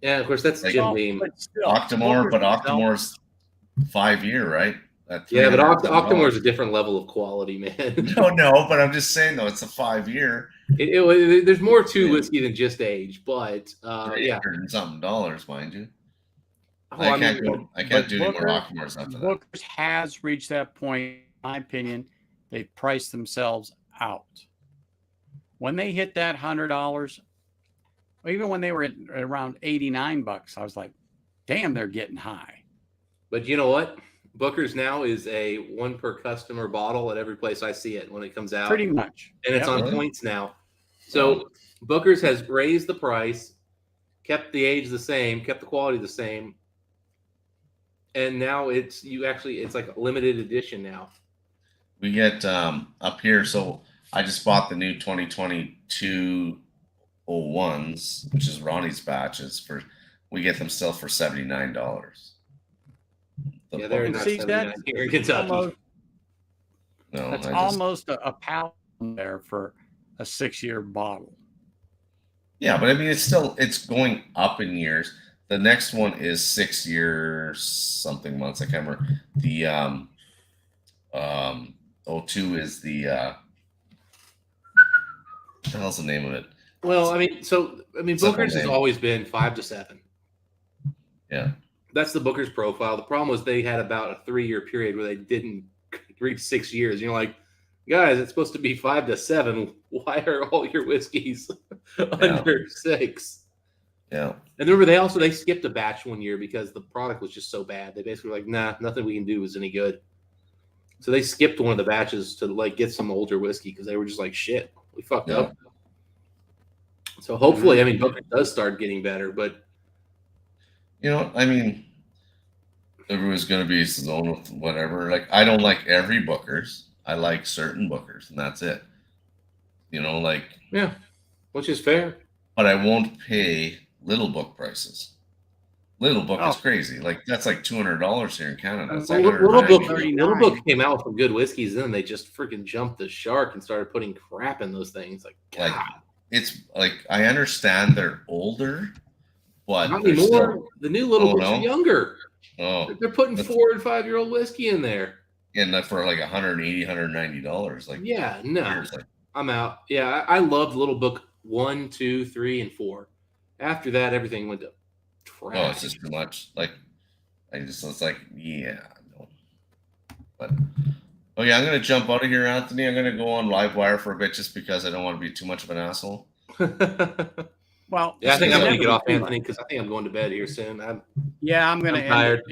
Yeah, of course that's Jim Beam. Octomore, but Octomore's 5 year, right? Yeah, but Octomore is a different level of quality, man. No, but I'm just saying though, it's a 5 year. There's more to whiskey than just age, but $800 dollars, mind you. I can't do any more Octomores after that. Booker's has reached that point, in my opinion. They've priced themselves out. When they hit that $100, even when they were at around $89, I was like, damn, they're getting high. But you know what? Booker's now is a 1 per customer bottle at every place I see it when it comes out. Pretty much. And it's on points now. So Booker's has raised the price, kept the age the same, kept the quality the same. And now it's like a limited edition now. We get up here, so I just bought the new 2022 01s, which is Ronnie's batches. We get them still for $79. They're not $79 here in Kentucky. That's almost a pound there for a 6-year bottle. Yeah, but I mean, it's going up in years. The next one is 6 years something months. I can't remember. The 02 is the what the hell's the name of it? Well, Booker's has always been 5 to 7. Yeah. That's the Booker's profile. The problem was they had about a 3-year period where they didn't reach 6 years. You're like, guys, it's supposed to be 5 to 7. Why are all your whiskeys under 6? Yeah. And remember, they skipped a batch 1 year because the product was just so bad. They basically were like, nah, nothing we can do is any good. So they skipped one of the batches to get some older whiskey because they were just like, shit, we fucked up. So hopefully, Booker does start getting better, but. Everyone's going to be his own with whatever. Like, I don't like every Booker's. I like certain Bookers, and that's it. Yeah, which is fair. But I won't pay little book prices. Little Book is Oh. crazy. Like that's like $200 here in Canada. It's Well, like Little Book came out with some good whiskeys, then they just freaking jumped the shark and started putting crap in those things. Like, God. Like it's like I understand they're older, but Not they're anymore. still, The new Little Books are younger. Oh, They're putting 4 and 5 year old whiskey in there. And for like $180, $190. Like, yeah, no, seriously. I'm out. Yeah, I loved Little Book 1, 2, 3, and 4. After that, everything went to trash. Oh, it's just too much. Like, it's like, yeah, no. But okay, I'm gonna jump out of here, Anthony. I'm gonna go on Livewire for a bit just because I don't want to be too much of an asshole. Well, yeah, I think I'm gonna get off, Anthony, because I think I'm going to bed here soon. I'm gonna end tired.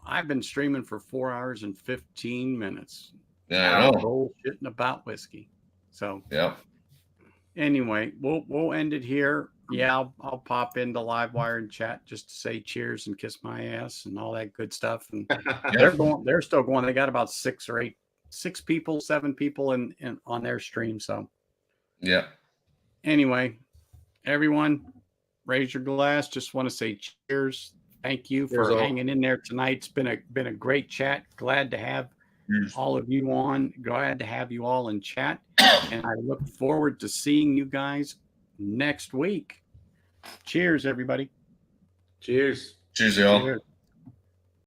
I've been streaming for 4 hours and 15 minutes. Yeah, I know. Bullshitting about whiskey. So yeah. Anyway, we'll end it here. Yeah, I'll pop into Livewire and chat just to say cheers and kiss my ass and all that good stuff. And they're still going. They got about 7 people in on their stream. So yeah. Anyway, everyone, raise your glass. Just want to say cheers. Thank you for hanging in there tonight. It's been a great chat. Glad to have all of you on. Glad to have you all in chat. And I look forward to seeing you guys next week. Cheers, everybody. Cheers. Cheers, y'all. Cheers.